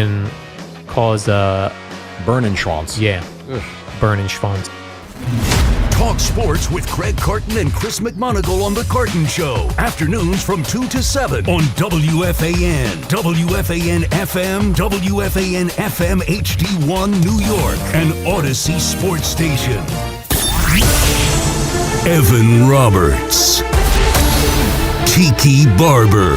and cause burning schwanz. Yeah. Ugh. Burning schwanz. Talk sports with Craig Carton and Chris McMonagle on The Carton Show. Afternoons from 2 to 7 on WFAN, WFAN FM, WFAN FM HD1 New York, and Odyssey Sports Station. Evan Roberts. Tiki Barber.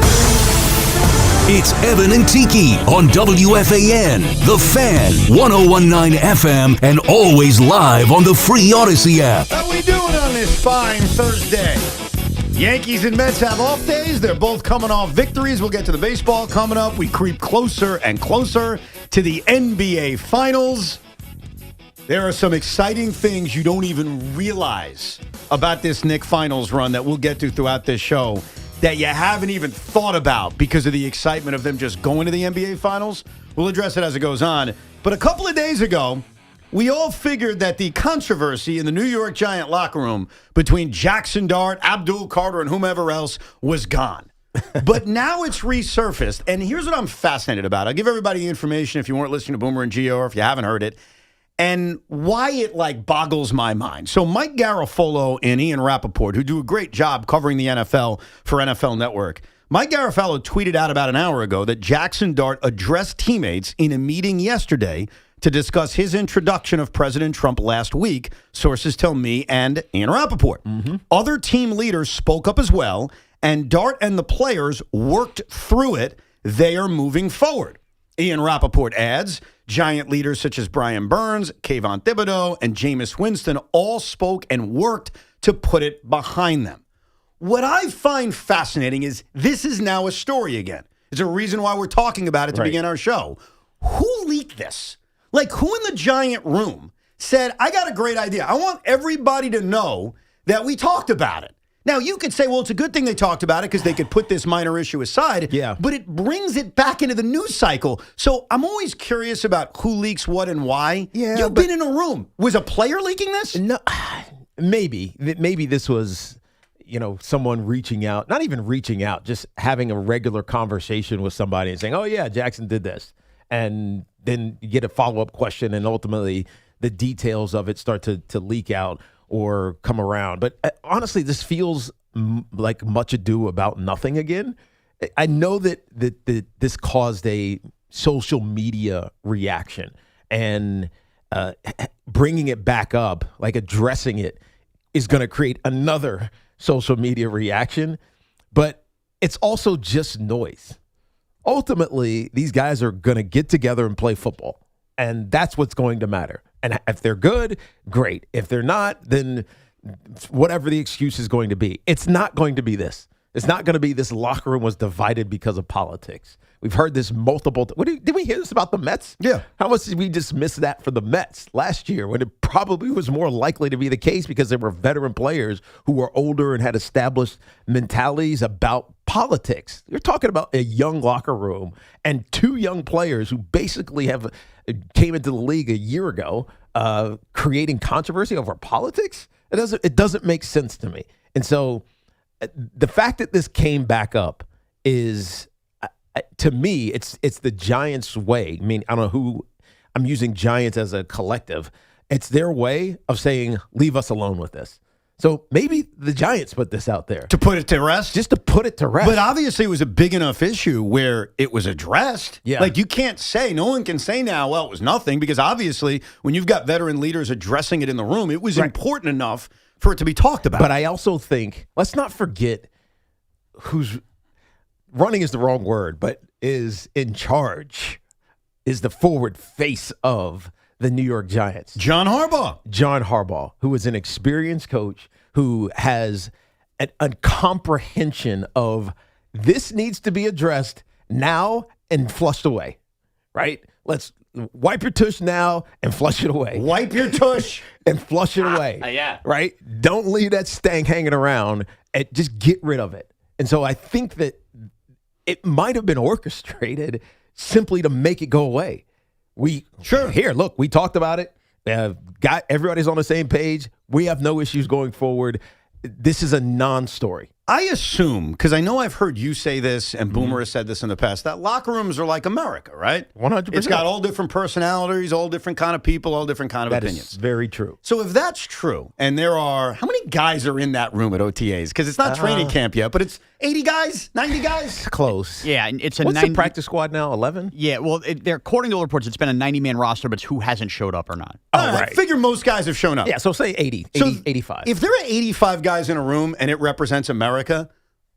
It's Evan and Tiki on WFAN, The Fan, 101.9 FM, and always live on the free Odyssey app. How we doing on this fine Thursday? Yankees and Mets have off days. They're both coming off victories. We'll get to the baseball coming up. We creep closer and closer to the NBA Finals. There are some exciting things you don't even realize about this Knick Finals run that we'll get to throughout this show that you haven't even thought about because of the excitement of them just going to the NBA Finals. We'll address it as it goes on. But a couple of days ago, we all figured that the controversy in the New York Giant locker room between Jaxson Dart, Abdul Carter, and whomever else was gone. But now it's resurfaced, and here's what I'm fascinated about. I'll give everybody the information if you weren't listening to Boomer and Gio or if you haven't heard it, and why it boggles my mind. So Mike Garafolo and Ian Rappaport, who do a great job covering the NFL for NFL Network, Mike Garafolo tweeted out about an hour ago that Jaxson Dart addressed teammates in a meeting yesterday to discuss his introduction of President Trump last week, sources tell me and Ian Rappaport. Mm-hmm. Other team leaders spoke up as well, and Dart and the players worked through it. They are moving forward. Ian Rappaport adds, Giant leaders such as Brian Burns, Kayvon Thibodeau, and Jameis Winston all spoke and worked to put it behind them. What I find fascinating is this is now a story again. It's a reason why we're talking about it to begin our show. Who leaked this? Who in the Giant room said, I got a great idea. I want everybody to know that we talked about it. Now, you could say, well, it's a good thing they talked about it because they could put this minor issue aside. Yeah. But it brings it back into the news cycle. So I'm always curious about who leaks what and why. Yeah, You've been in a room. Was a player leaking this? No, maybe this was, someone reaching out, not even reaching out, just having a regular conversation with somebody and saying, oh, yeah, Jaxson did this. And then you get a follow-up question and ultimately the details of it start to leak out or come around. But honestly, this feels like much ado about nothing again. I know that this caused a social media reaction, and bringing it back up, addressing it, is going to create another social media reaction. But it's also just noise. Ultimately, these guys are going to get together and play football, and that's what's going to matter. And if they're good, great. If they're not, then whatever the excuse is going to be. It's not going to be this. It's not going to be this locker room was divided because of politics. We've heard this multiple times. Did we hear this about the Mets? Yeah. How much did we dismiss that for the Mets last year when it probably was more likely to be the case because there were veteran players who were older and had established mentalities about politics? You're talking about a young locker room and two young players who basically came into the league a year ago, creating controversy over politics. It doesn't make sense to me. And so the fact that this came back up is, to me, it's the Giants' way. I mean, I don't know who I'm using Giants as a collective. It's their way of saying, leave us alone with this. So maybe the Giants put this out there. To put it to rest? Just to put it to rest. But obviously it was a big enough issue where it was addressed. Yeah. You can't say, no one can say now, well, it was nothing, because obviously when you've got veteran leaders addressing it in the room, it was important enough for it to be talked about. But I also think, let's not forget who's running is the wrong word, but is in charge, is the forward face of the New York Giants. John Harbaugh, who is an experienced coach, who has a comprehension of this needs to be addressed now and flushed away, right? Let's wipe your tush now and flush it away. Wipe your tush and flush it away. Yeah. Right? Don't leave that stank hanging around, and just get rid of it. And so I think that it might have been orchestrated simply to make it go away. Here, look, we talked about it. Got everybody's on the same page. We have no issues going forward. This is a non-story. I assume, because I know I've heard you say this and Boomer has said this in the past, that locker rooms are like America, right? 100%. It's got all different personalities, all different kind of people, all different kind of opinions. That is very true. So if that's true, and there are, how many guys are in that room at OTAs? Because it's not training camp yet, but it's 80 guys, 90 guys? Close. Yeah, and it's a What's 90 the practice squad now, 11? Yeah, well, according to all reports, it's been a 90-man roster, but it's who hasn't showed up or not. I figure most guys have shown up. Yeah, so say 80, So 85. If there are 85 guys in a room and it represents America,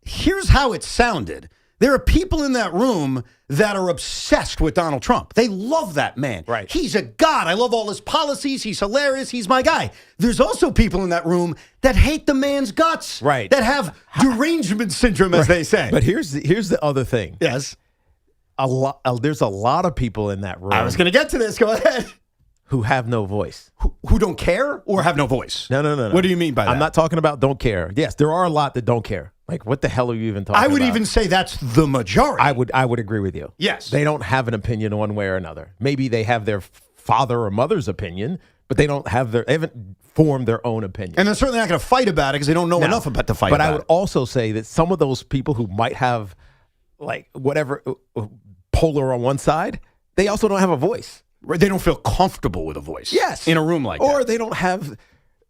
here's how it sounded. There are people in that room that are obsessed with Donald Trump. They love that man. Right. He's a god. I love all his policies. He's hilarious. He's my guy. There's also people in that room that hate the man's guts. Right. That have derangement syndrome, as they say. But here's the other thing. Yes. There's a lot of people in that room I was going to get to this. Go ahead. who have no voice. Who don't care or have no voice? No. What do you mean by that? I'm not talking about don't care. Yes, there are a lot that don't care. Like, what the hell are you even talking about? I would even say that's the majority. I would agree with you. Yes. They don't have an opinion one way or another. Maybe they have their father or mother's opinion, but they haven't formed their own opinion. And they're certainly not going to fight about it because they don't know enough about to fight but about it. I would also say that some of those people who might have, like, whatever, polar on one side, they also don't have a voice. They don't feel comfortable with a voice. Yes. In a room like that. Or they don't have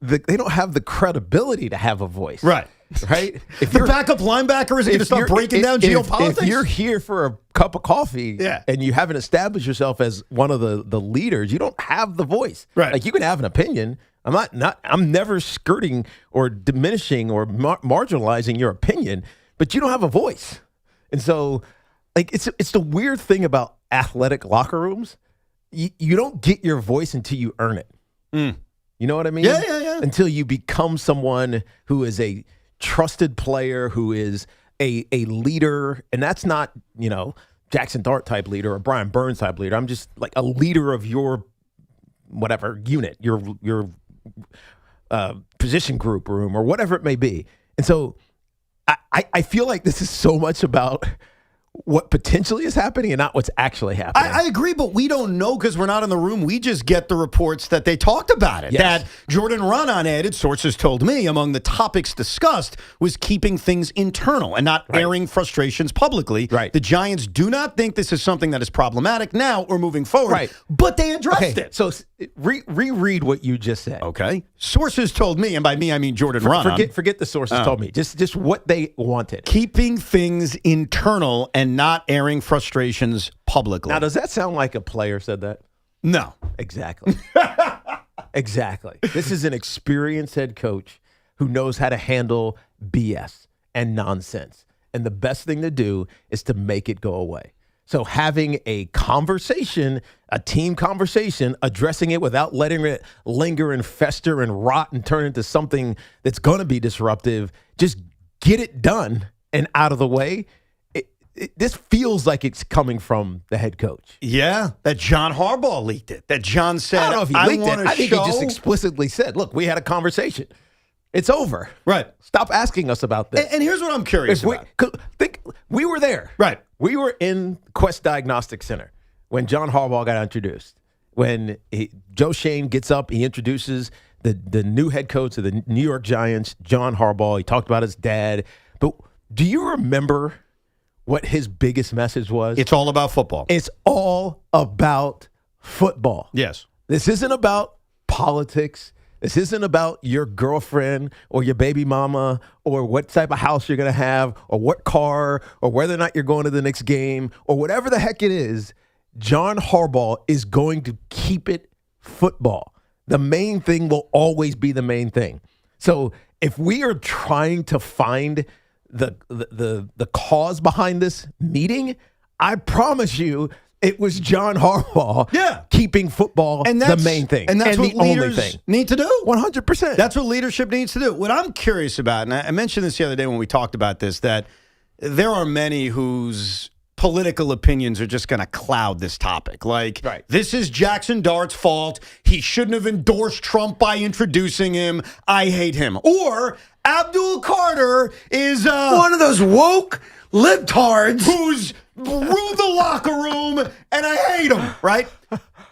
the credibility to have a voice. Right. Right? If The backup linebacker isn't going to start breaking down geopolitics? If you're here for a cup of coffee and you haven't established yourself as one of the leaders, you don't have the voice. Right. Like, you can have an opinion. I'm never skirting or diminishing or marginalizing your opinion, but you don't have a voice. And so, like, it's the weird thing about athletic locker rooms. You don't get your voice until you earn it. You know what I mean? Yeah. Until you become someone who is a trusted player, who is a leader. And that's not, Jaxson Dart type leader or Brian Burns type leader. I'm just like a leader of your whatever unit, your position group room or whatever it may be. And so I feel like this is so much about what potentially is happening and not what's actually happening. I agree, but we don't know because we're not in the room. We just get the reports that they talked about it. Yes. That Jordan Raanan added, sources told me, among the topics discussed was keeping things internal and not airing frustrations publicly. Right. The Giants do not think this is something that is problematic now or moving forward. Right. But they addressed it. So reread what you just said. Okay. Sources told me, and by me I mean Jordan Raanan. Forget the sources told me. Just what they wanted. Keeping things internal and not airing frustrations publicly. Now, does that sound like a player said that? No. Exactly. Exactly. This is an experienced head coach who knows how to handle BS and nonsense. And the best thing to do is to make it go away. So having a conversation, a team conversation, addressing it without letting it linger and fester and rot and turn into something that's going to be disruptive, just get it done and out of the way. This feels like it's coming from the head coach. Yeah, that John Harbaugh leaked it. That John said, I don't know if he leaked it. I think he just explicitly said, look, we had a conversation. It's over. Right. Stop asking us about this. And here's what I'm curious about. We were there. Right. We were in Quest Diagnostic Center when John Harbaugh got introduced. When Joe Shane gets up, he introduces the new head coach of the New York Giants, John Harbaugh. He talked about his dad. But do you remember what his biggest message was? It's all about football. It's all about football. Yes. This isn't about politics. This isn't about your girlfriend or your baby mama or what type of house you're going to have or what car or whether or not you're going to the next game or whatever the heck it is. John Harbaugh is going to keep it football. The main thing will always be the main thing. So if we are trying to find the cause behind this meeting, I promise you it was John Harbaugh keeping football the main thing. And that's what the only leaders thing. need to do. 100%. That's what leadership needs to do. What I'm curious about, and I mentioned this the other day when we talked about this, that there are many whose political opinions are just going to cloud this topic. Like, this is Jaxson Dart's fault. He shouldn't have endorsed Trump by introducing him. I hate him. Or Abdul Carter is one of those woke libtards who's ruined the locker room, and I hate him, right?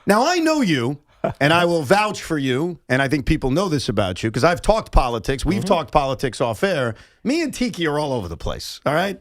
Now, I know you. And I will vouch for you, and I think people know this about you, because I've talked politics. We've talked politics off air. Me and Tiki are all over the place, all right?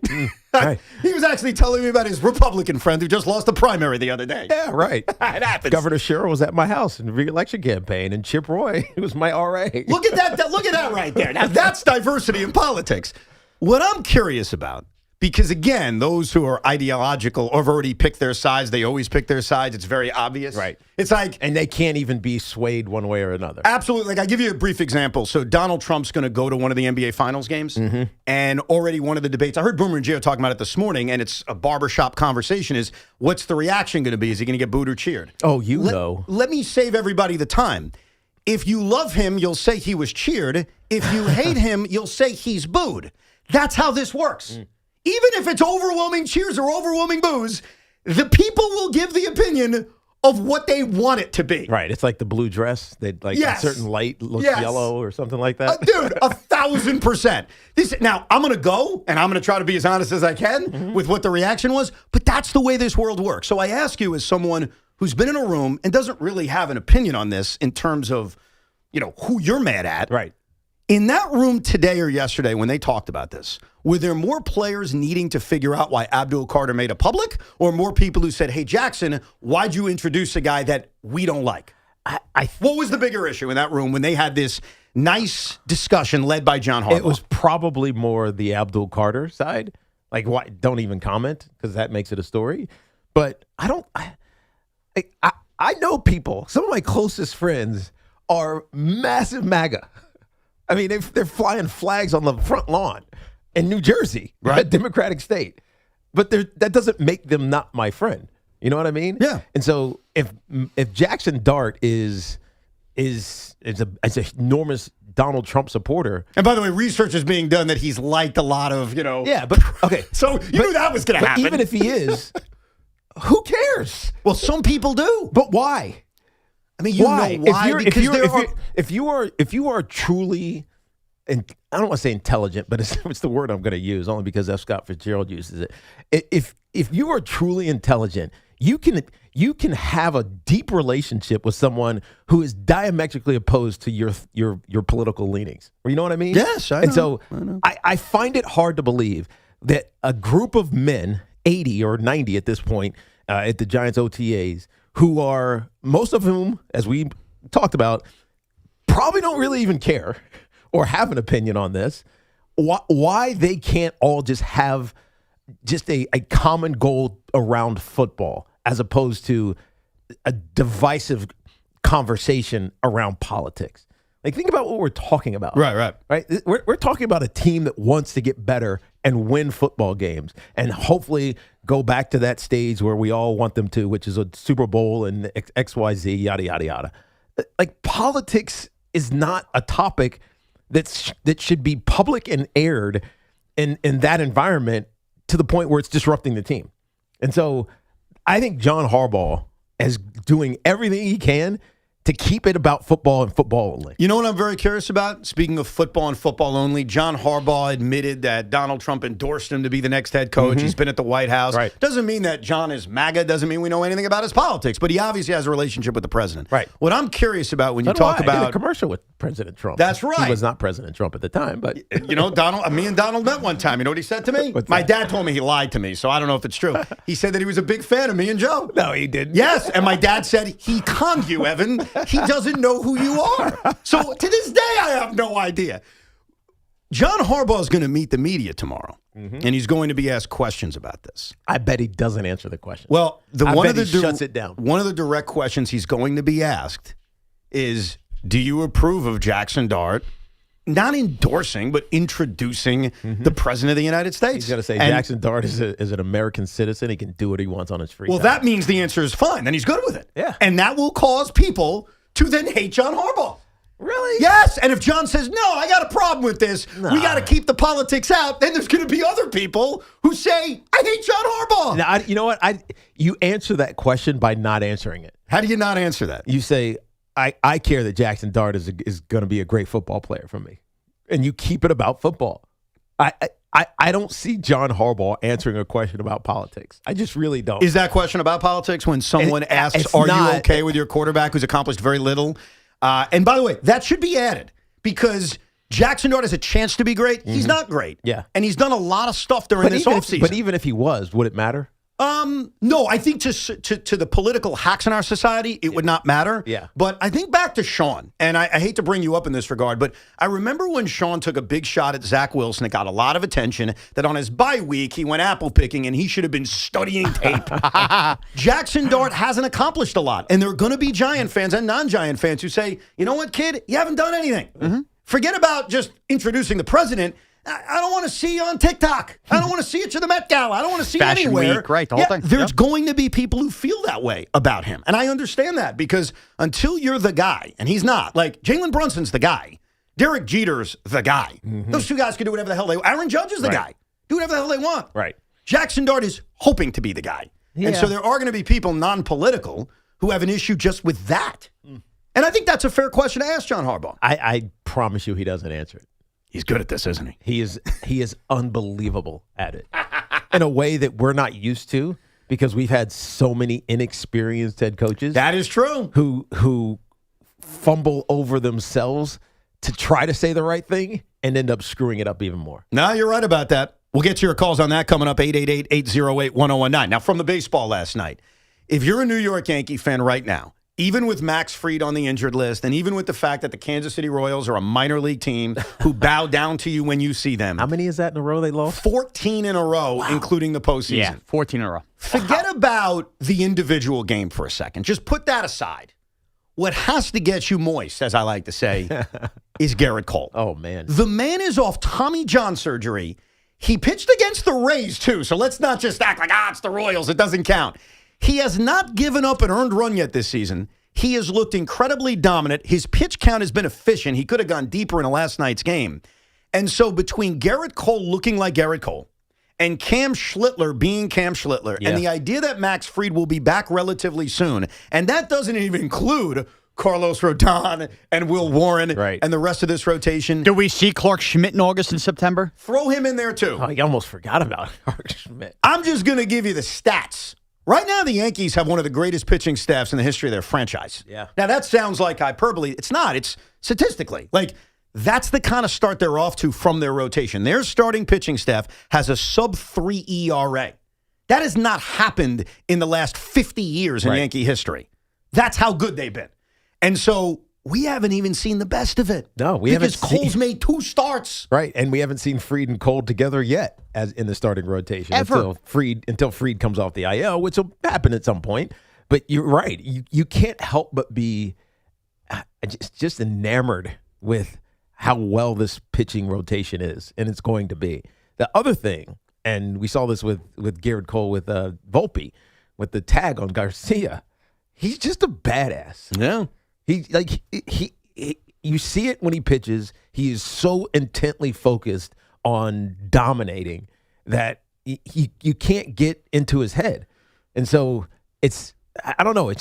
Right. He was actually telling me about his Republican friend who just lost the primary the other day. Yeah, right. It happens. Governor Sherrill was at my house in the re-election campaign, and Chip Roy was my RA. Look at that. Look at that right there. Now, that's diversity in politics. What I'm curious about, because, again, those who are ideological or have already picked their sides, they always pick their sides. It's very obvious. Right. It's like, And they can't even be swayed one way or another. absolutely. Like, I'll give you a brief example. So Donald Trump's going to go to one of the NBA Finals games, and already one of the debates, I heard Boomer and Gio talking about it this morning, and it's a barbershop conversation, is what's the reaction going to be? Is he going to get booed or cheered? Oh, you know. Let me save everybody the time. If you love him, you'll say he was cheered. If you hate him, you'll say he's booed. That's how this works. Even if it's overwhelming cheers or overwhelming boos, the people will give the opinion of what they want it to be. Right. It's like the blue dress. That like Yes. a certain light looks Yes. yellow or something like that. Dude, 1,000%. Now, I'm going to go, and I'm going to try to be as honest as I can with what the reaction was, but that's the way this world works. So I ask you, as someone who's been in a room and doesn't really have an opinion on this in terms of, who you're mad at. Right. In that room today or yesterday when they talked about this, were there more players needing to figure out why Abdul Carter made it public, or more people who said, hey, Jaxson, why'd you introduce a guy that we don't like? What was the bigger issue in that room when they had this nice discussion led by John Harbaugh? It was probably more the Abdul Carter side. Like, why? Don't even comment because that makes it a story. But I know people. Some of my closest friends are massive MAGA. I mean, they're flying flags on the front lawn in New Jersey, right? A Democratic state. But that doesn't make them not my friend. You know what I mean? Yeah. And so if Jaxson Dart is an enormous Donald Trump supporter. And by the way, research is being done that he's liked a lot of, Yeah, but okay. So you knew that was going to happen. Even if he is, who cares? Well, some people do. But why? I mean, know why? If you are truly, and I don't want to say intelligent, but it's the word I'm going to use only because F. Scott Fitzgerald uses it. If you are truly intelligent, you can have a deep relationship with someone who is diametrically opposed to your political leanings. You know what I mean? Yes, I know. And so I know. I find it hard to believe that a group of men, 80 or 90 at this point, at the Giants OTAs, who are, most of whom, as we talked about, probably don't really even care or have an opinion on this, why they can't all just have just a common goal around football as opposed to a divisive conversation around politics. Like, think about what we're talking about. Right. We're talking about a team that wants to get better and win football games and hopefully go back to that stage where we all want them to, which is a Super Bowl and XYZ, yada, yada, yada. Like, politics is not a topic that should be public and aired in that environment to the point where it's disrupting the team. And so I think John Harbaugh is doing everything he can to keep it about football and football only. You know what I'm very curious about? Speaking of football and football only, John Harbaugh admitted that Donald Trump endorsed him to be the next head coach. He's been at the White House. Right. Doesn't mean that John is MAGA. Doesn't mean we know anything about his politics. But he obviously has a relationship with the president. Right. What I'm curious about when you So do talk I. I did about a commercial with President Trump. That's right. He was not President Trump at the time, but me and Donald met one time. You know what he said to me? What's My that? dad told me he lied to me, so I don't know if it's true. He said that he was a big fan of me and Joe. no, he didn't. Yes, and my dad said, he conned you, Evan. He doesn't know who you are. So to this day, I have no idea. John Harbaugh is going to meet the media tomorrow, and he's going to be asked questions about this. I bet he doesn't answer the question. Well, shuts it down. One of the direct questions he's going to be asked is, do you approve of Jaxson Dart not endorsing, but introducing the President of the United States? He's going to say And- Jaxson Dart is an American citizen. He can do what he wants on his free Well, time. that means the answer is fine. Then he's good with it. Yeah. And that will cause people to then hate John Harbaugh. Really? Yes, and if John says, no, I got a problem with this, we got to keep the politics out, then there's going to be other people who say, I hate John Harbaugh. Now, you know what? You answer that question by not answering it. How do you not answer that? You say, I care that Jaxson Dart is going to be a great football player for me. And you keep it about football. I I don't see John Harbaugh answering a question about politics. I just really don't. Is that question about politics when someone asks, are you okay with your quarterback who's accomplished very little? And by the way, that should be added because Jaxson Dart has a chance to be great. He's not great. Yeah. And he's done a lot of stuff during this offseason. But even if he was, would it matter? No, I think to the political hacks in our society, it would not matter. Yeah. But I think back to Sean, and I hate to bring you up in this regard, but I remember when Sean took a big shot at Zach Wilson. It got a lot of attention that on his bye week, he went apple picking and he should have been studying tape. Jaxson Dart hasn't accomplished a lot. And there are going to be Giant fans and non-Giant fans who say, you know what, kid? You haven't done anything. Mm-hmm. Forget about just introducing the president. I don't want to see you on TikTok. I don't want to see you to the Met Gala. I don't want to see you Fashion anywhere. Week, right, the whole thing. There's going to be people who feel that way about him. And I understand that because until you're the guy, and he's not, like Jalen Brunson's the guy. Derek Jeter's the guy. Mm-hmm. Those two guys can do whatever the hell they want. Aaron Judge is the guy. Do whatever the hell they want. Right. Jaxson Dart is hoping to be the guy. Yeah. And so there are going to be people non-political who have an issue just with that. Mm. And I think that's a fair question to ask John Harbaugh. I promise you he doesn't answer it. He's good at this, isn't he? He is unbelievable at it in a way that we're not used to because we've had so many inexperienced head coaches. That is true. Who fumble over themselves to try to say the right thing and end up screwing it up even more. No, you're right about that. We'll get to your calls on that coming up, 888-808-1019. Now, from the baseball last night, if you're a New York Yankee fan right now, even with Max Fried on the injured list, and even with the fact that the Kansas City Royals are a minor league team who bow down to you when you see them. How many is that in a row they lost? 14 in a row, including the postseason. Yeah, 14 in a row. Forget about the individual game for a second. Just put that aside. What has to get you moist, as I like to say, is Gerrit Cole. Oh, man. The man is off Tommy John surgery. He pitched against the Rays, too, so let's not just act like, it's the Royals. It doesn't count. He has not given up an earned run yet this season. He has looked incredibly dominant. His pitch count has been efficient. He could have gone deeper in last night's game. And so between Gerrit Cole looking like Gerrit Cole and Cam Schlittler being Cam Schlittler and the idea that Max Fried will be back relatively soon, and that doesn't even include Carlos Rodon and Will Warren and the rest of this rotation. Do we see Clark Schmidt in August and September? Throw him in there, too. Oh, I almost forgot about Clark Schmidt. I'm just going to give you the stats. Right now, the Yankees have one of the greatest pitching staffs in the history of their franchise. Yeah. Now, that sounds like hyperbole. It's not. It's statistically. Like, that's the kind of start they're off to from their rotation. Their starting pitching staff has a sub-3 ERA. That has not happened in the last 50 years in Yankee history. That's how good they've been. And so we haven't even seen the best of it. No, we haven't. Because Cole's made 2 starts. Right, and we haven't seen Fried and Cole together yet as in the starting rotation. Ever. Until Fried comes off the IL, which will happen at some point. But you're right. You can't help but be just enamored with how well this pitching rotation is, and it's going to be. The other thing, and we saw this with Gerrit Cole with Volpe, with the tag on Garcia, he's just a badass. Yeah. You see it when he pitches. He is so intently focused on dominating that you can't get into his head. And so I don't know.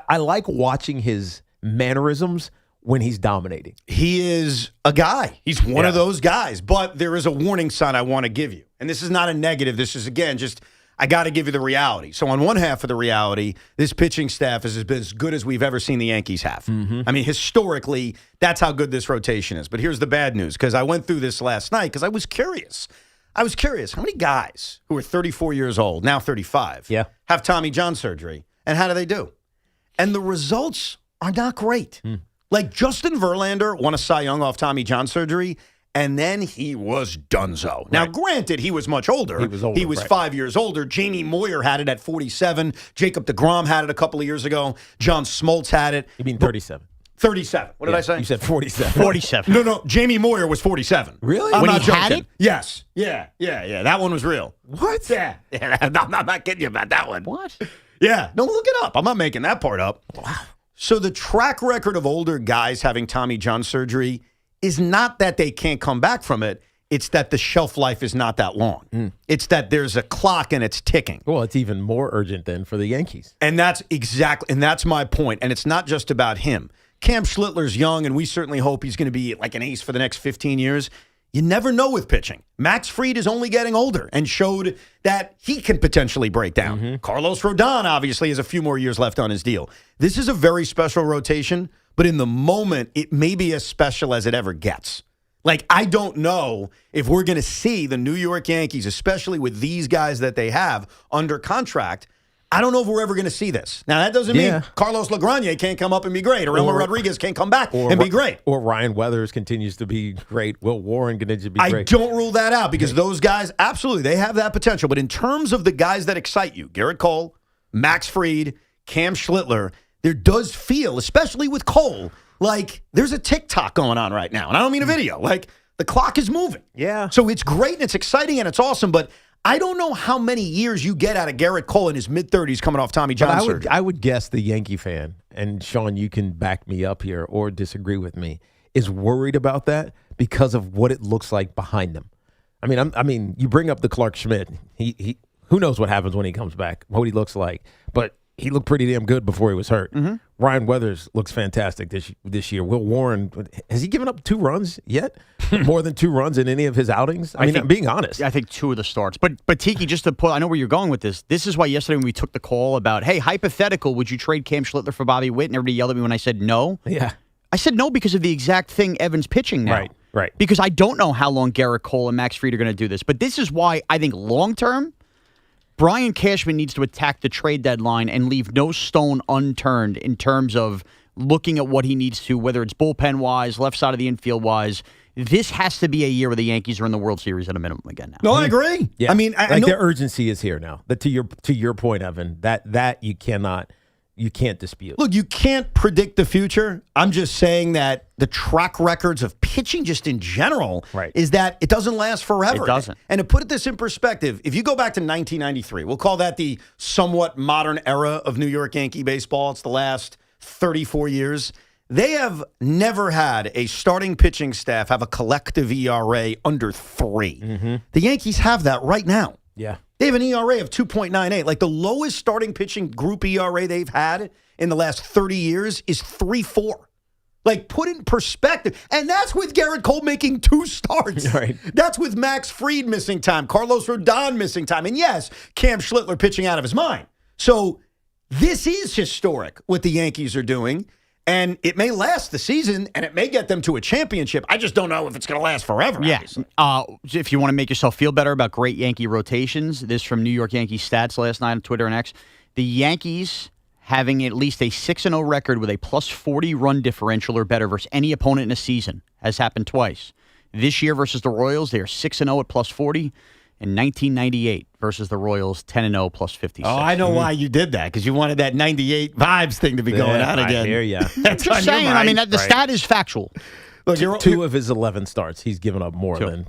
I like watching his mannerisms when he's dominating. He is a guy. He's one of those guys. But there is a warning sign I want to give you. And this is not a negative. This is, again, just I got to give you the reality. So on one half of the reality, this pitching staff has been as good as we've ever seen the Yankees have. Mm-hmm. I mean, historically, that's how good this rotation is. But here's the bad news, because I went through this last night because I was curious. How many guys who are 34 years old, now 35, have Tommy John surgery, and how do they do? And the results are not great. Like Justin Verlander won a Cy Young off Tommy John surgery, and then he was donezo. Right. Now, granted, he was much older. He was 5 years older. Jamie Moyer had it at 47. Jacob deGrom had it a couple of years ago. John Smoltz had it. You mean 37? 37. What did I say? You said 47. 47. No. Jamie Moyer was 47. Really? I'm when not he joking. had it? Yes. Yeah. That one was real. What? Yeah. I'm not kidding you about that one. What? Yeah. No, look it up. I'm not making that part up. Wow. So the track record of older guys having Tommy John surgery is not that they can't come back from it. It's that the shelf life is not that long. It's that there's a clock and it's ticking. Well, it's even more urgent then for the Yankees. And that's my point. And it's not just about him. Cam Schlittler's young, and we certainly hope he's going to be like an ace for the next 15 years. You never know with pitching. Max Fried is only getting older and showed that he can potentially break down. Carlos Rodon obviously has a few more years left on his deal. This is a very special rotation, but in the moment, it may be as special as it ever gets. Like, I don't know if we're going to see the New York Yankees, especially with these guys that they have under contract. I don't know if we're ever going to see this. Now, that doesn't mean Carlos Legrand can't come up and be great, or Elmer Rodriguez can't come back and be great. Or Ryan Weathers continues to be great. Will Warren continues to be great. I don't rule that out because those guys, absolutely, they have that potential. But in terms of the guys that excite you, Gerrit Cole, Max Fried, Cam Schlittler, there does feel, especially with Cole, like there's a TikTok going on right now. And I don't mean a video. Like, the clock is moving. Yeah. So it's great and it's exciting and it's awesome, but I don't know how many years you get out of Gerrit Cole in his mid-30s coming off Tommy John surgery. I would guess the Yankee fan, and Sean, you can back me up here or disagree with me, is worried about that because of what it looks like behind them. I mean, you bring up the Clark Schmidt. He who knows what happens when he comes back, what he looks like, but he looked pretty damn good before he was hurt. Ryan Weathers looks fantastic this year. Will Warren, has he given up 2 runs yet? More than 2 runs in any of his outings? I mean, I'm being honest. I think 2 of the starts. But Tiki, just to put, I know where you're going with this. This is why yesterday when we took the call about, hey, hypothetical, would you trade Cam Schlittler for Bobby Witt? And everybody yelled at me when I said no. Yeah. I said no because of the exact thing Evan's pitching now. Right. Because I don't know how long Gerrit Cole and Max Fried are going to do this. But this is why I think long-term, Brian Cashman needs to attack the trade deadline and leave no stone unturned in terms of looking at what he needs to, whether it's bullpen-wise, left side of the infield-wise. This has to be a year where the Yankees are in the World Series at a minimum again now. No, I agree. Yeah. I mean, I know the urgency is here now. To your point, Evan, that you can't dispute. Look, you can't predict the future. I'm just saying that the track records of pitching just in general is that it doesn't last forever. It doesn't. And to put this in perspective, if you go back to 1993, we'll call that the somewhat modern era of New York Yankee baseball. It's the last 34 years. They have never had a starting pitching staff have a collective ERA under 3. The Yankees have that right now. Yeah. They have an ERA of 2.98. Like, the lowest starting pitching group ERA they've had in the last 30 years is 3.4. Like, put it in perspective. And that's with Gerrit Cole making 2 starts. Right. That's with Max Fried missing time, Carlos Rodon missing time, and yes, Cam Schlittler pitching out of his mind. So this is historic what the Yankees are doing. And it may last the season, and it may get them to a championship. I just don't know if it's going to last forever. Yeah. Obviously. If you want to make yourself feel better about great Yankee rotations, this from New York Yankee Stats last night on Twitter and X. The Yankees having at least a 6-0 record with a plus 40 run differential or better versus any opponent in a season has happened twice. This year versus the Royals, they are 6-0 at plus 40. In 1998 versus the Royals, 10-0 plus 56. Oh, I know why you did that, because you wanted that 98 vibes thing to be going on again. I hear ya. That's Just saying, I mean, the stat is factual. Look, 2 of his 11 starts, he's given up more than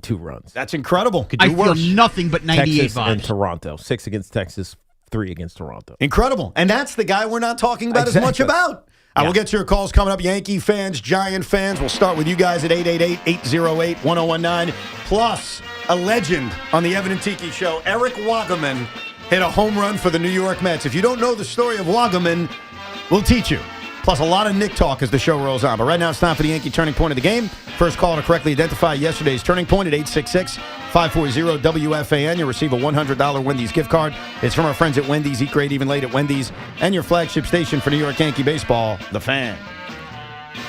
2 runs. That's incredible. I feel nothing but 98 Texas vibes. and Toronto. 6 against Texas, 3 against Toronto. Incredible. And that's the guy we're not talking about as much about. We'll get to your calls coming up. Yankee fans, Giant fans. We'll start with you guys at 888-808-1019. Plus, a legend on the Evan and Tiki show, Eric Wagaman, hit a home run for the New York Mets. If you don't know the story of Wagaman, we'll teach you. Plus, a lot of Nick talk as the show rolls on. But right now, it's time for the Yankee turning point of the game. First call to correctly identify yesterday's turning point at 866-540-WFAN. You'll receive a $100 Wendy's gift card. It's from our friends at Wendy's. Eat great, even late at Wendy's. And your flagship station for New York Yankee baseball, The Fan.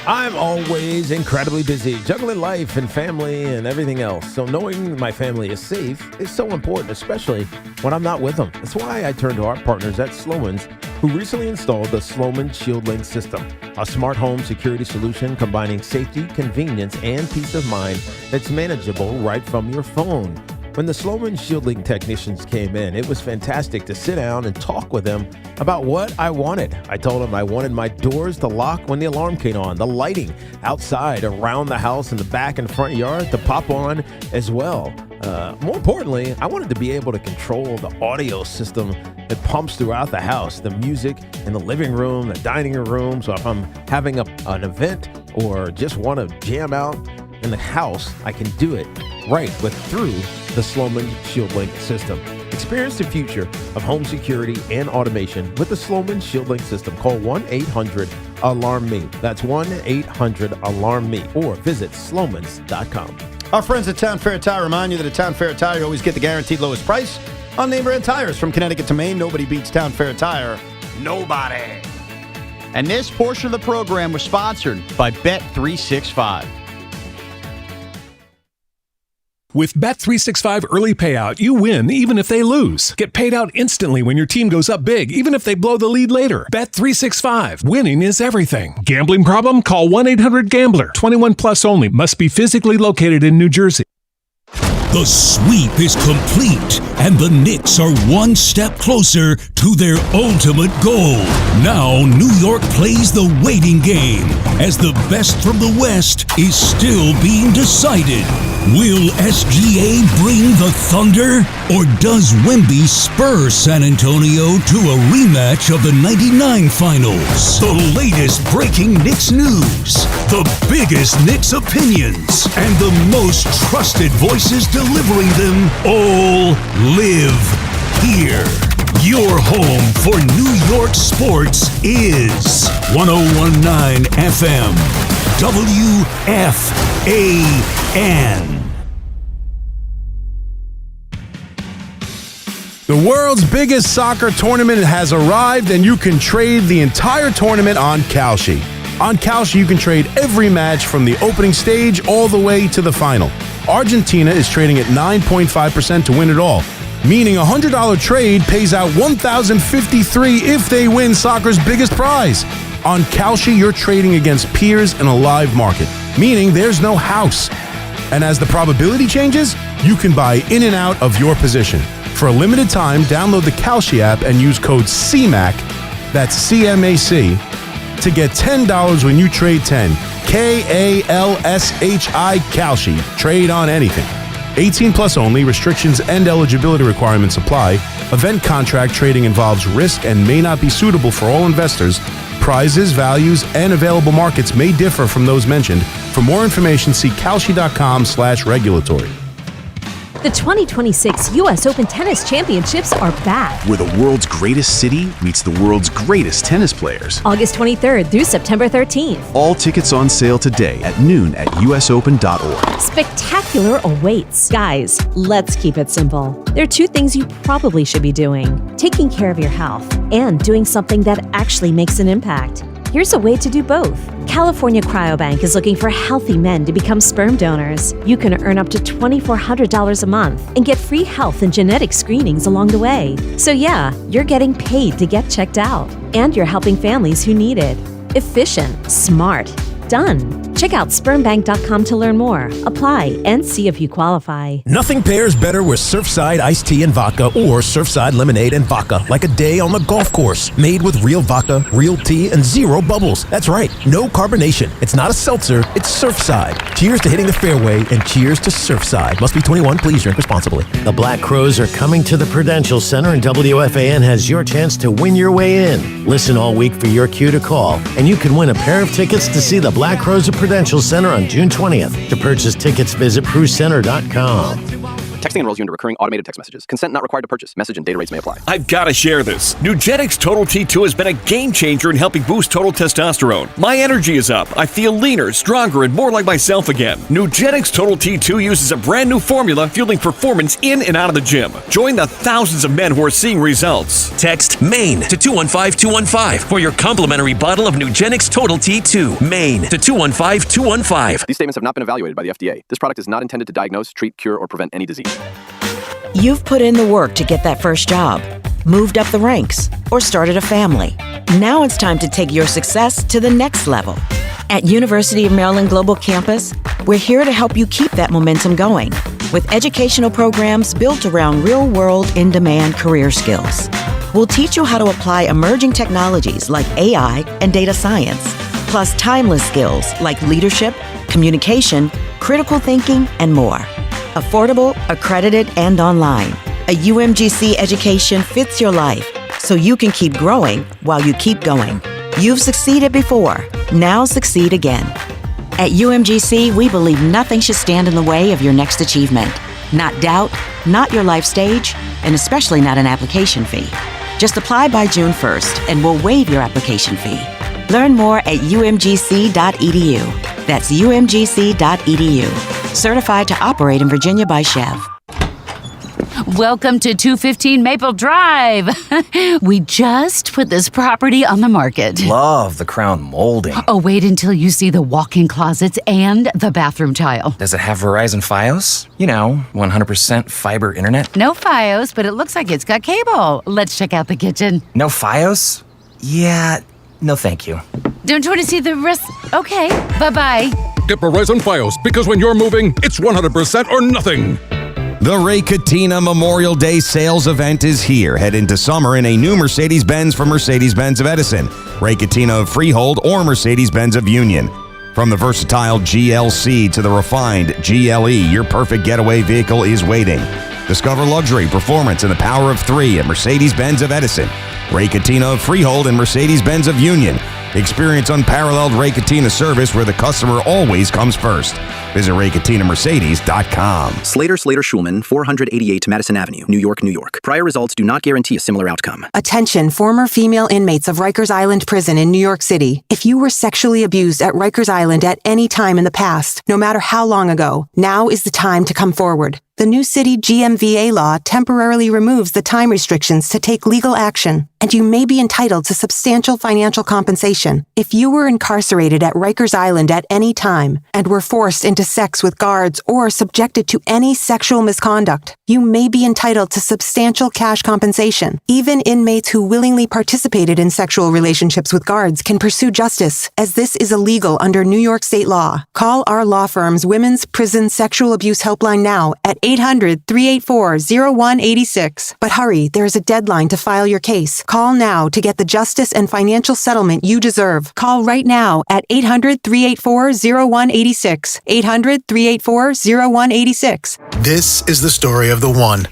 I'm always incredibly busy, juggling life and family and everything else. So knowing my family is safe is so important, especially when I'm not with them. That's why I turn to our partners at Sloman's, who recently installed the Sloman ShieldLink system, a smart home security solution combining safety, convenience, and peace of mind that's manageable right from your phone. When the Sloman ShieldLink technicians came in, it was fantastic to sit down and talk with them about what I wanted. I told them I wanted my doors to lock when the alarm came on, the lighting outside, around the house, in the back and front yard to pop on as well. More importantly, I wanted to be able to control the audio system that pumps throughout the house, the music in the living room, the dining room. So if I'm having an event or just want to jam out in the house, I can do it through the Sloman ShieldLink system. Experience the future of home security and automation with the Sloman ShieldLink system. Call 1-800-ALARM-ME. That's 1-800-ALARM-ME or visit slomans.com. Our friends at Town Fair Tire remind you that at Town Fair Tire, you always get the guaranteed lowest price on name brand tires. From Connecticut to Maine, nobody beats Town Fair Tire. Nobody. And this portion of the program was sponsored by Bet365. With Bet365 Early Payout, you win even if they lose. Get paid out instantly when your team goes up big, even if they blow the lead later. Bet365. Winning is everything. Gambling problem? Call 1-800-GAMBLER. 21 plus only. Must be physically located in New Jersey. The sweep is complete, and the Knicks are one step closer to their ultimate goal. Now, New York plays the waiting game, as the best from the West is still being decided. Will SGA bring the thunder, or does Wemby spur San Antonio to a rematch of the '99 finals? The latest breaking Knicks news, the biggest Knicks opinions, and the most trusted voices delivering them all live here. Your home for New York sports is 101.9 FM, WFAN. The world's biggest soccer tournament has arrived, and you can trade the entire tournament on Kalshi. On Kalshi, you can trade every match from the opening stage all the way to the final. Argentina is trading at 9.5% to win it all, meaning a $100 trade pays out $1,053 if they win soccer's biggest prize. On Kalshi, you're trading against peers in a live market, meaning there's no house. And as the probability changes, you can buy in and out of your position. For a limited time, download the Kalshi app and use code CMAC, that's CMAC, to get $10 when you trade 10. Kalshi, Kalshi. Trade on anything. 18 plus only. Restrictions and eligibility requirements apply. Event contract trading involves risk and may not be suitable for all investors. Prizes, values, and available markets may differ from those mentioned. For more information, see kalshi.com/regulatory. The 2026 U.S. Open Tennis Championships are back. Where the world's greatest city meets the world's greatest tennis players. August 23rd through September 13th. All tickets on sale today at noon at usopen.org. Spectacular awaits. Guys, let's keep it simple. There are two things you probably should be doing: taking care of your health and doing something that actually makes an impact. Here's a way to do both. California Cryobank is looking for healthy men to become sperm donors. You can earn up to $2,400 a month and get free health and genetic screenings along the way. So yeah, you're getting paid to get checked out, and you're helping families who need it. Efficient, smart, done. Check out spermbank.com to learn more. Apply and see if you qualify. Nothing pairs better with Surfside iced tea and vodka or Surfside lemonade and vodka, like a day on the golf course. Made with real vodka, real tea, and zero bubbles. That's right, no carbonation. It's not a seltzer, it's Surfside. Cheers to hitting the fairway and cheers to Surfside. Must be 21, please drink responsibly. The Black Crows are coming to the Prudential Center, and WFAN has your chance to win your way in. Listen all week for your cue to call, and you can win a pair of tickets to see the Black Crows at Prudential Center on June 20th. To purchase tickets, visit PruCenter.com. Texting enrolls you into recurring automated text messages. Consent not required to purchase. Message and data rates may apply. I've got to share this. Nugenix Total T2 has been a game changer in helping boost total testosterone. My energy is up. I feel leaner, stronger, and more like myself again. Nugenix Total T2 uses a brand new formula fueling performance in and out of the gym. Join the thousands of men who are seeing results. Text MAIN to 215-215 for your complimentary bottle of Nugenix Total T2. MAIN to 215-215. These statements have not been evaluated by the FDA. This product is not intended to diagnose, treat, cure, or prevent any disease. You've put in the work to get that first job, moved up the ranks, or started a family. Now it's time to take your success to the next level. At University of Maryland Global Campus, we're here to help you keep that momentum going with educational programs built around real-world, in-demand career skills. We'll teach you how to apply emerging technologies like AI and data science, plus timeless skills like leadership, communication, critical thinking, and more. Affordable, accredited, and online. A UMGC education fits your life, so you can keep growing while you keep going. You've succeeded before. Now succeed again. At UMGC, we believe nothing should stand in the way of your next achievement. Not doubt, not your life stage, and especially not an application fee. Just apply by June 1st, and we'll waive your application fee. Learn more at umgc.edu. That's umgc.edu. Certified to operate in Virginia by Chev. Welcome to 215 Maple Drive. We just put this property on the market. Love the crown molding. Oh, wait until you see the walk-in closets and the bathroom tile. Does it have Verizon Fios? 100% fiber internet? No Fios, but it looks like it's got cable. Let's check out the kitchen. No Fios? Yeah, no thank you. Don't you want to see the rest? Okay, bye-bye. Get Verizon Fios, because when you're moving, it's 100% or nothing. The Ray Katina Memorial Day sales event is here. Head into summer in a new Mercedes-Benz from Mercedes-Benz of Edison, Ray Katina of Freehold, or Mercedes-Benz of Union. From the versatile GLC to the refined GLE, your perfect getaway vehicle is waiting. Discover luxury, performance, and the power of 3 at Mercedes-Benz of Edison, Ray Katina of Freehold, and Mercedes-Benz of Union. Experience unparalleled Ray Katina service where the customer always comes first. Visit RayKatinaMercedes.com. Slater Schulman, 488 Madison Avenue, New York, New York. Prior results do not guarantee a similar outcome. Attention, former female inmates of Rikers Island Prison in New York City. If you were sexually abused at Rikers Island at any time in the past, no matter how long ago, now is the time to come forward. The new city GMVA law temporarily removes the time restrictions to take legal action, and you may be entitled to substantial financial compensation. If you were incarcerated at Rikers Island at any time and were forced into sex with guards or subjected to any sexual misconduct, you may be entitled to substantial cash compensation. Even inmates who willingly participated in sexual relationships with guards can pursue justice, as this is illegal under New York state law. Call our law firm's Women's Prison Sexual Abuse Helpline now at 800-384-0186. But hurry, there is a deadline to file your case. Call now to get the justice and financial settlement you deserve. Call right now at 800-384-0186. 800-384-0186. This is the story of the one.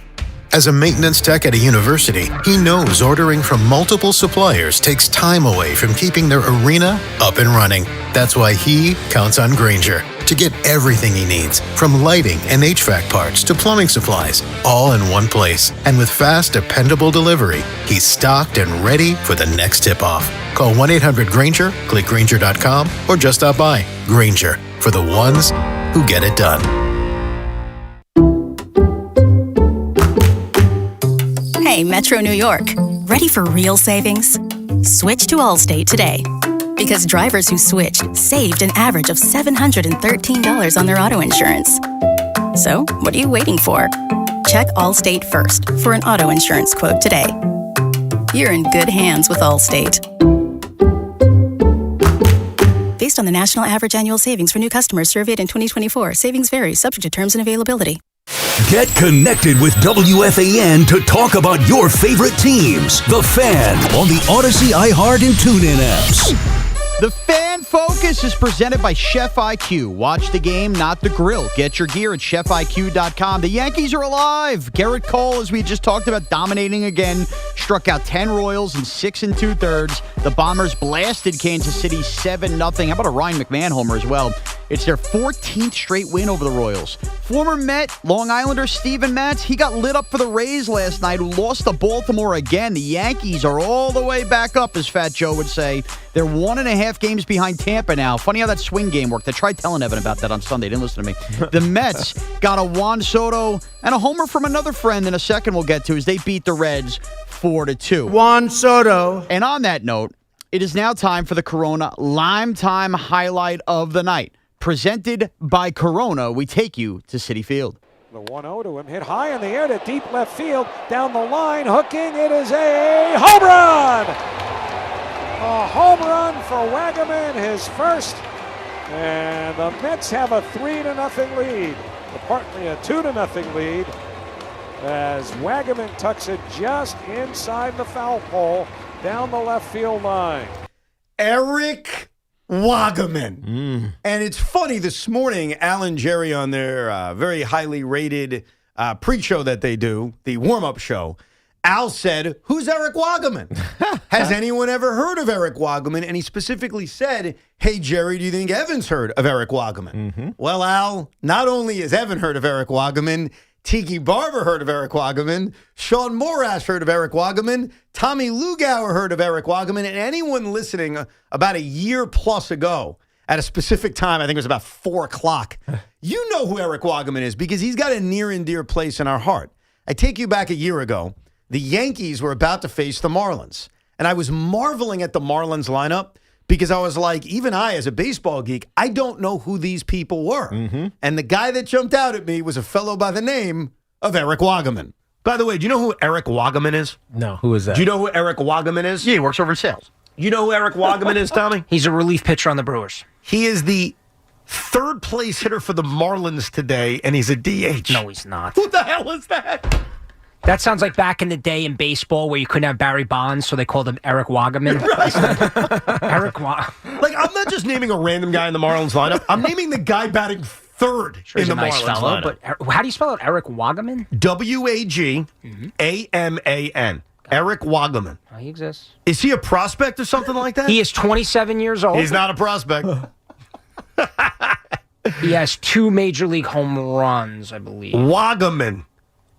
As a maintenance tech at a university, he knows ordering from multiple suppliers takes time away from keeping their arena up and running. That's why he counts on Grainger to get everything he needs, from lighting and HVAC parts to plumbing supplies, all in one place. And with fast, dependable delivery, he's stocked and ready for the next tip-off. Call 1-800-GRAINGER, click Grainger.com, or just stop by. Grainger, for the ones who get it done. Hey, Metro New York. Ready for real savings? Switch to Allstate today. Because drivers who switched saved an average of $713 on their auto insurance. So, what are you waiting for? Check Allstate first for an auto insurance quote today. You're in good hands with Allstate. Based on the national average annual savings for new customers surveyed in 2024, savings vary, subject to terms and availability. Get connected with WFAN to talk about your favorite teams. The Fan on the Odyssey, iHeart, and TuneIn apps. The Fan Focus is presented by Chef IQ. Watch the game, not the grill. Get your gear at chefiq.com. The Yankees are alive. Gerrit Cole, as we just talked about, dominating again. Struck out 10 Royals in 6 2/3. The Bombers blasted Kansas City 7-0. How about a Ryan McMahon homer as well? It's their 14th straight win over the Royals. Former Met, Long Islander Steven Matz, he got lit up for the Rays last night, who lost to Baltimore again. The Yankees are all the way back up, as Fat Joe would say. They're 1.5 games behind Tampa now. Funny how that swing game worked. I tried telling Evan about that on Sunday. Didn't listen to me. The Mets got a Juan Soto and a homer from another friend in a second we'll get to as they beat the Reds 4-2. Juan Soto. And on that note, it is now time for the Corona Lime Time highlight of the night. Presented by Corona, we take you to Citi Field. The 1-0 to him, hit high in the air to deep left field, down the line, hooking, it is a home run! A home run for Wagaman, his first, and the Mets have a 3-0 lead, partly a 2-0 lead, as Wagaman tucks it just inside the foul pole, down the left field line. Eric Wagaman. And it's funny, this morning, Al and Jerry on their very highly rated pre-show that they do, the warm-up show, Al said, "Who's Eric Wagaman? Has anyone ever heard of Eric Wagaman?" And he specifically said, "Hey, Jerry, do you think Evan's heard of Eric Wagaman?" Well, Al, not only has Evan heard of Eric Wagaman, Tiki Barber heard of Eric Wagaman, Sean Morash heard of Eric Wagaman, Tommy Lugauer heard of Eric Wagaman, and anyone listening about a year plus ago, at a specific time. I think it was about 4 o'clock. You know who Eric Wagaman is because he's got a near and dear place in our heart. I take you back a year ago. The Yankees were about to face the Marlins. And I was marveling at the Marlins lineup because I was like, even I, as a baseball geek, I don't know who these people were. Mm-hmm. And the guy that jumped out at me was a fellow by the name of Eric Wagaman. By the way, do you know who Eric Wagaman is? No, who is that? Do you know who Eric Wagaman is? Yeah, he works over in sales. You know who Eric Wagaman is, Tommy? He's a relief pitcher on the Brewers. He is the third place hitter for the Marlins today, and he's a DH. No, he's not. Who the hell is that? That sounds like back in the day in baseball where you couldn't have Barry Bonds, so they called him Eric Wagaman. Eric Wagaman. Like, I'm not just naming a random guy in the Marlins lineup. I'm naming the guy batting third in the nice Marlins fellow, lineup. but how do you spell it? Eric Wagaman? Wagaman. Eric Wagaman. Oh, he exists. Is he a prospect or something like that? He is 27 years old. He's not a prospect. He has 2 major league home runs, I believe. Wagaman.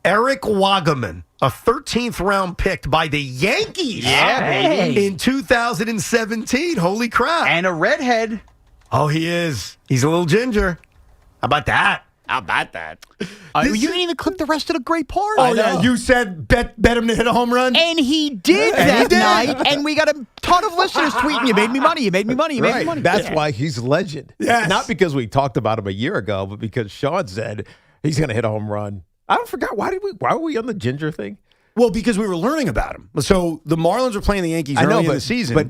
Eric Wagaman, a 13th round picked by the Yankees in 2017. Holy crap. And a redhead. Oh, he is. He's a little ginger. How about that? You didn't even clip the rest of the great part. Oh, yeah. You said bet him to hit a home run? And he did that night. And we got a ton of listeners tweeting, you made me money, you made me money, you made me money. That's why he's legend. Yes. Not because we talked about him a year ago, but because Sean said he's going to hit a home run. I don't forget. Why were we on the ginger thing? Well, because we were learning about him. So the Marlins were playing the Yankees early in the season. But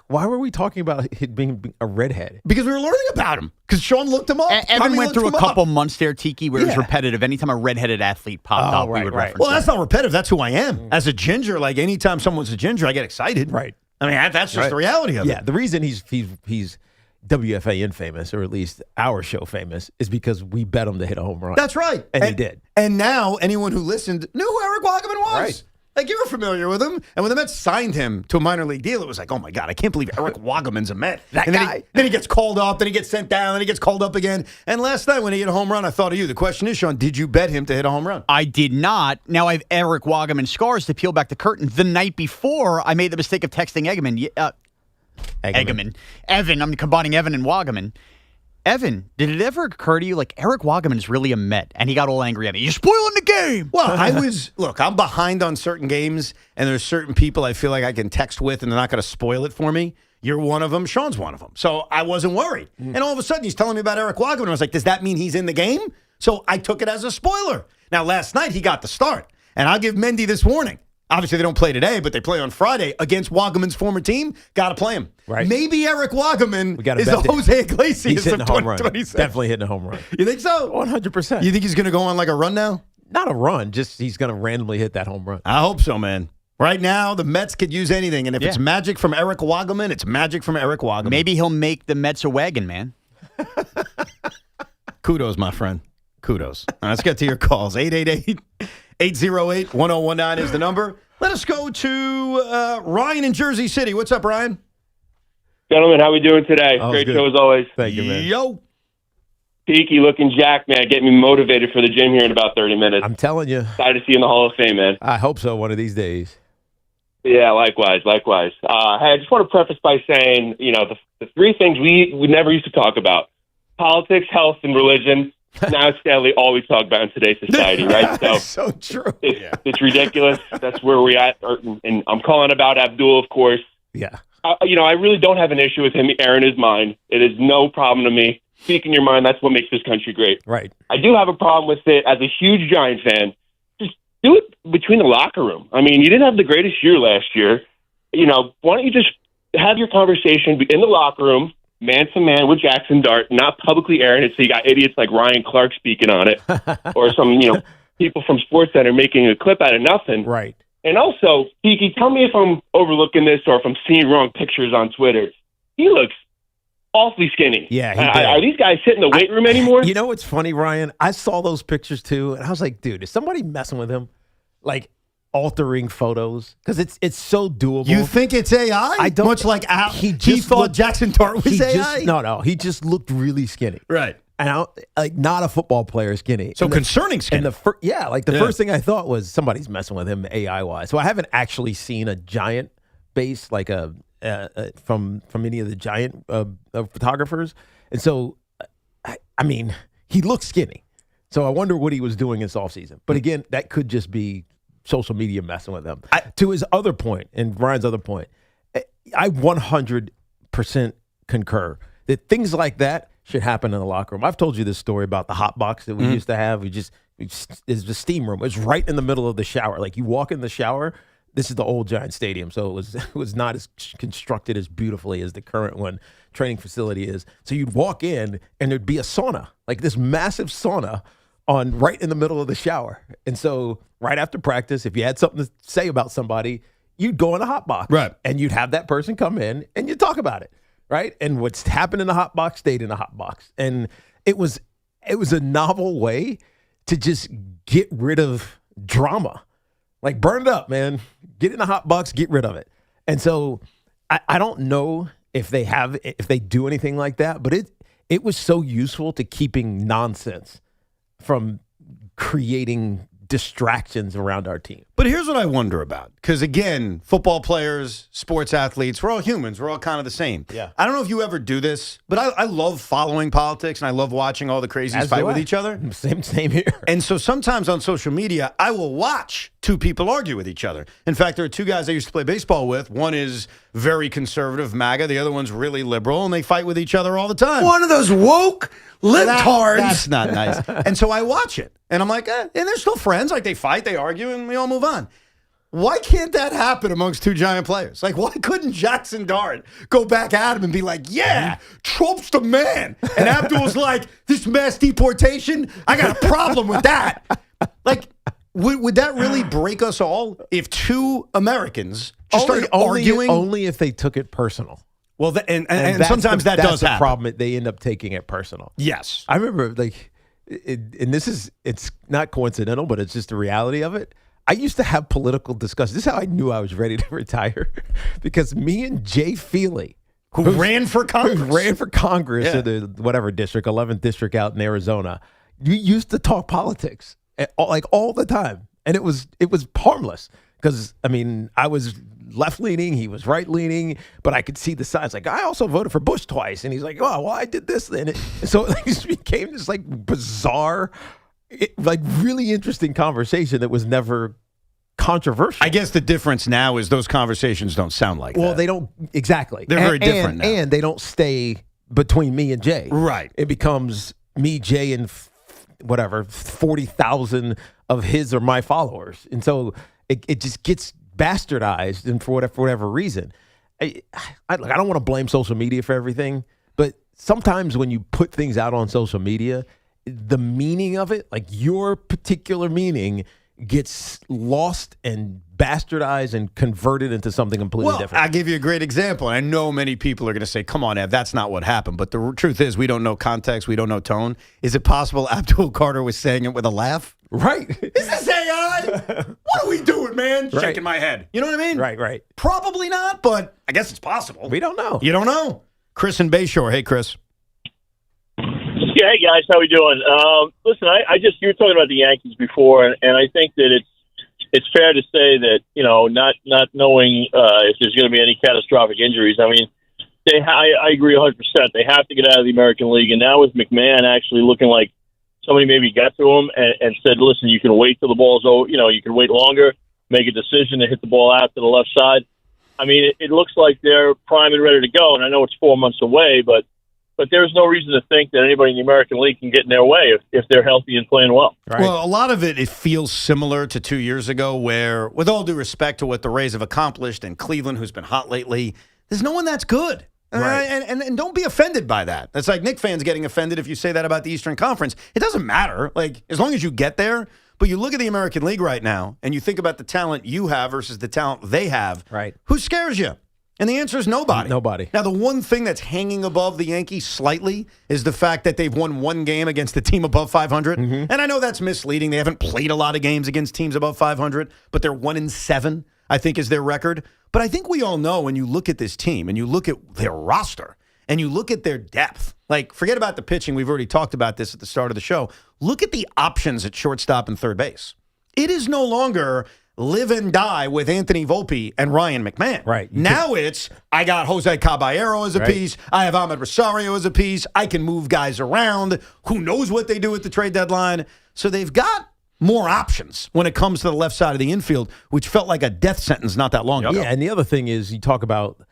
why were we talking about it being a redhead? Because we were learning about him. Because Sean looked him up. Evan went through a couple months there, Tiki, where it was repetitive. Anytime a redheaded athlete popped up, we would reference Well, that's not repetitive. That's who I am. As a ginger, like anytime someone's a ginger, I get excited. Right. I mean, that's just the reality of it. Yeah, the reason he's WFAN famous, or at least our show famous, is because we bet him to hit a home run. That's right. And he did. And now anyone who listened knew who Eric Wagaman was. Right. Like, you were familiar with him. And when the Mets signed him to a minor league deal, it was like, oh, my God, I can't believe Eric Wagaman's a Met. Then he gets called up, then he gets sent down, then he gets called up again. And last night when he hit a home run, I thought of you. The question is, Sean, did you bet him to hit a home run? I did not. Now I have Eric Wagaman scars to peel back the curtain. The night before, I made the mistake of texting Eggman. Evan, I'm combining Evan and Wagaman. Evan, did it ever occur to you, like, Eric Wagaman is really a Met, and he got all angry at me? You're spoiling the game! Well, I'm behind on certain games, and there's certain people I feel like I can text with, and they're not going to spoil it for me. You're one of them. Sean's one of them. So I wasn't worried. And all of a sudden, he's telling me about Eric Wagaman. I was like, does that mean he's in the game? So I took it as a spoiler. Now, last night, he got the start, and I'll give Mendy this warning. Obviously, they don't play today, but they play on Friday against Wagaman's former team. Got to play him. Right. Maybe Eric Wagaman is the Jose Iglesias of 2026. Definitely hitting a home run. You think so? 100%. You think he's going to go on like a run now? Not a run, just he's going to randomly hit that home run. I hope so, man. Right now, the Mets could use anything, and if it's magic from Eric Wagaman, it's magic from Eric Wagaman. Maybe he'll make the Mets a wagon, man. Kudos, my friend. Kudos. All right, let's get to your calls. 888-808-1019 is the number. Let us go to Ryan in Jersey City. What's up, Ryan? Gentlemen, how we doing today? Great show as always. Thank you, man. Yo. Tiki looking jack, man. Get me motivated for the gym here in about 30 minutes. I'm telling you. Excited to see you in the Hall of Fame, man. I hope so one of these days. Yeah, likewise. Hey, I just want to preface by saying, the 3 things we never used to talk about: politics, health, and religion. Now it's sadly all we talk about in today's society, right? So true. It's ridiculous. That's where we're at. And I'm calling about Abdul, of course. Yeah. I really don't have an issue with him airing his mind. It is no problem to me. Speaking your mind, that's what makes this country great. Right. I do have a problem with it as a huge Giant fan. Just do it between the locker room. I mean, you didn't have the greatest year last year. Why don't you just have your conversation in the locker room, man to man with Jaxson Dart, not publicly airing it so you got idiots like Ryan Clark speaking on it or some, people from SportsCenter making a clip out of nothing. Right. And also, Tiki, tell me if I'm overlooking this or if I'm seeing wrong pictures on Twitter. He looks awfully skinny. Yeah. Are these guys sitting in the weight room anymore? You know what's funny, Ryan? I saw those pictures too, and I was like, dude, is somebody messing with him? Like, altering photos? Because it's so doable. You think it's AI? I don't. Much like he thought Jaxson Dart was AI? No. He just looked really skinny. Right. And not a football player skinny. So concerning skinny. And the first thing I thought was somebody's messing with him AI-wise. So I haven't actually seen a giant base, like a from any of the Giant photographers. And so, I mean, he looks skinny. So I wonder what he was doing this offseason. But again, that could just be social media messing with him. To his other point, and Ryan's other point, I 100% concur that things like that should happen in the locker room. I've told you this story about the hot box that we used to have. It's the steam room. It's right in the middle of the shower. Like you walk in the shower. This is the old Giant Stadium, so it was not as constructed as beautifully as the current one training facility is. So you'd walk in and there'd be a sauna, like this massive sauna on right in the middle of the shower. And so right after practice, if you had something to say about somebody, you'd go in the hot box. Right. And you'd have that person come in and you'd talk about it. Right. And what's happened in the hot box stayed in the hot box. And it was a novel way to just get rid of drama. Like burn it up, man. Get in the hot box, get rid of it. And so I don't know if they do anything like that, but it was so useful to keeping nonsense from creating distractions around our team. But here's what I wonder about. Because, again, football players, sports athletes, we're all humans. We're all kind of the same. Yeah. I don't know if you ever do this, but I love following politics, and I love watching all the crazies fight with each other. Same here. And so sometimes on social media, I will watch two people argue with each other. In fact, there are two guys I used to play baseball with. One is very conservative, MAGA. The other one's really liberal, and they fight with each other all the time. One of those woke libtards. That's not nice. And so I watch it, and I'm like, and they're still friends. Like, they fight, they argue, and we all move on. Why can't that happen amongst two Giant players? Like, why couldn't Jaxson Dart go back at him and be like, yeah, Trump's the man? And Abdul's like, this mass deportation, I got a problem with that. Like, would that really break us all if two Americans just started arguing? Only if they took it personal. Well, and sometimes that does happen. That's the problem. They end up taking it personal. Yes. I remember, like, and it's not coincidental, but it's just the reality of it. I used to have political discussions. This is how I knew I was ready to retire, because me and Jay Feely, who ran for Congress in the whatever district, 11th district out in Arizona, we used to talk politics like all the time, and it was harmless because I mean I was left leaning, he was right leaning, but I could see the sides. Like I also voted for Bush twice, and he's like, oh well, I did this, and so it just became this like bizarre. Like really interesting conversation that was never controversial. I guess the difference now is those conversations don't sound like that. Well, they don't exactly. They're very different now. And they don't stay between me and Jay. Right. It becomes me, Jay, and 40,000 of his or my followers. And so it just gets bastardized, and for whatever reason. I don't want to blame social media for everything, but sometimes when you put things out on social media, the meaning of it, like your particular meaning, gets lost and bastardized and converted into something completely different. I'll give you a great example. I know many people are going to say, come on, Ev, that's not what happened. But the truth is, we don't know context. We don't know tone. Is it possible Abdul Carter was saying it with a laugh? Right. Is this AI? What are we doing, man? Right. Shaking my head. You know what I mean? Right. Probably not, but I guess it's possible. We don't know. You don't know. Chris in Bayshore. Hey, Chris. Yeah, hey guys, how we doing? Listen, you were talking about the Yankees before, and I think that it's fair to say that not knowing if there's going to be any catastrophic injuries. I mean, I agree 100%. They have to get out of the American League, and now with McMahon actually looking like somebody maybe got to him and said, "Listen, you can wait till the ball's over. You can wait longer, make a decision to hit the ball out to the left side." I mean, it looks like they're primed and ready to go, and I know it's 4 months away, but there's no reason to think that anybody in the American League can get in their way if they're healthy and playing well. Right. Well, a lot of it feels similar to 2 years ago where, with all due respect to what the Rays have accomplished and Cleveland, who's been hot lately, there's no one that's good. Right. And don't be offended by that. That's like Knicks fans getting offended if you say that about the Eastern Conference. It doesn't matter. Like, as long as you get there. But you look at the American League right now, and you think about the talent you have versus the talent they have. Right. Who scares you? And the answer is nobody. Nobody. Now, the one thing that's hanging above the Yankees slightly is the fact that they've won one game against the team above 500. Mm-hmm. And I know that's misleading. They haven't played a lot of games against teams above 500, but they're 1-7, I think, is their record. But I think we all know when you look at this team and you look at their roster and you look at their depth, like forget about the pitching. We've already talked about this at the start of the show. Look at the options at shortstop and third base. It is no longer, live and die with Anthony Volpe and Ryan McMahon. Right. Now it's, I got Jose Caballero as a piece. I have Ahmed Rosario as a piece. I can move guys around. Who knows what they do at the trade deadline? So they've got more options when it comes to the left side of the infield, which felt like a death sentence not that long ago. Yeah, and the other thing is you talk about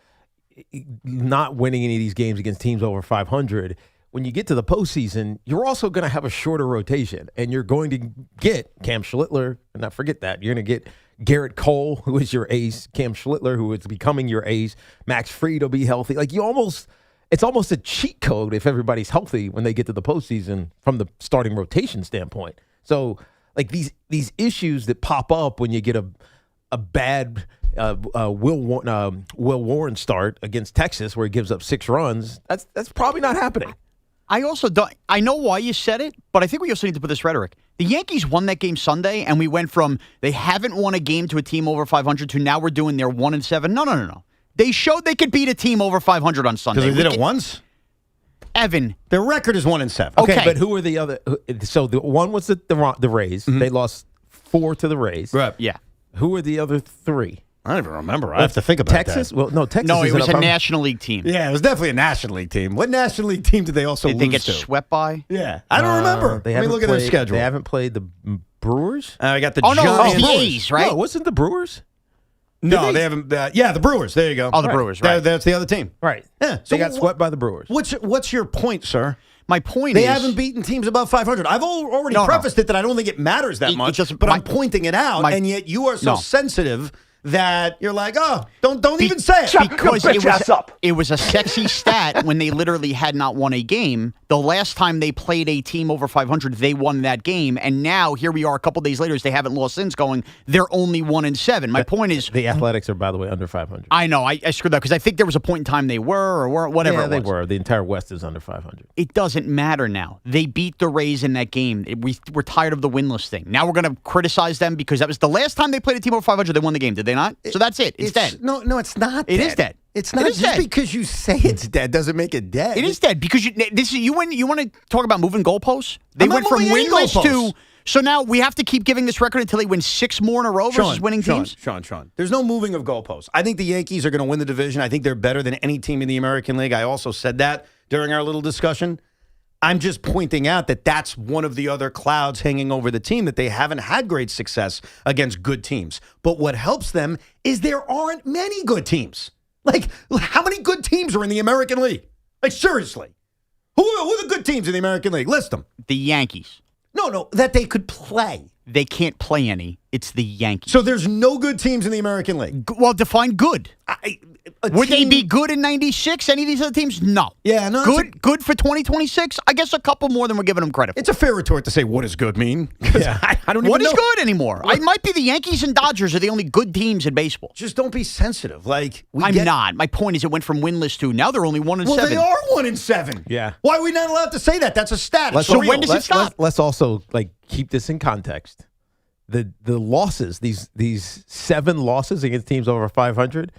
not winning any of these games against teams over 500. When you get to the postseason, you're also going to have a shorter rotation, and you're going to get Cam Schlittler, and not forget that. You're going to get Gerrit Cole, who is your ace, Cam Schlittler, who is becoming your ace, Max Fried will be healthy. Like it's almost a cheat code if everybody's healthy when they get to the postseason from the starting rotation standpoint. So, like these issues that pop up when you get a bad Will Warren start against Texas where he gives up 6 runs, that's probably not happening. I also don't. I know why you said it, but I think we also need to put this rhetoric. The Yankees won that game Sunday, and we went from they haven't won a game to a team over 500 to now we're doing their 1-7. No. They showed they could beat a team over 500 on Sunday. Because they did it once? Evan. Their record is 1-7. Okay, but who are the other? So the one was the Rays. Mm-hmm. They lost 4 to the Rays. Right. Yeah. Who are the other 3? I don't even remember. I have to think about Texas? that. Well, no, Texas. No, it was a National League team. Yeah, it was definitely a National League team. What National League team did they also lose to? Did they get swept by? Yeah, I don't remember. Let me look at their schedule. They haven't played the Brewers? I got the Giants. The A's, right? No, wasn't the Brewers? No, they haven't. Yeah, the Brewers. There you go. Oh, the Brewers, right. That's the other team. Right. Yeah. So they got swept by the Brewers. What's your point, sir? My point is... They haven't beaten teams above 500. I've already prefaced it that I don't think it matters that much, but I'm pointing it out, and yet you are so sensitive that you're like, oh, don't even say it. Because it was a sexy stat when they literally had not won a game. The last time they played a team over 500, they won that game. And now here we are a couple days later, they haven't lost since going, they're only 1-7. My point is... The Athletics are, by the way, under 500. I know. I screwed that because I think there was a point in time they were or weren't, whatever yeah, it was. They were. The entire West is under 500. It doesn't matter now. They beat the Rays in that game. We're tired of the winless thing. Now we're going to criticize them because that was the last time they played a team over 500, they won the game. Did they not? So that's it. It's dead. No, it's not It dead. is dead. It's not. It is Just dead. because you say it's dead doesn't make it dead. It is dead because you want to talk about moving goalposts? They I'm not went from moving any winless goalposts. to... So now we have to keep giving this record until they win 6 more in a row versus winning teams? Sean. There's no moving of goalposts. I think the Yankees are going to win the division. I think they're better than any team in the American League. I also said that during our little discussion. I'm just pointing out that that's one of the other clouds hanging over the team, that they haven't had great success against good teams. But what helps them is there aren't many good teams. Like, how many good teams are in the American League? Like, seriously. Who are the good teams in the American League? List them. The Yankees. No, that they could play. They can't play any. It's the Yankees. So there's no good teams in the American League. Well, define good. Would they be good in 96? Any of these other teams? No. Yeah, no. Good for 2026? I guess a couple more than we're giving them credit for. It's a fair retort to say, what does good mean? Yeah. I don't even know. What is good anymore? It might be the Yankees and Dodgers are the only good teams in baseball. Just don't be sensitive. Like I'm not. My point is it went from winless to now they're only 1-7. Well, they are 1-7. Yeah. Why are we not allowed to say that? That's a stat. So when does it stop? Let's also keep this in context. The losses, these 7 losses against teams over 500.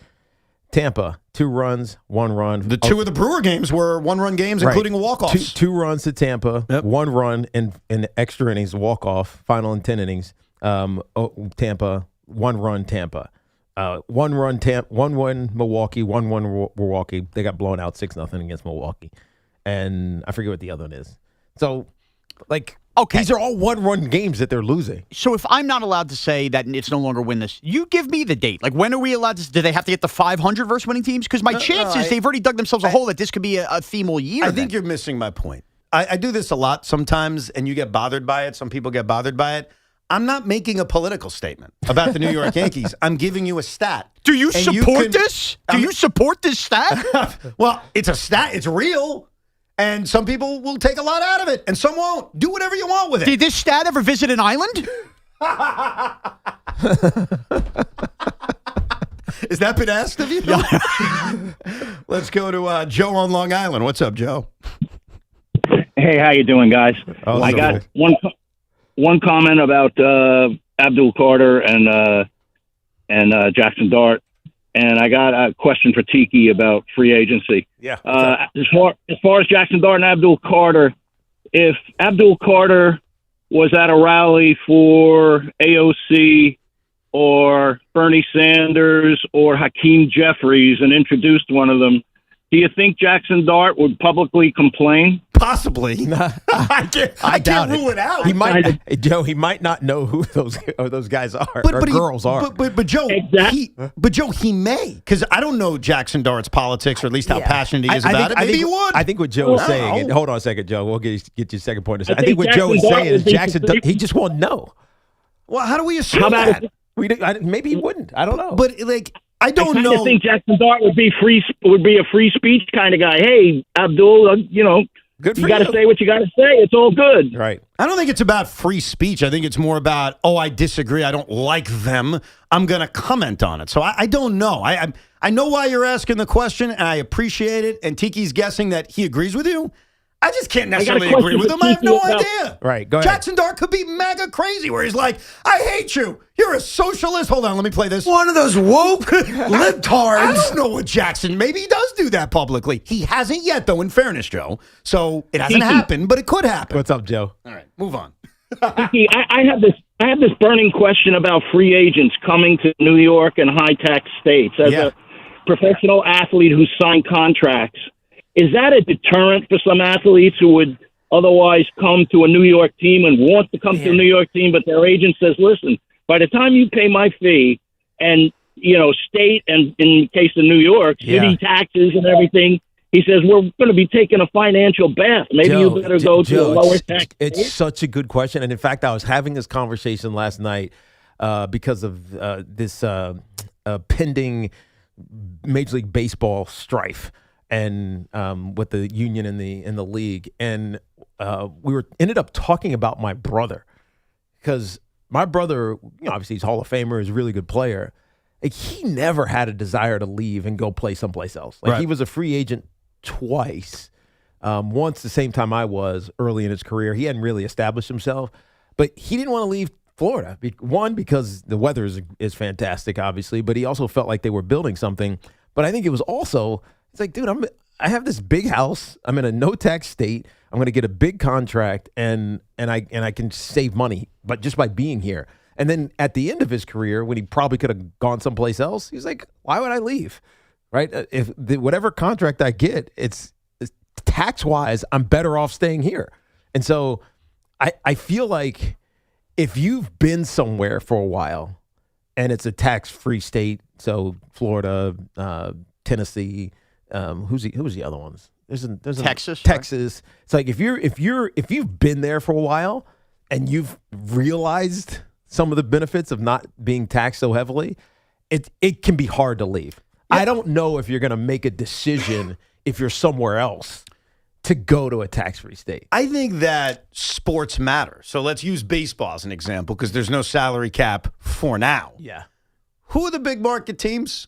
Tampa, 2 runs, 1 run. The 2 of the Brewer games were 1-run games, including a walk-off. 2 runs to Tampa, 1 run in extra innings, walk-off, final in 10 innings. Tampa, 1 run Tampa. 1 run Milwaukee, 1-1 Milwaukee. They got blown out 6-0 against Milwaukee. And I forget what the other one is. So, okay, these are all 1-run games that they're losing. So if I'm not allowed to say that it's no longer winless, you give me the date. Like, when are we allowed to? Do they have to get to 500 versus winning teams? Because my chances, they've already dug themselves a hole that this could be a theme all year. I think you're missing my point. I do this a lot sometimes, and you get bothered by it. Some people get bothered by it. I'm not making a political statement about the New York Yankees. I'm giving you a stat. Do you support this? Do you support this stat? Well, it's a stat. It's real. And some people will take a lot out of it, and some won't. Do whatever you want with it. Did this stat ever visit an island? Has that been asked of you? Let's go to Joe on Long Island. What's up, Joe? Hey, how you doing, guys? I got one comment about Abdul Carter and Jaxson Dart. And I got a question for Tiki about free agency. Yeah. As far as Jaxson Dart and Abdul Carter, if Abdul Carter was at a rally for AOC or Bernie Sanders or Hakeem Jeffries and introduced one of them, do you think Jaxson Dart would publicly complain? Possibly. I can't rule it out. He might, Joe. He might not know who those guys are or girls are. But Joe, he may, because I don't know Jaxson Dart's politics, or at least how passionate he is about it. Maybe he would. I think what Joe is saying. And hold on a second, Joe. We'll get your second point. I think what Joe is saying is Jaxson. He just won't know. Well, how do we assume that? Maybe he wouldn't. I don't know. But I don't know. I think Jaxson Dart would be a free speech kind of guy. Hey, Abdul, you got to say what you got to say. It's all good. Right. I don't think it's about free speech. I think it's more about, I disagree. I don't like them. I'm going to comment on it. So I don't know. I know why you're asking the question, and I appreciate it. And Tiki's guessing that he agrees with you. I just can't necessarily agree with him. I have no idea. Right, go ahead. Jaxson Dart could be mega crazy, where he's like, I hate you. You're a socialist. Hold on, let me play this. One of those woke libtards. I don't know what Jaxson, maybe he does do that publicly. He hasn't yet, though, in fairness, Joe. So it hasn't happened, but it could happen. What's up, Joe? All right, move on. Tiki, I have this burning question about free agents coming to New York and high-tax states. As a professional athlete who signed contracts, is that a deterrent for some athletes who would otherwise come to a New York team and want to come to a New York team, but their agent says, listen, by the time you pay my fee and, state and in the case of New York, city taxes and everything, he says, we're going to be taking a financial bath. Maybe you better go to a lower tax. It's such a good question. And in fact, I was having this conversation last night because of this pending Major League Baseball strife. And with the union and the league, and we ended up talking about my brother, because my brother, obviously he's Hall of Famer, he's a really good player. Like, he never had a desire to leave and go play someplace else. Like, he was a free agent twice. Once the same time I was early in his career. He hadn't really established himself, but he didn't want to leave Florida. One, because the weather is fantastic, obviously, but he also felt like they were building something. But I think it was also. It's like, dude, I have this big house. I'm in a no-tax state. I'm going to get a big contract, and I can save money, but just by being here. And then at the end of his career, when he probably could have gone someplace else, he's like, why would I leave? Right? If whatever contract I get, it's tax-wise, I'm better off staying here. And so I feel like if you've been somewhere for a while, and it's a tax-free state, so Florida, Tennessee. Who's the other ones? There's Texas. Texas. Right? It's like if you've been there for a while and you've realized some of the benefits of not being taxed so heavily, it can be hard to leave. Yeah. I don't know if you're going to make a decision if you're somewhere else to go to a tax-free state. I think that sports matter. So let's use baseball as an example, because there's no salary cap for now. Yeah. Who are the big market teams?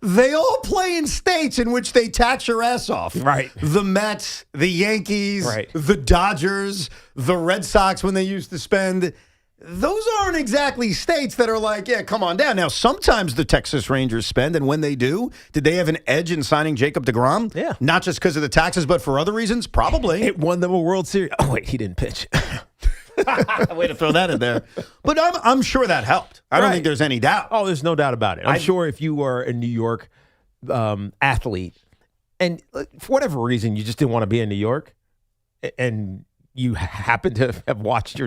They all play in states in which they tax your ass off. Right. The Mets, the Yankees, right. The Dodgers, the Red Sox when they used to spend. Those aren't exactly states that are like, yeah, come on down. Now, sometimes the Texas Rangers spend, and when they do, did they have an edge in signing Jacob deGrom? Yeah. Not just because of the taxes, but for other reasons? Probably. It won them a World Series. Oh, wait, he didn't pitch. Way to throw that in there. But I'm sure that helped. I don't think there's any doubt. Oh, there's no doubt about it. I'm sure if you were a New York athlete and for whatever reason you just didn't want to be in New York and you happen to have watched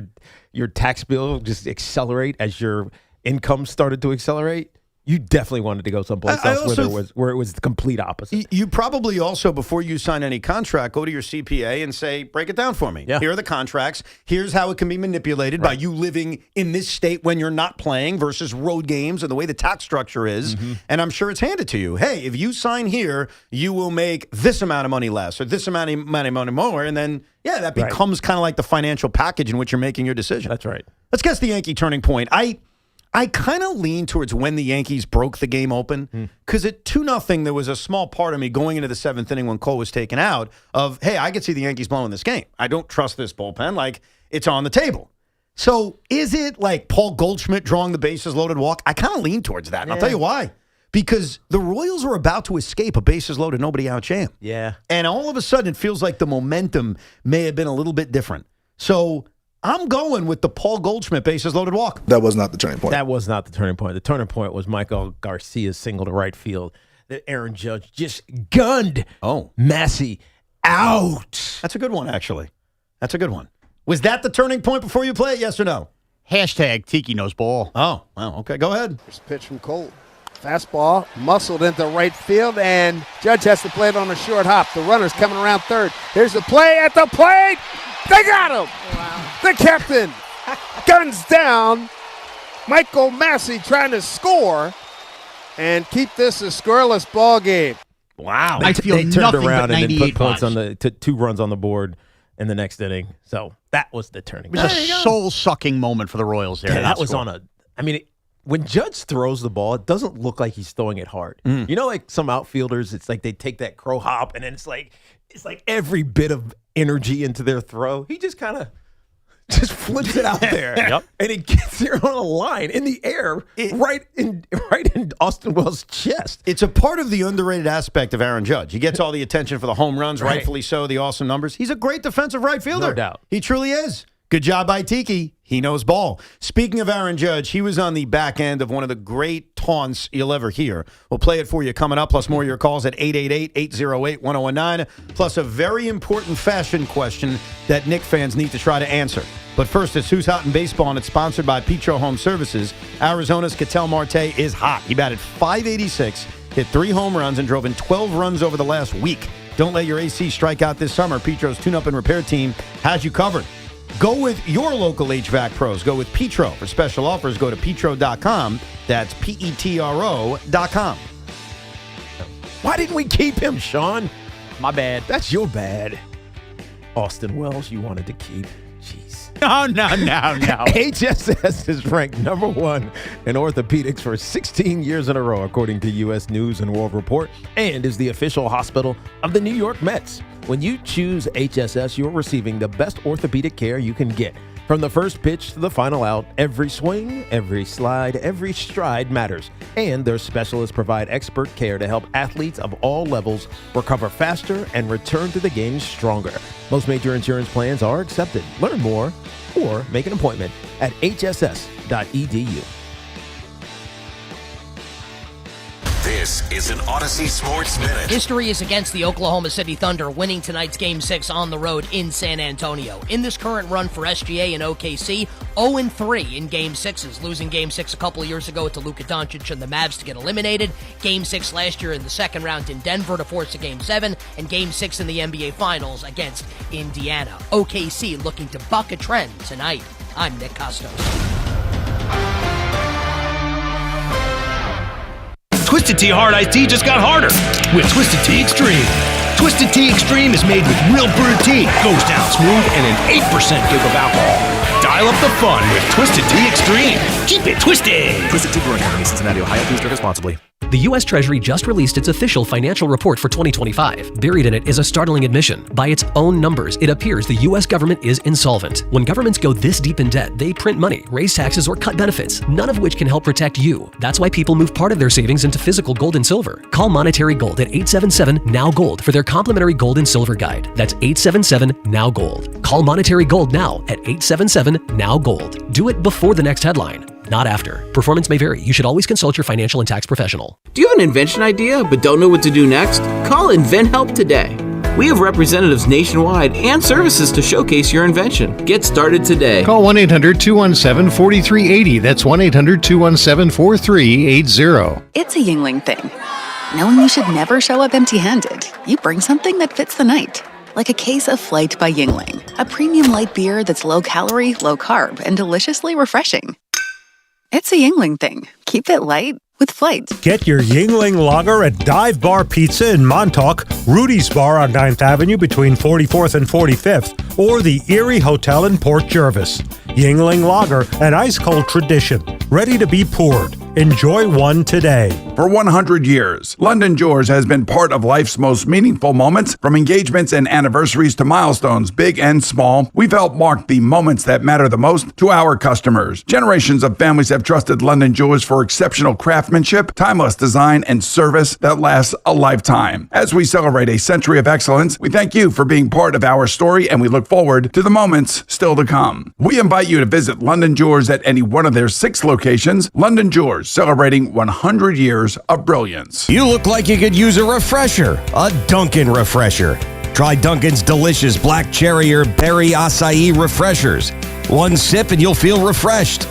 your tax bill just accelerate as your income started to accelerate, you definitely wanted to go someplace else where it was the complete opposite. You probably also, before you sign any contract, go to your CPA and say, break it down for me. Yeah. Here are the contracts. Here's how it can be manipulated by you living in this state when you're not playing versus road games and the way the tax structure is. Mm-hmm. And I'm sure it's handed to you. Hey, if you sign here, you will make this amount of money less or this amount of money more. And then, that becomes kind of like the financial package in which you're making your decision. That's right. Let's guess the Yankee turning point. I kind of lean towards when the Yankees broke the game open, because at 2-0, there was a small part of me going into the 7th inning when Cole was taken out of, hey, I could see the Yankees blowing this game. I don't trust this bullpen. Like, it's on the table. So is it like Paul Goldschmidt drawing the bases loaded walk? I kind of lean towards that, and I'll tell you why. Because the Royals were about to escape a bases loaded, nobody out jam. Yeah. And all of a sudden, it feels like the momentum may have been a little bit different. So I'm going with the Paul Goldschmidt bases loaded walk. That was not the turning point. That was not the turning point. The turning point was Michael Garcia's single to right field that Aaron Judge just gunned Massey out. That's a good one, actually. That's a good one. Was that the turning point before you play it, yes or no? Hashtag Tiki knows ball. Oh, well, okay. Go ahead. First pitch from Cole. Fastball muscled into right field, and Judge has to play it on a short hop. The runner's coming around third. Here's the play at the plate. They got him. Wow. The captain guns down. Michael Massey trying to score and keep this a scoreless ball game. Wow. I feel they turned nothing around but and then 98 put points vibes. on the 2 runs on the board in the next inning. So that was the turning It was point. a soul-sucking moment for the Royals there. Yeah, that was on a – I mean, when Judge throws the ball, it doesn't look like he's throwing it hard. You know, like some outfielders, it's like they take that crow hop, and then it's like every bit of energy into their throw. He just kind of just flips it out there. Yep. And it gets there on a line in the air, right in Austin Wells' chest. It's a part of the underrated aspect of Aaron Judge. He gets all the attention for the home runs, Right. rightfully so, the awesome numbers. He's a great defensive right fielder. No doubt. He truly is. Good job by Tiki. He knows ball. Speaking of Aaron Judge, he was on the back end of one of the great taunts you'll ever hear. We'll play it for you coming up, plus more of your calls at 888-808-1019, plus a very important fashion question that Knick fans need to try to answer. But first, it's Who's Hot in Baseball, and it's sponsored by Petro Home Services. Arizona's Ketel Marte is hot. He batted .586, hit 3 home runs, and drove in 12 runs over the last week. Don't let your AC strike out this summer. Petro's tune-up and repair team has you covered. Go with your local HVAC pros. Go with Petro. For special offers, go to petro.com. That's petro.com. Why didn't we keep him, Sean? My bad. That's your bad. Austin Wells, you wanted to keep. Jeez. No. HSS is ranked number 1 in orthopedics for 16 years in a row, according to U.S. News and World Report, and is the official hospital of the New York Mets. When you choose HSS, you're receiving the best orthopedic care you can get. From the first pitch to the final out, every swing, every slide, every stride matters. And their specialists provide expert care to help athletes of all levels recover faster and return to the game stronger. Most major insurance plans are accepted. Learn more or make an appointment at hss.edu. This is an Odyssey Sports Minute. History is against the Oklahoma City Thunder, winning tonight's Game 6 on the road in San Antonio. In this current run for SGA and OKC, 0-3 in Game 6s, losing Game 6 a couple of years ago to Luka Doncic and the Mavs to get eliminated, Game 6 last year in the second round in Denver to force a Game 7, and Game 6 in the NBA Finals against Indiana. OKC looking to buck a trend tonight. I'm Nick Costos. Twisted Tea Hard Iced Tea just got harder with Twisted Tea Extreme. Twisted Tea Extreme is made with real brewed tea, goes down smooth, and an 8% give of alcohol. Dial up the fun with Twisted Tea Extreme. Keep it twisted. Twisted Tea Brewing Company, Cincinnati, Ohio. Please drink responsibly. The U.S. Treasury just released its official financial report for 2025. Buried in it is a startling admission. By its own numbers, it appears the U.S. government is insolvent. When governments go this deep in debt, they print money, raise taxes, or cut benefits, none of which can help protect you. That's why people move part of their savings into physical gold and silver. Call Monetary Gold at 877-NOW-GOLD for their complimentary gold and silver guide. That's 877-NOW-GOLD. Call Monetary Gold now at 877-NOW-GOLD. Do it before the next headline, not after. Performance may vary. You should always consult your financial and tax professional. Do you have an invention idea but don't know what to do next? Call InventHelp today. We have representatives nationwide and services to showcase your invention. Get started today. Call 1-800-217-4380. That's 1-800-217-4380. It's a Yingling thing. Knowing you should never show up empty-handed. You bring something that fits the night. Like a case of Flight by Yingling, a premium light beer that's low-calorie, low-carb, and deliciously refreshing. It's a Yingling thing. Keep it light with Flight. Get your Yingling Lager at Dive Bar Pizza in Montauk, Rudy's Bar on 9th Avenue between 44th and 45th, or the Erie Hotel in Port Jervis. Yingling Lager, an ice-cold tradition, ready to be poured. Enjoy one today. For 100 years, London Jewelers has been part of life's most meaningful moments, from engagements and anniversaries to milestones, big and small. We've helped mark the moments that matter the most to our customers. Generations of families have trusted London Jewelers for exceptional craftsmanship, timeless design, and service that lasts a lifetime. As we celebrate a century of excellence, we thank you for being part of our story, and we look forward to the moments still to come. We invite you to visit London Jewelers at any one of their 6 locations. London Jewelers, celebrating 100 years of brilliance. You look like you could use a refresher, a Dunkin' refresher. Try Dunkin's delicious black cherry or berry acai refreshers. One sip and you'll feel refreshed.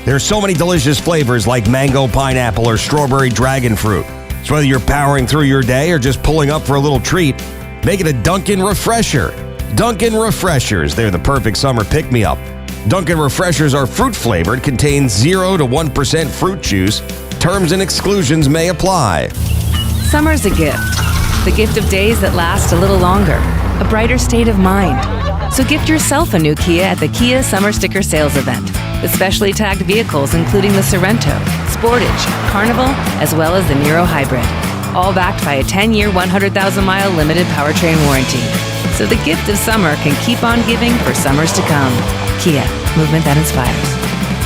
There's so many delicious flavors like mango, pineapple, or strawberry dragon fruit. So whether you're powering through your day or just pulling up for a little treat, make it a Dunkin' refresher. Dunkin' refreshers, they're the perfect summer pick-me-up. Dunkin' refreshers are fruit flavored, contain 0 to 1% fruit juice. Terms and exclusions may apply. Summer's a gift. The gift of days that last a little longer. A brighter state of mind. So gift yourself a new Kia at the Kia Summer Sticker Sales Event. With specially tagged vehicles including the Sorrento, Sportage, Carnival, as well as the Niro Hybrid. All backed by a 10-year, 100,000-mile limited powertrain warranty. So the gift of summer can keep on giving for summers to come. Kia, movement that inspires.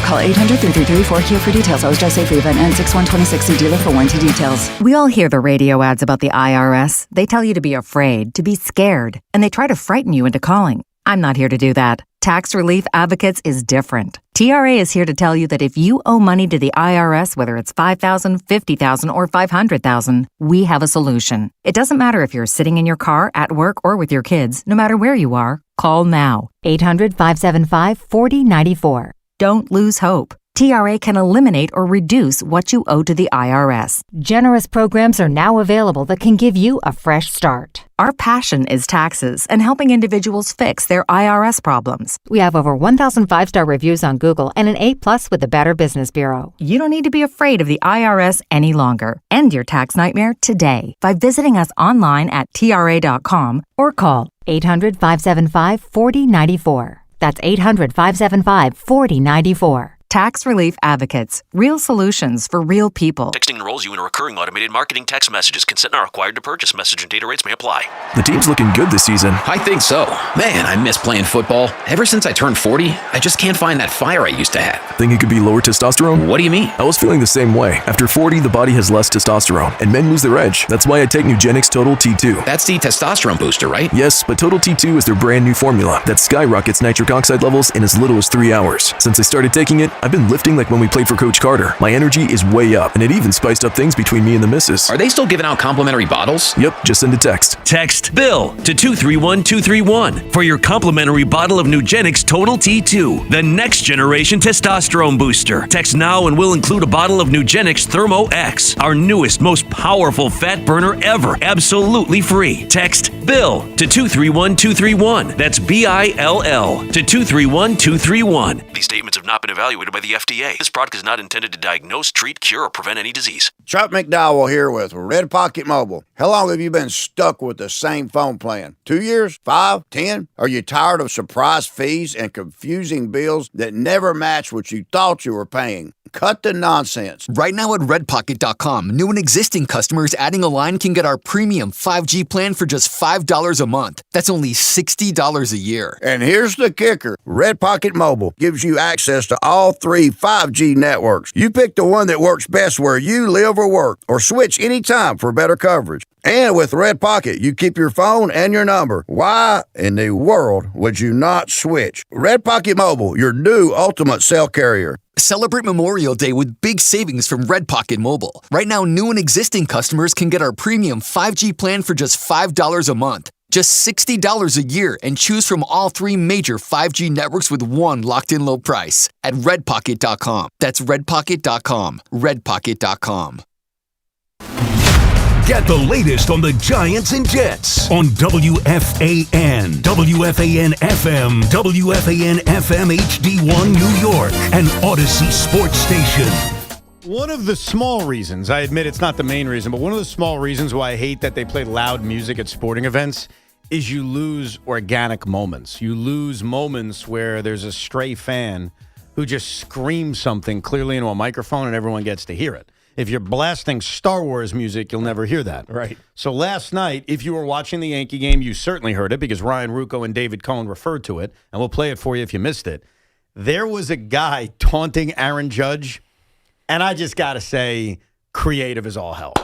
Call 800-3334-KIA for details. Always drive safely. Event ends 6/1/26. See dealer for warranty details. We all hear the radio ads about the IRS. They tell you to be afraid, to be scared, and they try to frighten you into calling. I'm not here to do that. Tax Relief Advocates is different. TRA is here to tell you that if you owe money to the IRS, whether it's $5,000, $50,000, or $500,000, we have a solution. It doesn't matter if you're sitting in your car, at work, or with your kids. No matter where you are, call now. 800-575-4094. Don't lose hope. TRA can eliminate or reduce what you owe to the IRS. Generous programs are now available that can give you a fresh start. Our passion is taxes and helping individuals fix their IRS problems. We have over 1,000 5-star reviews on Google and an A+ with the Better Business Bureau. You don't need to be afraid of the IRS any longer. End your tax nightmare today by visiting us online at TRA.com or call 800-575-4094. That's 800-575-4094. Tax Relief Advocates. Real solutions for real people. Texting enrolls you in a recurring automated marketing text messages. Consent not required to purchase. Message and data rates may apply. The team's looking good this season. I think so. Man, I miss playing football. Ever since I turned 40, I just can't find that fire I used to have. Think it could be lower testosterone? What do you mean? I was feeling the same way. After 40, the body has less testosterone, and men lose their edge. That's why I take Nugenix Total T2. That's the testosterone booster, right? Yes, but Total T2 is their brand new formula that skyrockets nitric oxide levels in as little as 3 hours. Since I started taking it, I've been lifting like when we played for Coach Carter. My energy is way up, and it even spiced up things between me and the missus. Are they still giving out complimentary bottles? Yep, just send a text. Text BILL to 231231 for your complimentary bottle of Nugenix Total T2, the next generation testosterone booster. Text now and we'll include a bottle of Nugenix Thermo X, our newest, most powerful fat burner ever, absolutely free. Text BILL to 231231. That's BILL to 231231. These statements have not been evaluated by the FDA. This product is not intended to diagnose, treat, cure, or prevent any disease. Chuck McDowell here with Red Pocket Mobile. How long have you been stuck with the same phone plan? 2 years? 5? 10? Are you tired of surprise fees and confusing bills that never match what you thought you were paying? Cut the nonsense. Right now at redpocket.com, new and existing customers adding a line can get our premium 5G plan for just $5 a month. That's only $60 a year. And here's the kicker. Red Pocket Mobile gives you access to all 3 5G networks. You pick the one that works best where you live or work, or switch anytime for better coverage. And with Red Pocket, you keep your phone and your number. Why in the world would you not switch? Red Pocket Mobile, your new ultimate cell carrier. Celebrate Memorial Day with big savings from Red Pocket Mobile. Right now, new and existing customers can get our premium 5G plan for just $5 a month. Just $60 a year and choose from all 3 major 5G networks with one locked-in low price at redpocket.com. That's redpocket.com. redpocket.com. Get the latest on the Giants and Jets on WFAN, WFAN FM, WFAN FM HD1 New York, and Odyssey Sports Station. One of the small reasons, I admit it's not the main reason, but one of the small reasons why I hate that they play loud music at sporting events is you lose organic moments. You lose moments where there's a stray fan who just screams something clearly into a microphone and everyone gets to hear it. If you're blasting Star Wars music, you'll never hear that. Right. So last night, if you were watching the Yankee game, you certainly heard it because Ryan Ruocco and David Cohn referred to it, and we'll play it for you if you missed it. There was a guy taunting Aaron Judge, and I just got to say, creative as all hell.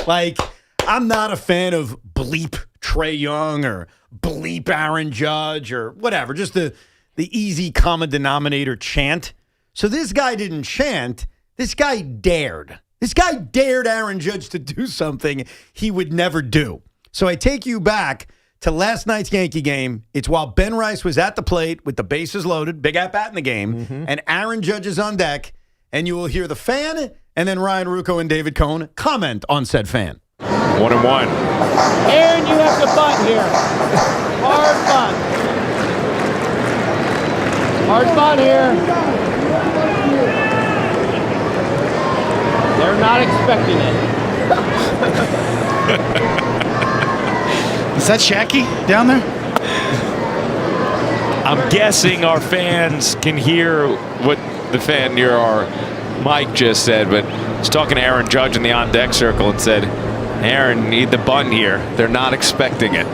Like, I'm not a fan of bleep Trae Young or bleep Aaron Judge or whatever, just the easy common denominator chant. So this guy didn't chant. This guy dared. This guy dared Aaron Judge to do something he would never do. So I take you back to last night's Yankee game. It's while Ben Rice was at the plate with the bases loaded, big at-bat in the game, and Aaron Judge is on deck, and you will hear the fan and then Ryan Ruocco and David Cohn comment on said fan. 1-1. Aaron, you have to bunt here. Hard bunt. Hard bunt here. They're not expecting it. Is that Shaqy down there? I'm guessing our fans can hear what the fan near our mic just said, but he's talking to Aaron Judge in the on-deck circle and said, Aaron, need the bunt here. They're not expecting it.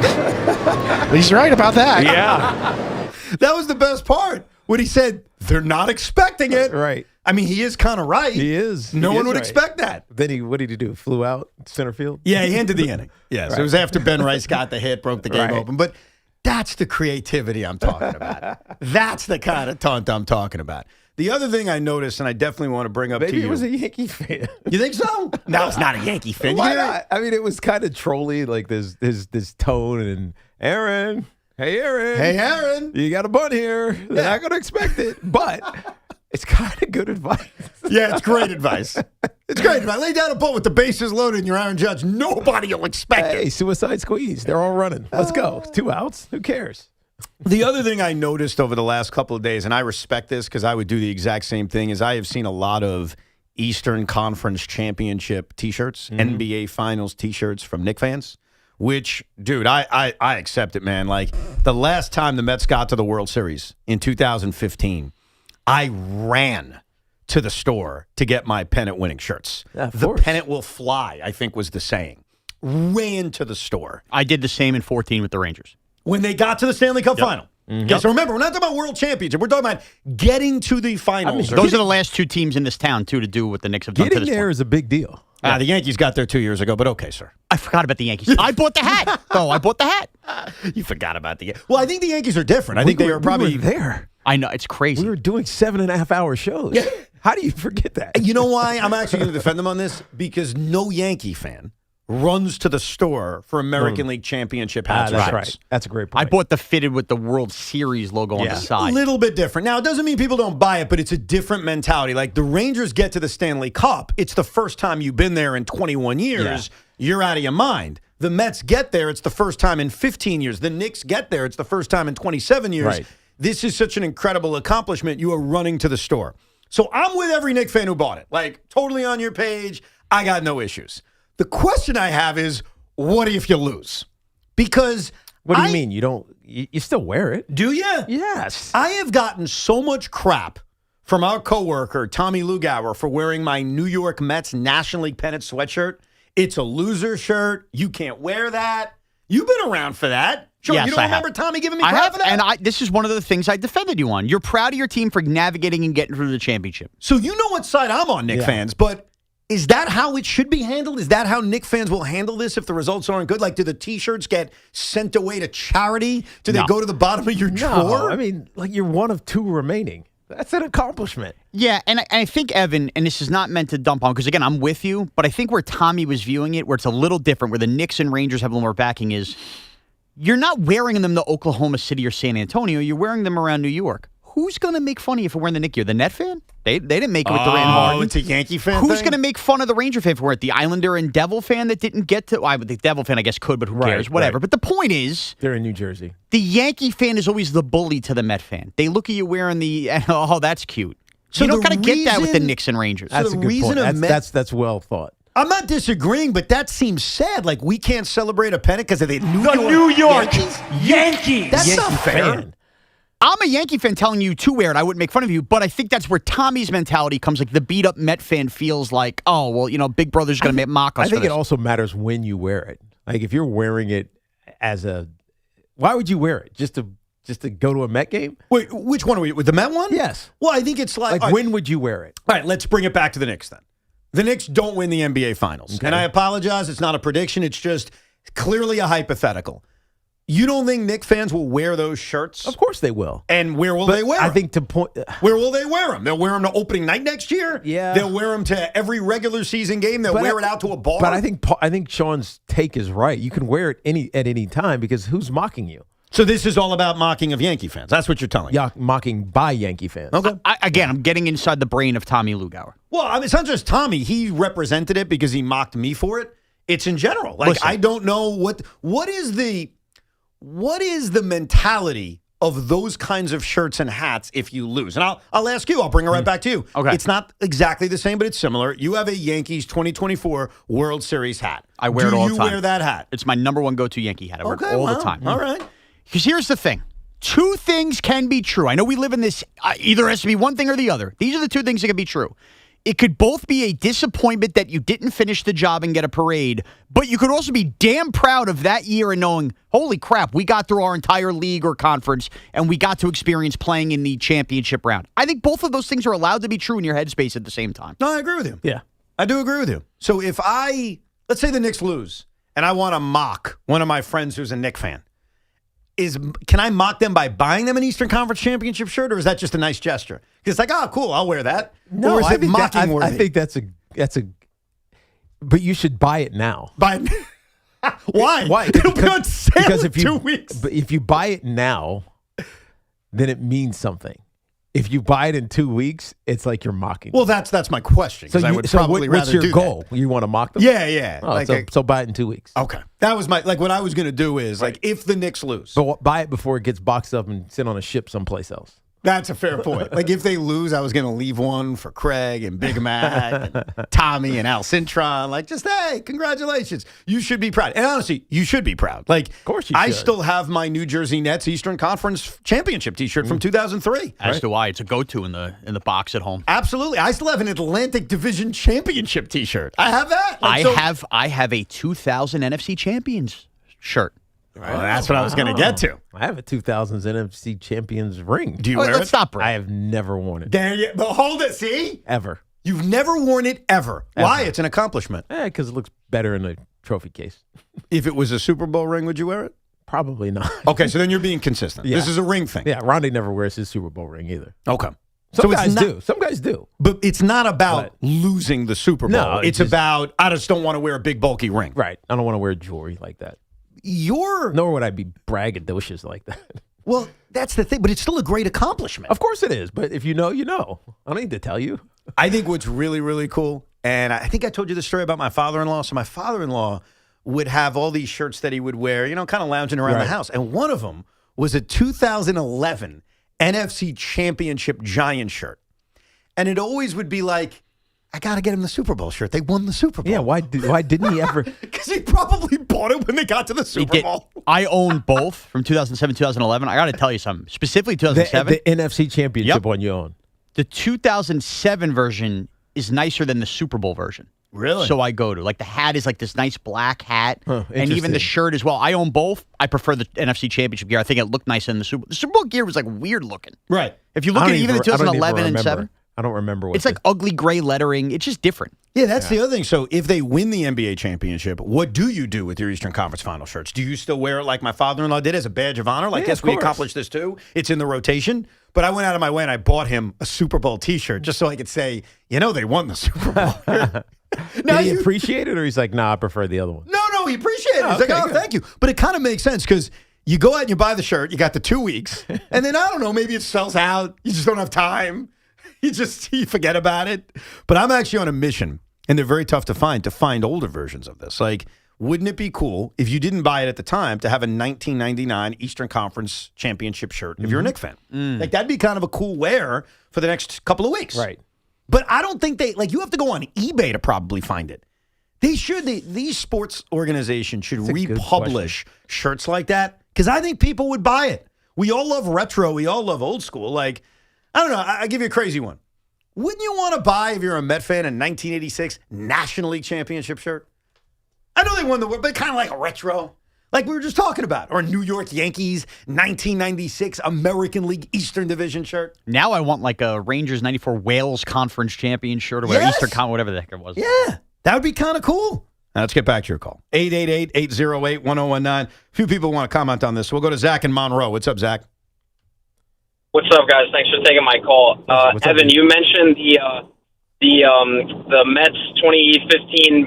He's right about that. Yeah. That was the best part. When he said, they're not expecting it. Right. I mean, he is kind of right. He is. No He one is would right. expect that. Then what did he do? Flew out center field? Yeah, he ended the inning. Yeah, so Right. it was after Ben Rice got the hit, broke the game Right. open. But that's the creativity I'm talking about. That's the kind of taunt I'm talking about. The other thing I noticed, and I definitely want to bring up Maybe to you. it was a Yankee fan. You think so? No, it's not a Yankee fan. Why not? I mean, it was kind of trolly, like this tone, and Aaron, hey Aaron, you got a bunt here. They're not going to expect it, but it's kind of good advice. Yeah, it's great advice. It's great advice. Lay down a bunt with the bases loaded and you're Aaron Judge. Nobody will expect it. Hey, suicide squeeze. They're all running. Let's go. 2 outs. Who cares? The other thing I noticed over the last couple of days, and I respect this because I would do the exact same thing, is I have seen a lot of Eastern Conference Championship T-shirts, NBA Finals T-shirts from Knicks fans, which, dude, I accept it, man. Like, the last time the Mets got to the World Series in 2015, I ran to the store to get my pennant-winning shirts. The pennant will fly, I think was the saying. Ran to the store. I did the same in 14 with the Rangers. When they got to the Stanley Cup final. Yeah, so remember, we're not talking about World Championship. We're talking about getting to the finals. Those are the last two teams in this town, too, to do what the Knicks have done to Getting this there point. is a big deal. The Yankees got there 2 years ago, but okay, sir. I forgot about the Yankees. I bought the hat. Oh, I bought the hat. You forgot about the Yankees. Well, I think the Yankees are different. I think they are probably we were there. I know. It's crazy. We were doing 7.5-hour shows. Yeah. How do you forget that? You know why I'm actually going to defend them on this? Because no Yankee fan runs to the store for American League Championship hats. That's or right. shirts. That's a great point. I bought the fitted with the World Series logo on the A side. little bit different. Now, it doesn't mean people don't buy it, but it's a different mentality. Like, the Rangers get to the Stanley Cup. It's the first time you've been there in 21 years. You're out of your mind. The Mets get there. It's the first time in 15 years. The Knicks get there. It's the first time in 27 years. Right. This is such an incredible accomplishment. You are running to the store. So I'm with every Knicks fan who bought it. Like, totally on your page. I got no issues. The question I have is, what if you lose? Because what do you mean? You don't? You still wear it? Do you? Yes. I have gotten so much crap from our coworker Tommy Lugauer for wearing my New York Mets National League pennant sweatshirt. It's a loser shirt. You can't wear that. You've been around for that. Sure, Yes, you don't I remember have. Tommy giving me crap for that? And this is one of the things I defended you on. You're proud of your team for navigating and getting through the championship. So you know what side I'm on, Knicks fans, but is that how it should be handled? Is that how Knicks fans will handle this if the results aren't good? Like, do the T-shirts get sent away to charity? Do they go to the bottom of your drawer? I mean, like, you're one of two remaining. That's an accomplishment. Yeah, and I think, Evan, and this is not meant to dump on, because, again, I'm with you, but I think where Tommy was viewing it, where it's a little different, where the Knicks and Rangers have a little more backing, is you're not wearing them to Oklahoma City or San Antonio. You're wearing them around New York. Who's going to make fun of you for wearing the Knicks gear? The Net fan? They didn't make it with Durant and Harden. Oh, it's a Yankee fan Who's thing? going to make fun of the Ranger fan for it? The Islander and Devil fan that didn't get to... Well, the Devil fan, I guess, could, but who cares? Whatever. right. But the point is... They're in New Jersey. The Yankee fan is always the bully to the Met fan. They look at you wearing the... Oh, that's cute. So you don't got to get that with the Knicks and Rangers. That's a good point. That's well thought. I'm not disagreeing, but that seems sad. Like, we can't celebrate a pennant because of the New York Yankees. That's Yankee not fair. fan. I'm a Yankee fan telling you to wear it. I wouldn't make fun of you, but I think that's where Tommy's mentality comes. Like the beat-up Met fan feels like, oh, well, Big Brother's going to mock us. I think it also matters when you wear it. Like if you're wearing it why would you wear it? Just to go to a Met game? Wait, which one are we? With the Met one? Yes. Well, I think it's like when would you wear it? All right, let's bring it back to the Knicks then. The Knicks don't win the NBA Finals. Okay. And I apologize. It's not a prediction. It's just clearly a hypothetical. You don't think Knicks fans will wear those shirts? Of course they will. And where will they wear them? I think where will they wear them? They'll wear them to opening night next year? Yeah. They'll wear them to every regular season game. They'll wear it out to a bar. But I think Sean's take is right. You can wear it at any time because who's mocking you? So this is all about mocking of Yankee fans. That's what you're telling me. Yeah, mocking by Yankee fans. Okay. I'm getting inside the brain of Tommy Lugauer. Well, I mean, it's not just Tommy. He represented it because he mocked me for it. It's in general. Like, Listen. I don't know what is the mentality of those kinds of shirts and hats if you lose? And I'll ask you. I'll bring it right back to you. Okay. It's not exactly the same, but it's similar. You have a Yankees 2024 World Series hat. I wear it all the time. Do you wear that hat? It's my number one go-to Yankee hat. I wear it all the time. All right. Because here's the thing. Two things can be true. I know we live in this, either has to be one thing or the other. These are the two things that can be true. It could both be a disappointment that you didn't finish the job and get a parade, but you could also be damn proud of that year and knowing, holy crap, we got through our entire league or conference and we got to experience playing in the championship round. I think both of those things are allowed to be true in your headspace at the same time. No, I agree with you. Yeah. I do agree with you. So if let's say the Knicks lose and I want to mock one of my friends who's a Knicks fan, can I mock them by buying them an Eastern Conference Championship shirt, or is that just a nice gesture? Because it's like, oh, cool, I'll wear that. No, or is it mocking worthy? I think that's a. But you should buy it now. Why? Why? It'll be on sale in 2 weeks. But if you buy it now, then it means something. If you buy it in 2 weeks, it's like you're mocking. Well, that's my question. So I would probably what's rather your do goal? that. You want to mock them? Yeah. Oh, so buy it in 2 weeks. Okay. That was what I was going to do is if the Knicks lose. But buy it before it gets boxed up and sit on a ship someplace else. That's a fair point. Like if they lose, I was going to leave one for Craig and Big Mac and Tommy and Al Cintron. Like just, hey, congratulations. You should be proud. And honestly, you should be proud. Like, of course you should. I still have my New Jersey Nets Eastern Conference Championship T-shirt from 2003. As do I. It's a go-to in the box at home. Absolutely. I still have an Atlantic Division Championship T-shirt. I have that. I have a 2000 NFC Champions shirt. Well, that's what I was going to get to. I have a 2000s NFC Champions ring. Do you wear it? Let's stop. I have never worn it. There you but hold it. See? Ever. You've never worn it ever. Why? It's an accomplishment. Because it looks better in a trophy case. If it was a Super Bowl ring, would you wear it? Probably not. Okay, so then you're being consistent. Yeah. This is a ring thing. Yeah, Rondé never wears his Super Bowl ring either. Okay. Some guys do. Some guys do. But it's not about losing the Super Bowl. No, it's about, I just don't want to wear a big, bulky ring. Right. I don't want to wear jewelry like that. Nor would I be braggadocious like that. Well, that's the thing, but it's still a great accomplishment. Of course it is, but if you know, you know. I don't need to tell you. I think what's really, really cool, and I think I told you the story about my father-in-law. So my father-in-law would have all these shirts that he would wear, kind of lounging around the house. And one of them was a 2011 NFC Championship Giants shirt. And it always would be like, I got to get him the Super Bowl shirt. They won the Super Bowl. Yeah, why didn't he ever? Because he probably bought it when they got to the Super Bowl. I own both from 2007, 2011. I got to tell you something. Specifically 2007. The NFC Championship one you own. The 2007 version is nicer than the Super Bowl version. Really? So I go to. Like the hat is like this nice black hat. Huh, and even the shirt as well. I own both. I prefer the NFC Championship gear. I think it looked nicer than the Super Bowl. The Super Bowl gear was like weird looking. Right. If you look at even the 2011 and 7. I don't remember what it's like ugly gray lettering. It's just different. Yeah, that's the other thing. So if they win the NBA championship, what do you do with your Eastern Conference Final shirts? Do you still wear it like my father-in-law did as a badge of honor? Like, yes, we accomplished this too. It's in the rotation. But I went out of my way and I bought him a Super Bowl T-shirt just so I could say, they won the Super Bowl. Did he appreciate it, or he's like, nah, I prefer the other one? No, he appreciated it. He's like, oh, thank you. But it kind of makes sense because you go out and you buy the shirt, you got the 2 weeks, and then, I don't know, maybe it sells out. You just don't have time. You forget about it. But I'm actually on a mission, and they're very tough to find older versions of this. Like, wouldn't it be cool if you didn't buy it at the time to have a 1999 Eastern Conference Championship shirt if you're a Knicks fan? Like, that'd be kind of a cool wear for the next couple of weeks. Right. But I don't think you have to go on eBay to probably find it. These sports organizations should republish shirts like that because I think people would buy it. We all love retro. We all love old school. Like, I don't know. I give you a crazy one. Wouldn't you want to buy, if you're a Met fan, a 1986 National League Championship shirt? I know they won the world, but kind of like a retro. Like we were just talking about. Or New York Yankees 1996 American League Eastern Division shirt. Now I want like a Rangers 94 Wales Conference Champion shirt or whatever, whatever the heck it was. Yeah, that would be kind of cool. Now, let's get back to your call. 888-808-1019. A few people want to comment on this. We'll go to Zach in Monroe. What's up, Zach? What's up, guys? Thanks for taking my call. Evan, you mentioned the Mets 2015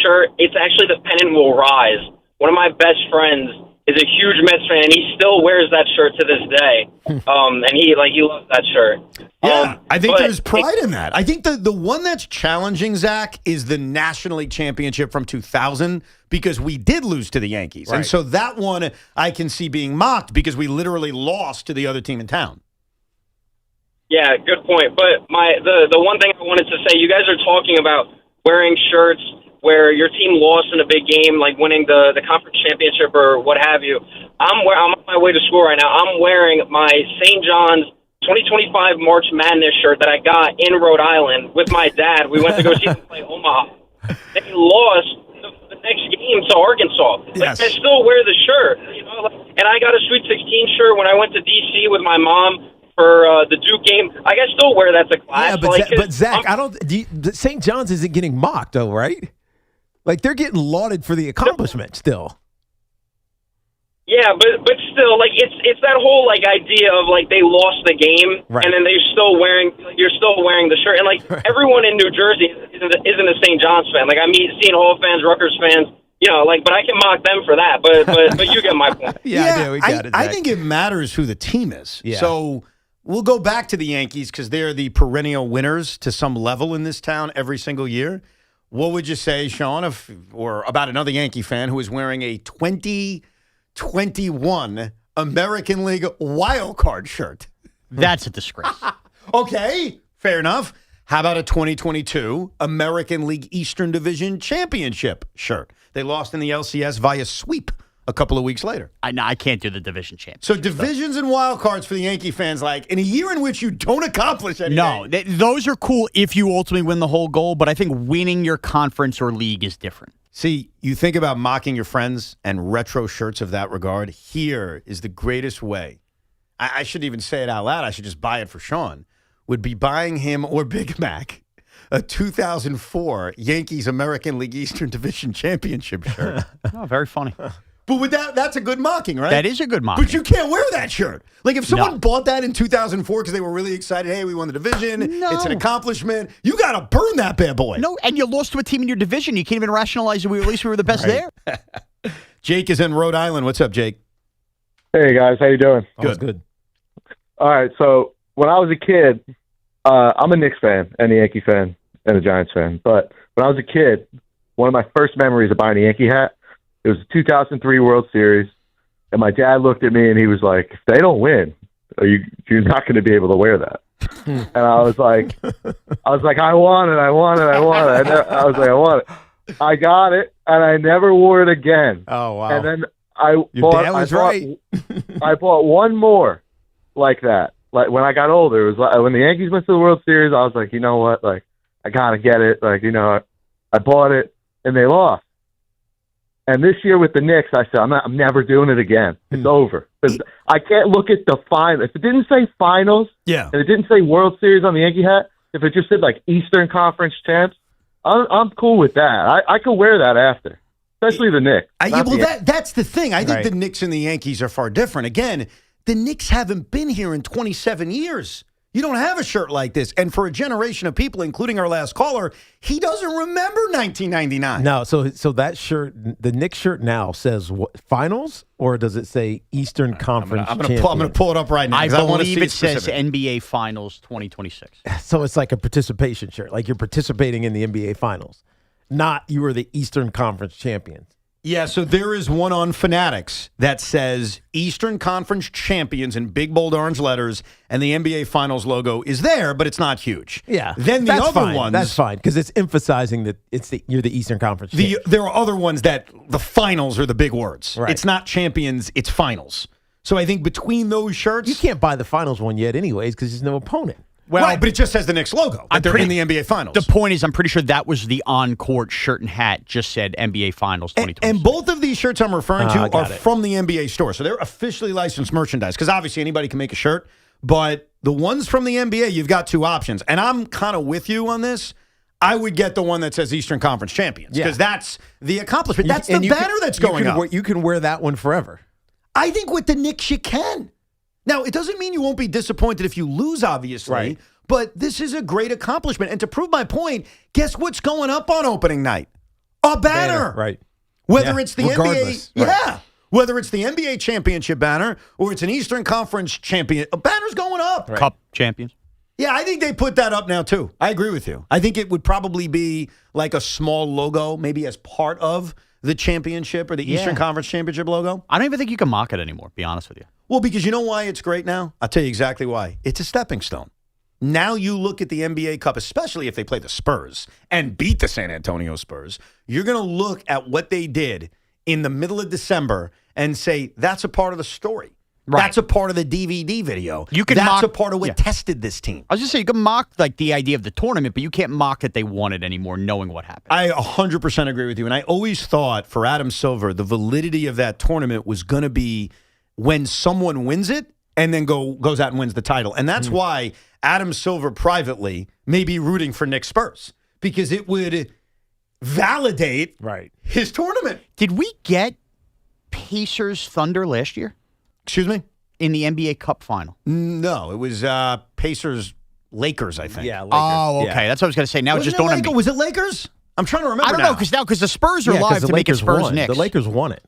shirt. It's actually the pennant will rise. One of my best friends is a huge Mets fan, and he still wears that shirt to this day. And he loves that shirt. Yeah, I think there's pride in that. I think the one that's challenging, Zach, is the National League Championship from 2000 because we did lose to the Yankees. Right. And so that one I can see being mocked because we literally lost to the other team in town. Yeah, good point. But the one thing I wanted to say, you guys are talking about wearing shirts where your team lost in a big game, like winning the conference championship or what have you. I'm on my way to school right now. I'm wearing my St. John's 2025 March Madness shirt that I got in Rhode Island with my dad. We went to go see them play Omaha. They lost the next game to Arkansas. Yes. I still wear the shirt, and I got a Sweet 16 shirt when I went to D.C. with my mom for the Duke game. I can still wear that to class. Yeah, but Zach, St. John's isn't getting mocked, though, right? Like, they're getting lauded for the accomplishment still. Yeah, but still, like it's that whole idea of they lost the game, right, and then you're still wearing the shirt, and everyone in New Jersey isn't a St. John's fan. Like I'm seeing Hall fans, Rutgers fans, but I can mock them for that. But you get my point. Yeah, I do. We got it, Zach. I think it matters who the team is. Yeah. So we'll go back to the Yankees because they're the perennial winners to some level in this town every single year. What would you say, Sean, or about another Yankee fan who is wearing a 2021 American League wild card shirt? That's a disgrace. Okay, fair enough. How about a 2022 American League Eastern Division Championship shirt? They lost in the LCS via sweep a couple of weeks later. I can't do the division championship. So divisions and wild cards for the Yankee fans, in a year in which you don't accomplish anything. No, those are cool if you ultimately win the whole goal, but I think winning your conference or league is different. See, you think about mocking your friends and retro shirts of that regard. Here is the greatest way. I shouldn't even say it out loud. I should just buy it for Sean. Would be buying him or Big Mac a 2004 Yankees American League Eastern Division Championship shirt. Oh, very funny. But that's a good mocking, right? That is a good mocking. But you can't wear that shirt. If someone bought that in 2004 because they were really excited, hey, we won the division, it's an accomplishment, you got to burn that bad boy. No, and you lost to a team in your division. You can't even rationalize that at least we were the best there. Jake is in Rhode Island. What's up, Jake? Hey, guys. How you doing? Good. All right. So when I was a kid, I'm a Knicks fan and a Yankee fan and a Giants fan. But when I was a kid, one of my first memories of buying a Yankee hat, it was the 2003 World Series, and my dad looked at me and he was like, "If they don't win, you're not going to be able to wear that." And I was like, "I want it. I was like, "I want it." I got it, and I never wore it again. Oh wow! And then Dad was right. I bought one more like that. Like when I got older, it was when the Yankees went to the World Series. I was like, you know what? I gotta get it. I bought it, and they lost. And this year with the Knicks, I said, I'm never doing it again. It's over. I can't look at the final. If it didn't say finals, and it didn't say World Series on the Yankee hat, if it just said Eastern Conference champs, I'm cool with that. I could wear that after, especially the Knicks. That's the thing. I think the Knicks and the Yankees are far different. Again, the Knicks haven't been here in 27 years. You don't have a shirt like this. And for a generation of people, including our last caller, he doesn't remember 1999. No, so that shirt, the Knicks shirt now says what, finals, or does it say Eastern Conference champion? I'm going to pull it up right now. I believe it says specific. NBA Finals 2026. So it's like a participation shirt, like you're participating in the NBA Finals, not you were the Eastern Conference champions. Yeah, so there is one on Fanatics that says Eastern Conference champions in big bold orange letters, and the NBA Finals logo is there, but it's not huge. Yeah, then the other ones, that's fine because it's emphasizing that you're the Eastern Conference. There are other ones that the finals are the big words. Right. It's not champions, it's finals. So I think between those shirts, You can't buy the finals one yet anyways because there's no opponent. well, right, but it just has the Knicks logo. They're in the NBA Finals. The point is, I'm pretty sure that was the on-court shirt and hat just said NBA Finals 2020. And both of these shirts I'm referring to are it. from the NBA store. So they're officially licensed merchandise because obviously anybody can make a shirt. But the ones from the NBA, you've got two options. And I'm kind of with you on this. I would get the one that says Eastern Conference Champions because that's the accomplishment. That's the banner that's going up. You can wear that one forever. I think with the Knicks you can. Now, it doesn't mean you won't be disappointed if you lose, obviously. Right. But this is a great accomplishment. And to prove my point, guess what's going up on opening night? A banner. Right. Whether it's the Regardless. NBA. Right. Yeah. Whether it's the NBA championship banner or it's an Eastern Conference champion, a banner's going up. Right. Cup champions. Yeah, I think they put that up now, too. I agree with you. I think it would probably be like a small logo, maybe as part of the championship or the Eastern Conference championship logo. I don't even think you can mock it anymore, be honest with you. Well, because you know why it's great now? I'll tell you exactly why. It's a stepping stone. Now you look at the NBA Cup, especially if they play the Spurs and beat the San Antonio Spurs, you're going to look at what they did in the middle of December and say, that's a part of the story. Right. That's a part of the DVD video. That's a part of what tested this team. I was just saying, you can mock like the idea of the tournament, but you can't mock that they won it anymore knowing what happened. I 100% agree with you. And I always thought for Adam Silver, the validity of that tournament was going to be when someone wins it and then goes out and wins the title. And that's why Adam Silver privately may be rooting for Knicks Spurs because it would validate his tournament. Did we get Pacers Thunder last year? Excuse me? In the NBA Cup final? No, it was Pacers Lakers, I think. Yeah, Lakers. Oh, okay. That's what I was going to say. Now just don't. Was it Lakers? I'm trying to remember. I don't know because the Spurs are live to make it Spurs Knicks. The Lakers won it,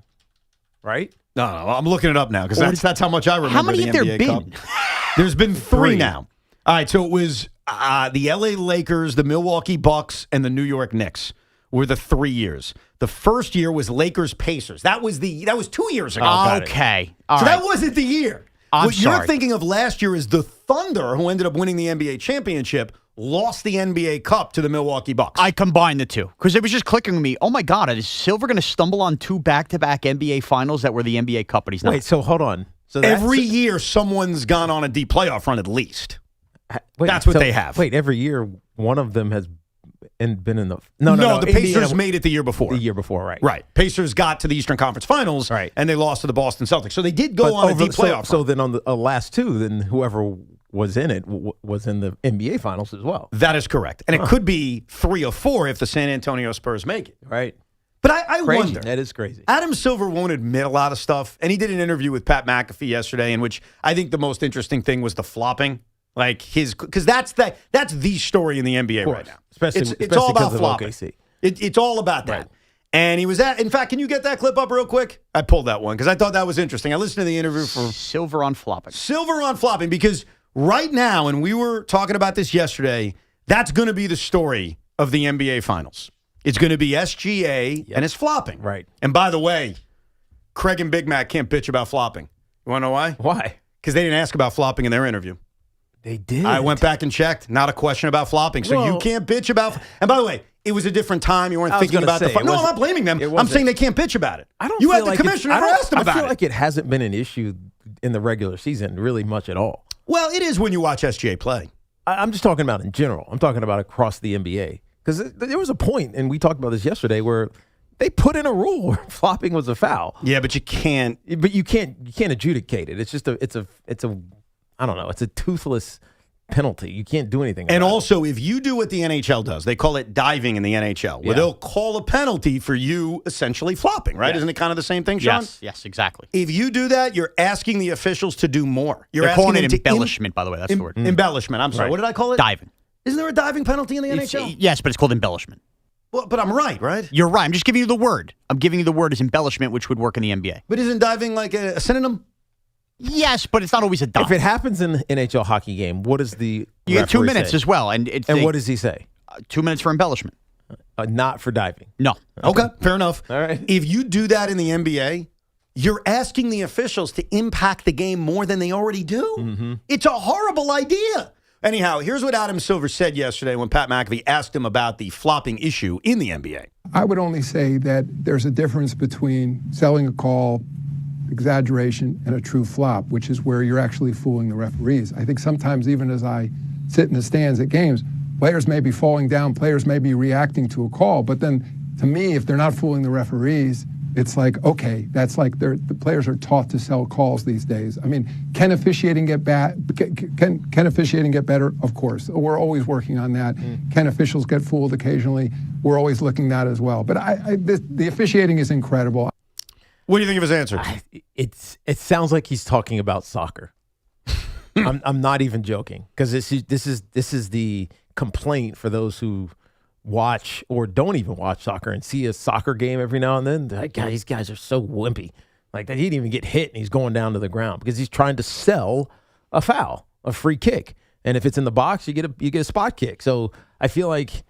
right? No, I'm looking it up now because that's how much I remember. How many the have there NBA been? Cup. There's been three now. All right, so it was the LA Lakers, the Milwaukee Bucks, and the New York Knicks were the 3 years. The first year was Lakers Pacers. That was 2 years ago. Okay. So that wasn't the year. What sorry. you're thinking of last year is the Thunder, who ended up winning the NBA championship, lost the NBA Cup to the Milwaukee Bucks. I combined the two because it was just clicking with me. Oh, my God, is Silver going to stumble on two back-to-back NBA finals that were the NBA Cup, but he's not? Wait, so hold on. So every year, someone's gone on a deep playoff run at least. That's what they have. Wait, every year, one of them has been in the... No, the Pacers made it the year before. The year before, right. Right. Pacers got to the Eastern Conference Finals, and they lost to the Boston Celtics. So they did go on a deep playoff run. So then on the last two, then whoever was in it was in the NBA Finals as well. That is correct. And it could be 3 or 4 if the San Antonio Spurs make it. Right. But I wonder. That is crazy. Adam Silver won't admit a lot of stuff. And he did an interview with Pat McAfee yesterday in which I think the most interesting thing was the flopping. Like because that's the story in the NBA right now. Especially it's all about because flopping. of OKC. It's all about that. Right. And he was in fact, can you get that clip up real quick? I pulled that one because I thought that was interesting. I listened to the interview for Silver on flopping. Silver on flopping because right now, and we were talking about this yesterday, that's going to be the story of the NBA Finals. It's going to be SGA and his flopping. Right. And by the way, Craig and Big Mac can't bitch about flopping. You want to know why? Why? Because they didn't ask about flopping in their interview. They did. I went back and checked. Not a question about flopping. So you can't bitch about... And by the way, it was a different time. You weren't thinking about the... No, I'm not blaming them. I'm saying they can't bitch about it. I don't. You feel had the like commissioner never asked them about it. I feel like it hasn't been an issue in the regular season really much at all. Well, it is when you watch SGA play. I'm just talking about in general. I'm talking about across the NBA. Because there was a point, and we talked about this yesterday, where they put in a rule where flopping was a foul. Yeah, but you can't. But you can't adjudicate it. It's just it's a I don't know. It's a toothless penalty. You can't do anything about And also, if you do what the NHL does, they call it diving in the NHL, where they'll call a penalty for you essentially flopping, right? Yes. Isn't it kind of the same thing, Sean? Yes, exactly. If you do that, you're asking the officials to do more. They're calling it embellishment, by the way. That's the word. Embellishment. I'm sorry. Right. What did I call it? Diving. Isn't there a diving penalty in the NHL? Yes, but it's called embellishment. Well, but I'm right? You're right. I'm just giving you the word. I'm giving you the word as embellishment, which would work in the NBA. But isn't diving like a synonym? Yes, but it's not always a dive. If it happens in an NHL hockey game, what does the You get 2 referee minutes say? as well. And what does he say? 2 minutes for embellishment. Not for diving. No. Okay, fair enough. All right. If you do that in the NBA, you're asking the officials to impact the game more than they already do. Mm-hmm. It's a horrible idea. Anyhow, here's what Adam Silver said yesterday when Pat McAfee asked him about the flopping issue in the NBA. I would only say that there's a difference between selling a call exaggeration and a true flop, which is where you're actually fooling the referees. I think sometimes even as I sit in the stands at games, players may be falling down, players may be reacting to a call, but then to me, if they're not fooling the referees, it's like, okay, that's like the players are taught to sell calls these days. I mean, can officiating get bad? Can officiating get better? Of course. We're always working on that. Can officials get fooled occasionally? We're always looking at that as well. But the officiating is incredible. What do you think of his answer? It sounds like he's talking about soccer. I'm not even joking, because this is the complaint for those who watch or don't even watch soccer and see a soccer game every now and then. Like, God, these guys are so wimpy. Like, he didn't even get hit and he's going down to the ground because he's trying to sell a foul, a free kick. And if it's in the box, you get a spot kick. So I feel like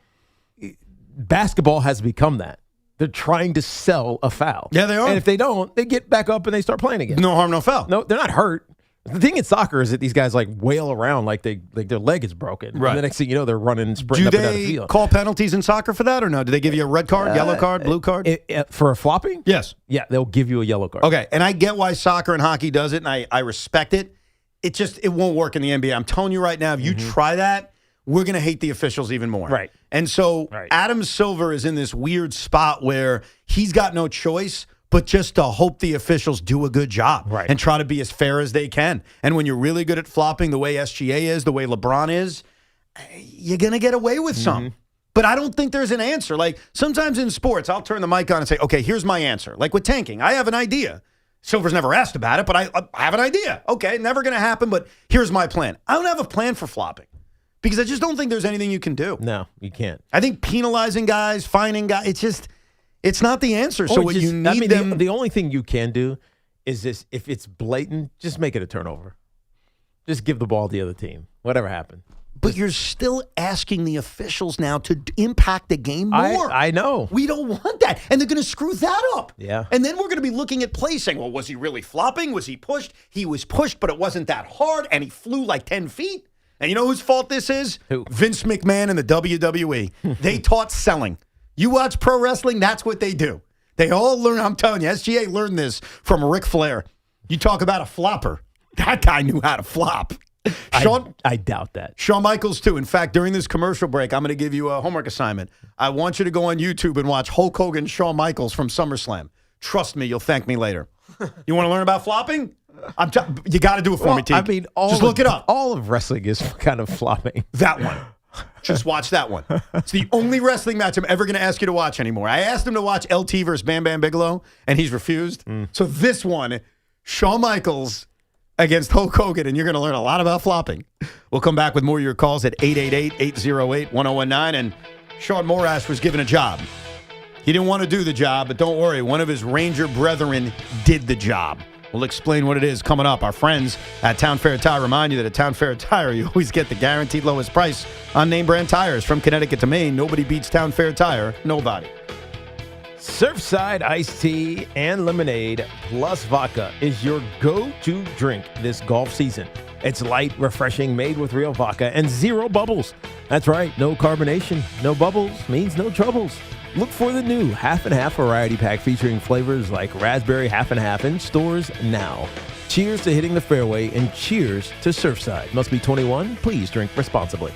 basketball has become that. They're trying to sell a foul. Yeah, they are. And if they don't, they get back up and they start playing again. No harm, no foul. No, they're not hurt. The thing in soccer is that these guys like wail around like their leg is broken. Right. And the next thing you know, they're running and sprinting up and down the Do field. they call penalties in soccer for that or no? Do they give you a red card, yellow card, blue card? For a flopping? Yes. Yeah, they'll give you a yellow card. Okay, and I get why soccer and hockey does it, and I respect it. It won't work in the NBA. I'm telling you right now, if you try that, we're going to hate the officials even more. Right. And so Adam Silver is in this weird spot where he's got no choice but just to hope the officials do a good job and try to be as fair as they can. And when you're really good at flopping the way SGA is, the way LeBron is, you're going to get away with some. But I don't think there's an answer. Like, sometimes in sports, I'll turn the mic on and say, okay, here's my answer. Like with tanking, I have an idea. Silver's never asked about it, but I have an idea. Okay, never going to happen, but here's my plan. I don't have a plan for flopping because I just don't think there's anything you can do. No, you can't. I think penalizing guys, fining guys, it's not the answer. So what you need the only thing you can do is this: if it's blatant, just make it a turnover. Just give the ball to the other team. Whatever happened. But you're still asking the officials now to impact the game more. I know. We don't want that. And they're going to screw that up. Yeah. And then we're going to be looking at plays saying, well, was he really flopping? Was he pushed? He was pushed, but it wasn't that hard, and he flew like 10 feet. And you know whose fault this is? Who? Vince McMahon and the WWE. They taught selling. You watch pro wrestling, that's what they do. They all learn. I'm telling you, SGA learned this from Ric Flair. You talk about a flopper. That guy knew how to flop. I doubt that. Shawn Michaels, too. In fact, during this commercial break, I'm going to give you a homework assignment. I want you to go on YouTube and watch Hulk Hogan, Shawn Michaels from SummerSlam. Trust me, you'll thank me later. You want to learn about flopping? You got to do it for me, Tiki. I mean, just look it up. All of wrestling is kind of flopping. That one. Just watch that one. It's the only wrestling match I'm ever going to ask you to watch anymore. I asked him to watch LT versus Bam Bam Bigelow, and he's refused. So this one, Shawn Michaels against Hulk Hogan, and you're going to learn a lot about flopping. We'll come back with more of your calls at 888-808-1019. And Sean Morash was given a job. He didn't want to do the job, but don't worry. One of his Ranger brethren did the job. We'll explain what it is coming up. Our friends at Town Fair Tire remind you that at Town Fair Tire, you always get the guaranteed lowest price on name brand tires. From Connecticut to Maine, nobody beats Town Fair Tire. Nobody. Surfside iced tea and lemonade plus vodka is your go-to drink this golf season. It's light, refreshing, made with real vodka and zero bubbles. That's right, no carbonation, no bubbles means no troubles. Look for the new half and half variety pack featuring flavors like raspberry half and half in stores now. Cheers to hitting the fairway and cheers to Surfside. Must be 21. Please drink responsibly.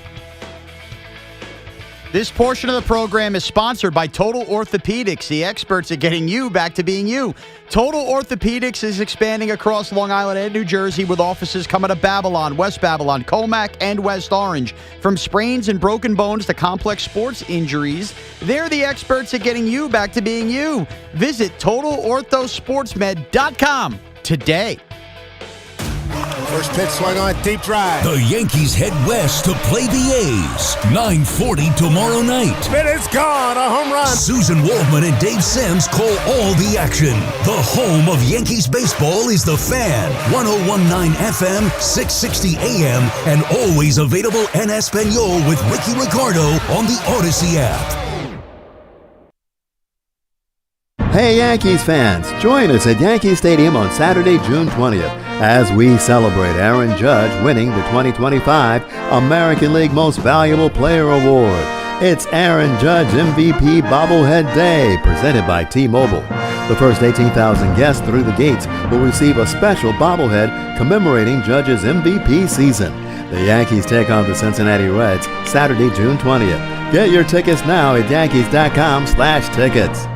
This portion of the program is sponsored by Total Orthopedics, the experts at getting you back to being you. Total Orthopedics is expanding across Long Island and New Jersey with offices coming to Babylon, West Babylon, Comac, and West Orange. From sprains and broken bones to complex sports injuries, they're the experts at getting you back to being you. Visit TotalOrthoSportsMed.com today. First pitch swung on, deep drive. The Yankees head west to play the A's. 9:40 tomorrow night. Spin is gone, a home run. Susan Waldman and Dave Sims call all the action. The home of Yankees baseball is The Fan. 101.9 FM, 660 AM, and always available en Espanol with Ricky Ricardo on the Odyssey app. Hey Yankees fans, join us at Yankee Stadium on Saturday, June 20th as we celebrate Aaron Judge winning the 2025 American League Most Valuable Player Award. It's Aaron Judge MVP Bobblehead Day, presented by T-Mobile. The first 18,000 guests through the gates will receive a special bobblehead commemorating Judge's MVP season. The Yankees take on the Cincinnati Reds Saturday, June 20th. Get your tickets now at Yankees.com/tickets.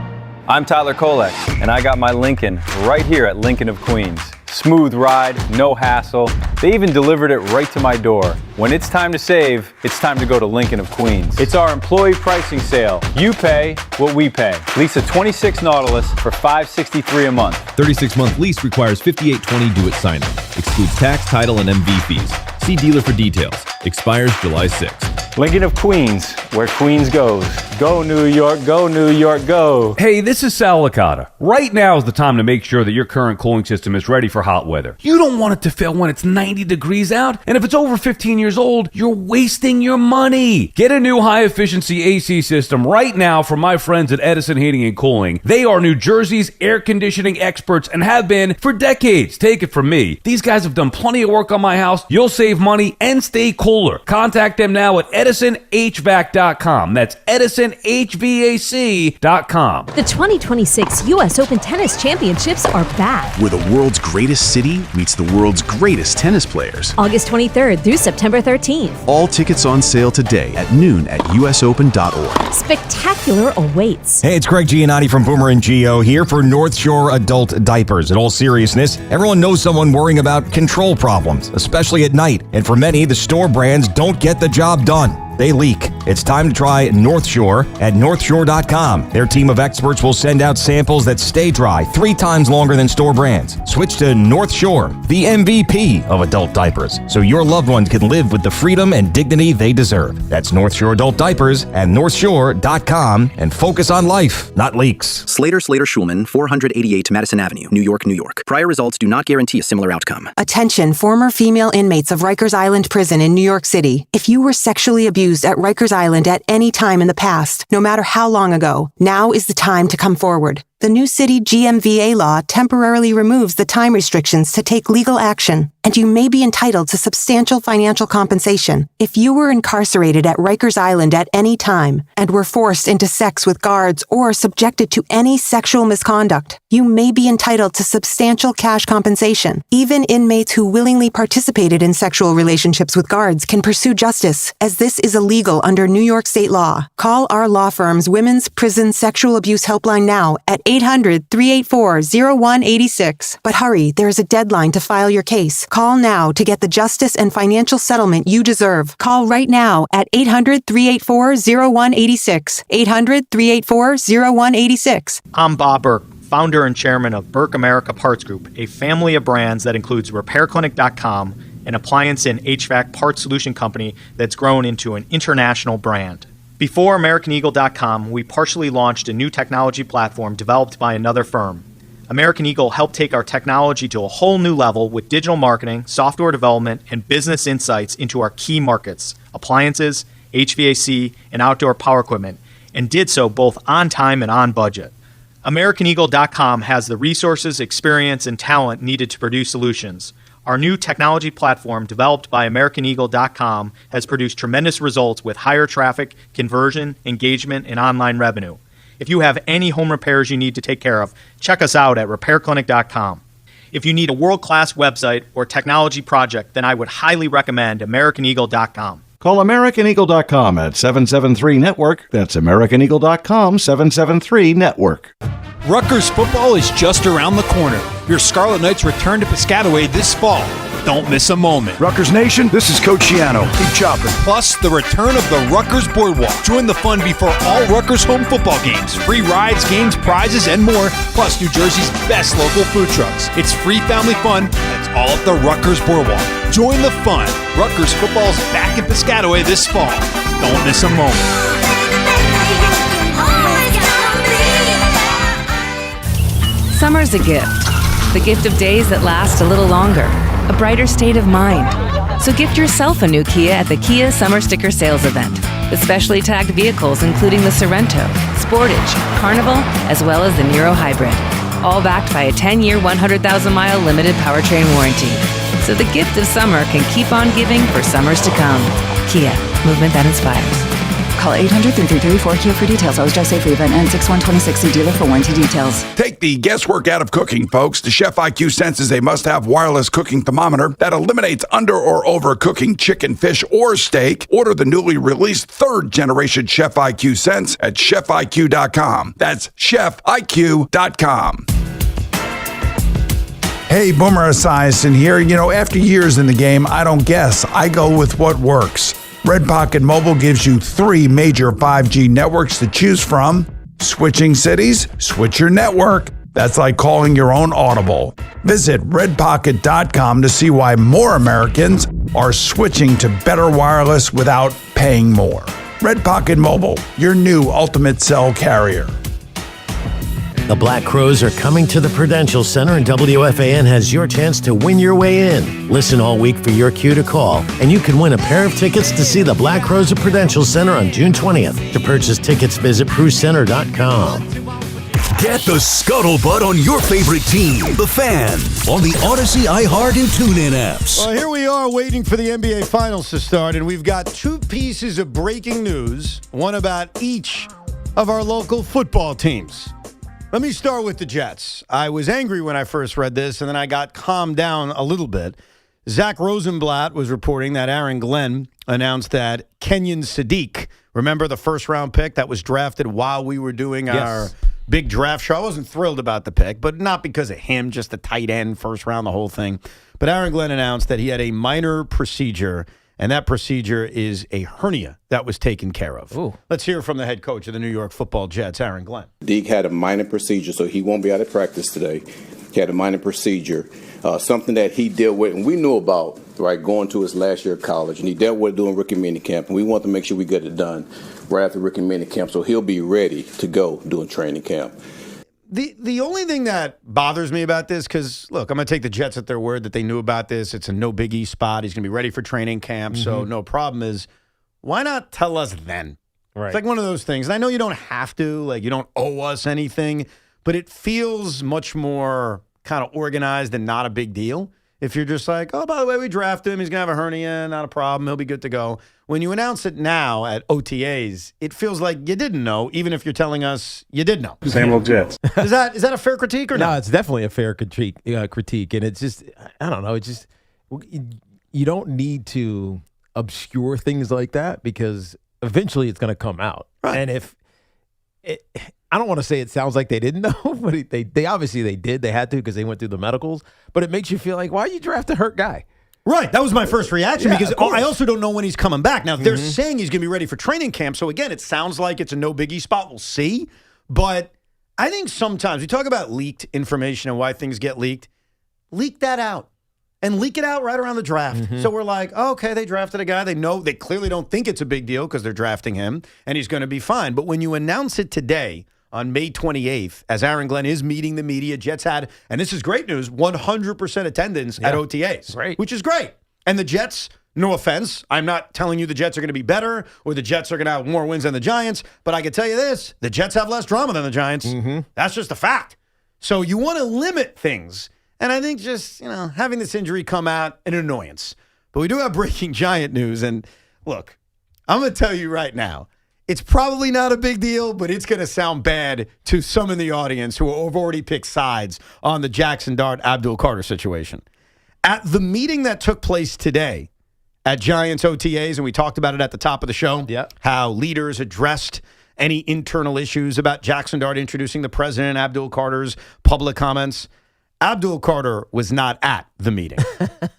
I'm Tyler Kolek, and I got my Lincoln right here at Lincoln of Queens. Smooth ride, no hassle. They even delivered it right to my door. When it's time to save, it's time to go to Lincoln of Queens. It's our employee pricing sale. You pay what we pay. Lease a 26 Nautilus for $563 a month. 36-month lease requires $58.20 due at signing. Excludes tax, title, and MV fees. See dealer for details. Expires July 6th. Lincoln of Queens, where Queens goes. Go New York, go New York, go. Hey, this is Sal Licata. Right now is the time to make sure that your current cooling system is ready for hot weather. You don't want it to fail when it's 90 degrees out, and if it's over 15 years old, you're wasting your money. Get a new high-efficiency AC system right now from my friends at Edison Heating and Cooling. They are New Jersey's air conditioning experts and have been for decades. Take it from me. These guys have done plenty of work on my house. You'll save money and stay cooler. Contact them now at EdisonHVAC.com. That's EdisonHVAC.com. The 2026 U.S. Open Tennis Championships are back. Where the world's greatest city meets the world's greatest tennis players. August 23rd through September 13th. All tickets on sale today at noon at usopen.org. Spectacular awaits. Hey, it's Greg Giannotti from Boomer and Geo here for North Shore Adult Diapers. In all seriousness, everyone knows someone worrying about control problems, especially at night. And for many, the store brands don't get the job done. They leak. It's time to try North Shore at northshore.com. Their team of experts will send out samples that stay dry 3 times longer than store brands. Switch to North Shore, the MVP of adult diapers, so your loved ones can live with the freedom and dignity they deserve. That's North Shore Adult Diapers at northshore.com, and focus on life, not leaks. Slater Schulman, 488 Madison Avenue, New York, New York. Prior results do not guarantee a similar outcome. Attention, former female inmates of Rikers Island Prison in New York City. If you were sexually abused at Rikers Island at any time in the past, no matter how long ago, now is the time to come forward. The new city GMVA law temporarily removes the time restrictions to take legal action, and you may be entitled to substantial financial compensation. If you were incarcerated at Rikers Island at any time and were forced into sex with guards or subjected to any sexual misconduct, you may be entitled to substantial cash compensation. Even inmates who willingly participated in sexual relationships with guards can pursue justice, as this is illegal under New York state law. Call our law firm's Women's Prison Sexual Abuse Helpline now at 800-384-0186. But hurry, there is a deadline to file your case. Call now to get the justice and financial settlement you deserve. Call right now at 800-384-0186. 800-384-0186. I'm Bob Burke, founder and chairman of Burke America Parts Group, a family of brands that includes RepairClinic.com, an appliance and HVAC parts solution company that's grown into an international brand. Before AmericanEagle.com, we partially launched a new technology platform developed by another firm. American Eagle helped take our technology to a whole new level with digital marketing, software development, and business insights into our key markets, appliances, HVAC, and outdoor power equipment, and did so both on time and on budget. AmericanEagle.com has the resources, experience, and talent needed to produce solutions. Our new technology platform, developed by AmericanEagle.com, has produced tremendous results with higher traffic, conversion, engagement, and online revenue. If you have any home repairs you need to take care of, check us out at RepairClinic.com. If you need a world-class website or technology project, then I would highly recommend AmericanEagle.com. Call AmericanEagle.com at 773-NETWORK. That's AmericanEagle.com, 773-NETWORK. Rutgers football is just around the corner. Your Scarlet Knights return to Piscataway this fall. Don't miss a moment. Rutgers Nation, this is Coach Shiano. Keep chopping. Plus, the return of the Rutgers Boardwalk. Join the fun before all Rutgers home football games. Free rides, games, prizes, and more. Plus, New Jersey's best local food trucks. It's free family fun that's all at the Rutgers Boardwalk. Join the fun. Rutgers football's back in Piscataway this fall. Don't miss a moment. Summer's a gift. The gift of days that last a little longer. A brighter state of mind. So gift yourself a new Kia at the Kia Summer Sticker Sales Event. With specially tagged vehicles including the Sorrento, Sportage, Carnival, as well as the Niro Hybrid. All backed by a 10-year, 100,000-mile limited powertrain warranty. So the gift of summer can keep on giving for summers to come. Kia, movement that inspires. Call 800-333-4KIA for details. Always drive safely. Event ends 6/1/26. See dealer for warranty details. Take the guesswork out of cooking, folks. The Chef IQ senses a must-have wireless cooking thermometer that eliminates under or over cooking chicken, fish, or steak. Order the newly released 3rd-generation Chef IQ Sense at chefiq.com. That's chefiq.com. Hey, Boomer Esiason here. You know, after years in the game, I don't guess. I go with what works. Red Pocket Mobile gives you 3 major 5G networks to choose from. Switching cities? Switch your network. That's like calling your own Audible. Visit redpocket.com to see why more Americans are switching to better wireless without paying more. Red Pocket Mobile, your new ultimate cell carrier. The Black Crows are coming to the Prudential Center, and WFAN has your chance to win your way in. Listen all week for your cue to call, and you can win a pair of tickets to see the Black Crows at Prudential Center on June 20th. To purchase tickets, visit PruCenter.com. Get the scuttlebutt on your favorite team, the Fan, on the Odyssey, iHeart, and TuneIn apps. Well, here we are waiting for the NBA Finals to start, and we've got 2 pieces of breaking news, one about each of our local football teams. Let me start with the Jets. I was angry when I first read this, and then I got calmed down a little bit. Zach Rosenblatt was reporting that Aaron Glenn announced that Kenyon Sadiq, remember the first-round pick that was drafted while we were doing our big draft show? I wasn't thrilled about the pick, but not because of him, just the tight end, first round, the whole thing. But Aaron Glenn announced that he had a minor procedure, and that procedure is a hernia that was taken care of. Ooh. Let's hear from the head coach of the New York Football Jets, Aaron Glenn. Deke had a minor procedure, so he won't be out of practice today. He had a minor procedure, something that he dealt with, and we knew about, right, going to his last year of college, and he dealt with doing rookie minicamp, and we want to make sure we get it done right after rookie minicamp, so he'll be ready to go doing training camp. The only thing that bothers me about this, because, look, I'm going to take the Jets at their word that they knew about this. It's a no-biggie spot. He's going to be ready for training camp, so no problem is, why not tell us then? Right. It's like one of those things. And I know you don't have to, like you don't owe us anything, but it feels much more kind of organized and not a big deal. If you're just like, oh, by the way, we drafted him. He's going to have a hernia. Not a problem. He'll be good to go. When you announce it now at OTAs, it feels like you didn't know, even if you're telling us you did know. Same old Jets. Is that a fair critique or not? No, it's definitely a fair critique. And it's just, I don't know. It's just, you don't need to obscure things like that because eventually it's going to come out. Right. And if it, I don't want to say it sounds like they didn't know, but they obviously they did. They had to because they went through the medicals. But it makes you feel like, why you draft a hurt guy? Right. That was my first reaction because I also don't know when he's coming back. Now, they're saying he's going to be ready for training camp. So, again, it sounds like it's a no-biggie spot. We'll see. But I think sometimes we talk about leaked information and why things get leaked. Leak that out. And leak it out right around the draft. So we're like, oh, okay, they drafted a guy. They know they clearly don't think it's a big deal because they're drafting him, and he's going to be fine. But when you announce it today on May 28th, as Aaron Glenn is meeting the media, Jets had, and this is great news, 100% attendance at OTAs, which is great. And the Jets, no offense, I'm not telling you the Jets are going to be better or the Jets are going to have more wins than the Giants, but I can tell you this, the Jets have less drama than the Giants. That's just a fact. So you want to limit things. And I think just, having this injury come out, an annoyance. But we do have breaking Giant news. And look, I'm going to tell you right now, it's probably not a big deal, but it's going to sound bad to some in the audience who have already picked sides on the Jaxson Dart, Abdul Carter situation. At the meeting that took place today at Giants OTAs, and we talked about it at the top of the show, how leaders addressed any internal issues about Jaxson Dart introducing the president, Abdul Carter's public comments. Abdul Carter was not at the meeting.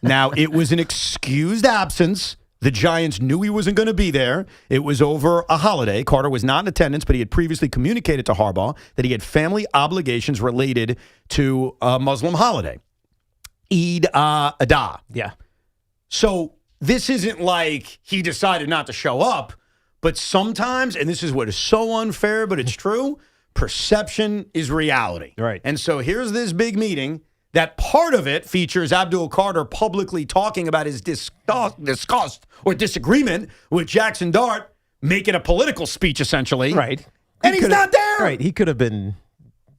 Now, it was an excused absence. The Giants knew he wasn't going to be there. It was over a holiday. Carter was not in attendance, but he had previously communicated to Harbaugh that he had family obligations related to a Muslim holiday, Eid Adha. Yeah. So this isn't like he decided not to show up, but sometimes, and this is what is so unfair, but it's true, perception is reality. Right. And so here's this big meeting that part of it features Abdul Carter publicly talking about his disgust or disagreement with Jaxson Dart, making a political speech essentially. Right. And he's not there. Right. He could have been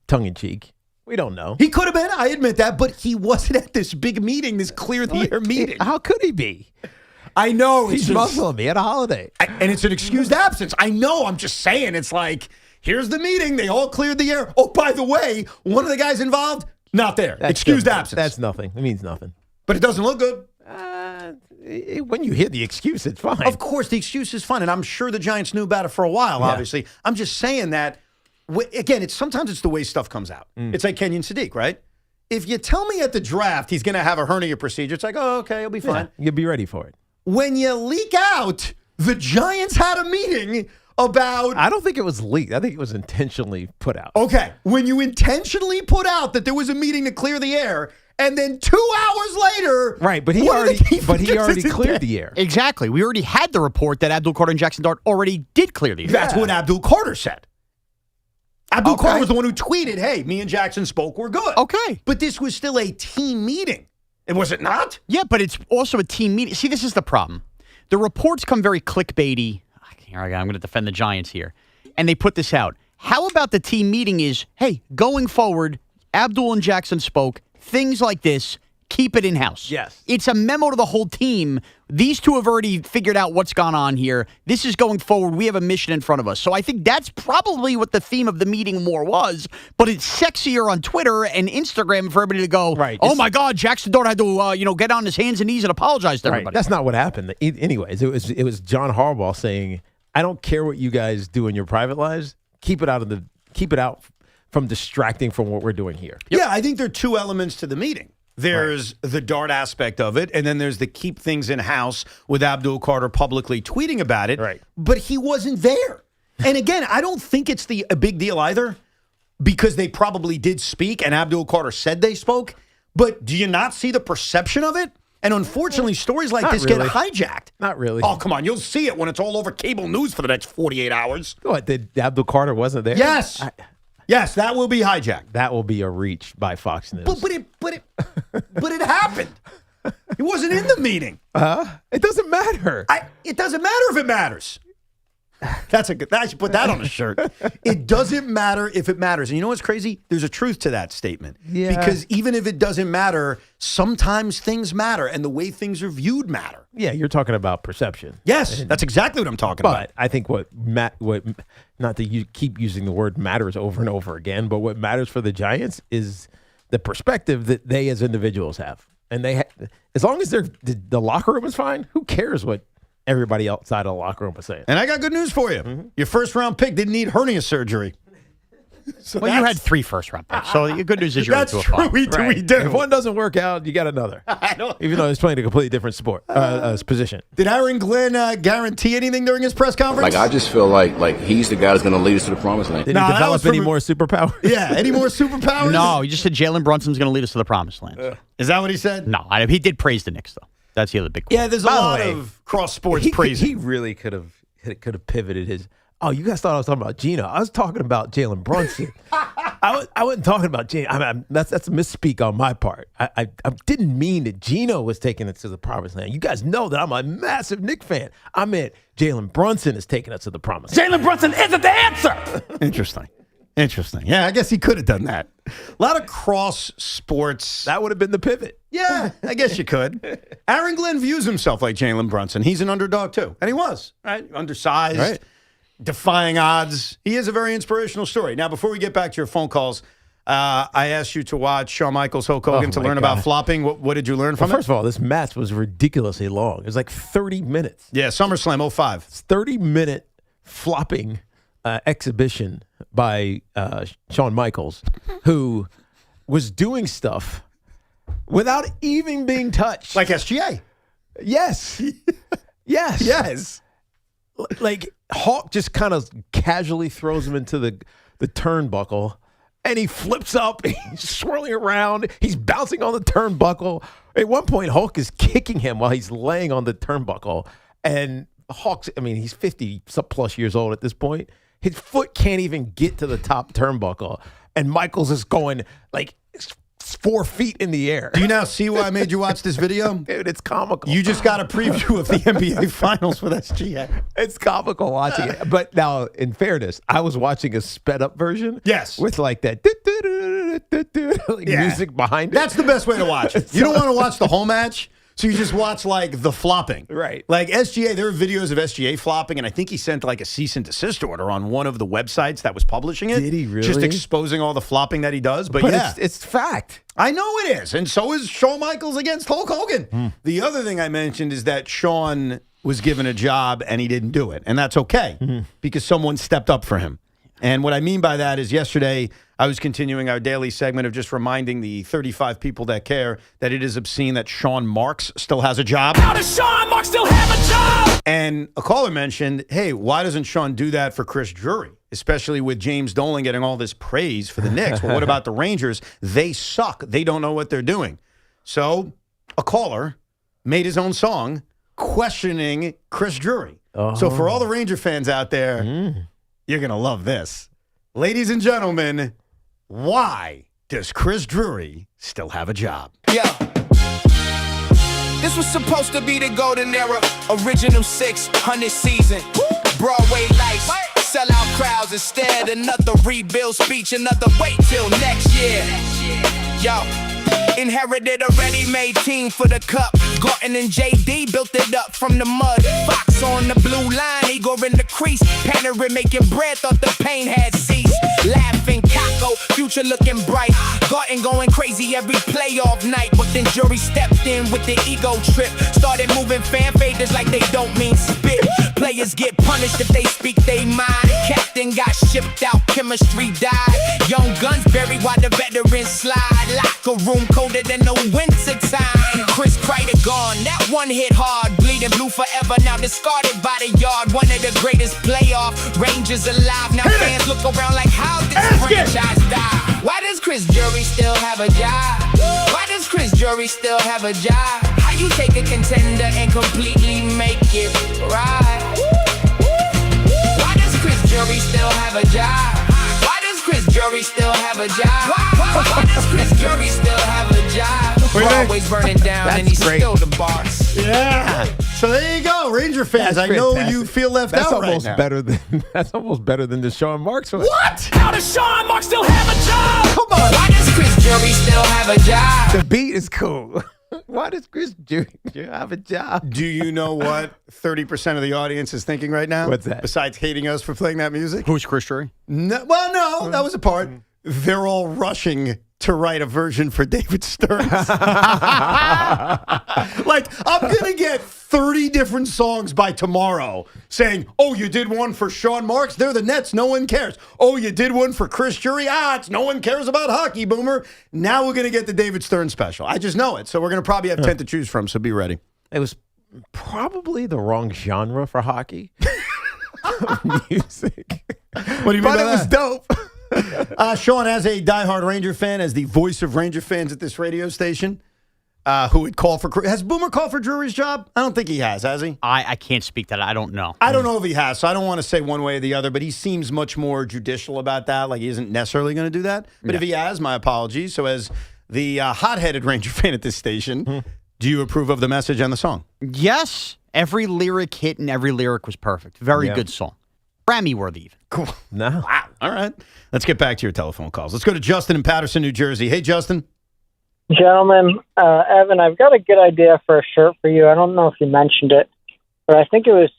tongue-in-cheek. We don't know. He could have been. I admit that. But he wasn't at this big meeting, this clear-the-air meeting. How could he be? I know. He's muscling me at a holiday. And it's an excused absence. I know. I'm just saying. It's like, here's the meeting. They all cleared the air. Oh, by the way, one of the guys involved, not there. Excused absence. That's nothing. It means nothing. But it doesn't look good. When you hear the excuse, it's fine. Of course, the excuse is fine. And I'm sure the Giants knew about it for a while, obviously. I'm just saying that, again, sometimes it's the way stuff comes out. It's like Kenyon Sadiq, right? If you tell me at the draft he's going to have a hernia procedure, it's like, oh, okay, he'll be fine. You'll be ready for it. When you leak out, the Giants had a meeting about... I don't think it was leaked. I think it was intentionally put out. Okay. When you intentionally put out that there was a meeting to clear the air, and then 2 hours later... Right, but he already cleared the air. Exactly. We already had the report that Abdul Carter and Jaxson Dart already did clear the air. That's what Abdul Carter said. Abdul Carter was the one who tweeted, hey, me and Jaxson spoke, we're good. Okay. But this was still a team meeting. And was it not? Yeah, but it's also a team meeting. See, this is the problem. The reports come very clickbaity. Here I go. I'm going to defend the Giants here. And they put this out. How about the team meeting is, hey, going forward, Abdul and Jaxson spoke, things like this, keep it in-house. Yes. It's a memo to the whole team. These two have already figured out what's gone on here. This is going forward. We have a mission in front of us. So I think that's probably what the theme of the meeting more was, but it's sexier on Twitter and Instagram for everybody to go, oh my God, Jaxson Dart had to get on his hands and knees and apologize to everybody. That's not what happened. Anyways, it was John Harbaugh saying, I don't care what you guys do in your private lives. Keep it out from distracting from what we're doing here. Yeah, I think there are two elements to the meeting. There's the Dart aspect of it, and then there's the keep things in-house with Abdul Carter publicly tweeting about it. Right. But he wasn't there. And again, I don't think it's a big deal either, because they probably did speak, and Abdul Carter said they spoke. But do you not see the perception of it? And unfortunately, stories like this get hijacked. Not really. Oh, come on. You'll see it when it's all over cable news for the next 48 hours. What, did Abdul Carter wasn't there? Yes. Yes, that will be hijacked. That will be a reach by Fox News. But it happened. He wasn't in the meeting. It doesn't matter. It doesn't matter if it matters. I should put that on a shirt. It doesn't matter if it matters. And you know what's crazy? There's a truth to that statement. Yeah. Because even if it doesn't matter, sometimes things matter, and the way things are viewed matter. Yeah, you're talking about perception. Yes, that's exactly what I'm talking about. But I think what not that you keep using the word matters over and over again, but what matters for the Giants is the perspective that they as individuals have. And as long as the locker room is fine, who cares what everybody outside of the locker room was saying? And I got good news for you. Mm-hmm. Your first-round pick didn't need hernia surgery. So you had 3 first-round picks. So the good news is you're into a true. five. We do. If one doesn't work out, you got another. Even though he's playing a completely different sport position. Did Aaron Glenn guarantee anything during his press conference? I just feel like he's the guy that's going to lead us to the promised land. Did he develop any more superpowers? Yeah, any more superpowers? No, he just said Jalen Brunson's going to lead us to the promised land. Is that what he said? No, he did praise the Knicks, though. That's the other big quote. Yeah, there's a lot of cross-sports praising. He really could have pivoted his... Oh, you guys thought I was talking about Gino. I was talking about Jalen Brunson. I wasn't talking about Gino. That's a misspeak on my part. I didn't mean that Gino was taking us to the promised land. You guys know that I'm a massive Knicks fan. I meant Jalen Brunson is taking us to the promised land. Jalen Brunson isn't the answer. Interesting. Yeah, I guess he could have done that. A lot of cross sports. That would have been the pivot. Yeah, I guess you could. Aaron Glenn views himself like Jalen Brunson. He's an underdog, too. And he was, right? Undersized. Right. Defying odds. He is a very inspirational story. Now, before we get back to your phone calls, I asked you to watch Shawn Michaels, Hulk Hogan to learn about flopping. What did you learn from it? First of all, this match was ridiculously long. It was like 30 minutes. Yeah, SummerSlam 05. 30-minute flopping exhibition by Shawn Michaels, who was doing stuff without even being touched. Like SGA. Yes. Yes. Like Hawk just kind of casually throws him into the turnbuckle, and he flips up, he's swirling around, he's bouncing on the turnbuckle. At one point, Hulk is kicking him while he's laying on the turnbuckle, and Hawk's, he's 50-plus years old at this point. His foot can't even get to the top turnbuckle, and Michaels is going like 4 feet in the air. Do you now see why I made you watch this video? Dude, it's comical. You just got a preview of the NBA Finals with SGA. It's comical watching it. But now, in fairness, I was watching a sped-up version. Yes. With like that music behind it. That's the best way to watch it. You don't want to watch the whole match. So you just watch like the flopping. Right. Like SGA, there are videos of SGA flopping, and I think he sent like a cease and desist order on one of the websites that was publishing it. Did he really? Just exposing all the flopping that he does. But yeah. It's fact. I know it is. And so is Shawn Michaels against Hulk Hogan. The other thing I mentioned is that Shawn was given a job and he didn't do it. And that's okay because someone stepped up for him. And what I mean by that is yesterday I was continuing our daily segment of just reminding the 35 people that care that it is obscene that Sean Marks still has a job. How does Sean Marks still have a job? And a caller mentioned, hey, why doesn't Sean do that for Chris Drury? Especially with James Dolan getting all this praise for the Knicks. Well, what about the Rangers? They suck. They don't know what they're doing. So a caller made his own song questioning Chris Drury. So for all the Ranger fans out there, you're going to love this. Ladies and gentlemen, why does Chris Drury still have a job? Yeah. This was supposed to be the golden era, original 600 season. Broadway lights, sellout crowds instead. Another rebuild speech, another wait till next year. Yo. Inherited a ready-made team for the cup. Gorton and JD built it up from the mud. Fox on the blue line, Igor in the crease. Panther making bread, thought the pain had ceased. Laughing, Kako, future looking bright. Gorton going crazy every playoff night. But then Jury stepped in with the ego trip. Started moving fan faders like they don't mean spit. Players get punished if they speak they mind. Captain got shipped out, chemistry died. Young guns buried while the veterans slide. Locker room colder than the winter time. Chris Kreider gone, that one hit hard. Bleeding blue forever, now discarded by the yard. One of the greatest playoff Rangers alive. Now fans look around like, how did this franchise die? Why does Chris Drury still have a job? Why does Chris Drury still have a job? How you take a contender and completely make it right? Why does Chris Drury still have a job? Why does Chris Drury still have a job? Why does Chris Drury still have a job? Broadway's burning down and he's still the boss. Yeah. So there you go, Ranger fans. I know you feel left out right now. That's almost better than the Sean Marks one. What? How does Sean Marks still have a job? Come on. Why does Chris Drury still have a job? The beat is cool. Why does Chris Drury have a job? Do you know what 30% of the audience is thinking right now? What's that? Besides hating us for playing that music? Who's Chris Drury? No, no, that was a part. They're all rushing to write a version for David Stearns. Like, I'm going to get 30 different songs by tomorrow saying, oh, you did one for Sean Marks? They're the Nets. No one cares. Oh, you did one for Chris Drury? It's no one cares about hockey, Boomer. Now we're going to get the David Stearns special. I just know it. So we're going to probably have 10 to choose from, so be ready. It was probably the wrong genre for hockey. Music. What do you mean by But it was that? dope. Sean, as a diehard Ranger fan, as the voice of Ranger fans at this radio station, who would call for... Has Boomer called for Drury's job? I don't think he has he? I can't speak to that. I don't know. I don't know if he has, so I don't want to say one way or the other, but he seems much more judicial about that, like he isn't necessarily going to do that. But if he has, my apologies. So as the hot-headed Ranger fan at this station, do you approve of the message and the song? Yes. Every lyric hit and every lyric was perfect. Very good song. Grammy-worthy even. Cool. No. Wow. All right. Let's get back to your telephone calls. Let's go to Justin in Patterson, New Jersey. Hey, Justin. Gentlemen, Evan, I've got a good idea for a shirt for you. I don't know if you mentioned it, but I think it was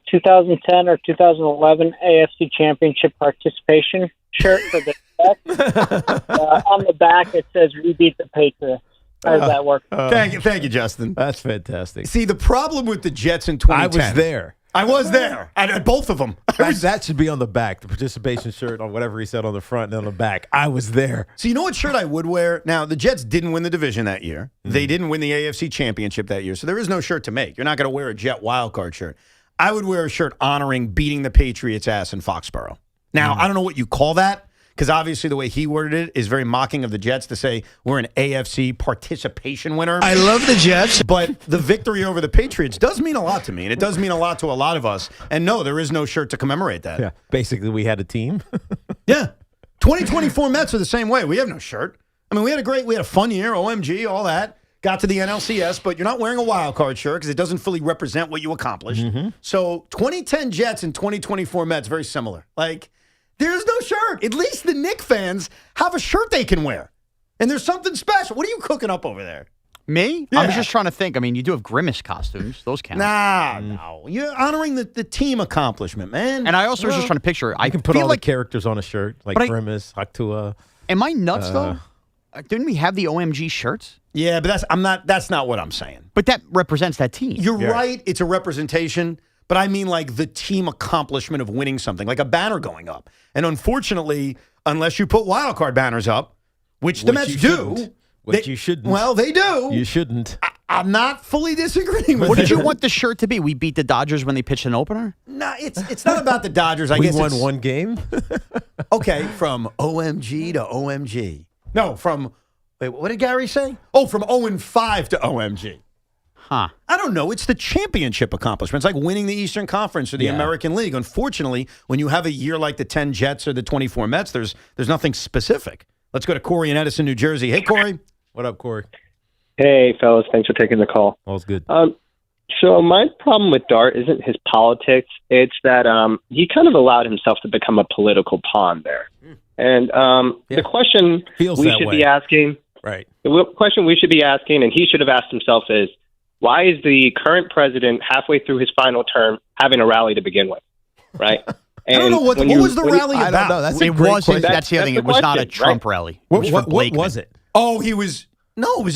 2010 or 2011 AFC Championship participation shirt for the Jets. On the back, it says, "We beat the Patriots." How does that work? Thank you, Justin. That's fantastic. See, the problem with the Jets in 2010... I was there. I was there. At both of them. That should be on the back, the participation shirt on whatever he said on the front and on the back. I was there. So you know what shirt I would wear? Now, the Jets didn't win the division that year. They didn't win the AFC Championship that year, so there is no shirt to make. You're not going to wear a Jet wildcard shirt. I would wear a shirt honoring beating the Patriots' ass in Foxborough. Now, I don't know what you call that, because obviously the way he worded it is very mocking of the Jets to say we're an AFC participation winner. I love the Jets. But the victory over the Patriots does mean a lot to me, and it does mean a lot to a lot of us. And no, there is no shirt to commemorate that. Yeah, basically we had a team. Yeah. 2024 Mets are the same way. We have no shirt. I mean, we had a fun year, OMG, all that. Got to the NLCS, but you're not wearing a wild card shirt because it doesn't fully represent what you accomplished. So 2010 Jets and 2024 Mets, very similar. Like, there's no shirt. At least the Knicks fans have a shirt they can wear. And there's something special. What are you cooking up over there? Me? Yeah. I was just trying to think. I mean, you do have Grimace costumes. Those count. No. You're honoring the team accomplishment, man. And I also was just trying to picture. I can put feel all like the characters on a shirt, like But I- Grimace, Haktua. Am I nuts though? Didn't we have the OMG shirts? Yeah, but that's not what I'm saying. But that represents that team. You're right. It's a representation. But I mean like the team accomplishment of winning something, like a banner going up. And unfortunately, unless you put wild card banners up, which the Mets do. Which you shouldn't. Well, they do. You shouldn't. I'm not fully disagreeing with What you. did you want the shirt to be? We beat the Dodgers when they pitched an opener? No, it's not about the Dodgers. I We guess won it's- one game. Okay, from OMG to OMG. No, wait, what did Gary say? Oh, from 0-5 to OMG. Huh. I don't know. It's the championship accomplishment. It's like winning the Eastern Conference or the American League. Unfortunately, when you have a year like the 10 Jets or the 24 Mets, there's nothing specific. Let's go to Corey in Edison, New Jersey. Hey, Corey. What up, Corey? Hey, fellas. Thanks for taking the call. All's good. So my problem with Dart isn't his politics. It's that he kind of allowed himself to become a political pawn there. And the question Feels we that should way. be asking, Right. the question we should be asking, and he should have asked himself is, why is the current president halfway through his final term having a rally to begin with? Right? I don't know what was the rally I about. don't know. That's a It great wasn't. question. That's the other thing. It was not a Trump rally. It was for What Blakeman. was it? Oh, it was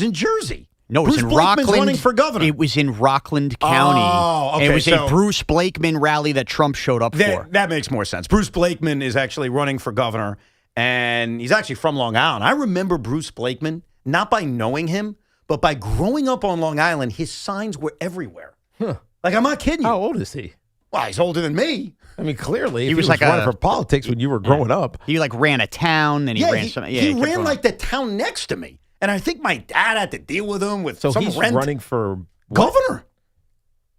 in Jersey. No, it was Bruce in Blakeman's Rockland. running for governor. It was in Rockland County. Oh, okay, It was so- a Bruce Blakeman rally that Trump showed up for. That makes more sense. Bruce Blakeman is actually running for governor, and he's actually from Long Island. I remember Bruce Blakeman, not by knowing him, but by growing up on Long Island, his signs were everywhere. Huh. Like, I'm not kidding you. How old is he? Well, he's older than me. I mean, clearly, He if was he was like running a- for politics when you were growing up. He like ran a town, then he ran he, some. he kept ran going. like the town next to me. And I think my dad had to deal with him with So some he's rent. running for what? governor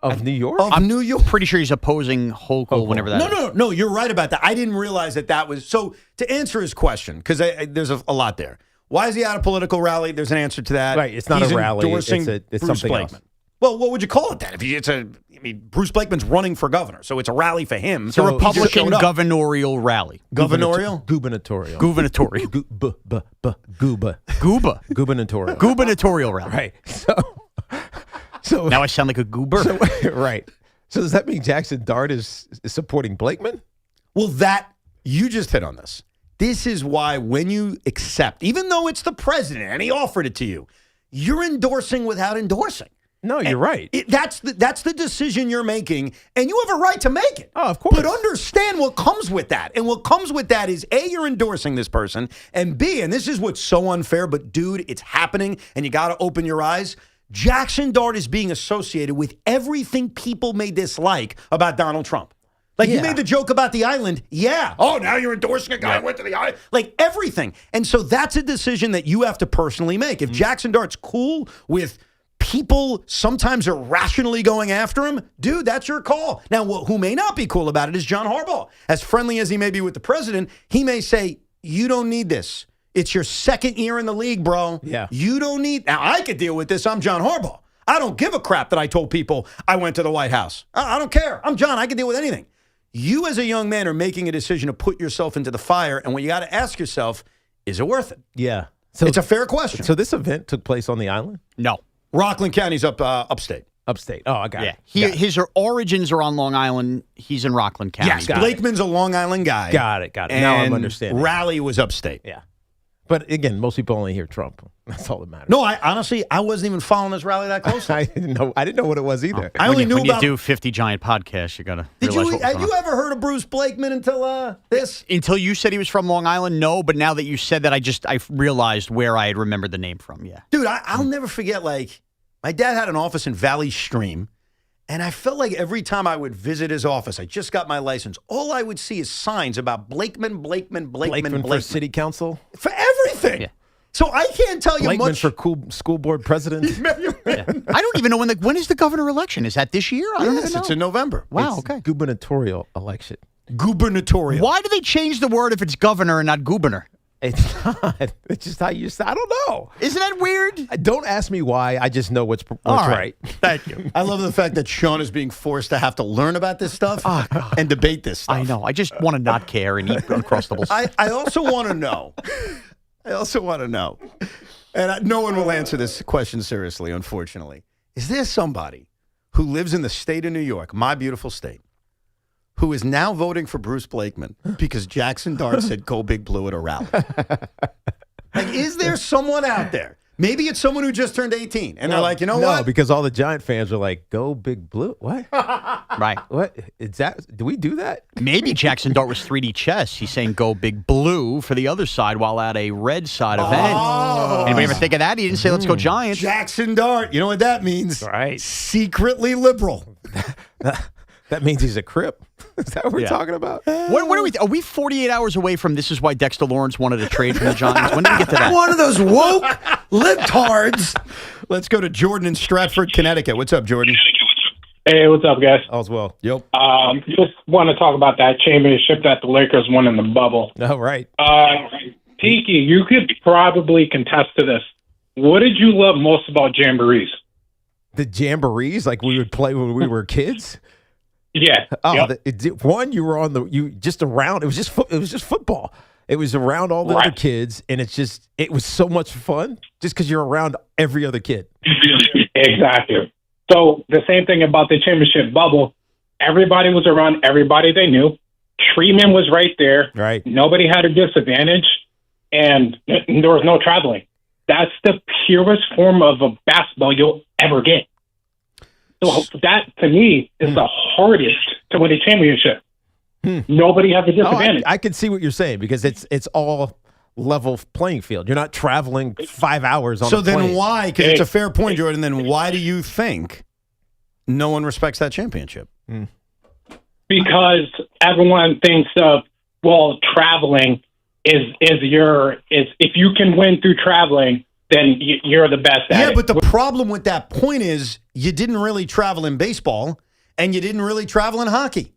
of New York? of New York. Pretty sure he's opposing Hochul whenever that. No, you're right about that. I didn't realize that was. So to answer his question, because there's a lot there. Why is he at a political rally? There's an answer to that. Right, it's not He's a rally, endorsing it's Bruce something else. Blakeman. Well, what would you call it then? Bruce Blakeman's running for governor, so it's a rally for him. It's a So he just Republican showed up. gubernatorial rally. Gubernatorial? Gubernatorial. Gubernatorial. Gooba. Gooba. Gubernatorial. Gubernatorial rally. Right. So Now I sound like a goober. right. So does that mean Jaxson Dart is supporting Blakeman? Well, you just hit on this. This is why when you accept, even though it's the president and he offered it to you, you're endorsing without endorsing. No, you're right. That's the decision you're making, and you have a right to make it. Oh, of course. But understand what comes with that. And what comes with that is, A, you're endorsing this person, and B, and this is what's so unfair, but dude, it's happening, and you got to open your eyes. Jaxson Dart is being associated with everything people may dislike about Donald Trump. Like, you made the joke about the island. Yeah. Oh, now you're endorsing a guy who went to the island. Like, everything. And so that's a decision that you have to personally make. If Jaxson Dart's cool with people sometimes irrationally going after him, dude, that's your call. Now, who may not be cool about it is John Harbaugh. As friendly as he may be with the president, he may say, you don't need this. It's your second year in the league, bro. Yeah. You don't need... Now, I could deal with this. I'm John Harbaugh. I don't give a crap that I told people I went to the White House. I don't care. I'm John. I can deal with anything. You as a young man are making a decision to put yourself into the fire, and what you got to ask yourself, is it worth it? Yeah. So It's a fair question. So this event took place on the island? No. Rockland County's upstate. Upstate. Oh, I got it. His origins are on Long Island. He's in Rockland County. Yes, Blakeman's a Long Island guy. Got it. Now I'm And understanding. Raleigh was upstate. Yeah. But again, most people only hear Trump. That's all that matters. No, I honestly, I wasn't even following this rally that closely. I didn't know what it was either. I only knew when about... you do 50 giant podcasts, you got to Did realize you, what was had going you on. ever heard of Bruce Blakeman until this? Until you said he was from Long Island, no. But now that you said that, I realized where I had remembered the name from. Yeah. Dude, I'll never forget, like, my dad had an office in Valley Stream, and I felt like every time I would visit his office, I just got my license, all I would see is signs about Blakeman for city council? For everything. Yeah. So I can't tell you Blakeman much. for school board president? I don't even know when is the governor election? Is that this year? I don't even know. It's in November. Wow, It's okay. gubernatorial election. Gubernatorial. Why do they change the word if it's governor and not goobernator? It's not. It's just how you say. I don't know. Isn't that weird? Don't ask me why. I just know what's All right. Thank you. I love the fact that Sean is being forced to have to learn about this stuff and debate this stuff. I know. I just want to not care and eat Uncrustables. I also want to know. And no one will answer this question seriously, unfortunately. Is there somebody who lives in the state of New York, my beautiful state, who is now voting for Bruce Blakeman because Jaxson Dart said go Big Blue at a rally? Like, is there someone out there? Maybe it's someone who just turned 18, and they're like, you know what? No, because all the Giant fans are like, go Big Blue. What? Right. What? Is that? Do we do that? Maybe Jaxson Dart was 3D chess. He's saying go Big Blue for the other side while at a red side event. Anybody ever think of that? He didn't say let's go Giants. Jaxson Dart. You know what that means? Right. Secretly liberal. That means he's a Crip. Is that what we're talking about? What are we? Are we 48 hours away from this is why Dexter Lawrence wanted to trade from the Giants? When did we get to that? One of those woke libtards. Let's go to Jordan in Stratford, Connecticut. What's up, Jordan? Hey, what's up, guys? All's well. Yep. Just want to talk about that championship that the Lakers won in the bubble. Oh, right. Tiki, you could probably contest to this. What did you love most about jamborees? The jamborees, like we would play when we were kids. Yeah. Oh, one, you were on just around. It was just football. It was around all the other kids, and it was so much fun just because you're around every other kid. Exactly. So the same thing about the championship bubble. Everybody was around everybody they knew. Treatment was right there. Right. Nobody had a disadvantage, and there was no traveling. That's the purest form of a basketball you'll ever get. So that, to me, is the hardest to win a championship. Nobody has a disadvantage. I can see what you're saying because it's all level playing field. You're not traveling 5 hours on a plane. So then why, because it's a fair point, Jordan, then why do you think no one respects that championship? Because everyone thinks of, well, traveling is if you can win through traveling, then you're the best at it. Yeah, but the problem with that point is you didn't really travel in baseball and you didn't really travel in hockey.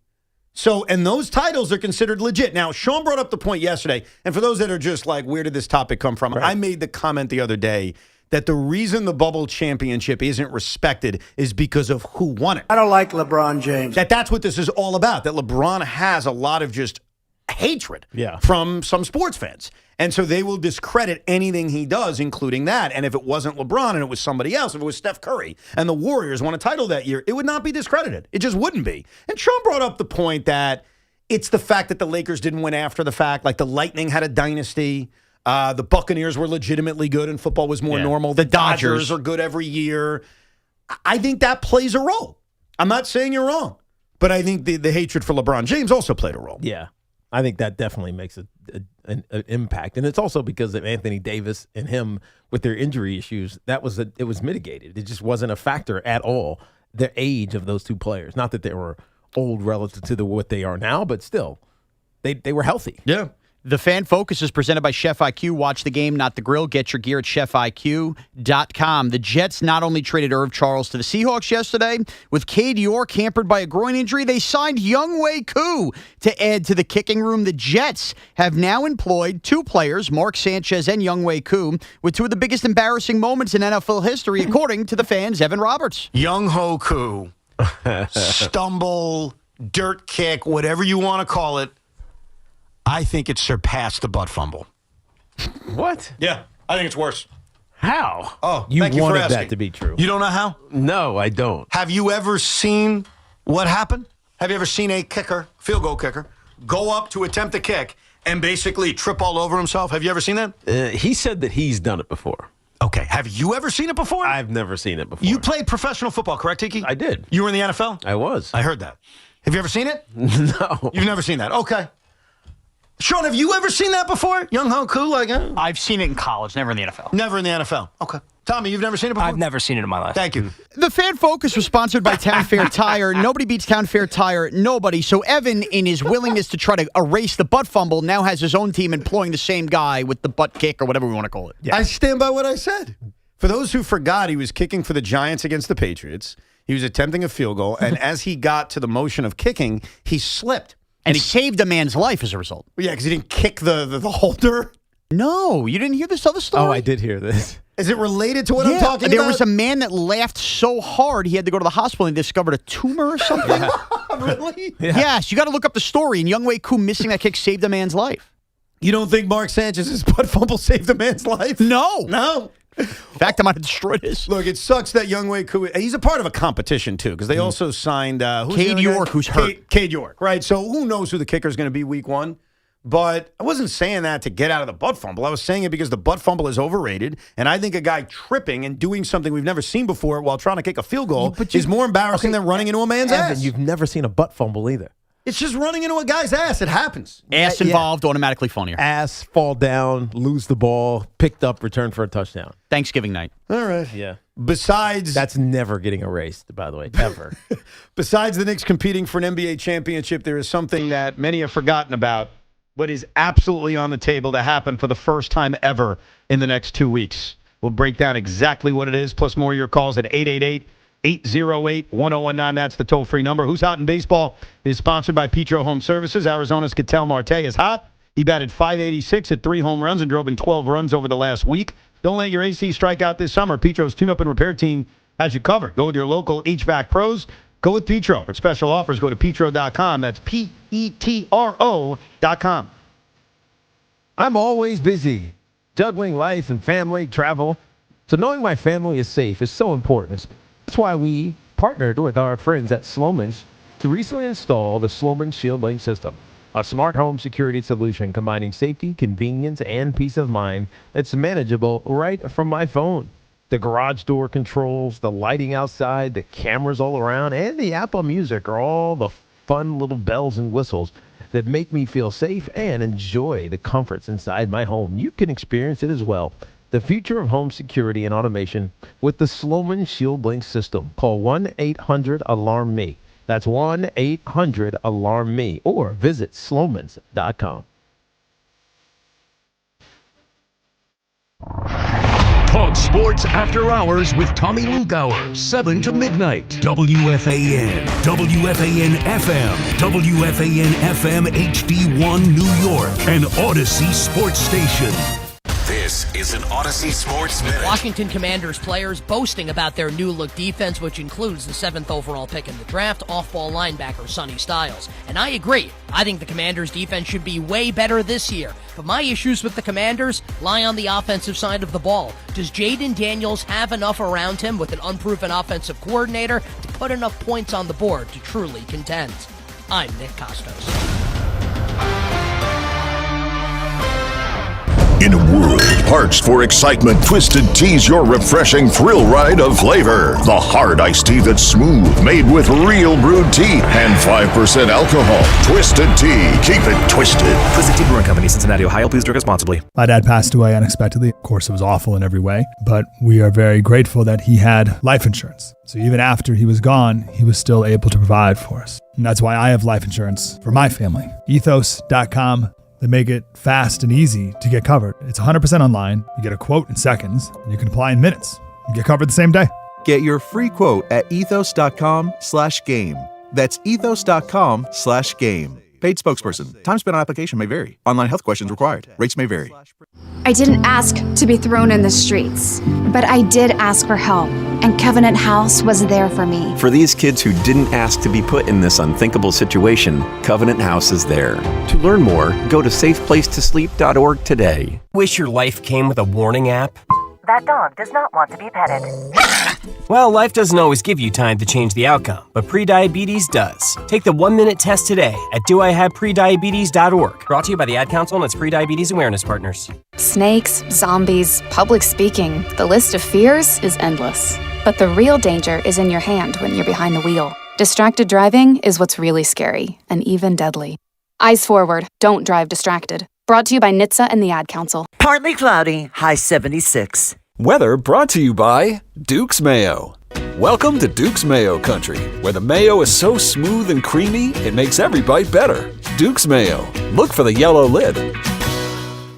So, and those titles are considered legit. Now, Sean brought up the point yesterday, and for those that are just like, where did this topic come from? Right. I made the comment the other day that the reason the bubble championship isn't respected is because of who won it. I don't like LeBron James. That's what this is all about, that LeBron has a lot of just hatred from some sports fans. And so they will discredit anything he does, including that. And if it wasn't LeBron and it was somebody else, if it was Steph Curry and the Warriors won a title that year, it would not be discredited. It just wouldn't be. And Sean brought up the point that it's the fact that the Lakers didn't win after the fact. Like the Lightning had a dynasty. The Buccaneers were legitimately good and football was more normal. The Dodgers are good every year. I think that plays a role. I'm not saying you're wrong, but I think the hatred for LeBron James also played a role. Yeah. I think that definitely makes an impact. And it's also because of Anthony Davis and him with their injury issues. It was mitigated. It just wasn't a factor at all, the age of those two players. Not that they were old relative to what they are now, but still, they were healthy. Yeah. The Fan Focus is presented by Chef IQ. Watch the game, not the grill. Get your gear at chefiq.com. The Jets not only traded Irv Charles to the Seahawks yesterday, with Cade York hampered by a groin injury, they signed Younghoe Koo to add to the kicking room. The Jets have now employed two players, Mark Sanchez and Younghoe Koo, with two of the biggest embarrassing moments in NFL history, according to the Fan's Evan Roberts. Younghoe Koo, stumble, dirt kick, whatever you want to call it. I think it surpassed the butt fumble. What? Yeah, I think it's worse. How? Oh, you thank you for wanted asking. that to be true. You don't know how? No, I don't. Have you ever seen what happened? Have you ever seen a kicker, field goal kicker, go up to attempt a kick and basically trip all over himself? Have you ever seen that? He said that he's done it before. Okay. Have you ever seen it before? I've never seen it before. You played professional football, correct, Tiki? I did. You were in the NFL? I was. I heard that. Have you ever seen it? No. You've never seen that? Okay. Sean, have you ever seen that before? Younghoe Koo? I've seen it in college, never in the NFL. Never in the NFL. Okay. Tommy, you've never seen it before? I've never seen it in my life. Thank you. The Fan Focus was sponsored by Town Fair Tire. Nobody beats Town Fair Tire. Nobody. So Evan, in his willingness to try to erase the butt fumble, now has his own team employing the same guy with the butt kick or whatever we want to call it. Yeah. I stand by what I said. For those who forgot, he was kicking for the Giants against the Patriots. He was attempting a field goal, and as he got to the motion of kicking, he slipped. And he saved a man's life as a result. Yeah, because he didn't kick the holder. No, you didn't hear this other story? Oh, I did hear this. Is it related to what I'm talking about? There was a man that laughed so hard he had to go to the hospital and discovered a tumor or something. Really? Yeah. Yes, you got to look up the story. And Younghoe Koo missing that kick saved a man's life. You don't think Mark Sanchez's butt fumble saved a man's life? No. No. In fact, I might have destroyed this. Look, it sucks that Younghoe Koo, he's a part of a competition, too, because they also signed Cade York, who's hurt. Cade York, right? So who knows who the kicker is going to be week one? But I wasn't saying that to get out of the butt fumble. I was saying it because the butt fumble is overrated, and I think a guy tripping and doing something we've never seen before while trying to kick a field goal is more embarrassing than running into a man's ass. You've never seen a butt fumble either. It's just running into a guy's ass. It happens. Ass involved, automatically funnier. Ass, fall down, lose the ball, picked up, return for a touchdown. Thanksgiving night. All right. Yeah. Besides... That's never getting erased, by the way, ever. Besides the Knicks competing for an NBA championship, there is something that many have forgotten about, but is absolutely on the table to happen for the first time ever in the next 2 weeks. We'll break down exactly what it is, plus more of your calls at 888-808-1019. That's the toll-free number. Who's Hot in Baseball is sponsored by Petro Home Services. Arizona's Ketel Marte is hot. He batted .586 at 3 home runs and drove in 12 runs over the last week. Don't let your AC strike out this summer. Petro's tune-up and repair team has you covered. Go with your local HVAC pros. Go with Petro. For special offers, go to petro.com. That's Petro.com. I'm always busy, juggling life and family, travel. So knowing my family is safe is so important. That's why we partnered with our friends at Sloman's to recently install the Sloman Shield Link system, a smart home security solution combining safety, convenience, and peace of mind that's manageable right from my phone. The garage door controls, the lighting outside, the cameras all around, and the Apple Music are all the fun little bells and whistles that make me feel safe and enjoy the comforts inside my home. You can experience it as well. The future of home security and automation with the Sloman Shield Link system. Call 1-800-ALARM-ME. That's 1-800-ALARM-ME or visit slomans.com. Talk Sports After Hours with Tommy Lugauer, 7 to midnight. WFAN, WFAN FM, WFAN FM HD1 New York, an Odyssey sports station. This is an Odyssey Sports Minute. Washington Commanders players boasting about their new-look defense, which includes the 7th overall pick in the draft, off-ball linebacker Sonny Styles. And I agree. I think the Commanders' defense should be way better this year. But my issues with the Commanders lie on the offensive side of the ball. Does Jaden Daniels have enough around him with an unproven offensive coordinator to put enough points on the board to truly contend? I'm Nick Costos. In a world parched for excitement, Twisted Tea's your refreshing thrill ride of flavor. The hard iced tea that's smooth, made with real brewed tea and 5% alcohol. Twisted Tea. Keep it twisted. Twisted Tea Brewing Company, Cincinnati, Ohio. Please drink responsibly. My dad passed away unexpectedly. Of course, it was awful in every way, but we are very grateful that he had life insurance. So even after he was gone, he was still able to provide for us. And that's why I have life insurance for my family. Ethos.com. They make it fast and easy to get covered. It's 100% online. You get a quote in seconds, and you can apply in minutes. You get covered the same day. Get your free quote at ethos.com/game. That's ethos.com/game. Paid spokesperson. Time spent on application may vary. Online health questions required. Rates may vary. I didn't ask to be thrown in the streets, but I did ask for help, and Covenant House was there for me. For these kids who didn't ask to be put in this unthinkable situation, Covenant House is there. To learn more, go to safeplacetosleep.org today. Wish your life came with a warning app? That dog does not want to be petted. Well, life doesn't always give you time to change the outcome, but prediabetes does. Take the 1-minute test today at doihaveprediabetes.org. Brought to you by the Ad Council and its pre-diabetes awareness partners. Snakes, zombies, public speaking. The list of fears is endless. But the real danger is in your hand when you're behind the wheel. Distracted driving is what's really scary and even deadly. Eyes forward, don't drive distracted. Brought to you by NHTSA and the Ad Council. Partly cloudy, high 76. Weather brought to you by Duke's Mayo. Welcome to Duke's Mayo Country, where the mayo is so smooth and creamy, it makes every bite better. Duke's Mayo. Look for the yellow lid.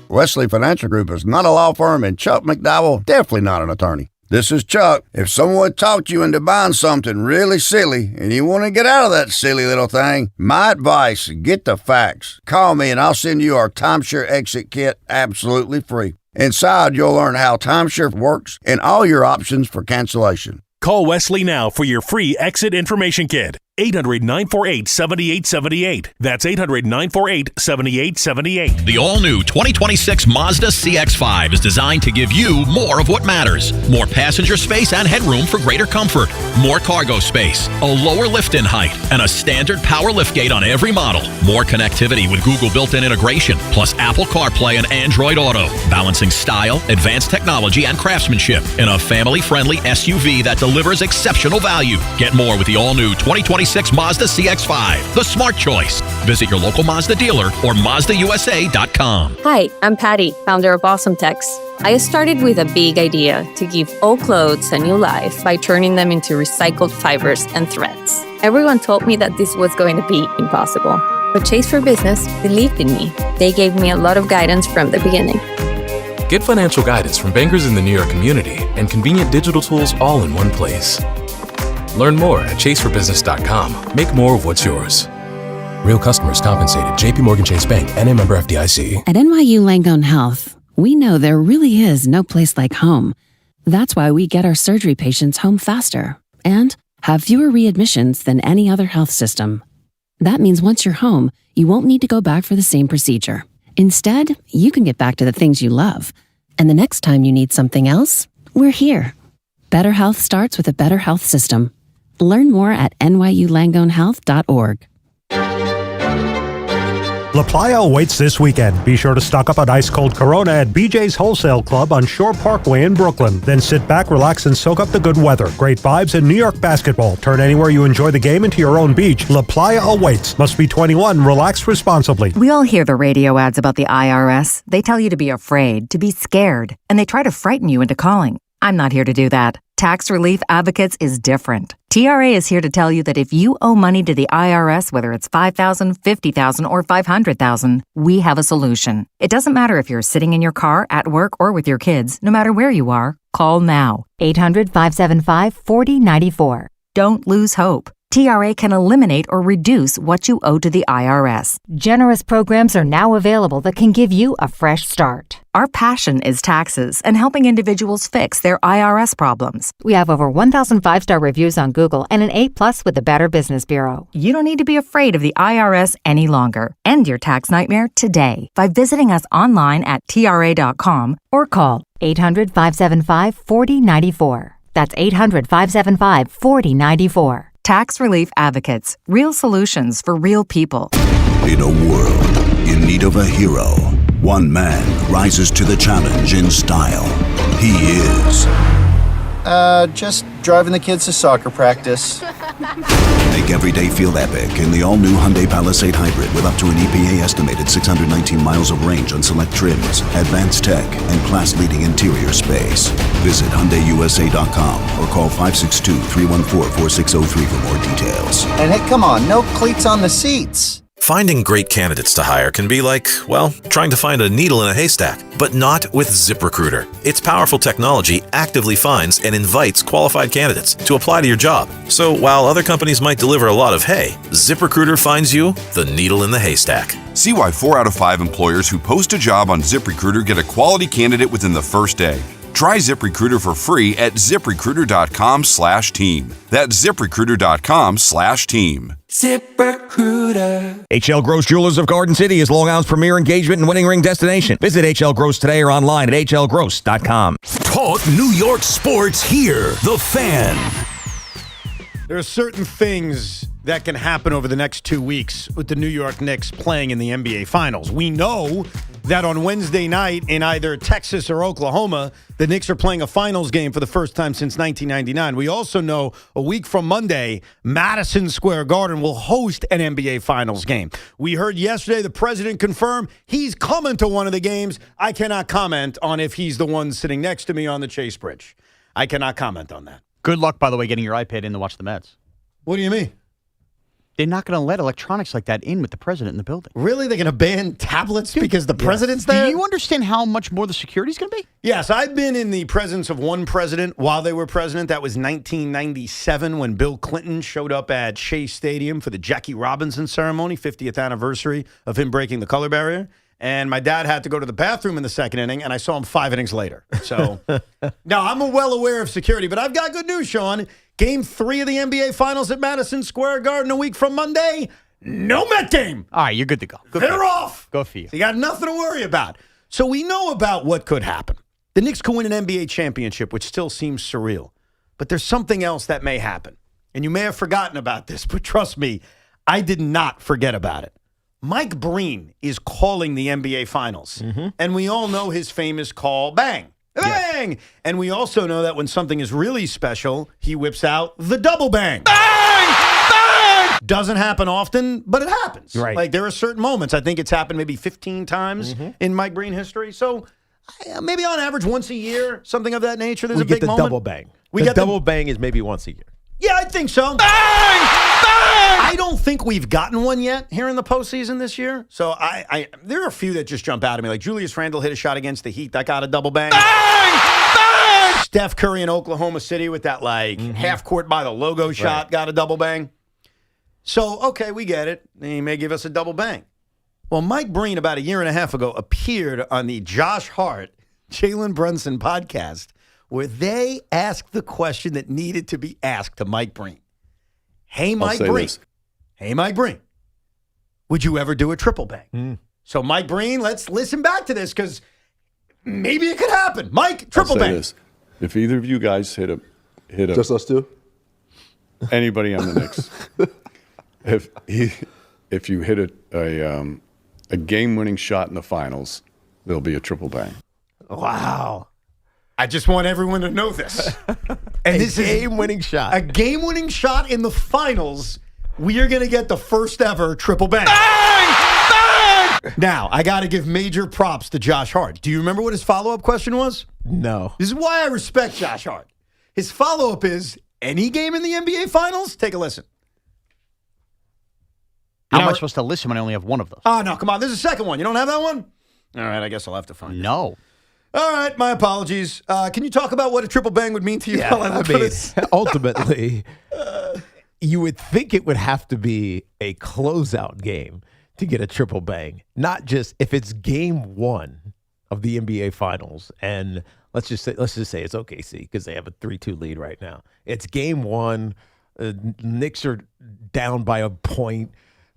Wesley Financial Group is not a law firm, and Chuck McDowell definitely not an attorney. This is Chuck. If someone talked you into buying something really silly and you want to get out of that silly little thing, my advice, get the facts. Call me and I'll send you our timeshare exit kit absolutely free. Inside, you'll learn how timeshare works and all your options for cancellation. Call Wesley now for your free exit information kit. 800-948-7878. That's 800-948-7878. The all-new 2026 Mazda CX-5 is designed to give you more of what matters. More passenger space and headroom for greater comfort. More cargo space, a lower lift-in height, and a standard power liftgate on every model. More connectivity with Google built-in integration, plus Apple CarPlay and Android Auto. Balancing style, advanced technology, and craftsmanship in a family-friendly SUV that delivers exceptional value. Get more with the all-new 2026 Mazda CX-5, the smart choice. Visit your local Mazda dealer or MazdaUSA.com. Hi, I'm Patty, founder of Awesome Tex. I started with a big idea to give old clothes a new life by turning them into recycled fibers and threads. Everyone told me that this was going to be impossible, but Chase for Business believed in me. They gave me a lot of guidance from the beginning. Get financial guidance from bankers in the New York community and convenient digital tools all in one place. Learn more at chaseforbusiness.com. Make more of what's yours. Real customers compensated. JPMorgan Chase Bank, N.A. member FDIC. At NYU Langone Health, we know there really is no place like home. That's why we get our surgery patients home faster and have fewer readmissions than any other health system. That means once you're home, you won't need to go back for the same procedure. Instead, you can get back to the things you love. And the next time you need something else, we're here. Better health starts with a better health system. Learn more at nyulangonehealth.org. La Playa awaits this weekend. Be sure to stock up on ice-cold Corona at BJ's Wholesale Club on Shore Parkway in Brooklyn. Then sit back, relax, and soak up the good weather. Great vibes and New York basketball. Turn anywhere you enjoy the game into your own beach. La Playa awaits. Must be 21. Relax responsibly. We all hear the radio ads about the IRS. They tell you to be afraid, to be scared, and they try to frighten you into calling. I'm not here to do that. Tax Relief Advocates is different. TRA is here to tell you that if you owe money to the IRS, whether it's $5,000, $50,000, or $500,000, we have a solution. It doesn't matter if you're sitting in your car, at work, or with your kids. No matter where you are, call now. 800-575-4094. Don't lose hope. TRA can eliminate or reduce what you owe to the IRS. Generous programs are now available that can give you a fresh start. Our passion is taxes and helping individuals fix their IRS problems. We have over 1,000 5-star reviews on Google and an A+ with the Better Business Bureau. You don't need to be afraid of the IRS any longer. End your tax nightmare today by visiting us online at TRA.com or call 800-575-4094. That's 800-575-4094. Tax Relief Advocates. Real solutions for real people. In a world in need of a hero, one man rises to the challenge in style. He is... just driving the kids to soccer practice. Make every day feel epic in the all-new Hyundai Palisade Hybrid with up to an EPA-estimated 619 miles of range on select trims, advanced tech, and class-leading interior space. Visit HyundaiUSA.com or call 562-314-4603 for more details. And hey, come on, no cleats on the seats. Finding great candidates to hire can be like, well, trying to find a needle in a haystack, but not with ZipRecruiter. Its powerful technology actively finds and invites qualified candidates to apply to your job. So while other companies might deliver a lot of hay, ZipRecruiter finds you the needle in the haystack. See why 4 out of 5 employers who post a job on ZipRecruiter get a quality candidate within the first day. Try ZipRecruiter for free at ZipRecruiter.com/team. That's ZipRecruiter.com/team. ZipRecruiter. HL Gross Jewelers of Garden City is Long Island's premier engagement and wedding ring destination. Visit HL Gross today or online at hlgross.com. Talk New York sports here. The Fan. There are certain things that can happen over the next 2 weeks with the New York Knicks playing in the NBA Finals. We know that on Wednesday night in either Texas or Oklahoma, the Knicks are playing a finals game for the first time since 1999. We also know a week from Monday, Madison Square Garden will host an NBA Finals game. We heard yesterday the president confirm he's coming to one of the games. I cannot comment on if he's the one sitting next to me on the Chase Bridge. I cannot comment on that. Good luck, by the way, getting your iPad in to watch the Mets. What do you mean? They're not going to let electronics like that in with the president in the building. Really? They're going to ban tablets because the president's there? Do you understand how much more the security's going to be? Yes, I've been in the presence of one president while they were president. That was 1997 when Bill Clinton showed up at Shea Stadium for the Jackie Robinson ceremony, 50th anniversary of him breaking the color barrier. And my dad had to go to the bathroom in the second inning, and I saw him 5 innings later. So now I'm well aware of security, but I've got good news, Sean. Game 3 of the NBA Finals at Madison Square Garden a week from Monday. No Met game. All right, you're good to go. They're off. Go for you. So you got nothing to worry about. So we know about what could happen. The Knicks could win an NBA championship, which still seems surreal. But there's something else that may happen. And you may have forgotten about this, but trust me, I did not forget about it. Mike Breen is calling the NBA Finals. And we all know his famous call, bang, bang. And we also know that when something is really special, he whips out the double bang. Bang! Bang! Doesn't happen often, but it happens. Right. Like there are certain moments. I think it's happened maybe 15 times in Mike Breen history. So maybe on average once a year, something of that nature. There's we a big get the moment. double bang. We the get double bang is maybe once a year. Yeah, I think so. Bang! Bang! I don't think we've gotten one yet here in the postseason this year. So there are a few that just jump out at me. Like Julius Randle hit a shot against the Heat. That got a double bang. Bang! Bang! Steph Curry in Oklahoma City with that half court by the logo shot got a double bang. So, okay, we get it. He may give us a double bang. Well, Mike Breen about a year and a half ago appeared on the Josh Hart, Jalen Brunson podcast where they asked the question that needed to be asked to Mike Breen. Hey, Mike Breen. Hey, Mike Breen. Would you ever do a triple bang? So, Mike Breen, let's listen back to this because maybe it could happen. Mike, triple bang. This. If either of you guys hit a just us two? Anybody on the Knicks. If you hit a game-winning shot in the finals, there'll be a triple bang. Wow. I just want everyone to know this. And this is a game-winning shot. A game-winning shot in the finals. We are going to get the first ever triple bang. Bang! Bang! Now, I got to give major props to Josh Hart. Do you remember what his follow-up question was? No. This is why I respect Josh Hart. His follow-up is, any game in the NBA Finals? Take a listen. How am I supposed to listen when I only have one of those? Oh, no, come on. There's a second one. You don't have that one? All right, I guess I'll have to find it. No. All right, my apologies. Can you talk about what a triple bang would mean to you? Yeah, while I look for this? Ultimately, you would think it would have to be a closeout game to get a triple bang, not just if it's game one of the NBA Finals. And let's just say it's OKC because they have a 3-2 lead right now. It's game one. Knicks are down by a point.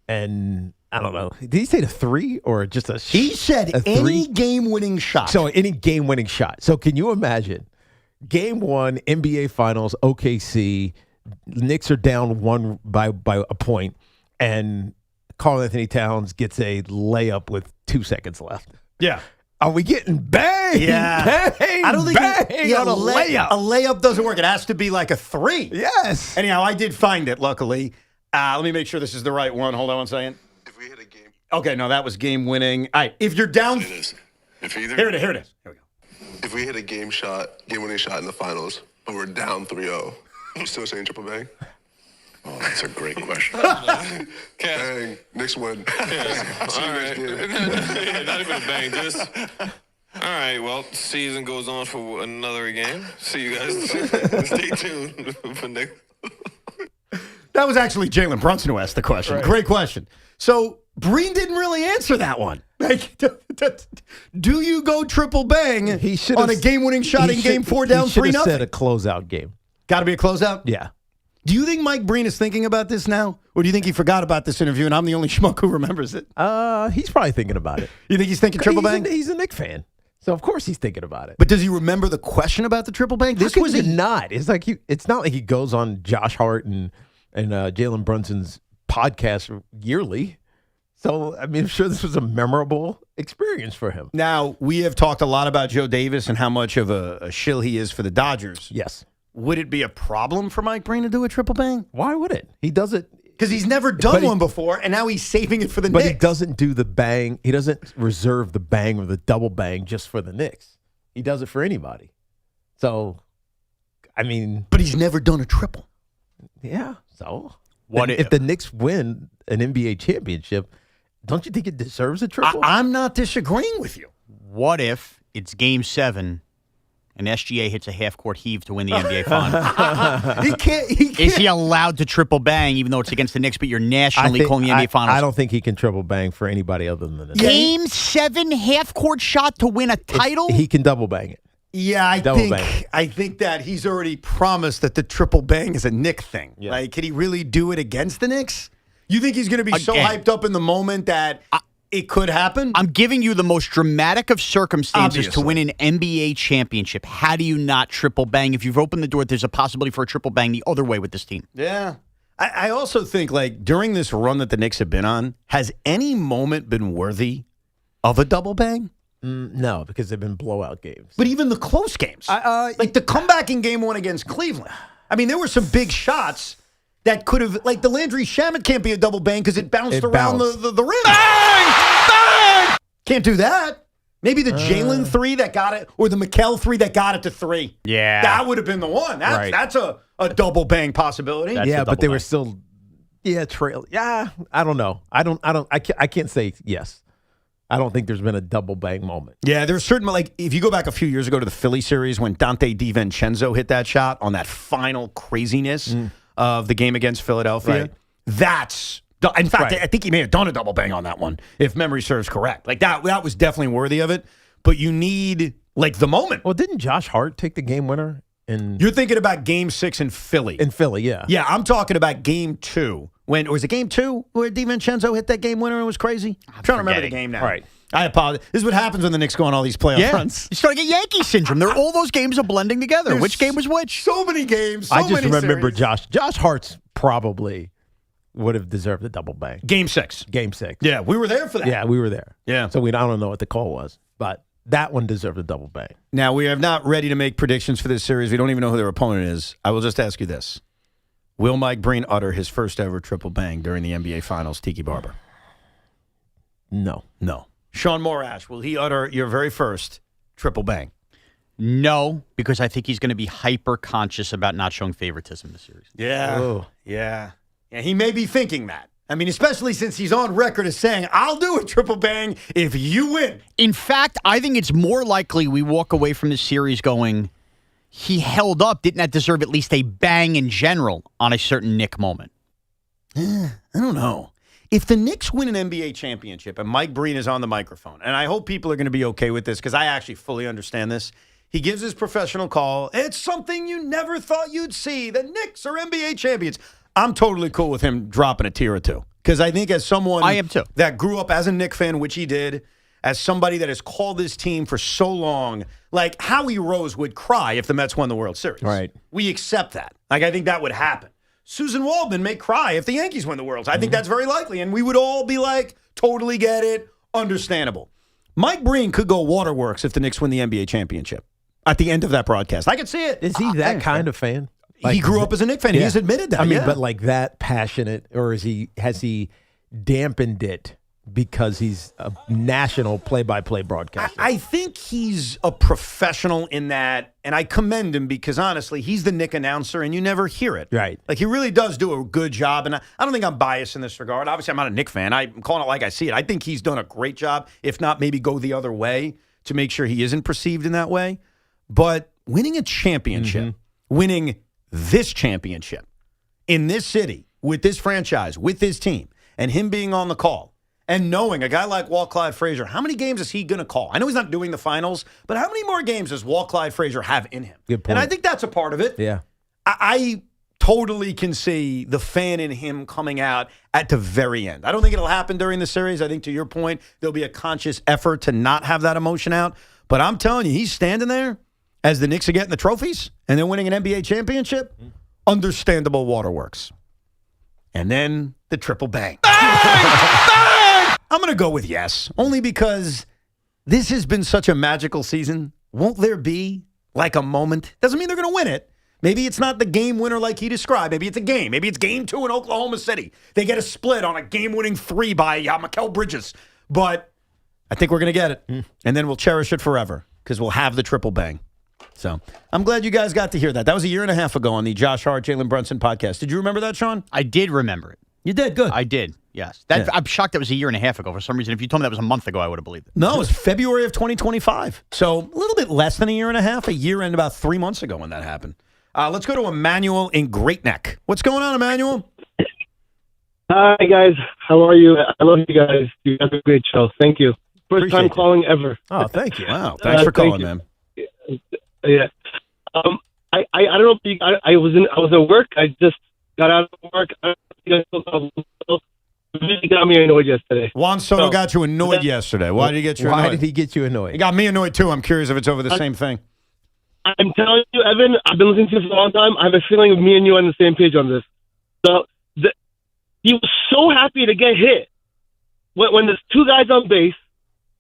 And I don't know. Did he say a 3 or just a? He said any game-winning shot. So any game-winning shot. So can you imagine? Game one, NBA Finals, OKC. Knicks are down one by a point, and Karl Anthony Towns gets a layup with 2 seconds left. Yeah. Are we getting bang? Yeah. Bang, I don't think bang on a layup. A layup doesn't work. It has to be like a 3. Yes. Anyhow, I did find it, luckily. Let me make sure this is the right one. Hold on one second. If we hit a game. Okay, no, that was game winning. All right, if you're down. Here it is. Here it is. Here we go. If we hit a game-winning shot in the finals, but we're down 3-0, I'm still saying triple bang? Oh, that's a great question. Bang. Knicks win. All right. Yeah, not even a bang, just... All right, well, season goes on for another game. See you guys. Stay tuned for next... That was actually Jalen Brunson who asked the question. Right. Great question. So Breen didn't really answer that one. Like, do you go triple bang on a game-winning shot in Game 4 down 3-0? He should have said a closeout game. Got to be a closeout? Yeah. Do you think Mike Breen is thinking about this now? Or do you think he forgot about this interview and I'm the only schmuck who remembers it? He's probably thinking about it. You think he's thinking triple bang? He's a Knicks fan. So, of course, he's thinking about it. But does he remember the question about the triple bang? This was not. It's like it's not like he goes on Josh Hart and Jalen Brunson's podcast yearly. So, I mean, I'm sure this was a memorable experience for him. Now, we have talked a lot about Joe Davis and how much of a shill he is for the Dodgers. Yes. Would it be a problem for Mike Breen to do a triple bang? Why would it? He does it. Because he's never done one before, and now he's saving it for the Knicks. But he doesn't do the bang. He doesn't reserve the bang or the double bang just for the Knicks. He does it for anybody. So, I mean. But he's never done a triple. Yeah. So, if the Knicks win an NBA championship, don't you think it deserves a triple? I'm not disagreeing with you. What if it's Game 7 and SGA hits a half-court heave to win the NBA Finals? He can't. Is he allowed to triple bang even though it's against the Knicks, but you're nationally calling the NBA Finals? I don't think he can triple bang for anybody other than the Knicks. Game 7 half-court shot to win a title? He can double bang it. Yeah, I think that he's already promised that the triple bang is a Knick thing. Yeah. Like, can he really do it against the Knicks? You think he's going to be so hyped up in the moment that it could happen? I'm giving you the most dramatic of circumstances Obviously. to win an NBA championship. How do you not triple bang? If you've opened the door, there's a possibility for a triple bang the other way with this team. Yeah. I also think, like, during this run that the Knicks have been on, has any moment been worthy of a double bang? No, because they've been blowout games. But even the close games. Like the comeback in game 1 against Cleveland. I mean, there were some big shots that could have, like the Landry Shamet can't be a double bang because it bounced around the rim. Bang! Bang! Can't do that. Maybe the Jalen 3 that got it, or the Mikal 3 that got it to 3. Yeah. That would have been the one. That's a double bang possibility. But they were still, trail. Yeah, I don't know. I can't say yes. I don't think there's been a double bang moment. Yeah, there's certain, like, if you go back a few years ago to the Philly series when Dante DiVincenzo hit that shot on that final craziness of the game against Philadelphia, that's, in fact, I think he may have done a double bang on that one, if memory serves correct. Like, that was definitely worthy of it, but you need, like, the moment. Well, didn't Josh Hart take the game winner? You're thinking about game 6 in Philly. In Philly, yeah. Yeah, I'm talking about game 2. Or was it game 2 where DiVincenzo hit that game winner and it was crazy? I'm trying to remember the game now. Right. I apologize. This is what happens when the Knicks go on all these playoff runs. You start to get Yankee syndrome. All those games are blending together. There's which game was which? So many games. I just remember Josh Hart's probably would have deserved a double bang. Game 6. Game 6. Yeah, we were there for that. Yeah, we were there. Yeah. So I don't know what the call was, but that one deserved a double bang. Now, we are not ready to make predictions for this series. We don't even know who their opponent is. I will just ask you this. Will Mike Breen utter his first ever triple bang during the NBA Finals, Tiki Barber? No. Sean Morash, will he utter your very first triple bang? No, because I think he's going to be hyper conscious about not showing favoritism this series. Yeah. Oh. Yeah. He may be thinking that. I mean, especially since he's on record as saying, I'll do a triple bang if you win. In fact, I think it's more likely we walk away from this series going, he held up, didn't that deserve at least a bang in general on a certain Knick moment? I don't know. If the Knicks win an NBA championship and Mike Breen is on the microphone, and I hope people are going to be okay with this because I actually fully understand this, he gives his professional call. It's something you never thought you'd see. The Knicks are NBA champions. I'm totally cool with him dropping a tear or two because I think as someone I am too. that grew up as a Knicks fan, which he did, as somebody that has called this team for so long, like Howie Rose would cry if the Mets won the World Series. Right. We accept that. Like, I think that would happen. Susan Waldman may cry if the Yankees win the World Series. I think that's very likely, and we would all be like, totally get it, understandable. Mike Breen could go waterworks if the Knicks win the NBA championship at the end of that broadcast. I could see it. Is he that kind of fan? He grew up as a Knicks fan. Yeah. He's admitted that. I mean, yeah. but like that passionate, or has he dampened it because he's a national play-by-play broadcaster? I think he's a professional in that, and I commend him because, honestly, he's the Knick announcer, and you never hear it. Right. Like, he really does do a good job, and I don't think I'm biased in this regard. Obviously, I'm not a Knick fan. I'm calling it like I see it. I think he's done a great job, if not maybe go the other way to make sure he isn't perceived in that way. But winning a championship, winning this championship in this city, with this franchise, with this team, and him being on the call, and knowing a guy like Walt Clyde Frazier, how many games is he going to call? I know he's not doing the finals, but how many more games does Walt Clyde Frazier have in him? Good point. And I think that's a part of it. Yeah. I totally can see the fan in him coming out at the very end. I don't think it'll happen during the series. I think, to your point, there'll be a conscious effort to not have that emotion out. But I'm telling you, he's standing there as the Knicks are getting the trophies and they're winning an NBA championship. Understandable waterworks. And then the triple bang. I'm going to go with yes, only because this has been such a magical season. Won't there be like a moment? Doesn't mean they're going to win it. Maybe it's not the game winner like he described. Maybe it's a game. Maybe it's game 2 in Oklahoma City. They get a split on a game-winning 3 by Mikal Bridges. But I think we're going to get it. And then we'll cherish it forever because we'll have the triple bang. So I'm glad you guys got to hear that. That was a year and a half ago on the Josh Hart, Jalen Brunson podcast. Did you remember that, Sean? I did remember it. You did? Good. I did, yes. Yeah. I'm shocked that was a year and a half ago. For some reason, if you told me that was a month ago, I would have believed it. No, it was February of 2025. So a little bit less than a year and a half. A year and about 3 months ago when that happened. Let's go to Emmanuel in Great Neck. What's going on, Emmanuel? Hi, guys. How are you? I love you guys. You have a great show. Thank you. First time calling ever. Oh, thank you. Wow. Thanks for calling, thank man. Yeah. I don't know if I was at work. I just got out of work. I don't think really got me annoyed yesterday. Juan Soto got you annoyed yesterday. Why did he get you annoyed? Why did he get you annoyed? He got me annoyed, too. I'm curious if it's over the same thing. I'm telling you, Evan, I've been listening to you for a long time. I have a feeling of me and you on the same page on this. So he was so happy to get hit when there's two guys on base.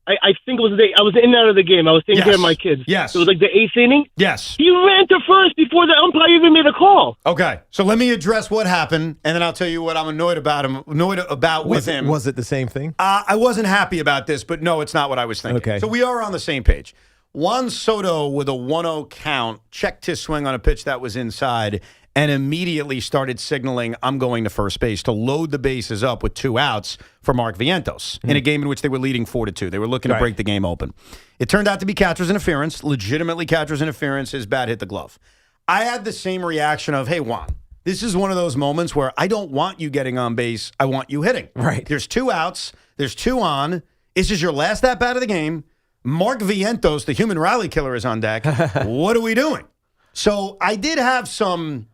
I think it was I was in and out of the game. I was taking care of my kids. Yes. It was like the 8th inning. Yes. He ran to first before the umpire even made a call. Okay. So let me address what happened, and then I'll tell you what I'm annoyed about with him. Was it the same thing? I wasn't happy about this, but no, it's not what I was thinking. Okay. So we are on the same page. Juan Soto with a 1-0 count checked his swing on a pitch that was inside and immediately started signaling, I'm going to first base, to load the bases up with 2 outs for Mark Vientos in a game in which they were leading 4-2. They were looking to break the game open. It turned out to be catcher's interference, legitimately catcher's interference. His bat hit the glove. I had the same reaction of, hey, Juan, this is one of those moments where I don't want you getting on base. I want you hitting. Right. There's 2 outs. There's 2 on. This is your last at-bat of the game. Mark Vientos, the human rally killer, is on deck. What are we doing? So I did have some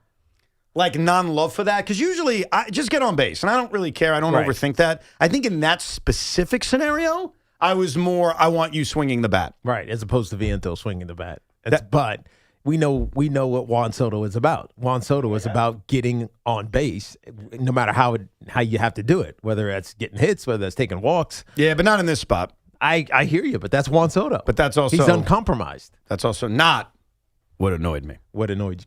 non-love for that, because usually I just get on base, and I don't really care. I don't overthink that. I think in that specific scenario, I was more, I want you swinging the bat. Right, as opposed to Vientos swinging the bat. But we know what Juan Soto is about. Juan Soto is about getting on base, no matter how you have to do it, whether that's getting hits, whether that's taking walks. Yeah, but not in this spot. I hear you, but that's Juan Soto. But that's also... He's uncompromised. That's also not what annoyed me. What annoyed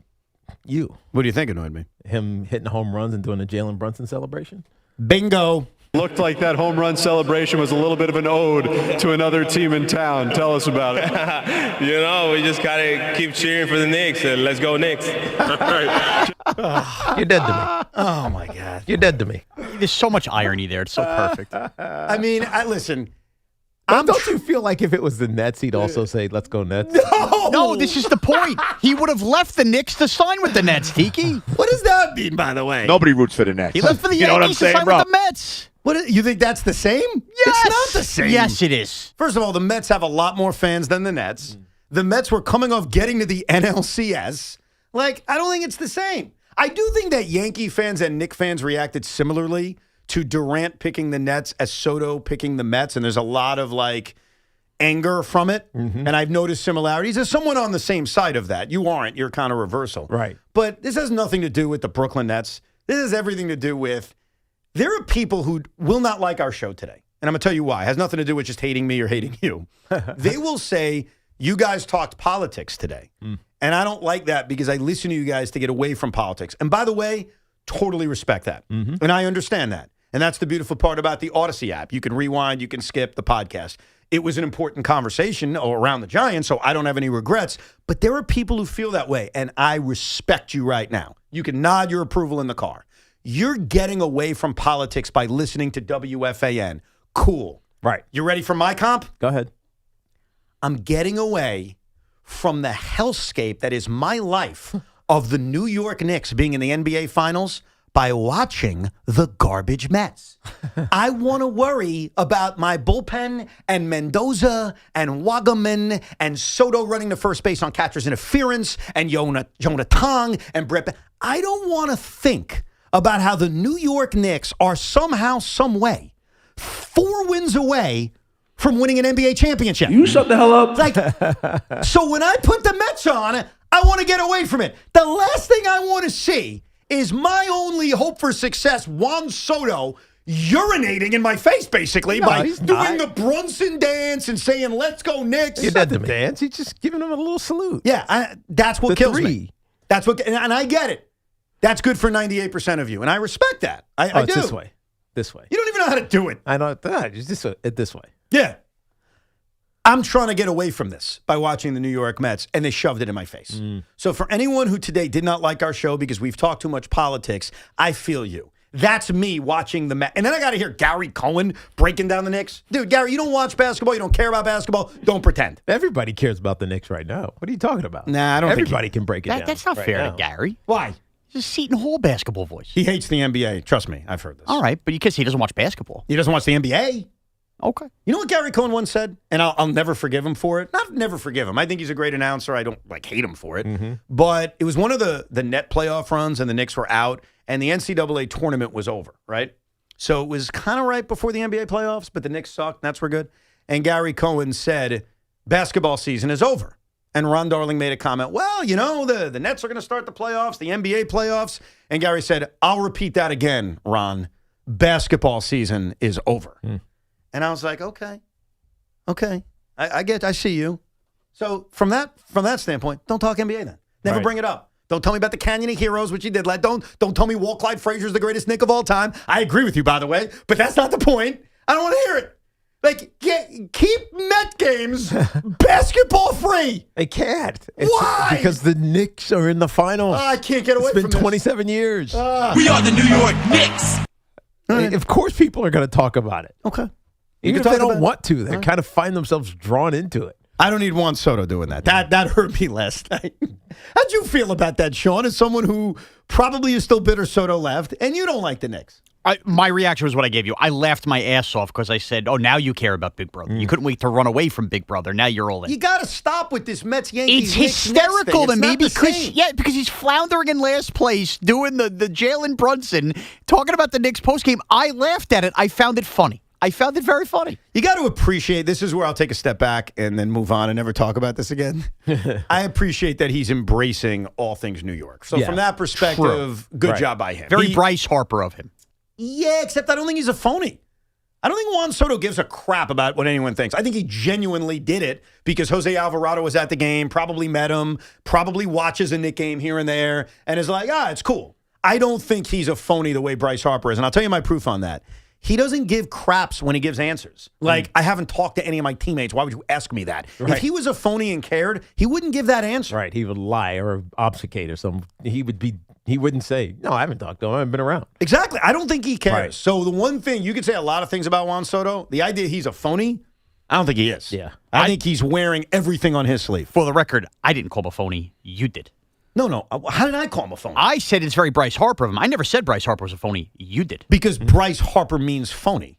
you? What do you think annoyed me? Him hitting home runs and doing a Jalen Brunson celebration? Bingo. Looked like that home run celebration was a little bit of an ode to another team in town. Tell us about it. We just got to keep cheering for the Knicks. Let's go Knicks. You're dead to me. Oh, my God. You're dead to me. There's so much irony there. It's so perfect. I mean, listen... Don't you feel like if it was the Nets, he'd also say, let's go Nets? No, this is the point. He would have left the Knicks to sign with the Nets, Tiki. What does that mean, by the way? Nobody roots for the Nets. He left for the Yankees to sign with the Mets. You think that's the same? Yes. It's not the same. Yes, it is. First of all, the Mets have a lot more fans than the Nets. The Mets were coming off getting to the NLCS. I don't think it's the same. I do think that Yankee fans and Knicks fans reacted similarly to Durant picking the Nets as Soto picking the Mets, and there's a lot of, anger from it, and I've noticed similarities. As someone on the same side of that, you aren't. You're kind of reversal. Right. But this has nothing to do with the Brooklyn Nets. This has everything to do with there are people who will not like our show today. And I'm going to tell you why. It has nothing to do with just hating me or hating you. They will say, you guys talked politics today. And I don't like that because I listen to you guys to get away from politics. And by the way, totally respect that. And I understand that. And that's the beautiful part about the Odyssey app. You can rewind, you can skip the podcast. It was an important conversation around the Giants, so I don't have any regrets. But there are people who feel that way, and I respect you right now. You can nod your approval in the car. You're getting away from politics by listening to WFAN. Cool. Right. You ready for my comp? Go ahead. I'm getting away from the hellscape that is my life of the New York Knicks being in the NBA Finals by watching the garbage Mets. I want to worry about my bullpen and Mendoza and Wagaman and Soto running to first base on catcher's interference and Jonah Tong and Brett. I don't want to think about how the New York Knicks are somehow, some way, 4 wins away from winning an NBA championship. You shut the hell up. So when I put the Mets on, I want to get away from it. The last thing I want to see is my only hope for success, Juan Soto, urinating in my face, basically, by doing the Brunson dance and saying, let's go Knicks. You're dead to me. Dance. He's just giving him a little salute. Yeah, that's what kills me. That's what, and I get it. That's good for 98% of you, and I respect that. I do. It's this way. You don't even know how to do it. I know. It's this way. Yeah. I'm trying to get away from this by watching the New York Mets, and they shoved it in my face. So for anyone who today did not like our show because we've talked too much politics, I feel you. That's me watching the Mets. And then I got to hear Gerrit Cole breaking down the Knicks. Dude, Gary, you don't watch basketball. You don't care about basketball. Don't pretend. Everybody cares about the Knicks right now. What are you talking about? Nah, I don't think everybody can break it down. That's not fair to Gary. Why? He's a Seton Hall basketball voice. He hates the NBA. Trust me, I've heard this. All right, but because he doesn't watch basketball. He doesn't watch the NBA. Okay. You know what Gerrit Cole once said? And I'll never forgive him for it. Not never forgive him. I think he's a great announcer. I don't hate him for it. But it was one of the net playoff runs, and the Knicks were out, and the NCAA tournament was over, right? So it was kind of right before the NBA playoffs, but the Knicks sucked. Nets were good. And Gerrit Cole said, basketball season is over. And Ron Darling made a comment, well, the Nets are going to start the playoffs, the NBA playoffs. And Gary said, I'll repeat that again, Ron. Basketball season is over. And I was like, okay. I see you. So from that standpoint, don't talk NBA then. Never bring it up. Don't tell me about the Canyon of Heroes, which you did. Don't tell me Walt Clyde Frazier's the greatest Knick of all time. I agree with you, by the way, but that's not the point. I don't want to hear it. Keep Met games basketball free. They can't. Why? Because the Knicks are in the finals. I can't get away from this. It's been 27 years. We are the New York Knicks. Of course people are going to talk about it. Okay. Even if they don't want to, they kind of find themselves drawn into it. I don't need Juan Soto doing that. That hurt me last night. How'd you feel about that, Sean, as someone who probably is still bitter Soto left, and you don't like the Knicks? My reaction was what I gave you. I laughed my ass off because I said, oh, now you care about Big Brother. You couldn't wait to run away from Big Brother. Now you're all in. You got to stop with this Mets-Yankees. It's hysterical to me because he's floundering in last place doing the Jalen Brunson, talking about the Knicks postgame. I laughed at it. I found it funny. I found it very funny. You got to appreciate, this is where I'll take a step back and then move on and never talk about this again. I appreciate that he's embracing all things New York. So from that perspective, good job by him. Very Bryce Harper of him. Yeah, except I don't think he's a phony. I don't think Juan Soto gives a crap about what anyone thinks. I think he genuinely did it because Jose Alvarado was at the game, probably met him, probably watches a Knick game here and there, and is like, it's cool. I don't think he's a phony the way Bryce Harper is, and I'll tell you my proof on that. He doesn't give craps when he gives answers. Like, I haven't talked to any of my teammates. Why would you ask me that? Right. If he was a phony and cared, he wouldn't give that answer. Right. He would lie or obfuscate or something. He wouldn't say, no, I haven't talked to him. I haven't been around. Exactly. I don't think he cares. Right. So the one thing, you could say a lot of things about Juan Soto. The idea he's a phony, I don't think he is. Yeah. I think he's wearing everything on his sleeve. For the record, I didn't call him a phony. You did. No. How did I call him a phony? I said it's very Bryce Harper of him. I never said Bryce Harper was a phony. You did. Because Bryce Harper means phony.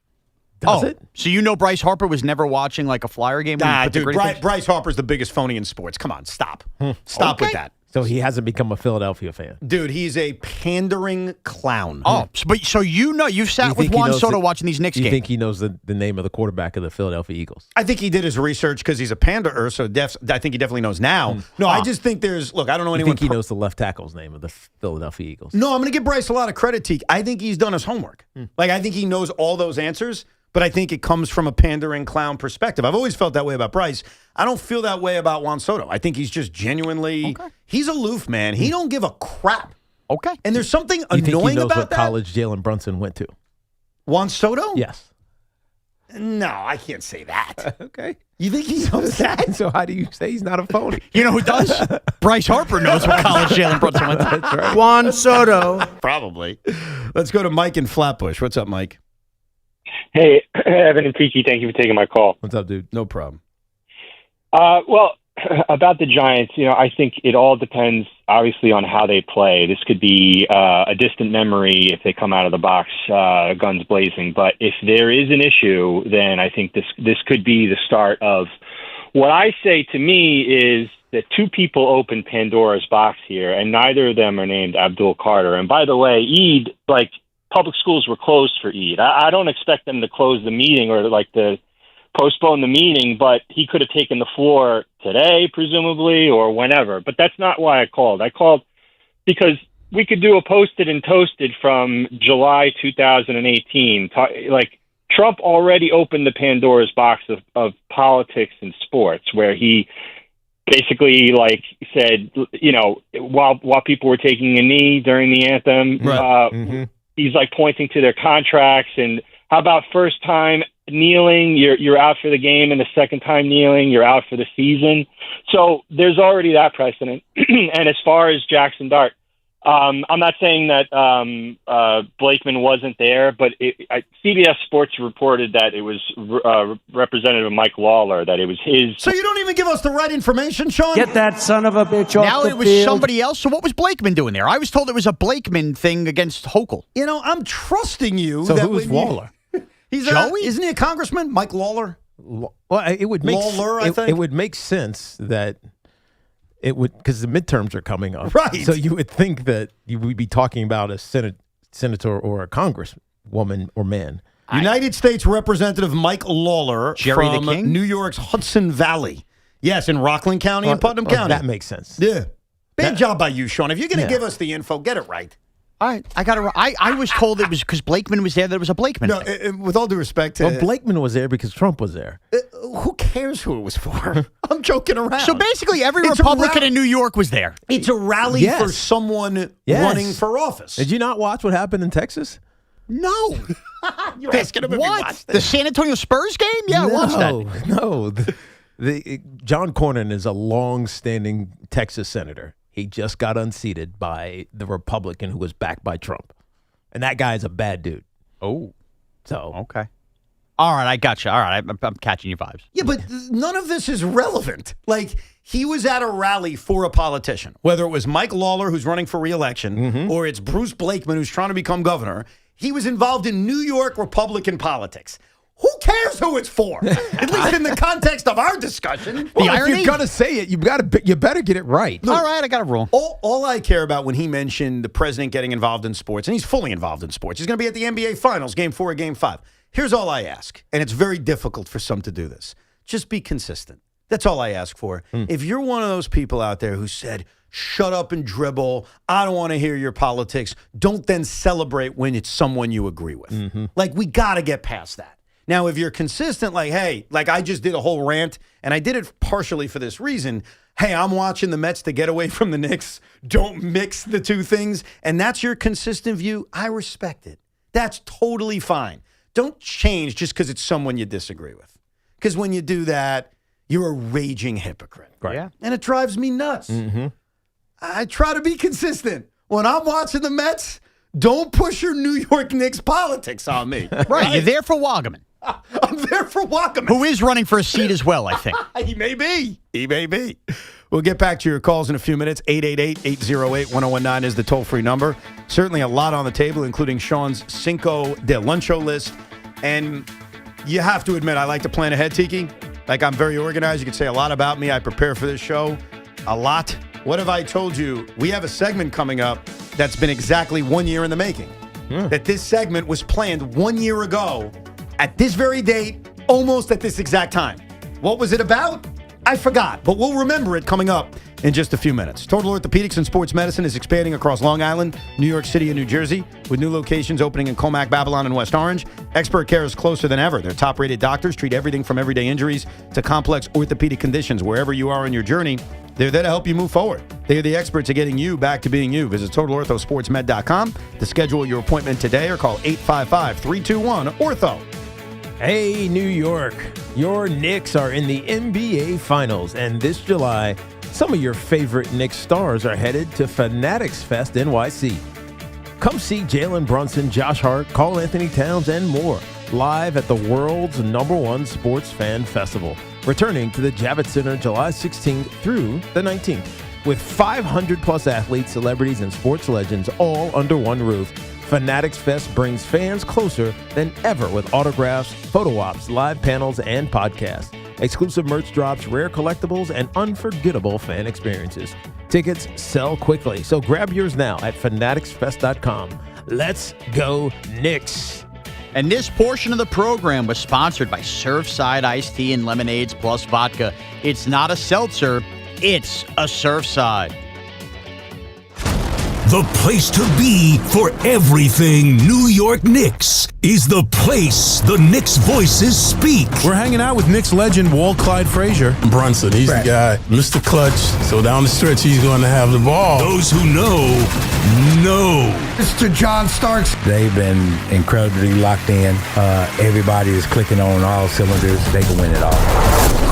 Does it? So you know Bryce Harper was never watching like a Flyer game? Dude, Bryce Harper's the biggest phony in sports. Come on, stop. Stop with that. So he hasn't become a Philadelphia fan. Dude, he's a pandering clown. So you've sat with Juan Soto watching these Knicks games. You think he knows the name of the quarterback of the Philadelphia Eagles? I think he did his research because he's a panderer, so I think he definitely knows now. No, I just think I don't know anyone. I think he knows the left tackle's name of the Philadelphia Eagles. No, I'm going to give Bryce a lot of credit, Tiki. I think he's done his homework. I think he knows all those answers. But I think it comes from a pandering clown perspective. I've always felt that way about Bryce. I don't feel that way about Juan Soto. I think he's just genuinely, he's aloof, man. He don't give a crap. Okay. And there's something you annoying think he knows about what that. College Jalen Brunson went to? Juan Soto? Yes. No, I can't say that. Okay. You think he knows that? So how do you say he's not a phony? You know who does? Bryce Harper knows what college Jalen Brunson went to. That's right. Juan Soto. Probably. Let's go to Mike in Flatbush. What's up, Mike? Hey, Evan and Tiki, thank you for taking my call. What's up, dude? No problem. Well, about the Giants, I think it all depends, obviously, on how they play. This could be a distant memory if they come out of the box guns blazing. But if there is an issue, then I think this could be the start of what I say to me is that two people opened Pandora's box here, and neither of them are named Abdul Carter. And by the way, Eid, public schools were closed for Eid. I don't expect them to close the meeting or to postpone the meeting, but he could have taken the floor today, presumably, or whenever. But that's not why I called. I called because we could do a posted and toasted from July 2018. Trump already opened the Pandora's box of politics and sports, where he basically said, while people were taking a knee during the anthem, he's pointing to their contracts and how about first time kneeling, you're out for the game, and the second time kneeling, you're out for the season. So there's already that precedent. And as far as Jaxson Dart, I'm not saying that Blakeman wasn't there, but CBS Sports reported that it was Representative Mike Lawler, that it was his. So you don't even give us the right information, Sean? Get that son of a bitch off now the it was field. somebody else. So what was Blakeman doing there? I was told it was a Blakeman thing against Hochul. I'm trusting you. So that who was when you- Waller? He's Joey? Isn't he a congressman? Mike Lawler? Well, it would make Lawler, I think. It would make sense that it would, because the midterms are coming up. Right. So you would think that you would be talking about a senator or a congresswoman or man. United States Representative Mike Lawler Jerry from the King? New York's Hudson Valley. Yes, in Rockland County and Putnam County. That makes sense. Yeah. Bad job by you, Sean. If you're going to give us the info, get it right. All right, I got it. I was told it was because Blakeman was there that it was a Blakeman. No, with all due respect to... Well, Blakeman was there because Trump was there. Who cares who it was for? I'm joking around. So basically, every It's a Republican rally- in New York was there. It's a rally Yes. for someone Yes. running for office. Did you not watch what happened in Texas? No. You're asking him if he What? watched The it. San Antonio Spurs game? Yeah, I watched that. No. John Cornyn is a long-standing Texas senator. He just got unseated by the Republican who was backed by Trump. And that guy is a bad dude. Oh. So. Okay. All right, I got you. All right, I'm catching your vibes. Yeah, but none of this is relevant. Like, he was at a rally for a politician, whether it was Mike Lawler, who's running for re-election, or it's Bruce Blakeman, who's trying to become governor. He was involved in New York Republican politics. Who cares who it's for? At least in the context of our discussion. Well, if you're going to say it, you better get it right. All right, I got to roll. All I care about when he mentioned the president getting involved in sports, and he's fully involved in sports, he's going to be at the NBA Finals, Game 4 or Game 5. Here's all I ask, and it's very difficult for some to do this. Just be consistent. That's all I ask for. If you're one of those people out there who said, shut up and dribble, I don't want to hear your politics, don't then celebrate when it's someone you agree with. Like, we got to get past that. Now, if you're consistent, like, hey, like I just did a whole rant, and I did it partially for this reason. Hey, I'm watching the Mets to get away from the Knicks. Don't mix the two things. And that's your consistent view. I respect it. That's totally fine. Don't change just because it's someone you disagree with. Because when you do that, you're a raging hypocrite. Right. Yeah. And it drives me nuts. I try to be consistent. When I'm watching the Mets, don't push your New York Knicks politics on me. Right, you're there for Wagaman. I'm there for Wagaman. Who is running for a seat as well, I think. He may be. He may be. We'll get back to your calls in a few minutes. 888-808-1019 is the toll-free number. Certainly a lot on the table, including Sean's Cinco de Luncho list. And you have to admit, I like to plan ahead, Tiki. Like, I'm very organized. You can say a lot about me. I prepare for this show a lot. What have I told you? We have a segment coming up that's been exactly 1 year in the making. That this segment was planned 1 year ago at this very date, almost at this exact time. What was it about? I forgot, but we'll remember it coming up in just a few minutes. Total Orthopedics and Sports Medicine is expanding across Long Island, New York City, and New Jersey, with new locations opening in Comac, Babylon, and West Orange. Expert care is closer than ever. Their top-rated doctors treat everything from everyday injuries to complex orthopedic conditions. Wherever you are on your journey, they're there to help you move forward. They are the experts at getting you back to being you. Visit TotalOrthoSportsMed.com to schedule your appointment today or call 855-321-ORTHO. Hey, New York. Your Knicks are in the NBA Finals, and this July, some of your favorite Knicks stars are headed to Fanatics Fest NYC. Come see Jalen Brunson, Josh Hart, Karl Anthony Towns, and more live at the world's #1 sports fan festival, returning to the Javits Center July 16th through the 19th, with 500-plus athletes, celebrities, and sports legends all under one roof. Fanatics Fest brings fans closer than ever with autographs, photo ops, live panels, and podcasts. Exclusive merch drops, rare collectibles, and unforgettable fan experiences. Tickets sell quickly, so grab yours now at fanaticsfest.com. Let's go Knicks! And this portion of the program was sponsored by Surfside Iced Tea and Lemonades plus Vodka. It's not a seltzer, it's a Surfside. The place to be for everything New York Knicks is the place the Knicks voices speak. We're hanging out with Knicks legend Walt Clyde Frazier. Brunson, he's the guy. Mr. Clutch. So down the stretch, he's going to have the ball. Those who know. Mr. John Starks. They've been incredibly locked in. Everybody is clicking on all cylinders. They can win it all.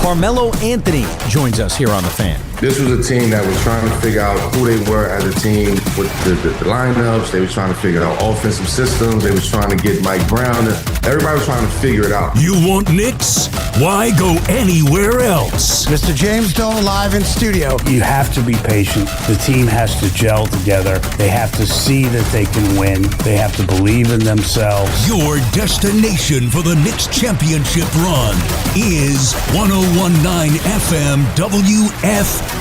Carmelo Anthony joins us here on The Fan. This was a team that was trying to figure out who they were as a team with the lineups. They were trying to figure out offensive systems. They was trying to get Mike Brown. Everybody was trying to figure it out. You want Knicks? Why go anywhere else? Mr. James Doe live in studio. You have to be patient. The team has to gel together. They have to see that they can win. They have to believe in themselves. Your destination for the Knicks championship run is 101.9 FM WFAN.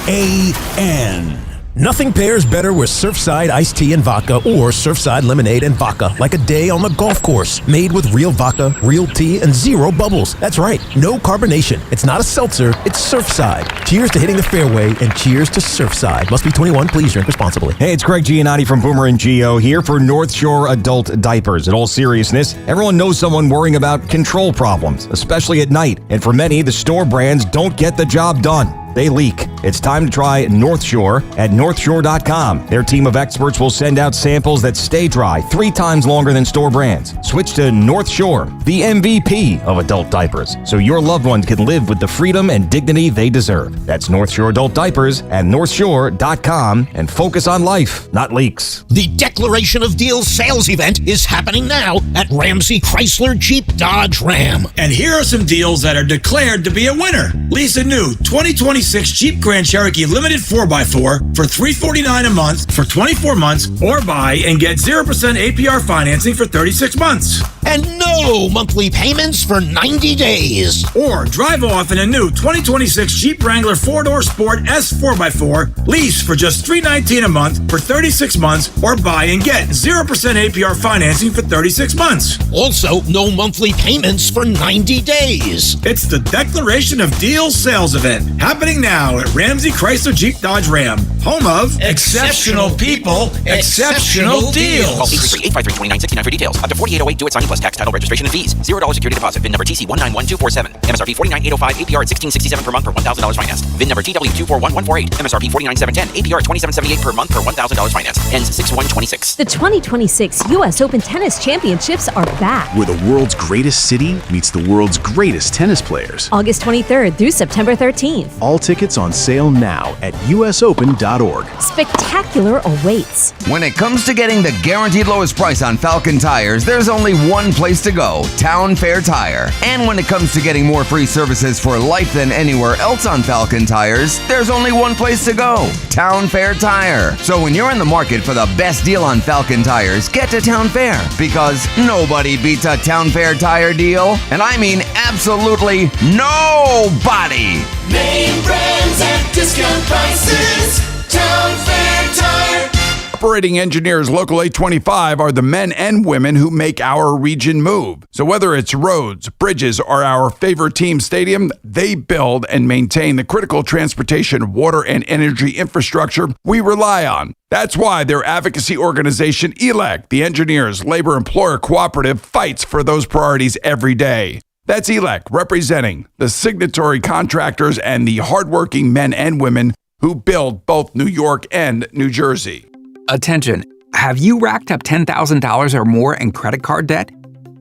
Nothing pairs better with Surfside iced tea and vodka or Surfside lemonade and vodka, like a day on the golf course. Made with real vodka, real tea, and zero bubbles. That's right, no carbonation. It's not a seltzer, it's Surfside. Cheers to hitting the fairway and cheers to Surfside. Must be 21, please drink responsibly. Hey, it's Greg Giannotti from Boomer and Geo here for North Shore Adult Diapers. In all seriousness, everyone knows someone worrying about control problems, especially at night. And for many, the store brands don't get the job done. They leak. It's time to try North Shore at northshore.com. Their team of experts will send out samples that stay dry 3 times longer than store brands. Switch to North Shore, the MVP of adult diapers, so your loved ones can live with the freedom and dignity they deserve. That's North Shore Adult Diapers at northshore.com, and focus on life, not leaks. The Declaration of Deals sales event is happening now at Ramsey Chrysler Jeep Dodge Ram. And here are some deals that are declared to be a winner. Lease a new 2026 Jeep Grand Cherokee Limited 4x4 for $349 a month for 24 months, or buy and get 0% APR financing for 36 months. And no monthly payments for 90 days. Or drive off in a new 2026 Jeep Wrangler 4-door Sport S 4x4, lease for just $319 a month for 36 months, or buy and get 0% APR financing for 36 months. Also, no monthly payments for 90 days. It's the Declaration of Deals sales event, happening now at Ramsey Chrysler Jeep Dodge Ram, home of exceptional people, exceptional deals. Call 833-853-2969 for details. Up to 4808 do it signing plus tax, title, registration, and fees. $0 security deposit. VIN number TC191247. MSRP 49805. APR at 1667 per month per $1,000 finance. VIN number TW241148. MSRP 49710. APR at 2778 per month per $1,000 finance. Ends 6/1/26. The 2026 U.S. Open Tennis Championships are back. Where the world's greatest city meets the world's greatest tennis players. August 23rd through September 13th. All tickets on sale now at usopen.org. Spectacular awaits. When it comes to getting the guaranteed lowest price on Falcon tires, there's only one place to go, Town Fair Tire. And when it comes to getting more free services for life than anywhere else on Falcon tires, there's only one place to go, Town Fair Tire. So when you're in the market for the best deal on Falcon tires, get to Town Fair, because nobody beats a Town Fair tire deal. And I mean absolutely nobody. Name brands at discount prices. Town Fair Tire. Operating engineers Local 825 are the men and women who make our region move. So whether it's roads, bridges, or our favorite team stadium, they build and maintain the critical transportation, water, and energy infrastructure we rely on. That's why their advocacy organization, ELEC, the Engineers Labor Employer Cooperative, fights for those priorities every day. That's ELEC, representing the signatory contractors and the hardworking men and women who build both New York and New Jersey. Attention, have you racked up $10,000 or more in credit card debt?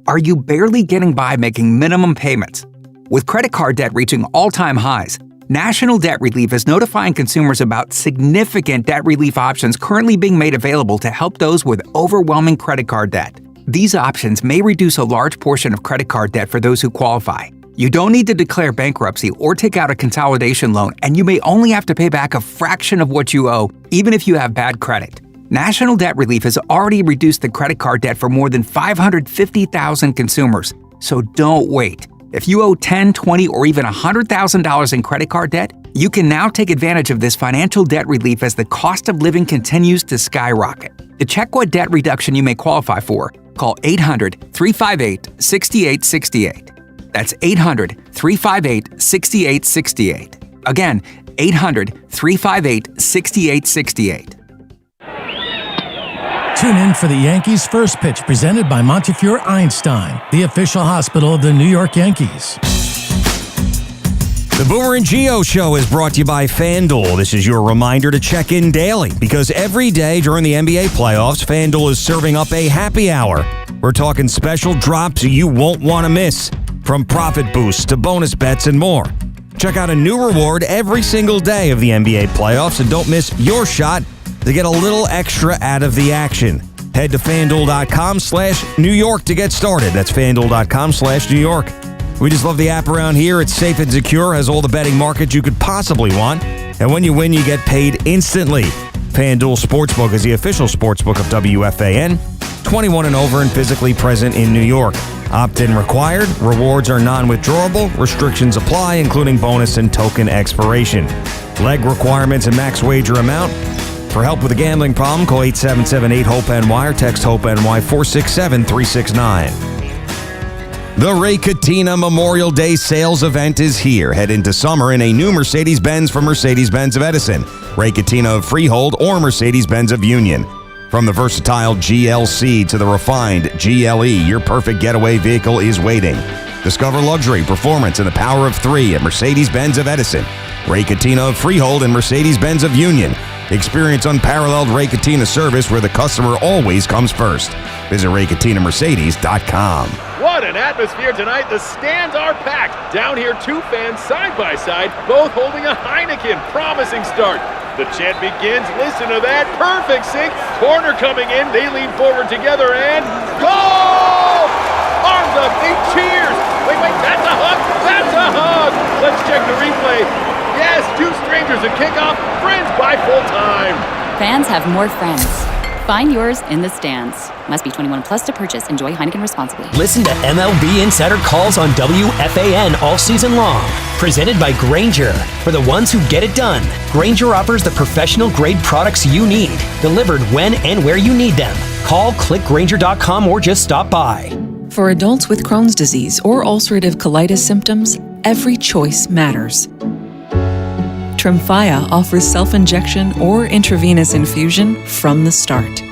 Are you barely getting by making minimum payments? With credit card debt reaching all-time highs, National Debt Relief is notifying consumers about significant debt relief options currently being made available to help those with overwhelming credit card debt. These options may reduce a large portion of credit card debt for those who qualify. You don't need to declare bankruptcy or take out a consolidation loan, and you may only have to pay back a fraction of what you owe, even if you have bad credit. National Debt Relief has already reduced the credit card debt for more than 550,000 consumers, so don't wait. If you owe $10,000, $20,000, or even $100,000 in credit card debt, you can now take advantage of this financial debt relief as the cost of living continues to skyrocket. To check what debt reduction you may qualify for, call 800-358-6868. That's 800-358-6868. Again, 800-358-6868. Tune in for the Yankees' first pitch, presented by Montefiore Einstein, the official hospital of the New York Yankees. The Boomer and Geo Show is brought to you by FanDuel. This is your reminder to check in daily, because every day during the NBA playoffs, FanDuel is serving up a happy hour. We're talking special drops you won't want to miss, from profit boosts to bonus bets and more. Check out a new reward every single day of the NBA playoffs and don't miss your shot to get a little extra out of the action. Head to FanDuel.com/New York to get started. That's FanDuel.com/New York. We just love the app around here. It's safe and secure, has all the betting markets you could possibly want. And when you win, you get paid instantly. FanDuel Sportsbook is the official sportsbook of WFAN. 21 and over and physically present in New York. Opt-in required. Rewards are non-withdrawable. Restrictions apply, including bonus and token expiration. Leg requirements and max wager amount. For help with a gambling problem, call 877-8-HOPE-NY or text HOPE-NY 467-369. The Ray Catena Memorial Day sales event is here. Head into summer in a new Mercedes-Benz from Mercedes-Benz of Edison, Ray Catena of Freehold, or Mercedes-Benz of Union. From the versatile GLC to the refined GLE, your perfect getaway vehicle is waiting. Discover luxury, performance, and the power of three at Mercedes-Benz of Edison, Ray Catena of Freehold, and Mercedes-Benz of Union. Experience unparalleled Ray Catena service where the customer always comes first. Visit RayCatenaMercedes.com. What an atmosphere tonight. The stands are packed. Down here, two fans side by side, both holding a Heineken. Promising start. The chant begins. Listen to that. Perfect sync. Corner coming in. They lean forward together and goal! Arms up. They cheers. Wait, that's a hug. That's a hug. Let's check the replay. Yes, two strangers at kickoff. Friends by full time. Fans have more friends. Find yours in the stands. Must be 21 plus to purchase. Enjoy Heineken responsibly. Listen to MLB Insider Calls on WFAN all season long. Presented by Grainger. For the ones who get it done, Grainger offers the professional-grade products you need. Delivered when and where you need them. Call, click Grainger.com, or just stop by. For adults with Crohn's disease or ulcerative colitis symptoms, every choice matters. Tremfya offers self-injection or intravenous infusion from the start.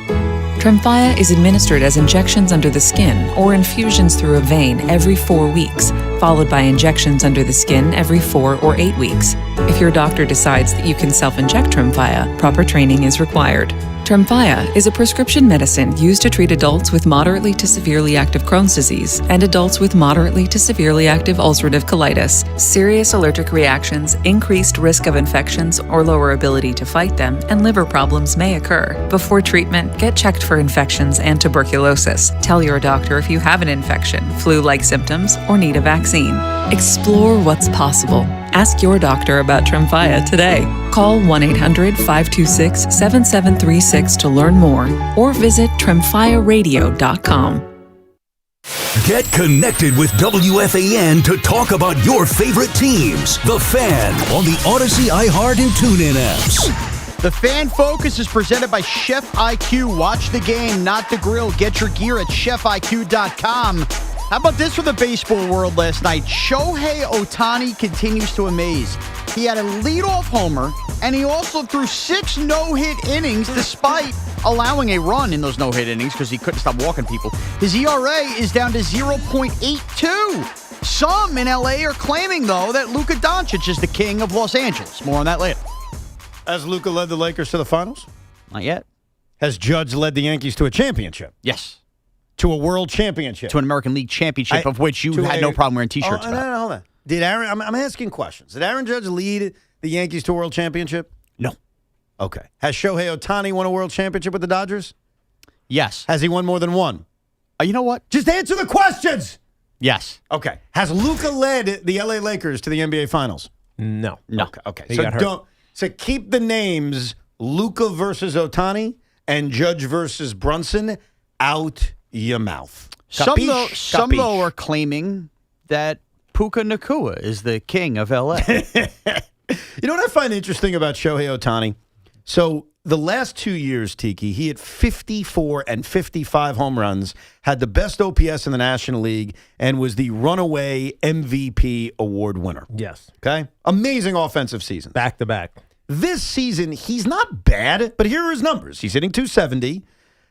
Tremfya is administered as injections under the skin or infusions through a vein every 4 weeks, followed by injections under the skin every 4 or 8 weeks. If your doctor decides that you can self-inject Tremfya, proper training is required. Tremfya is a prescription medicine used to treat adults with moderately to severely active Crohn's disease and adults with moderately to severely active ulcerative colitis. Serious allergic reactions, increased risk of infections or lower ability to fight them, and liver problems may occur. Before treatment, get checked for infections and tuberculosis. Tell your doctor if you have an infection, flu-like symptoms, or need a vaccine. Explore what's possible. Ask your doctor about Tremfya today. Call 1-800-526-7736 to learn more or visit tremfyaradio.com. Get connected with WFAN to talk about your favorite teams. The Fan on the Odyssey, iHeart, and TuneIn apps. The Fan Focus is presented by Chef IQ. Watch the game, not the grill. Get your gear at chefiq.com. How about this for the baseball world last night? Shohei Ohtani continues to amaze. He had a leadoff homer, and he also threw 6 no-hit innings despite allowing a run in those no-hit innings because he couldn't stop walking people. His ERA is down to 0.82. Some in L.A. are claiming, though, that Luka Doncic is the king of Los Angeles. More on that later. Has Luka led the Lakers to the finals? Not yet. Has Judge led the Yankees to a championship? Yes. To a world championship. To an American League championship, of which you had no problem wearing T-shirts about. No, hold on. Did Aaron? I'm asking questions. Did Aaron Judge lead the Yankees to a world championship? No. Okay. Has Shohei Ohtani won a world championship with the Dodgers? Yes. Has he won more than one? You know what? Just answer the questions. Yes. Okay. Has Luka led the LA Lakers to the NBA Finals? No. Okay. He So got hurt. So keep the names Luka versus Ohtani and Judge versus Brunson out your mouth. Some though are claiming that Puka Nacua is the king of L.A. You know what I find interesting about Shohei Ohtani? So the last 2 years, Tiki, he hit 54 and 55 home runs, had the best OPS in the National League, and was the runaway MVP award winner. Yes. Okay? Amazing offensive season. Back to back. This season, he's not bad, but here are his numbers. He's hitting .270.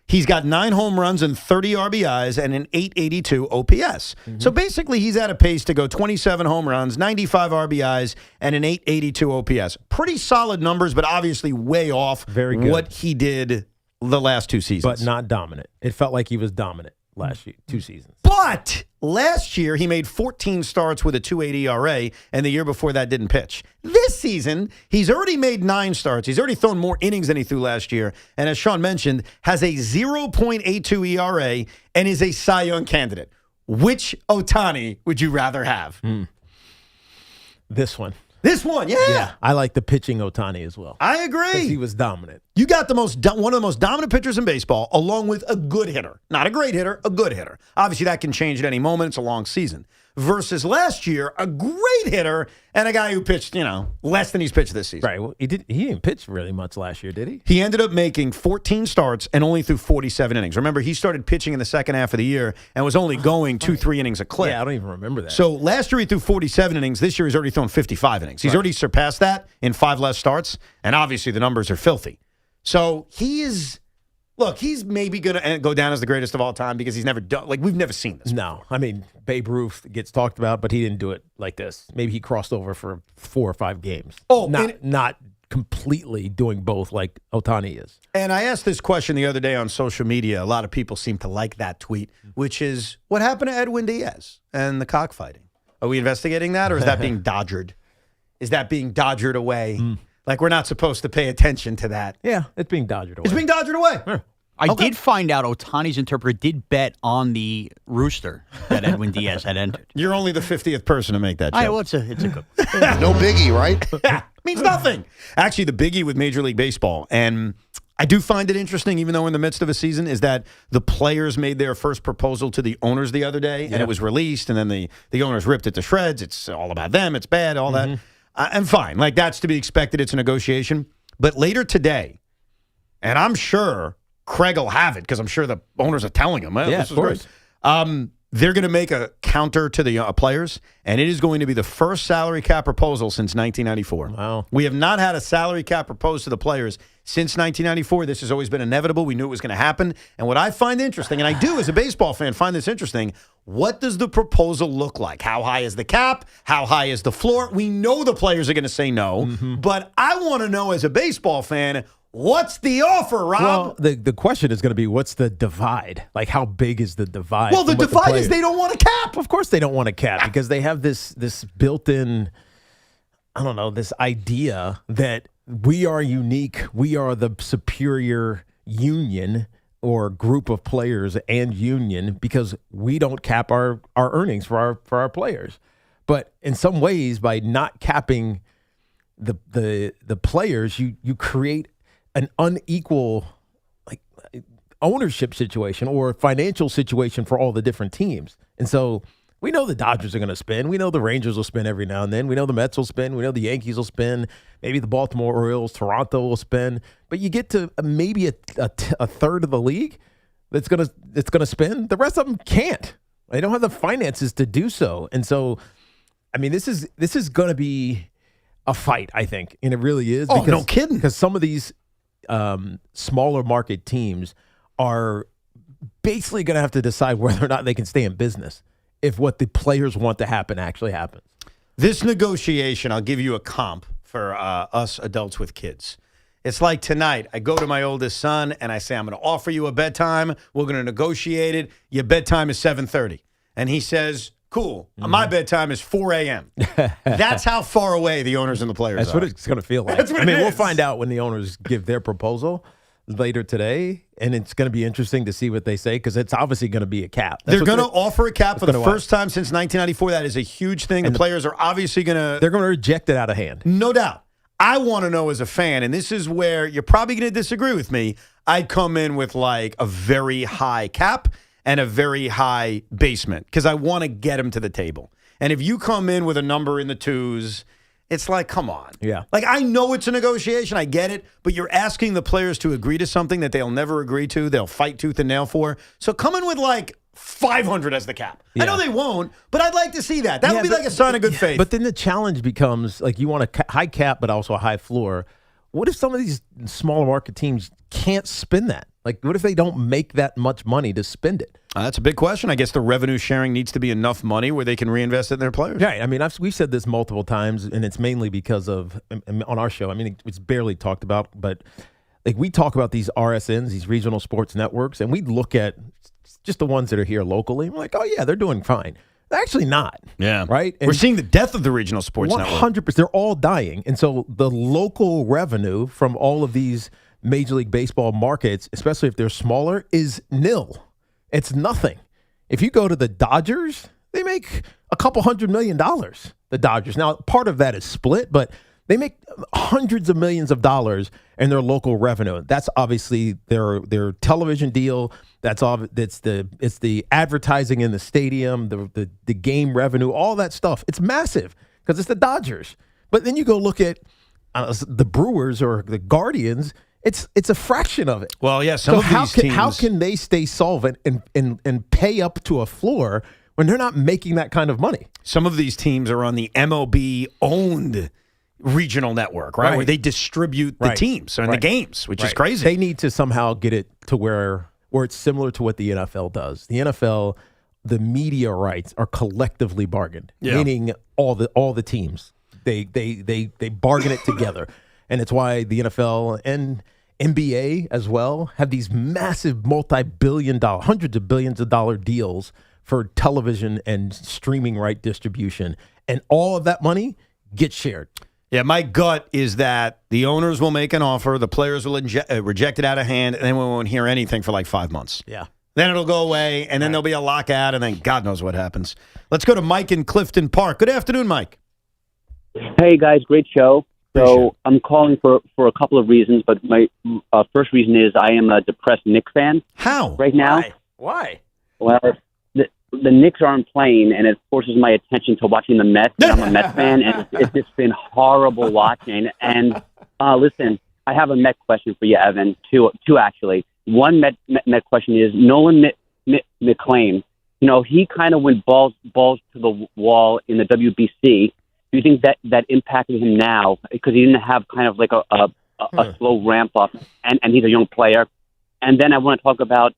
He's got 9 home runs and 30 RBIs and an .882 OPS. So basically, he's at a pace to go 27 home runs, 95 RBIs, and an .882 OPS. Pretty solid numbers, but obviously way off Very good. what he did the last 2 seasons. But not dominant. It felt like he was dominant. last year, 2 seasons. But last year, he made 14 starts with a 2.80 ERA, and the year before that didn't pitch. This season, he's already made 9 starts. He's already thrown more innings than he threw last year, and as Sean mentioned, has a 0.82 ERA and is a Cy Young candidate. Which Ohtani would you rather have? This one. This one, yeah. I like the pitching Ohtani as well. I agree. Because he was dominant. You got one of the most dominant pitchers in baseball, along with a good hitter. Not a great hitter, a good hitter. Obviously, that can change at any moment. It's a long season. Versus last year, a great hitter and a guy who pitched, less than he's pitched this season. Right. Well, he didn't pitch really much last year, did he? He ended up making 14 starts and only threw 47 innings. Remember, he started pitching in the second half of the year and was only going 2-3 innings a clip. Yeah, I don't even remember that. So last year he threw 47 innings. This year he's already thrown 55 innings. He's already surpassed that in 5 less starts, and obviously the numbers are filthy. So he's maybe going to go down as the greatest of all time because he's never done, we've never seen this. No. I mean, Babe Ruth gets talked about, but he didn't do it like this. Maybe he crossed over for 4 or 5 games. Oh, not completely doing both like Ohtani is. And I asked this question the other day on social media. A lot of people seem to like that tweet, which is, what happened to Edwin Diaz and the cockfighting? Are we investigating that, or is that being dodgered? Is that being dodgered away? Like we're not supposed to pay attention to that. Yeah, it's being dodgered away. It's being dodgered away. Sure. I did find out Ohtani's interpreter did bet on the rooster that Edwin Diaz had entered. You're only the 50th person to make that joke. Well, it's a good No biggie, right? Means nothing. Actually, the biggie with Major League Baseball, and I do find it interesting, even though we're in the midst of a season, is that the players made their first proposal to the owners the other day, and it was released, and then the owners ripped it to shreds. It's all about them. It's bad, all that. And fine. That's to be expected. It's a negotiation. But later today, and I'm sure Craig will have it because I'm sure the owners are telling him, this is great. They're going to make a counter to the players, and it is going to be the first salary cap proposal since 1994. Wow. We have not had a salary cap proposed to the players since 1994. This has always been inevitable. We knew it was going to happen. And what I find interesting, and I do as a baseball fan find this interesting, what does the proposal look like? How high is the cap? How high is the floor? We know the players are going to say no, but I want to know as a baseball fan, what's the offer, Rob? Well, the question is going to be, what's the divide? Like, how big is the divide? Well, the divide is they don't want a cap. Of course they don't want a cap because they have this built-in, this idea that we are unique. We are the superior union or group of players and union because we don't cap our earnings for our players. But in some ways, by not capping the players, you create an unequal ownership situation or financial situation for all the different teams. And so we know the Dodgers are going to spin. We know the Rangers will spin every now and then. We know the Mets will spin. We know the Yankees will spin. Maybe the Baltimore Orioles, Toronto will spin. But you get to maybe a third of the league that's going to spin. The rest of them can't. They don't have the finances to do so. And so, I mean, this is going to be a fight, I think, and it really is. Oh, no kidding. Because some of these smaller market teams are basically going to have to decide whether or not they can stay in business if what the players want to happen actually happens. This negotiation, I'll give you a comp for us adults with kids. It's like tonight, I go to my oldest son and I say, I'm going to offer you a bedtime. We're going to negotiate it. Your bedtime is 7:30. And he says, cool. My bedtime is 4 a.m. That's how far away the owners and the players That's are. what it's going to feel like. That's what it we'll is. find out when the owners give their proposal later today, and it's going to be interesting to see what they say because it's obviously going to be a cap. They're going to offer a cap for the first time time since 1994. That is a huge thing. The players are obviously going to... They're going to reject it out of hand. No doubt. I want to know as a fan, and this is where you're probably going to disagree with me, I'd come in with like a very high cap and a very high basement because I want to get them to the table. And if you come in with a number in the twos, it's like, come on. Yeah. Like, I know it's a negotiation. I get it. But you're asking the players to agree to something that they'll never agree to. They'll fight tooth and nail for. So come in with like 500 as the cap. Yeah. I know they won't, but I'd like to see that. That would be like a sign of good faith. But then the challenge becomes like you want a high cap, but also a high floor. What if some of these smaller market teams can't spend that? Like, what if they don't make that much money to spend it? That's a big question. I guess the revenue sharing needs to be enough money where they can reinvest it in their players. Right. I mean, we've said this multiple times, and it's mainly because of on our show. I mean, it's barely talked about, but like we talk about these RSNs, these regional sports networks, and we look at just the ones that are here locally. I'm like, oh, yeah, they're doing fine. They're actually not. Yeah. Right? We're seeing the death of the regional sports network. 100%. They're all dying. And so the local revenue from all of these Major League Baseball markets, especially if they're smaller, is nil. It's nothing. If you go to the Dodgers, they make a couple $100 million, the Dodgers. Now, part of that is split, but they make hundreds of millions of dollars in their local revenue. That's obviously their television deal. It's the advertising in the stadium, the game revenue, all that stuff. It's massive because it's the Dodgers. But then you go look at the Brewers or the Guardians. It's a fraction of it. Well, yeah. How can they stay solvent and pay up to a floor when they're not making that kind of money? Some of these teams are on the MLB-owned regional network, right? Where they distribute the teams and the games, which is crazy. They need to somehow get it to where it's similar to what the NFL does. The NFL, the media rights are collectively bargained, meaning all the teams. They bargain it together. And it's why the NFL and NBA as well have these massive multi-billion-dollar, hundreds of billions of dollar deals for television and streaming right distribution. And all of that money gets shared. Yeah, my gut is that the owners will make an offer, the players will reject it out of hand, and then we won't hear anything for like 5 months. Yeah. Then it'll go away, and then there'll be a lockout, and then God knows what happens. Let's go to Mike in Clifton Park. Good afternoon, Mike. Hey, guys, great show. So I'm calling for a couple of reasons, but my first reason is I am a depressed Knicks fan. How? Right now. Why? Well, the Knicks aren't playing, and it forces my attention to watching the Mets. And I'm a Mets fan, and it's just been horrible watching. And listen, I have a Met question for you, Evan. Two actually. One Met question is Nolan McClain. You know, he kind of went balls to the wall in the WBC. Do you think that impacted him now because he didn't have kind of like a slow ramp up, and he's a young player? And then I want to talk about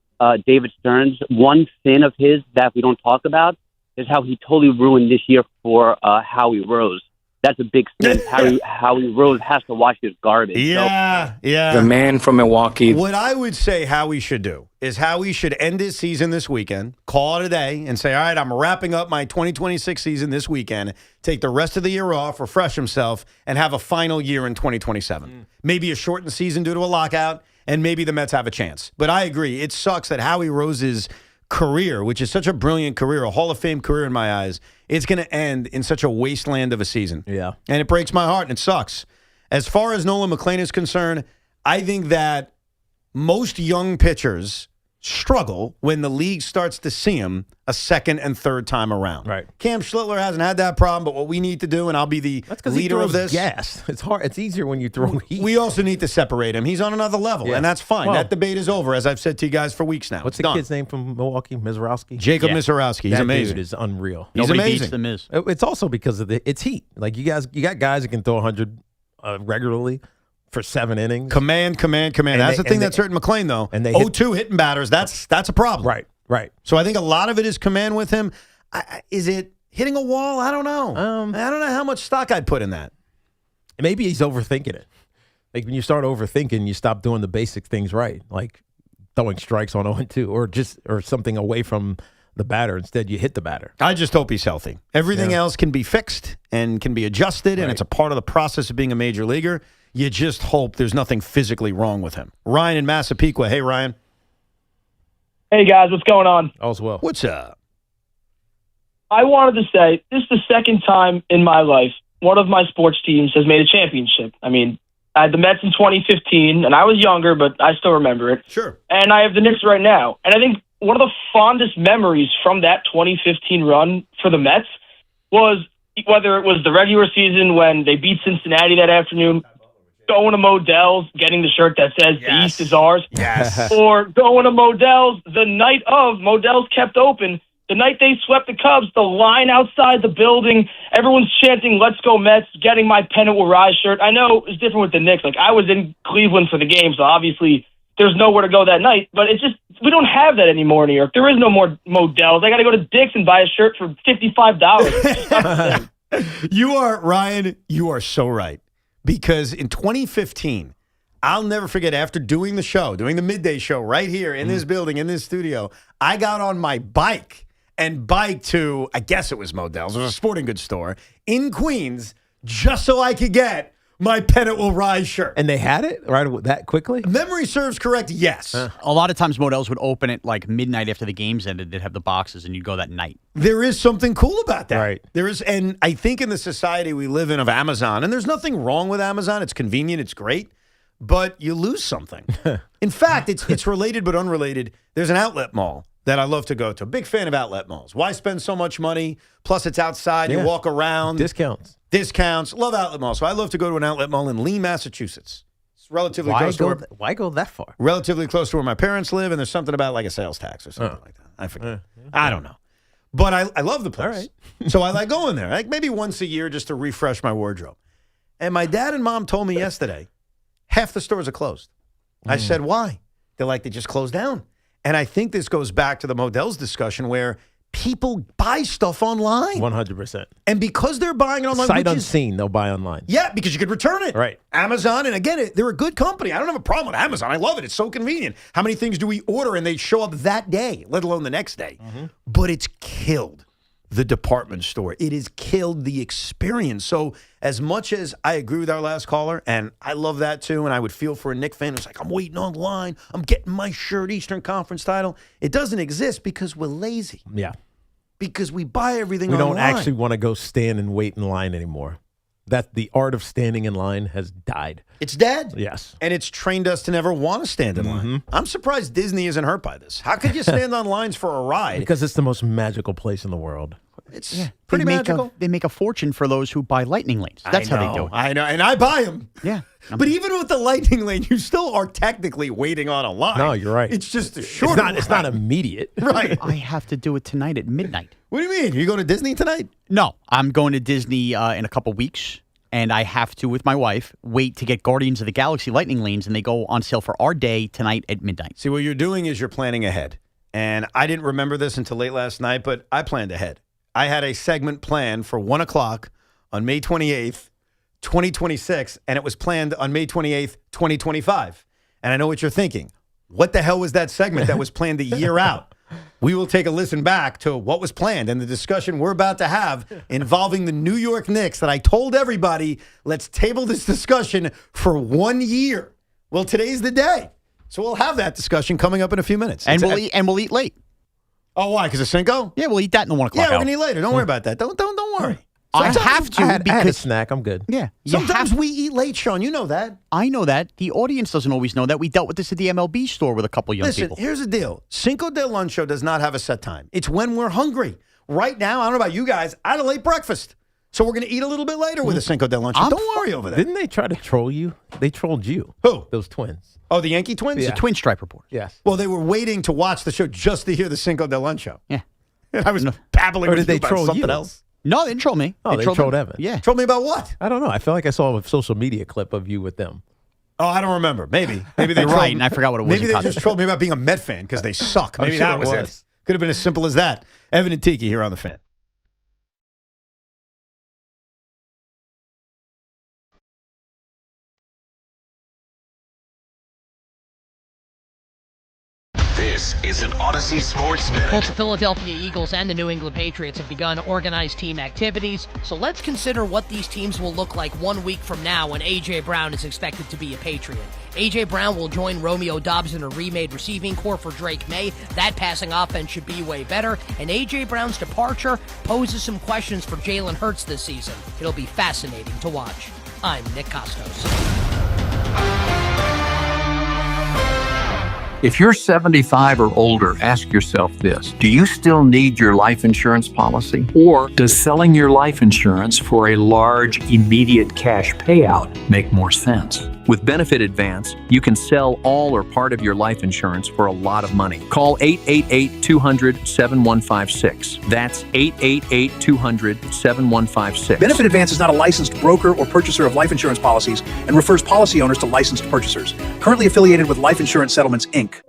David Stearns. One sin of his that we don't talk about is how he totally ruined this year for Howie Rose. That's a big sin. Howie Rose has to wash his garbage. Yeah. The man from Milwaukee. What I would say Howie should do is Howie should end his season this weekend, call it a day, and say, all right, I'm wrapping up my 2026 season this weekend, take the rest of the year off, refresh himself, and have a final year in 2027. Maybe a shortened season due to a lockout, and maybe the Mets have a chance. But I agree. It sucks that Howie Rose's career, which is such a brilliant career, a Hall of Fame career in my eyes, it's going to end in such a wasteland of a season. Yeah. And it breaks my heart, and it sucks. As far as Nolan McClain is concerned, I think that most young pitchers struggle when the league starts to see him a second and third time around. Right. Cam Schlittler hasn't had that problem, but what we need to do, and I'll be the leader of this. Gas. It's hard. It's easier when you throw heat. We also need to separate him. He's on another level, and that's fine. Well, that debate is over, as I've said to you guys for weeks now. What's the kid's name from Milwaukee? Mizorowski? Jacob Mizorowski. He's that amazing. Dude is unreal. He's amazing. Beats the Miz. It's also because of it's heat. Like you got guys that can throw 100 regularly for 7 innings. Command. That's the thing that's hurting McClain, though. And 0-2 hitting batters. That's a problem. Right. So I think a lot of it is command with him. Is it hitting a wall? I don't know. I don't know how much stock I'd put in that. Maybe he's overthinking it. Like when you start overthinking, you stop doing the basic things right, like throwing strikes on 0-2 or something away from the batter. Instead, you hit the batter. I just hope he's healthy. Everything else can be fixed and can be adjusted, and it's a part of the process of being a major leaguer. You just hope there's nothing physically wrong with him. Ryan in Massapequa. Hey, Ryan. Hey, guys. What's going on? All's well. What's up? I wanted to say this is the second time in my life one of my sports teams has made a championship. I mean, I had the Mets in 2015, and I was younger, but I still remember it. Sure. And I have the Knicks right now. And I think one of the fondest memories from that 2015 run for the Mets was whether it was the regular season when they beat Cincinnati that afternoon, going to Modell's, getting the shirt that says the East is ours. Yes. Or going to Modell's the night of, Modell's kept open. The night they swept the Cubs, the line outside the building, everyone's chanting, let's go Mets, getting my Pennant will rise shirt. I know it's different with the Knicks. Like, I was in Cleveland for the game, so obviously there's nowhere to go that night. But it's just, we don't have that anymore in New York. There is no more Modell's. I got to go to Dick's and buy a shirt for $55. You are, Ryan, you are so right. Because in 2015, I'll never forget after doing the midday show right here in this building, in this studio, I got on my bike and biked to, I guess it was Modell's. It was a sporting goods store in Queens just so I could get my Pennant Will Rise shirt. And they had it right that quickly? Memory serves correct, yes. A lot of times Modell's would open at like midnight after the games ended. They'd have the boxes and you'd go that night. There is something cool about that. Right. There is, and I think in the society we live in of Amazon, and there's nothing wrong with Amazon. It's convenient, it's great, but you lose something. In fact, it's related but unrelated. There's an outlet mall that I love to go to. Big fan of outlet malls. Why spend so much money? Plus, it's outside. You walk around. Discounts. Love outlet malls. So I love to go to an outlet mall in Lee, Massachusetts. It's relatively close to why go that far? Relatively close to where my parents live, and there's something about like a sales tax or something like that. I forget. I don't know. But I love the place. All right. So I like going there, like maybe once a year just to refresh my wardrobe. And my dad and mom told me yesterday, half the stores are closed. I said, why? They're like, they just closed down. And I think this goes back to the Modell's discussion where people buy stuff online. 100%. And because they're buying it online. Sight unseen, they'll buy online. Yeah, because you could return it. Right. Amazon, and again, they're a good company. I don't have a problem with Amazon. I love it. It's so convenient. How many things do we order and they show up that day, let alone the next day? But it's killed the department store. It has killed the experience. So as much as I agree with our last caller, and I love that too, and I would feel for a Knicks fan who's like, I'm waiting online, I'm getting my shirt, Eastern Conference title. It doesn't exist because we're lazy. Yeah. Because we buy everything online. We online. don't actually want to go stand and wait in line anymore. That the art of standing in line has died. It's dead. Yes. And it's trained us to never want to stand in line. I'm surprised Disney isn't hurt by this. How could you stand on lines for a ride? Because it's the most magical place in the world. It's pretty magical. They make a fortune for those who buy lightning lanes. That's how they do it. I know, and I buy them. Yeah. But even with the lightning lane, you still are technically waiting on a line. No, you're right. It's just a short. It's not immediate. Right. I have to do it tonight at midnight. What do you mean? You going to Disney tonight? No, I'm going to Disney in a couple weeks. And I have to, with my wife, wait to get Guardians of the Galaxy lightning lanes, and they go on sale for our day tonight at midnight. See, what you're doing is you're planning ahead. And I didn't remember this until late last night, but I planned ahead. I had a segment planned for 1 o'clock on May 28th, 2026, and it was planned on May 28th, 2025. And I know what you're thinking. What the hell was that segment that was planned a year out? We will take a listen back to what was planned and the discussion we're about to have involving the New York Knicks that I told everybody, let's table this discussion for 1 year. Well, today's the day. So we'll have that discussion coming up in a few minutes. And we'll eat late. Oh, why? Because of Cinco? Yeah, we'll eat that in the 1 o'clock Yeah, we're hour. going to eat later. Don't worry about that. Don't worry. I have to I had a because snack. I'm good. yeah. Sometimes we eat late, Sean. You know that. I know that. The audience doesn't always know that. We dealt with this at the MLB store with a couple young Listen, people. here's the deal. Cinco de Luncho does not have a set time. It's when we're hungry. Right now, I don't know about you guys, I had a late breakfast. So we're going to eat a little bit later with a Cinco de Luncho. Don't worry over that. Didn't they try to troll you? They trolled you. Who? Those twins. Oh, the Yankee twins? The Twin Stripe Report. Yes. Well, they were waiting to watch the show just to hear the Cinco de Luncho. Yeah. And I was babbling Or with did you they about troll something you? else. No, they didn't troll me. Oh, they trolled Evan. Yeah. Troll me about what? I don't know. I feel like I saw a social media clip of you with them. Oh, I don't remember. Maybe they You're trolled right, and I forgot what it was Maybe in they context. just trolled me about being a Met fan because they suck. Maybe sure that it was was. it. Could have been as simple as that. Evan and Tiki here on The Fan. This is an Odyssey Sports Minute. Both the Philadelphia Eagles and the New England Patriots have begun organized team activities, so let's consider what these teams will look like 1 week from now when A.J. Brown is expected to be a Patriot. A.J. Brown will join Romeo Doubs in a remade receiving corps for Drake May. That passing offense should be way better, and A.J. Brown's departure poses some questions for Jalen Hurts this season. It'll be fascinating to watch. I'm Nick Costos. If you're 75 or older, ask yourself this. Do you still need your life insurance policy? Or does selling your life insurance for a large, immediate cash payout make more sense? With Benefit Advance, you can sell all or part of your life insurance for a lot of money. Call 888-200-7156. That's 888-200-7156. Benefit Advance is not a licensed broker or purchaser of life insurance policies and refers policy owners to licensed purchasers. Currently affiliated with Life Insurance Settlements, Inc.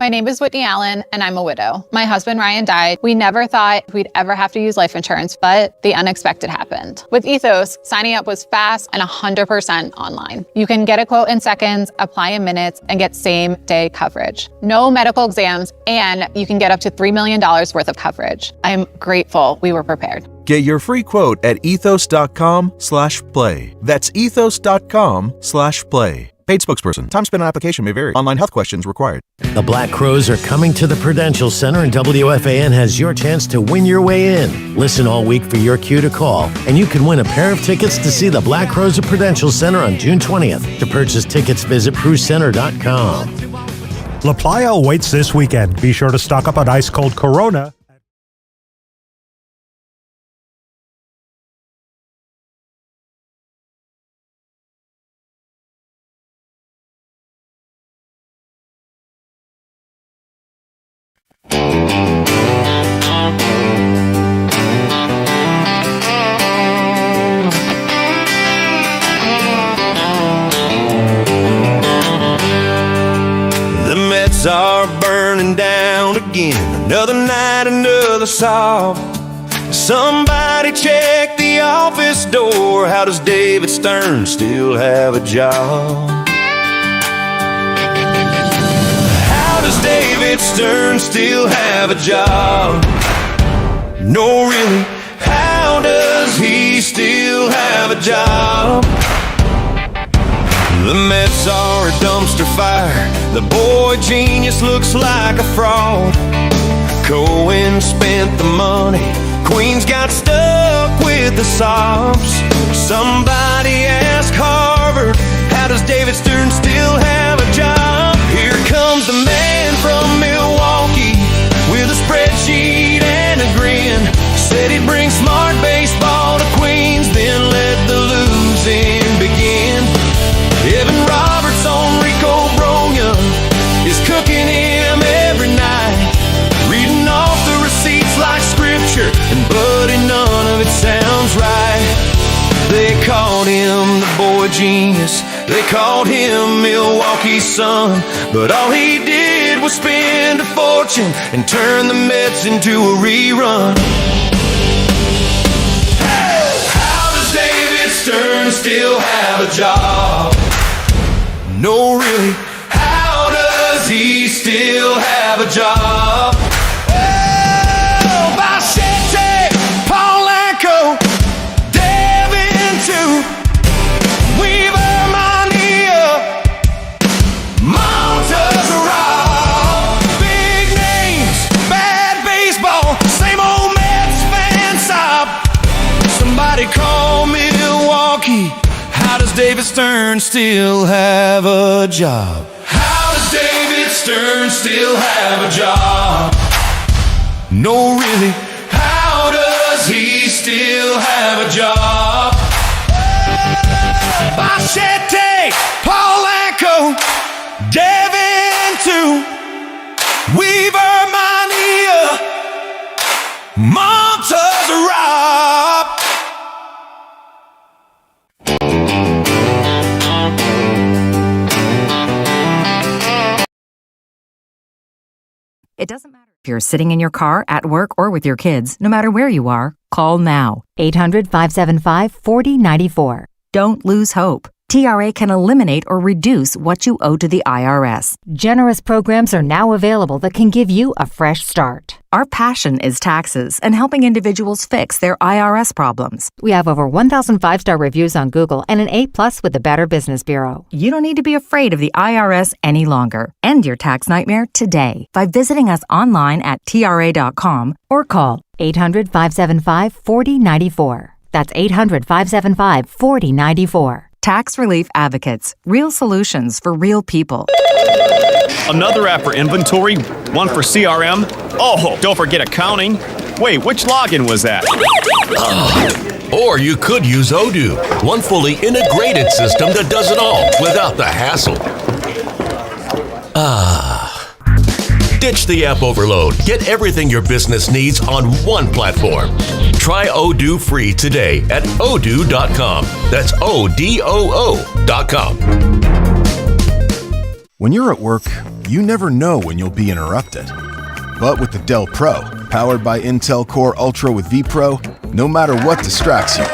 My name is Whitney Allen, and I'm a widow. My husband, Ryan, died. We never thought we'd ever have to use life insurance, but the unexpected happened. With Ethos, signing up was fast and 100% online. You can get a quote in seconds, apply in minutes, and get same-day coverage. No medical exams, and you can get up to $3 million worth of coverage. I'm grateful we were prepared. Get your free quote at ethos.com/play. That's ethos.com/play. Paid spokesperson. Time spent on application may vary. Online health questions required. The Black Crows are coming to the Prudential Center, and WFAN has your chance to win your way in. Listen all week for your cue to call, and you can win a pair of tickets to see the Black Crows at Prudential Center on June 20th. To purchase tickets, visit PruCenter.com. La Playa awaits this weekend. Be sure to stock up on ice-cold Corona. Are burning down again. Another night, another sob. Somebody check the office door. How does David Stern still have a job? How does David Stern still have a job? No, really, how does he still have a job? The Mets are a dumpster fire. The boy genius looks like a fraud. Cohen spent the money. Queens got stuck with the sobs. Somebody ask Harvard, how does David Stern still have a job? Here comes the man from Milwaukee with a spreadsheet and a grin. Said he'd bring smart baseball to Queens, then let the losing begin. Evan Roberts on Rico Bronya is cooking him every night, reading off the receipts like scripture, and buddy, none of it sounds right. They called him the boy genius, they called him Milwaukee's son, but all he did was spend a fortune and turn the Mets into a rerun. Hey! How does David Stern still have a job? No, really, how does he still have a job? Oh, Bichette, Polanco, Devin too, Weaver, Mania, Montezerra, big names, bad baseball, same old Mets fan sob. Somebody call Milwaukee. How does David Stern still have a job? How does David Stern still have a job? No, really, how does he still have a job? Bichette, Polanco, Devin too, Weaver, Mania, Montezerra. It doesn't matter if you're sitting in your car, at work, or with your kids. No matter where you are, call now. 800-575-4094. Don't lose hope. TRA can eliminate or reduce what you owe to the IRS. Generous programs are now available that can give you a fresh start. Our passion is taxes and helping individuals fix their IRS problems. We have over 1,000 5-star reviews on Google and an A+ with the Better Business Bureau. You don't need to be afraid of the IRS any longer. End your tax nightmare today by visiting us online at TRA.com or call 800-575-4094. That's 800-575-4094. Tax Relief Advocates. Real solutions for real people. Another app for inventory, one for CRM. Oh, don't forget accounting. Wait, which login was that? Or you could use Odoo, one fully integrated system that does it all without the hassle. Ditch the app overload. Get everything your business needs on one platform. Try Odoo free today at odoo.com. That's ODOO.com. When you're at work, you never know when you'll be interrupted. But with the Dell Pro, powered by Intel Core Ultra with vPro, no matter what distracts you,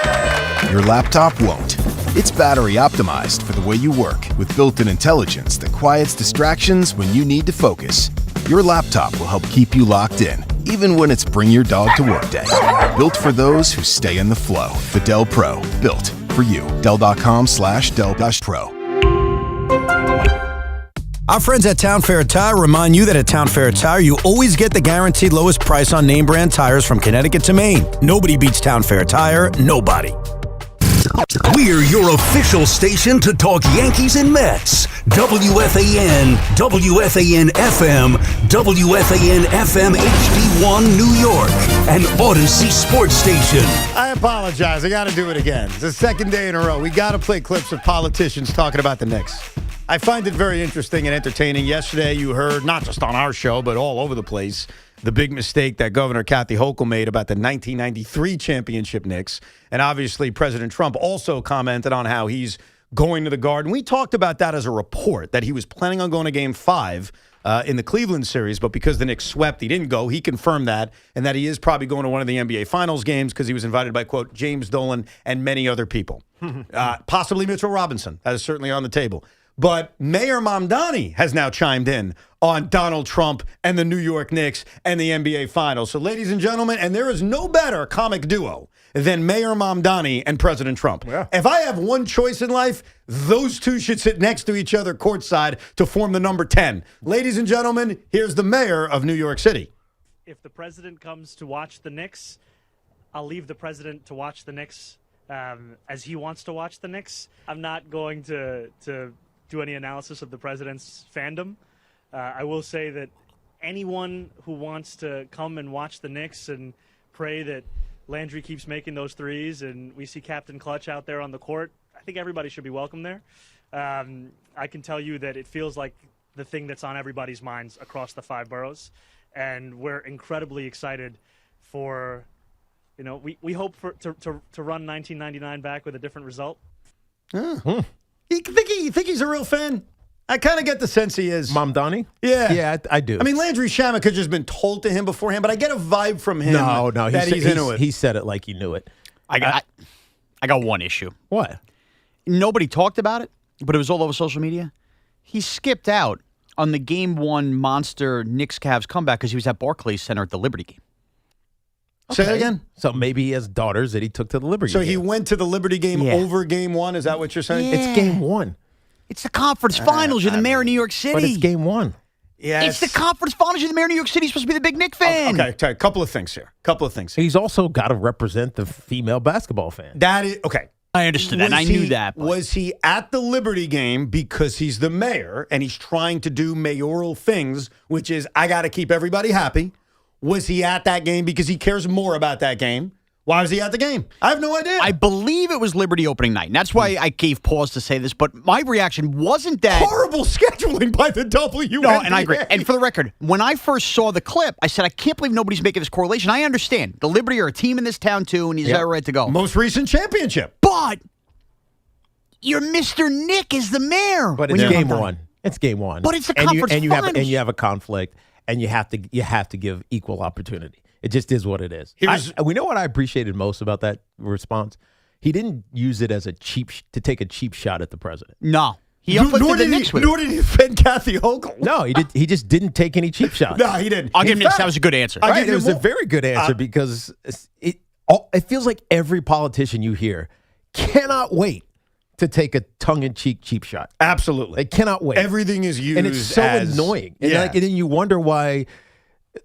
your laptop won't. It's battery optimized for the way you work with built-in intelligence that quiets distractions when you need to focus. Your laptop will help keep you locked in, even when it's bring your dog to work day. Built for those who stay in the flow. The Dell Pro, built for you. Dell.com/Dell-Pro. Our friends at Town Fair Tire remind you that at Town Fair Tire, you always get the guaranteed lowest price on name brand tires from Connecticut to Maine. Nobody beats Town Fair Tire. Nobody. We're your official station to talk Yankees and Mets. WFAN, WFAN FM, WFAN FM HD1 New York, and Odyssey Sports Station. I apologize. I got to do it again. It's the second day in a row. We got to play clips of politicians talking about the Knicks. I find it very interesting and entertaining. Yesterday, you heard, not just on our show, but all over the place, the big mistake that Governor Kathy Hochul made about the 1993 championship Knicks. And obviously, President Trump also commented on how he's going to the Garden. We talked about that as a report, that he was planning on going to Game 5 in the Cleveland series, but because the Knicks swept, he didn't go. He confirmed that, and that he is probably going to one of the NBA Finals games because he was invited by, quote, James Dolan and many other people. Possibly Mitchell Robinson. That is certainly on the table. But Mayor Mamdani has now chimed in on Donald Trump and the New York Knicks and the NBA Finals. So, ladies and gentlemen, and there is no better comic duo than Mayor Mamdani and President Trump. Yeah. If I have one choice in life, those two should sit next to each other courtside to form the number 10. Ladies and gentlemen, here's the mayor of New York City. If the president comes to watch the Knicks, I'll leave the president to watch the Knicks as he wants to watch the Knicks. I'm not going to do any analysis of the president's fandom. I will say that anyone who wants to come and watch the Knicks and pray that Landry keeps making those threes and we see Captain Clutch out there on the court, I think everybody should be welcome there. I can tell you that it feels like the thing that's on everybody's minds across the 5 boroughs, and we're incredibly excited for, we hope to run 1999 back with a different result. You think he's a real fan? I kind of get the sense he is. Mamdani? Yeah. Yeah, I do. I mean, Landry Shamet could just been told to him beforehand, but I get a vibe from him that he's into it. He said it like he knew it. I got one issue. What? Nobody talked about it, but it was all over social media. He skipped out on the Game 1 monster Knicks-Cavs comeback because he was at Barclays Center at the Liberty game. Say that again? So maybe he has daughters that he took to the Liberty game. So he went to the Liberty game over Game 1? Is that what you're saying? It's Game 1. It's the conference finals. You're the mayor of New York City. But it's Game 1. Yeah, it's the conference finals. You're the mayor of New York City. You're supposed to be the big Knick fan. Okay, a couple of things here. He's also got to represent the female basketball fan. That is, okay. I understood that, and I knew that. But. Was he at the Liberty game because he's the mayor and he's trying to do mayoral things, which is, I got to keep everybody happy? Was he at that game because he cares more about that game? Why was he at the game? I have no idea. I believe it was Liberty opening night. And that's why I gave pause to say this. But my reaction wasn't that. Horrible scheduling by the WNBA. No, and I agree. And for the record, when I first saw the clip, I said, I can't believe nobody's making this correlation. I understand. The Liberty are a team in this town, too, and he's got a right to go. Most recent championship. But your Mr. Nick is the mayor. But it's Game 1. It's Game 1. But it's the conference finals. And you have a conflict, and you have to give equal opportunity. It just is what it is. We know what I appreciated most about that response? He didn't use it as to take a cheap shot at the president. No. He uplifted the Knicks with it. Nor did he defend Kathy Hochul. No, he just didn't take any cheap shots. No, he didn't. I'll give him this. That was a good answer. Right? It was a very good answer because it feels like every politician you hear cannot wait to take a tongue-in-cheek cheap shot. Absolutely. They cannot wait. Everything is used and it's so annoying. And, and then you wonder why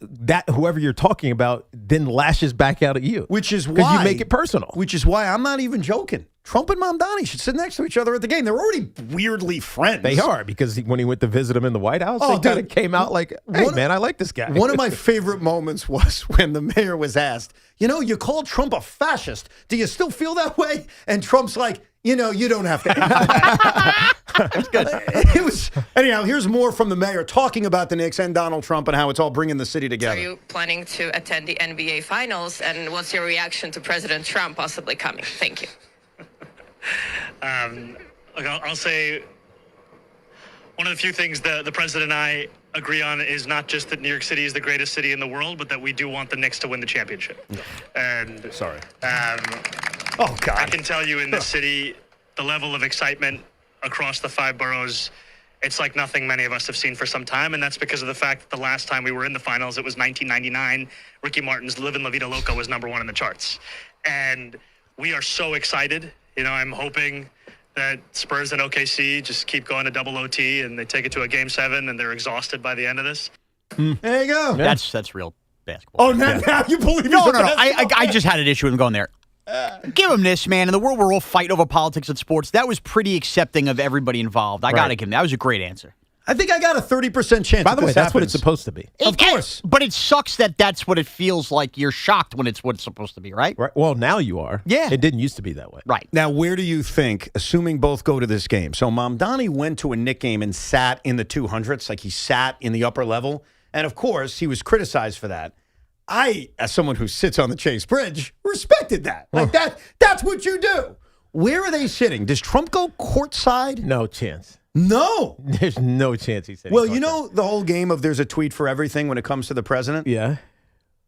that whoever you're talking about then lashes back out at you. Which is why. Because you make it personal. Which is why I'm not even joking. Trump and Mamdani should sit next to each other at the game. They're already weirdly friends. They are, because when he went to visit him in the White House, they kind of came out like, hey, man, I like this guy. One of my favorite moments was when the mayor was asked, you called Trump a fascist. Do you still feel that way? And Trump's like, you don't have to answer that. That's good. Anyhow, here's more from the mayor talking about the Knicks and Donald Trump and how it's all bringing the city together. Are you planning to attend the NBA Finals? And what's your reaction to President Trump possibly coming? Thank you. I'll say One of the few things the president and I agree on is not just that New York City is the greatest city in the world, but that we do want the Knicks to win the championship. And sorry. Oh, God. I can tell you in this city, the level of excitement across the 5 boroughs, it's like nothing many of us have seen for some time, and that's because of the fact that the last time we were in the finals, it was 1999. Ricky Martin's Livin' La Vida Loca was #1 in the charts. And we are so excited. You know, I'm hoping that Spurs and OKC just keep going to double OT and they take it to a Game 7 and they're exhausted by the end of this. There you go. That's real basketball. Oh, now you believe No. he's a I just had an issue with him going there. Give him this, man. In the world where we're all fighting over politics and sports, that was pretty accepting of everybody involved. I got to give him that. Was a great answer. I think I got a 30% chance. By the way, that's what happens. it's supposed to be. Of course. But it sucks that that's what it feels like. You're shocked when it's what it's supposed to be, right? Right. Well, now you are. Yeah. It didn't used to be that way. Right. Now, where do you think, assuming both go to this game, so Mamdani went to a Knick game and sat in the 200s, like he sat in the upper level, and of course, he was criticized for that. I, as someone who sits on the Chase Bridge, respected that. Like that's what you do. Where are they sitting? Does Trump go courtside? No chance. No. There's no chance he's sitting. Well, you know the whole game of there's a tweet for everything when it comes to the president? Yeah.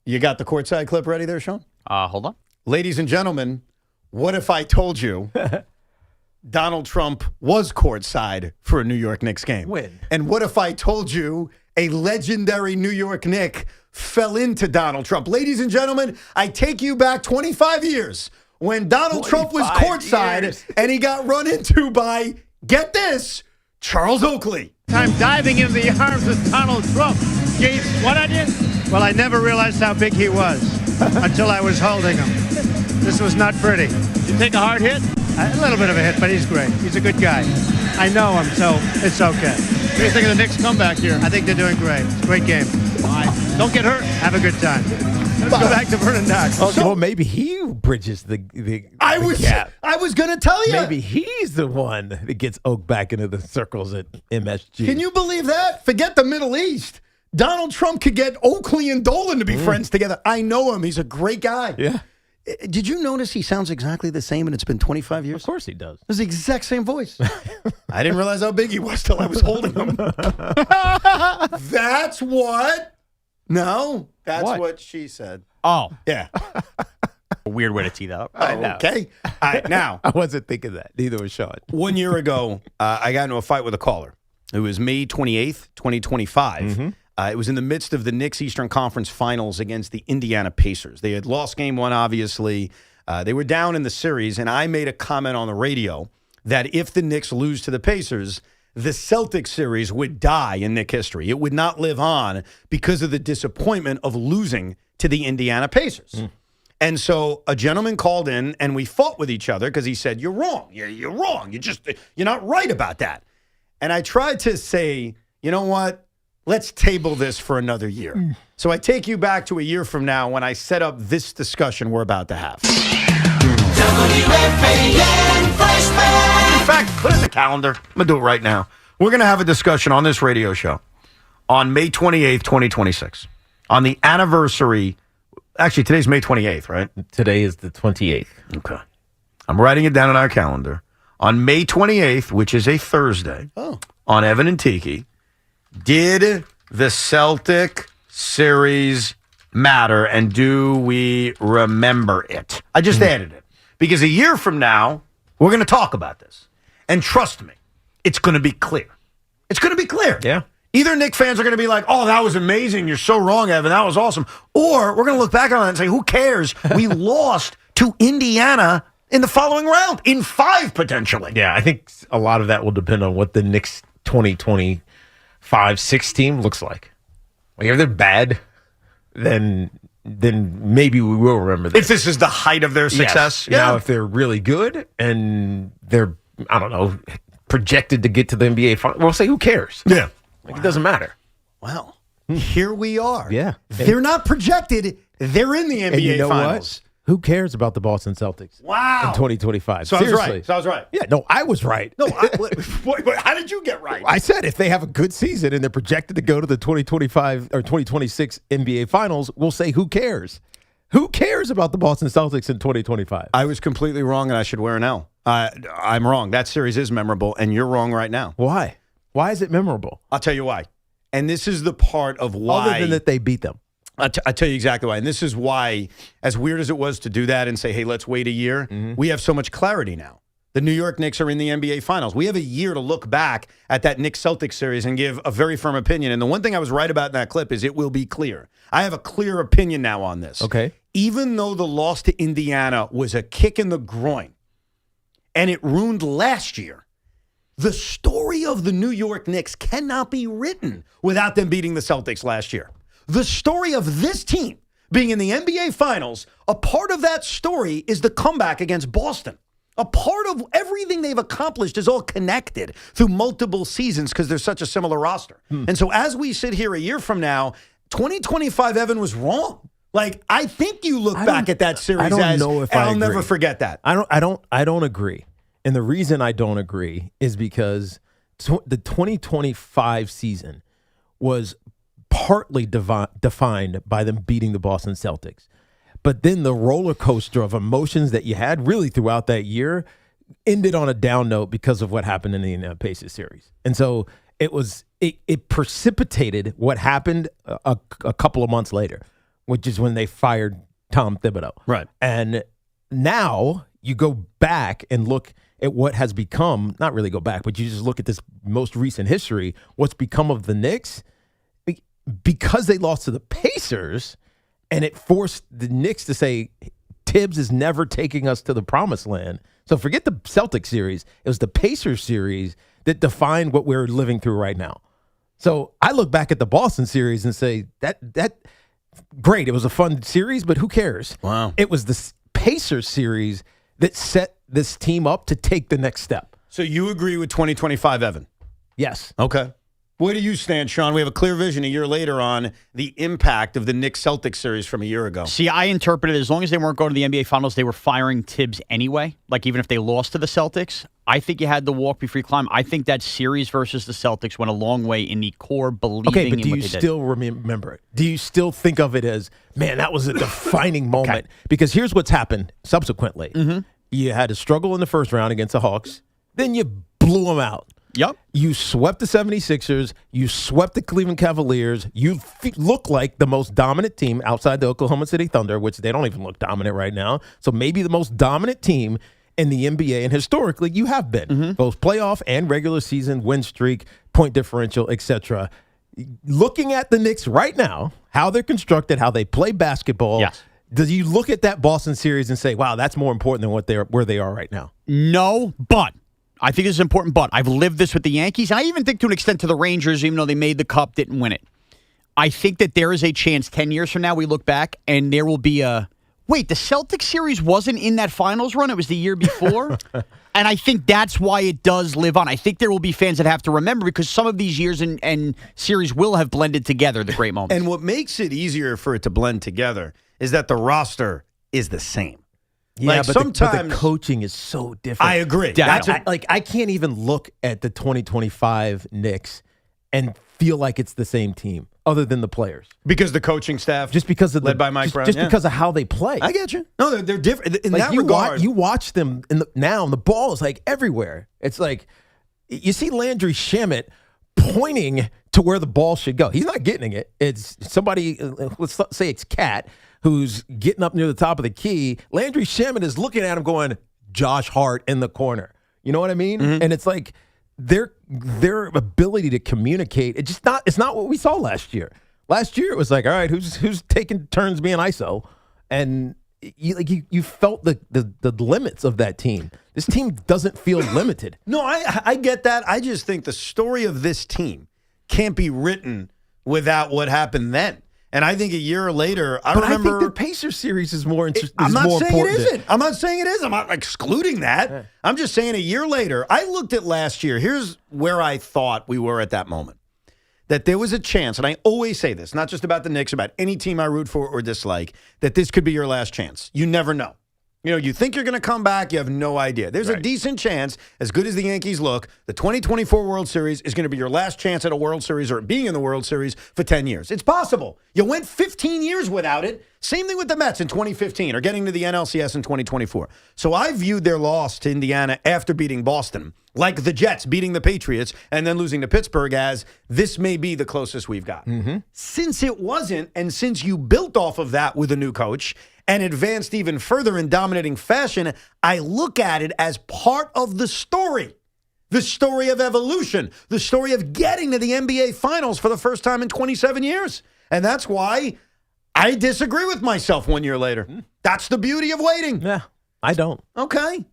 You got the courtside clip ready there, Sean? Hold on. Ladies and gentlemen, what if I told you Donald Trump was courtside for a New York Knicks game? When? And what if I told you a legendary New York Knick fell into Donald Trump? Ladies and gentlemen, I take you back 25 years when Donald Trump was courtside and he got run into by, get this, Charles Oakley. I'm diving into the arms of Donald Trump. Gave what I did? Well, I never realized how big he was until I was holding him. This was not pretty. Did you take a hard hit? A little bit of a hit, but he's great. He's a good guy. I know him, so it's okay. What do you think of the Knicks comeback here? I think they're doing great. It's a great game. Don't get hurt. Have a good time. Let's go back to Vernon Dock. Oh, well, maybe he bridges the gap. I was going to tell you. Maybe he's the one that gets Oak back into the circles at MSG. Can you believe that? Forget the Middle East. Donald Trump could get Oakley and Dolan to be friends together. I know him. He's a great guy. Yeah. Did you notice he sounds exactly the same and it's been 25 years? Of course he does. It's the exact same voice. I didn't realize how big he was till I was holding him. That's what? No, that's what she said. Oh. Yeah. A weird way to tee that up. I know. Okay. Now. I wasn't thinking that. Neither was Sean. 1 year ago, I got into a fight with a caller. It was May 28th, 2025. Mm-hmm. It was in the midst of the Knicks Eastern Conference Finals against the Indiana Pacers. They had lost game one, obviously. They were down in the series, and I made a comment on the radio that if the Knicks lose to the Pacers, the Celtics series would die in Knick history. It would not live on because of the disappointment of losing to the Indiana Pacers. And so a gentleman called in, and we fought with each other because he said, "You're wrong. You're wrong. You're not right about that." And I tried to say, you know what? Let's table this for another year. So I take you back to a year from now when I set up this discussion we're about to have. WFAN Flashback. In fact, put it in the calendar. I'm going to do it right now. We're going to have a discussion on this radio show on May 28th, 2026. On the anniversary. Actually, today's May 28th, right? Today is the 28th. Okay. I'm writing it down on our calendar. On May 28th, which is a Thursday, on Evan and Tiki, did the Celtic series matter, and do we remember it? I just added it because a year from now, we're going to talk about this. And trust me, it's going to be clear. It's going to be clear. Yeah. Either Knick fans are going to be like, "Oh, that was amazing. You're so wrong, Evan. That was awesome." Or we're going to look back on it and say, who cares? We lost to Indiana in the following round, in 5 potentially. Yeah, I think a lot of that will depend on what the Knicks 2025-6 team looks like. Like if they're bad, then maybe we will remember this. If this is the height of their success. Yes. Now, if they're really good and they're, I don't know, projected to get to the NBA Finals, we'll say, who cares? Yeah. Like, it doesn't matter. Wow. Here we are. Yeah. They're not projected. They're in the NBA and you know Finals. What? Who cares about the Boston Celtics? Wow. In 2025. So Seriously. I was right. Yeah, no, I was right. No, how did you get right? I said if they have a good season and they're projected to go to the 2025 or 2026 NBA Finals, we'll say who cares? Who cares about the Boston Celtics in 2025? I was completely wrong, and I should wear an L. I'm wrong. That series is memorable, and you're wrong right now. Why? Why is it memorable? I'll tell you why. And this is the part of why. Other than that they beat them. I'll tell you exactly why. And this is why, as weird as it was to do that and say, hey, let's wait a year, we have so much clarity now. The New York Knicks are in the NBA Finals. We have a year to look back at that Knicks-Celtics series and give a very firm opinion. And the one thing I was right about in that clip is it will be clear. I have a clear opinion now on this. Okay. Even though the loss to Indiana was a kick in the groin and it ruined last year, the story of the New York Knicks cannot be written without them beating the Celtics last year. The story of this team being in the NBA Finals, a part of that story is the comeback against Boston. A part of everything they've accomplished is all connected through multiple seasons because they're such a similar roster. And so as we sit here a year from now, 2025 Evan was wrong. Like, I think you look back at that series I'll never forget that. I don't agree. And the reason I don't agree is because the 2025 season was partly defined by them beating the Boston Celtics. But then the roller coaster of emotions that you had really throughout that year ended on a down note because of what happened in the Pacers series. And so it precipitated what happened a couple of months later, which is when they fired Tom Thibodeau. Right. And now you go back and look at what has become, not really go back, but you just look at this most recent history, what's become of the Knicks, because they lost to the Pacers. And it forced the Knicks to say, Tibbs is never taking us to the promised land. So forget the Celtics series. It was the Pacers series that defined what we're living through right now. So I look back at the Boston series and say, that great. It was a fun series, but who cares? Wow. It was the Pacers series that set this team up to take the next step. So you agree with 2025 Evan? Yes. Okay. Where do you stand, Sean? We have a clear vision a year later on the impact of the Knicks-Celtics series from a year ago. See, I interpreted as long as they weren't going to the NBA Finals, they were firing Tibbs anyway. Like, even if they lost to the Celtics, I think you had to walk before you climb. I think that series versus the Celtics went a long way in the core believing okay, but in do what you they did. still remember it? Do you still think of it as, man, that was a defining moment? Because here's what's happened subsequently. You had a struggle in the first round against the Hawks. Then you blew them out. Yep. You swept the 76ers. You swept the Cleveland Cavaliers. You look like the most dominant team outside the Oklahoma City Thunder, which they don't even look dominant right now. So maybe the most dominant team in the NBA, and historically you have been. Both playoff and regular season win streak, point differential, etc. Looking at the Knicks right now, how they're constructed, how they play basketball, do you look at that Boston series and say, wow, that's more important than where they are right now? No, but I think this is important, but I've lived this with the Yankees, and I even think to an extent to the Rangers, even though they made the cup, didn't win it. I think that there is a chance 10 years from now we look back and there will be a, wait, the Celtics series wasn't in that finals run, it was the year before? And I think that's why it does live on. I think there will be fans that have to remember because some of these years and series will have blended together, the great moments. And what makes it easier for it to blend together is that the roster is the same. Yeah, like but sometimes the coaching is so different. I agree. I can't even look at the 2025 Knicks and feel like it's the same team other than the players. Because the coaching staff just because of led by Mike Brown. Just because of how they play. I get you. No, they're different. In like that regard. You watch them now, and the ball is like everywhere. It's like you see Landry Shamet pointing to where the ball should go. He's not getting it. It's somebody, let's say it's Cat, who's getting up near the top of the key. Landry Shamet is looking at him going, Josh Hart in the corner. You know what I mean? And it's like their ability to communicate, it's not what we saw last year. Last year it was like, all right, who's taking turns being ISO? And you felt the limits of that team. This team doesn't feel limited. No, I get that. I just think the story of this team can't be written without what happened then. And I think a year later, I remember. I think the Pacers series is more interesting. I'm not saying it isn't. I'm not saying it is. I'm not excluding that. Yeah. I'm just saying a year later, I looked at last year. Here's where I thought we were at that moment. That there was a chance, and I always say this, not just about the Knicks, about any team I root for or dislike, that this could be your last chance. You never know. You know, you think you're going to come back, you have no idea. There's a decent chance, as good as the Yankees look, the 2024 World Series is going to be your last chance at a World Series or being in the World Series for 10 years. It's possible. You went 15 years without it. Same thing with the Mets in 2015 or getting to the NLCS in 2024. So I viewed their loss to Indiana after beating Boston, like the Jets beating the Patriots and then losing to Pittsburgh, as this may be the closest we've got. Since it wasn't, and since you built off of that with a new coach and advanced even further in dominating fashion, I look at it as part of the story. The story of evolution, the story of getting to the NBA Finals for the first time in 27 years. And that's why I disagree with myself 1 year later. That's the beauty of waiting. Yeah, I don't. Okay.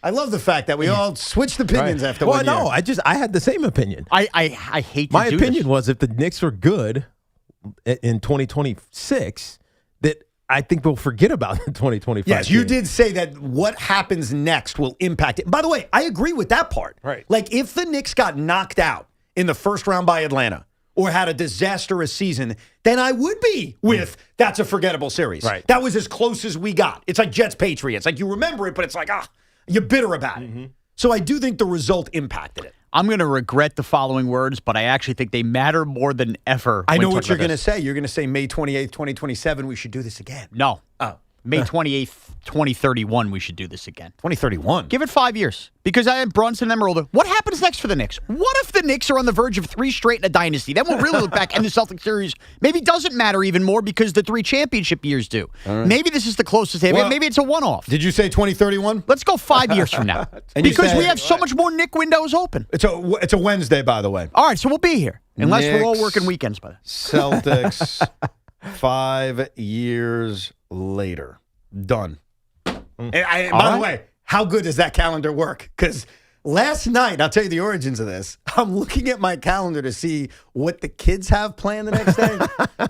I love the fact that we all switched opinions after 1 year. Well, no, I had the same opinion. I hate to My do opinion this. was if the Knicks were good in 2026, that I think we'll forget about the 2025. Yes, you game. did say that what happens next will impact it. By the way, I agree with that part. Right. Like if the Knicks got knocked out in the first round by Atlanta or had a disastrous season, then I would be with that's a forgettable series. Right. That was as close as we got. It's like Jets Patriots. Like you remember it, but it's like, you're bitter about it. So I do think the result impacted it. I'm going to regret the following words, but I actually think they matter more than ever. I when know talking what you're about going to this. say. You're going to say May 28th, 2027, we should do this again. No. Oh. May 28th, 2031, we should do this again. 2031? Give it 5 years. Because I have Brunson and them are older. What happens next for the Knicks? What if the Knicks are on the verge of 3 straight in a dynasty? Then we'll really look back, and the Celtics series maybe doesn't matter even more because the 3 championship years do. All right. Maybe this is the closest. Maybe it's a one-off. Did you say 2031? Let's go 5 years from now. And you because said- we have so much more Knick windows open. It's a Wednesday, by the way. All right, so we'll be here. Unless we're all Knicks, working weekends by then. Celtics, 5 years later. Done. And by the way, how good does that calendar work? Because last night, I'll tell you the origins of this. I'm looking at my calendar to see what the kids have planned the next day.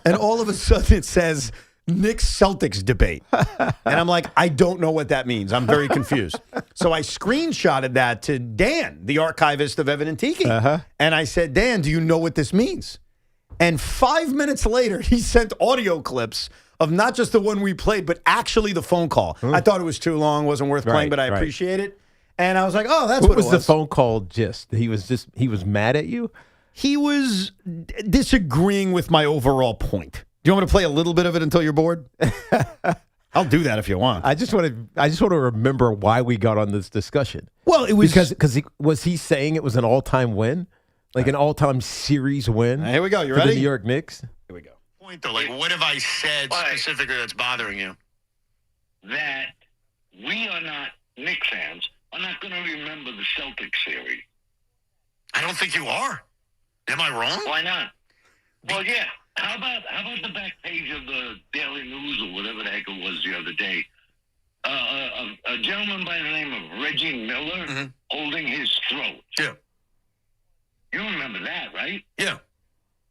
And all of a sudden it says Knicks Celtics debate. And I'm like, I don't know what that means. I'm very confused. So I screenshotted that to Dan, the archivist of Evan and Tiki. And I said, Dan, do you know what this means? And 5 minutes later, he sent audio clips of not just the one we played, but actually the phone call. I thought it was too long, wasn't worth playing, but I appreciate it. And I was like, oh, that's what it was. What was the phone call gist? He was mad at you? He was disagreeing with my overall point. Do you want me to play a little bit of it until you're bored? I'll do that if you want. I just want to remember why we got on this discussion. Well, it was was he saying it was an all-time win? Like an all-time series win? Here we go. You for ready? the New York Knicks? Here we go. Point though, like what have I said specifically that's bothering you? That we are not Knicks fans are not going to remember the Celtics series. I don't think you are. Am I wrong? Why not? Well, yeah. How about the back page of the Daily News or whatever the heck it was the other day? A gentleman by the name of Reggie Miller holding his throat. Yeah. You remember that, right? Yeah.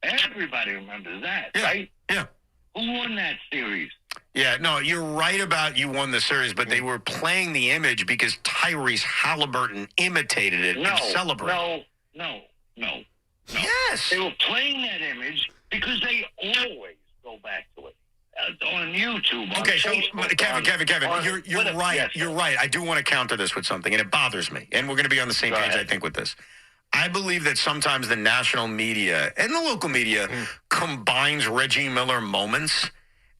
Everybody remembers that, right? Yeah. Who won that series? Yeah, no, you're right about you won the series, but they were playing the image because Tyrese Halliburton imitated it and celebrated. No. Yes. They were playing that image because they always go back to it. On YouTube. Okay, on so Facebook, Kevin, on you're whatever. right. Yes, You're right. I do want to counter this with something, and it bothers me. And we're going to be on the same page, I think, with this. I believe that sometimes the national media and the local media combines Reggie Miller moments.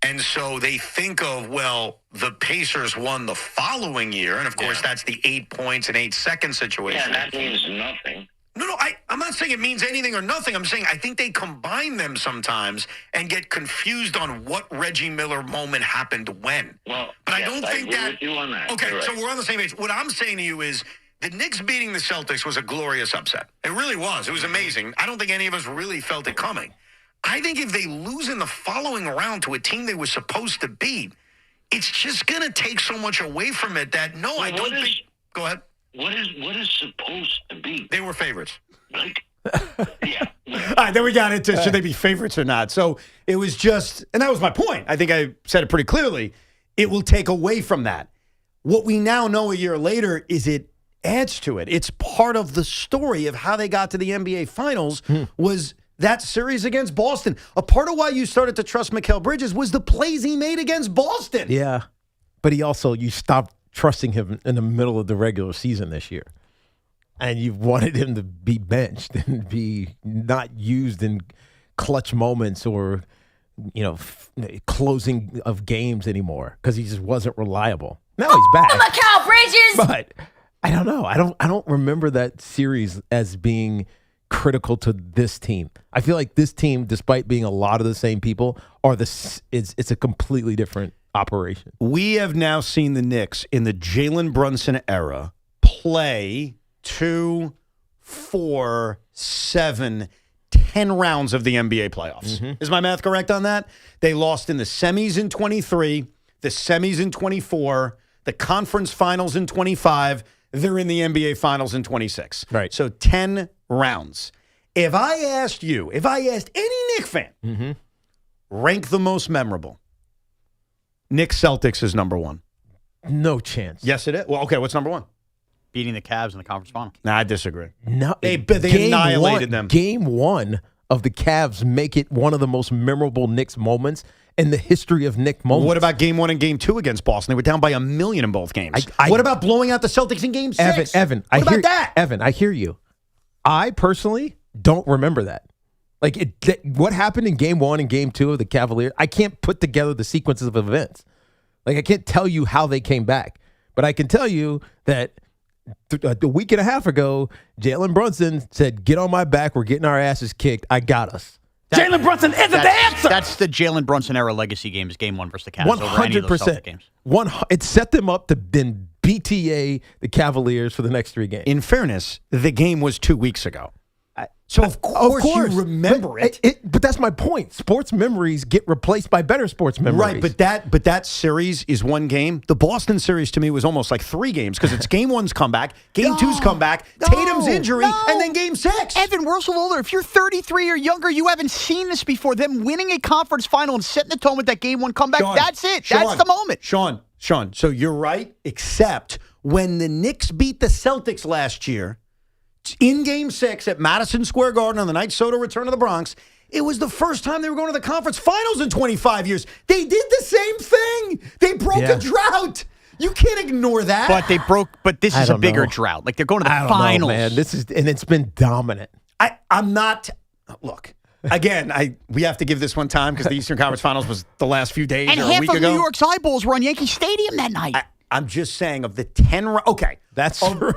And so they think of, well, the Pacers won the following year. And, of course, that's the 8 points and 8 second situation. Yeah, that means nothing. No, I'm not saying it means anything or nothing. I'm saying I think they combine them sometimes and get confused on what Reggie Miller moment happened when. Well, but I don't think agree that. with you on that. Okay, You're so right. we're on the same page. What I'm saying to you is the Knicks beating the Celtics was a glorious upset. It really was. It was amazing. I don't think any of us really felt it coming. I think if they lose in the following round to a team they were supposed to beat, it's just going to take so much away from it that, I don't think. Go ahead. What is supposed to be? They were favorites. Like, All right, then we got into should they be favorites or not. So it was just, and that was my point. I think I said it pretty clearly. It will take away from that. What we now know a year later is it adds to it. It's part of the story of how they got to the NBA Finals was that series against Boston. A part of why you started to trust Mikal Bridges was the plays he made against Boston. Yeah. But you stopped trusting him in the middle of the regular season this year. And you wanted him to be benched and be not used in clutch moments or closing of games anymore because he just wasn't reliable. Now he's back. Macau Bridges! But I don't know. I don't remember that series as being critical to this team. I feel like this team, despite being a lot of the same people, it's a completely different operation. We have now seen the Knicks in the Jalen Brunson era play 2, 4, 7, 10 rounds of the NBA playoffs. Mm-hmm. Is my math correct on that? They lost in the semis in 23, the semis in 24, the conference finals in 25. They're in the NBA finals in 26. Right. So 10 rounds. If I asked any Knick fan, rank the most memorable, Knicks Celtics is number one. No chance. Yes, it is. Well, okay, what's number one? Beating the Cavs in the conference final. Nah, I disagree. No, They annihilated them. Game one of the Cavs make it one of the most memorable Knicks moments in the history of Knicks moments. What about game 1 and game 2 against Boston? They were down by 1 million in both games. What about blowing out the Celtics in game 6? Evan, what about that? Evan, I hear you. I personally don't remember that. What happened in game 1 and game 2 of the Cavaliers, I can't put together the sequences of events. I can't tell you how they came back. But I can tell you that a week and a half ago, Jalen Brunson said, "Get on my back. We're getting our asses kicked. I got us." Jalen Brunson isn't the answer. That's the Jalen Brunson era legacy games, game 1 versus the Cavs. 100%. Games. It set them up to then BTA the Cavaliers for the next 3 games. In fairness, the game was 2 weeks ago. So of course you remember it. But that's my point. Sports memories get replaced by better sports memories. Right, but that series is 1 game. The Boston series to me was almost like 3 games because it's game 1's comeback, game 2's comeback, Tatum's injury, and then game 6. Evan, we're so older. If you're 33 or younger, you haven't seen this before. Them winning a conference final and setting the tone with that game 1 comeback, that's it. That's the moment. Sean, so you're right, except when the Knicks beat the Celtics last year, in Game 6 at Madison Square Garden on the night Soto returned to the Bronx, it was the first time they were going to the conference finals in 25 years. They did the same thing. They broke a drought. You can't ignore that. But this is a bigger drought. They're going to the finals. Man. And it's been dominant. I'm not. Look, again, we have to give this one time because the Eastern Conference Finals was the last few days and or a week half ago. of New York's eyeballs were on Yankee Stadium that night. I'm just saying of the 10 that's true.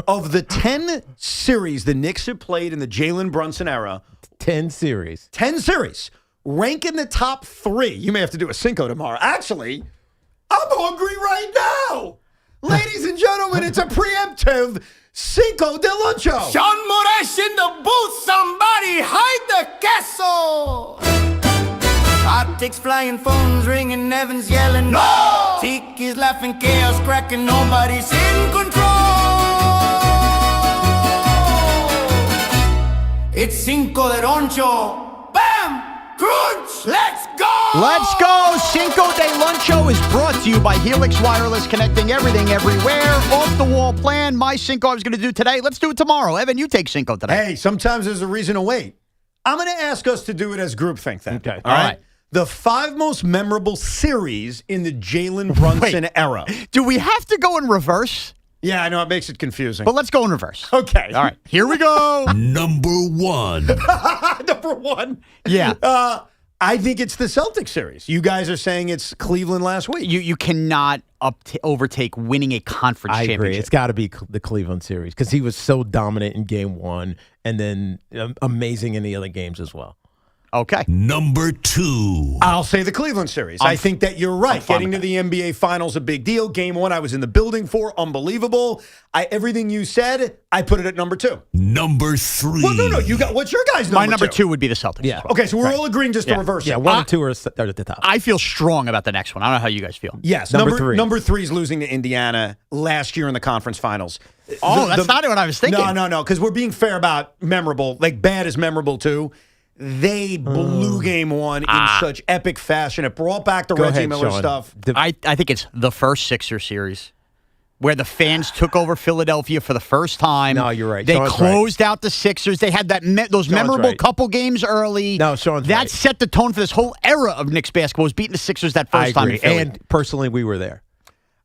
Of the 10 series the Knicks have played in the Jalen Brunson era, 10 series, rank in the top 3. You may have to do a Cinco tomorrow. Actually, I'm hungry right now. Ladies and gentlemen, it's a preemptive Cinco de Luncho. Sean Moraes in the booth. Somebody hide the castle. Optics flying, phones ringing, Evans yelling, no! Tiki's laughing, chaos cracking, nobody's in control. It's Cinco de Roncho. Bam! Crunch! Let's go! Let's go! Cinco de Luncho is brought to you by Helix Wireless, connecting everything everywhere. Off the wall plan. My Cinco I was going to do today. Let's do it tomorrow. Evan, you take Cinco today. Hey, sometimes there's a reason to wait. I'm going to ask us to do it as groupthink then. Okay. All right. The 5 most memorable series in the Jalen Brunson era. Do we have to go in reverse? Yeah, I know. It makes it confusing. But let's go in reverse. Okay. All right. Here we go. Number 1. Number 1. Yeah. I think it's the Celtics series. You guys are saying it's Cleveland last week. You cannot overtake winning a conference championship. I agree. It's got to be the Cleveland series because he was so dominant in game 1 and then amazing in the other games as well. Okay. Number 2. I'll say the Cleveland series. I think that you're right. Getting to the NBA Finals, a big deal. Game 1, I was in the building for. Unbelievable. Everything you said, I put it at number 2. Number 3. Well, no. What's your guys' number 2? My number 2 would be the Celtics. Yeah. Okay, so we're all agreeing just to reverse it. Yeah, 1 and 2 are at the top. I feel strong about the next one. I don't know how you guys feel. Yes. Number 3. Number 3 is losing to Indiana last year in the conference finals. That's not what I was thinking. No, because we're being fair about memorable. Bad is memorable, too. They blew game 1 in such epic fashion. It brought back the Reggie Miller stuff. I think it's the first Sixers series where the fans took over Philadelphia for the first time. No, you're right. They Sean's closed out the Sixers. They had those memorable couple games early. No, Sean's that right. set the tone for this whole era of Knicks basketball. Was beating the Sixers that first time in Philly. And personally, we were there.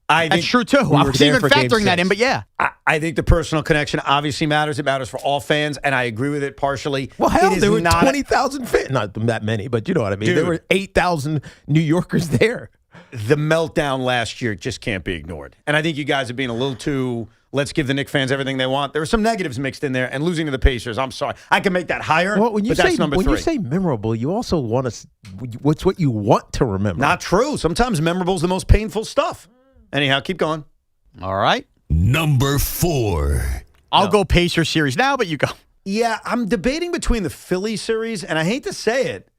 That's true, too. I was even factoring that in, but yeah. I think the personal connection obviously matters. It matters for all fans, and I agree with it partially. Well, hell, it is there were not 20,000 fans. Not that many, but you know what I mean. Dude. There were 8,000 New Yorkers there. The meltdown last year just can't be ignored. And I think you guys are being a little too, let's give the Knicks fans everything they want. There were some negatives mixed in there, and losing to the Pacers, I'm sorry. I can make that higher, Well, when you but say that's number 3. when you say memorable, you also want to. What's what you want to remember? Not true. Sometimes memorable is the most painful stuff. Anyhow, keep going. All right. Number 4. I'll go Pacer series now, but you go. Yeah, I'm debating between the Philly series, and I hate to say it,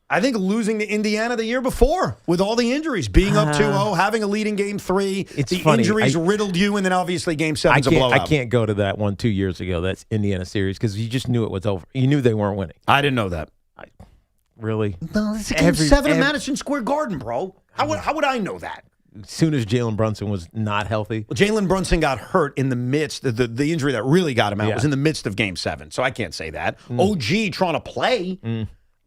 I think losing to Indiana the year before with all the injuries, being up 2-0, having a lead in Game 3, It's the funny. injuries riddled you, and then obviously Game 7's a blowout. I can't go to that one 2 years ago. That's Indiana series because you just knew it was over. You knew they weren't winning. I didn't know that. Really? No, it's Game 7 in Madison Square Garden, bro. How would I know that? As soon as Jalen Brunson was not healthy. Well, Jalen Brunson got hurt in the midst of the injury that really got him out was in the midst of Game 7, so I can't say that. OG trying to play.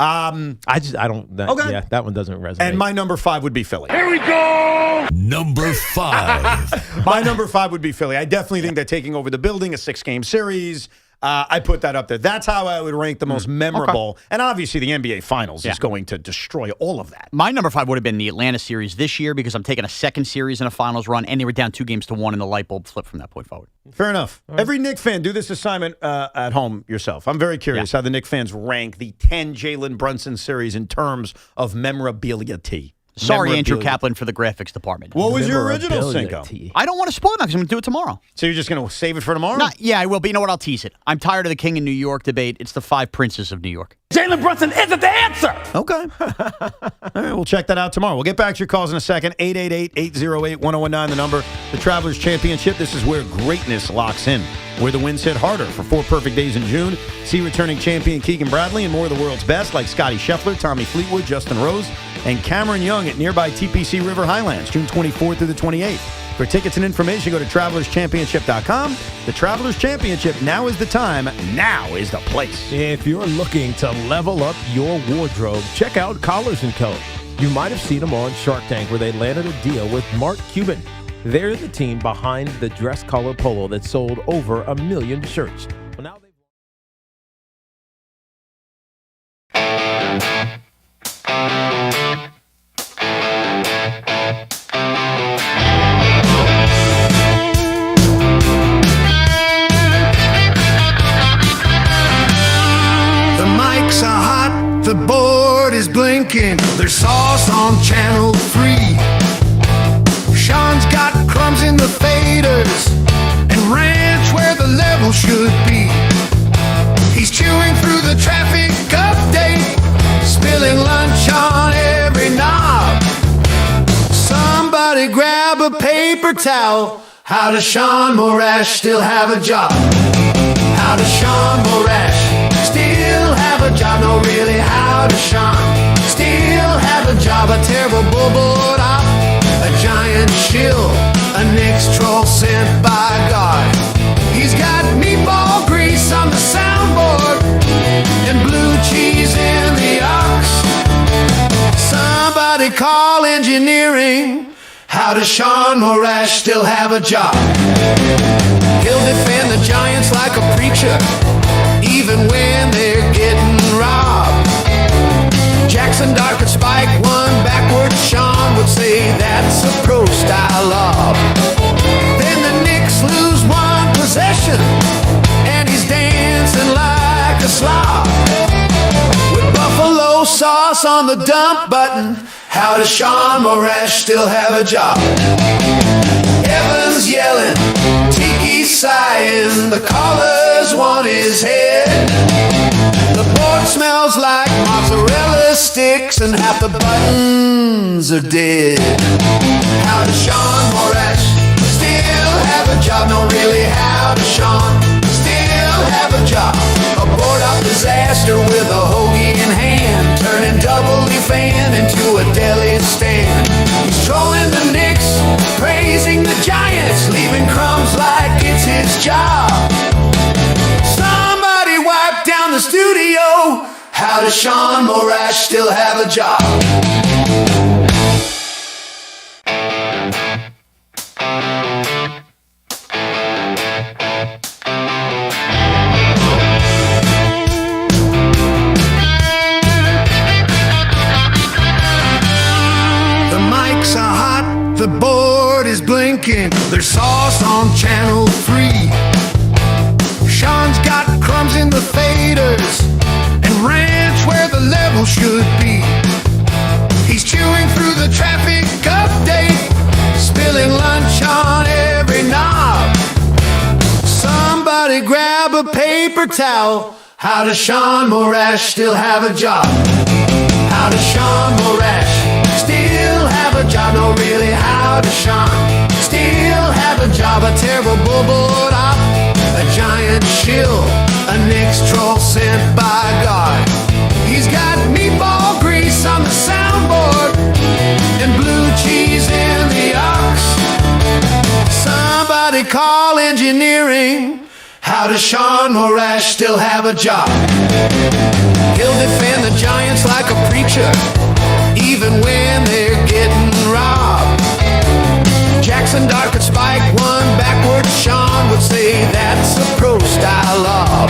I don't. Okay. Yeah, that one doesn't resonate. And my number 5 would be Philly. Here we go. Number 5. My number 5 would be Philly. I definitely think they're taking over the building, a 6-game series. I put that up there. That's how I would rank the most memorable. Okay. And obviously, the NBA Finals is going to destroy all of that. My number 5 would have been the Atlanta series this year because I'm taking a second series in a finals run, and they were down 2-1, and the light bulb flipped from that point forward. Fair enough. Right. Every Knicks fan, do this assignment at home yourself. I'm very curious how the Knicks fans rank the 10 Jalen Brunson series in terms of memorability. Sorry, Andrew Kaplan, for the graphics department. What was your original Cinco? I don't want to spoil it because I'm going to do it tomorrow. So you're just going to save it for tomorrow? Yeah, I will. But you know what? I'll tease it. I'm tired of the King of New York debate. It's the 5 princes of New York. Jalen Brunson isn't the answer. Okay. All right, we'll check that out tomorrow. We'll get back to your calls in a second. 888-808-1019, the number. The Travelers Championship. This is where greatness locks in, where the wins hit harder. For 4 perfect days in June, see returning champion Keegan Bradley and more of the world's best like Scotty Scheffler, Tommy Fleetwood, Justin Rose, and Cameron Young at nearby TPC River Highlands, June 24th through the 28th. For tickets and information, go to TravelersChampionship.com. The Travelers Championship, now is the time, now is the place. If you're looking to level up your wardrobe, check out Collars & Co. You might have seen them on Shark Tank where they landed a deal with Mark Cuban. They're the team behind the dress color polo that sold over 1 million shirts. Well, now The mics are hot, the board is blinking. There's sauce on channel 3. Sean's got crumbs in the faders and ranch where the level should be. He's chewing through the traffic update, spilling lunch on every knob. Somebody grab a paper towel. How does Sean Morash still have a job? How does Sean Morash still have a job? No, really, how does Sean still have a job? A terrible bullboard op, a giant shill, a Knicks troll sent by God. He's got meatball grease on the soundboard and blue cheese in the ox. Somebody call engineering. How does Sean Morash still have a job? He'll defend the Giants like a preacher, even when they're getting robbed. Jaxson Dart could spike one backwards. Sean would say that's a pro-style lob. Then the Knicks lose one possession, and he's dancing like a slob. With buffalo sauce on the dump button, how does Sean Morash still have a job? Evans yelling, Tiki sighing, the callers want his head. The board smells like mozzarella sticks and half the buttons are dead. How does Sean Morash still have a job? No, really, how does Sean still have a job? A board-up disaster with a hoagie in hand, turning WFAN into a deli stand. He's trolling the Knicks, praising the Giants, leaving crumbs like it's his job. Somebody wipe down the studio. How does Sean Morash still have a job? blinking. There's sauce on channel 3. Sean's got crumbs in the faders and ranch where the level should be. He's chewing through the traffic update, spilling lunch on every knob. Somebody grab a paper towel. How does Sean Morash still have a job? How does Sean Morash still have a job? No, really, how does Sean still have a job? A terrible bullboard op, a giant shill, a Knicks troll sent by God. He's got meatball grease on the soundboard and blue cheese in the ox. Somebody call engineering. How does Sean Morash still have a job? He'll defend the Giants like a preacher, even when they're getting robbed. Jaxson Dart could spike one backwards. Sean would say that's a pro-style lob.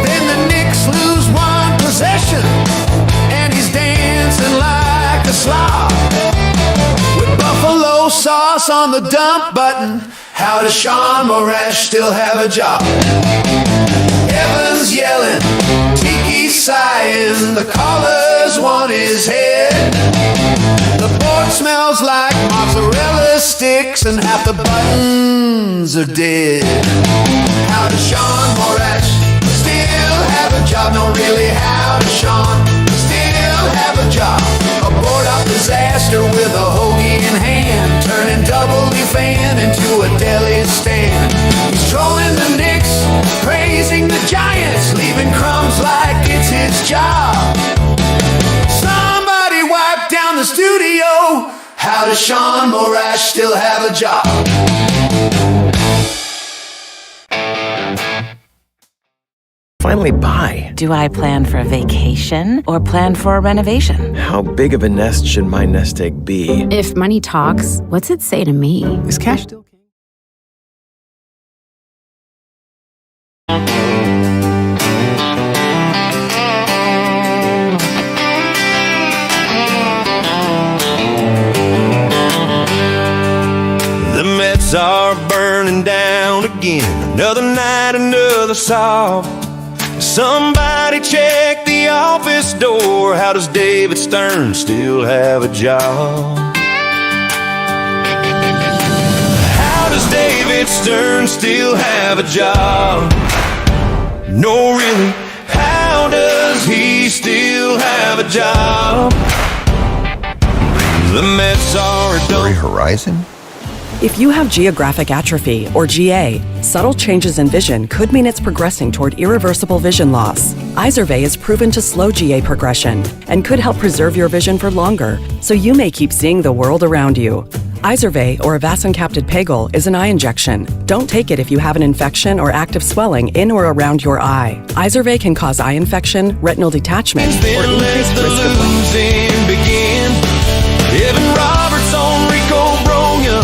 Then the Knicks lose one possession, and he's dancing like a slob. With buffalo sauce on the dump button, how does Sean Morash still have a job? Evans yelling, Tiki sighing, the callers want his head. The board smells like mozzarella sticks and half the buttons are dead. How does Sean Morash still have a job? No, really, how does Sean still have a job? A board-up disaster with a hoagie in hand, turning WFAN into a deli stand. He's trolling the Knicks, praising the Giants, leaving crumbs like it's his job. Somebody wipe down the studio. How does Sean Morash still have a job? Finally buy. Do I plan for a vacation or plan for a renovation? How big of a nest should my nest egg be? If money talks, what's it say to me? Is cash still king? The Mets are burning down again. Another night, another solve. Somebody check the office door. How does David Stern still have a job? How does David Stern still have a job? No, really, how does he still have a job? The Mets are a dumb Horizon? If you have geographic atrophy, or GA, subtle changes in vision could mean it's progressing toward irreversible vision loss. Izervay is proven to slow GA progression and could help preserve your vision for longer, so you may keep seeing the world around you. Izervay, or avacincaptad pegol, is an eye injection. Don't take it if you have an infection or active swelling in or around your eye. Izervay can cause eye infection, retinal detachment, or increased risk of losing begin. Evan Roberts on Rico Bronya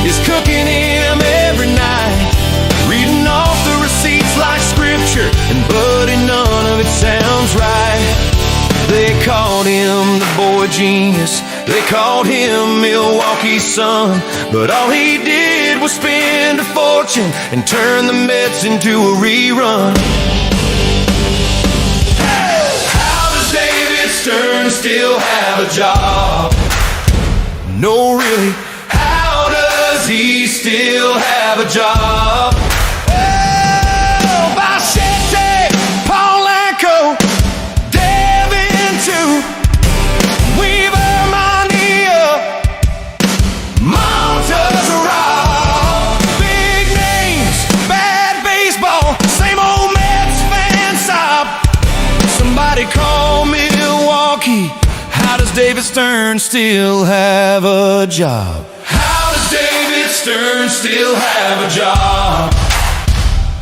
is cooking him every night, reading off the receipts like scripture, and buddy, none of it sounds right. They called him the boy genius, they called him Milwaukee's son, but all he did was spend a fortune and turn the Mets into a rerun. How does David Stern still have a job? No, really, how does he still have a job? Oh, Vicente, Polanco, Devin too, Weaver, Mania, Montezerra, big names, bad baseball, same old Mets fan stop. Somebody call Milwaukee. How does David Stern still have a job? How does David Stern still have a job?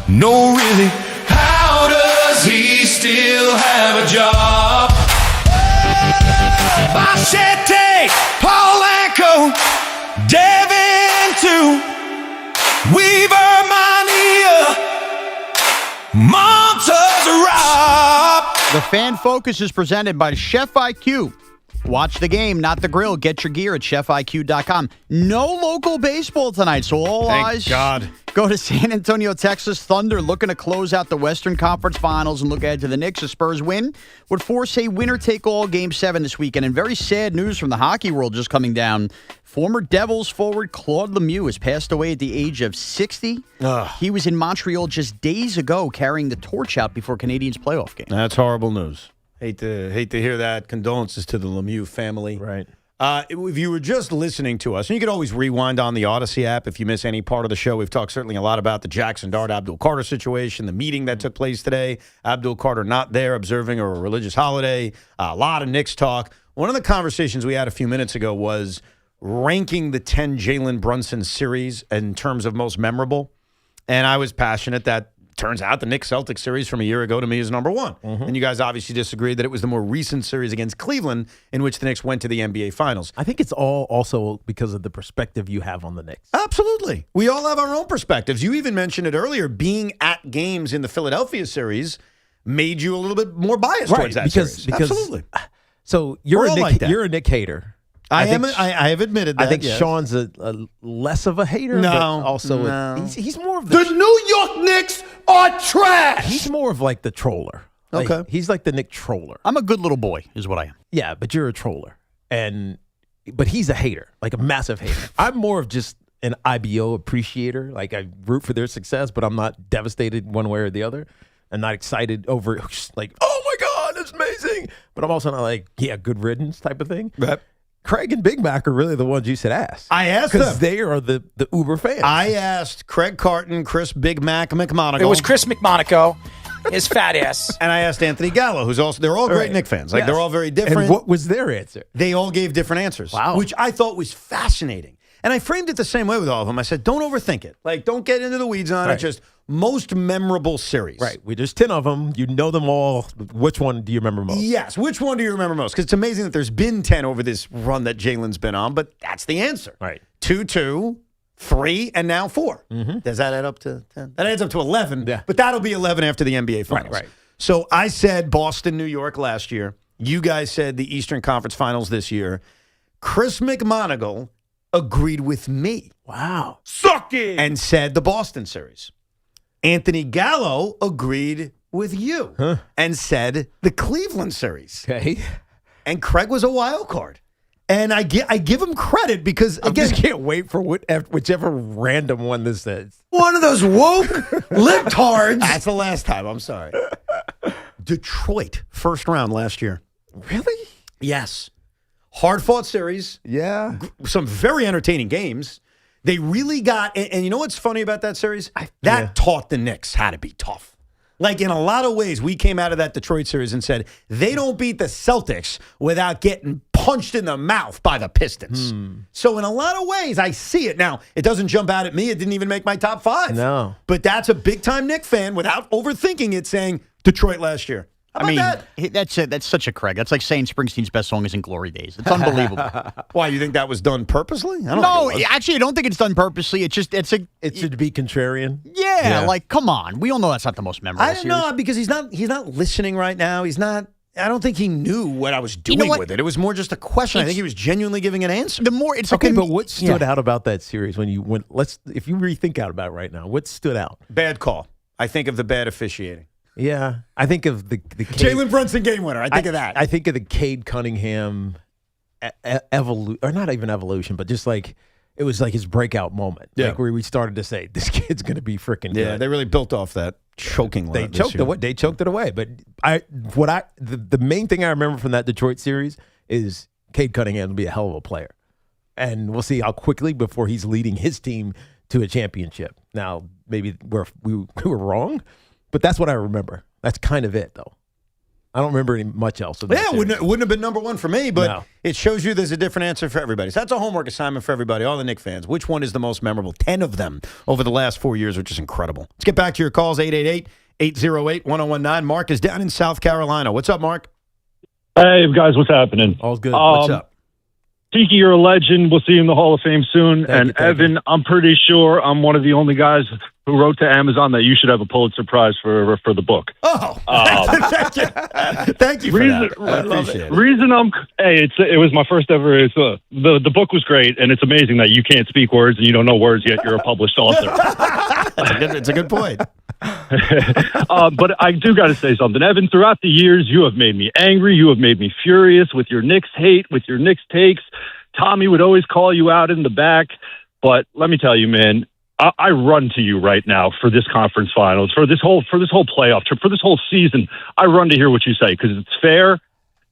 No, really, how does he still have a job? Vicente, Polanco, Devin too, Weaver, Mania, Montezerra. The Fan Focus is presented by Chef IQ. Watch the game, not the grill. Get your gear at chefiq.com. No local baseball tonight, so all Thank eyes God. go to San Antonio, Texas. Thunder looking to close out the Western Conference Finals and look ahead to the Knicks. A Spurs win would force a winner-take-all Game 7 this weekend. And very sad news from the hockey world just coming down. Former Devils forward Claude Lemieux has passed away at the age of 60. He was in Montreal just days ago carrying the torch out before Canadiens' playoff game. That's horrible news. Hate to hear that. Condolences to the Lemieux family. Right. If you were just listening to us, and you could always rewind on the Odyssey app if you miss any part of the show. We've talked certainly a lot about the Jaxson Dart Abdul Carter situation, the meeting that took place today. Abdul Carter not there observing a religious holiday. A lot of Knicks talk. One of the conversations we had a few minutes ago was ranking the 10 Jalen Brunson series in terms of most memorable. And I was passionate that turns out the Knicks-Celtics series from a year ago to me is number one. And you guys obviously disagreed that it was the more recent series against Cleveland in which the Knicks went to the NBA Finals. I think it's all also because of the perspective you have on the Knicks. Absolutely. We all have our own perspectives. You even mentioned it earlier. Being at games in the Philadelphia series made you a little bit more biased towards that series. Absolutely. So you're a Knick hater. I have admitted that. I think yes. Sean's a less of a hater. No, but also no. He's more of the New York Knicks are trash. He's more of like the troller. Like, Okay. he's like the Knick troller. I'm a good little boy, is what I am. Yeah, but you're a troller, but he's a hater, like a massive hater. I'm more of just an IBO appreciator. Like I root for their success, but I'm not devastated one way or the other. I'm not excited over like, oh my God, it's amazing. But I'm also not like, yeah, good riddance type of thing. Right. Craig and Big Mac are really the ones you should ask. I asked them. Because they are the Uber fans. I asked Craig Carton, Chris Big Mac McMonagle. It was Chris McMonagle, his fat ass. And I asked Anthony Gallo, who's also, they're all great Right. Knick fans. Like, Yes. they're all very different. And what was their answer? They all gave different answers. Wow. Which I thought was fascinating. And I framed it the same way with all of them. I said, don't overthink it. Like, don't get into the weeds on it. Right. Just most memorable series. Right. There's 10 of them. You know them all. Which one do you remember most? Yes. Which one do you remember most? Because it's amazing that there's been 10 over this run that Jalen's been on, but that's the answer. Right. 2, 3, and now 4. Mm-hmm. Does that add up to 10? That adds up to 11. Yeah. But that'll be 11 after the NBA Finals. Right. So I said Boston, New York last year. You guys said the Eastern Conference Finals this year. Chris McMonagle agreed with me. Wow. Suck it! And said the Boston series. Anthony Gallo agreed with you and said the Cleveland series. Okay. And Craig was a wild card. And I give him credit because, I again, just can't wait for whichever random one this is. One of those woke libtards. That's the last time. I'm sorry. Detroit, first round last year. Really? Yes. Hard-fought series. Yeah. Some very entertaining games. They really got, and you know what's funny about that series? That taught the Knicks how to be tough. Like, in a lot of ways, we came out of that Detroit series and said, they don't beat the Celtics without getting punched in the mouth by the Pistons. So in a lot of ways, I see it. Now, it doesn't jump out at me. It didn't even make my top 5. No. But that's a big-time Knicks fan without overthinking it saying, Detroit last year. How about that? That's such a Craig. That's like saying Springsteen's best song is In Glory Days. It's unbelievable. Why, you think that was done purposely? I don't No, think it was. actually, I don't think it's done purposely. It should be contrarian. Yeah, like, come on. We all know that's not the most memorable I don't know, because he's not listening right now. He's not. I don't think he knew what I was doing with it. It was more just a question. I think he was genuinely giving an answer. The more it's okay, but what stood out about that series when you went? If you rethink out about it right now, what stood out? Bad call. I think of the bad officiating. Yeah, I think of the Jalen Brunson game winner. I think of that. I think of the Cade Cunningham evolution, or not even evolution, but just like it was like his breaking moment. Yeah. Like where we started to say this kid's going to be freaking good. Yeah, they really built off that choking. They choked it away. But the main thing I remember from that Detroit series is Cade Cunningham will be a hell of a player, and we'll see how quickly before he's leading his team to a championship. Now maybe we were wrong. But that's what I remember. That's kind of it, though. I don't remember much else. Yeah, wouldn't have been number one for me, but it shows you there's a different answer for everybody. So that's a homework assignment for everybody, all the Knick fans. Which one is the most memorable? 10 of them over the last 4 years, which is incredible. Let's get back to your calls, 888-808-1019. Mark is down in South Carolina. What's up, Mark? Hey, guys, what's happening? All's good. What's up? Tiki, you're a legend. We'll see you in the Hall of Fame soon. Thank you. Evan, I'm pretty sure I'm one of the only guys who wrote to Amazon that you should have a Pulitzer Prize for the book. Oh, thank you for that. I appreciate it. It was my first ever. The book was great, and it's amazing that you can't speak words and you don't know words yet. You're a published author. It's a good point. But I do got to say something, Evan. Throughout the years, you have made me angry. You have made me furious with your Knicks hate, with your Knicks takes. Tommy would always call you out in the back, but let me tell you, man. I run to you right now for this conference finals, for this whole playoff trip, for this whole season. I run to hear what you say because it's fair.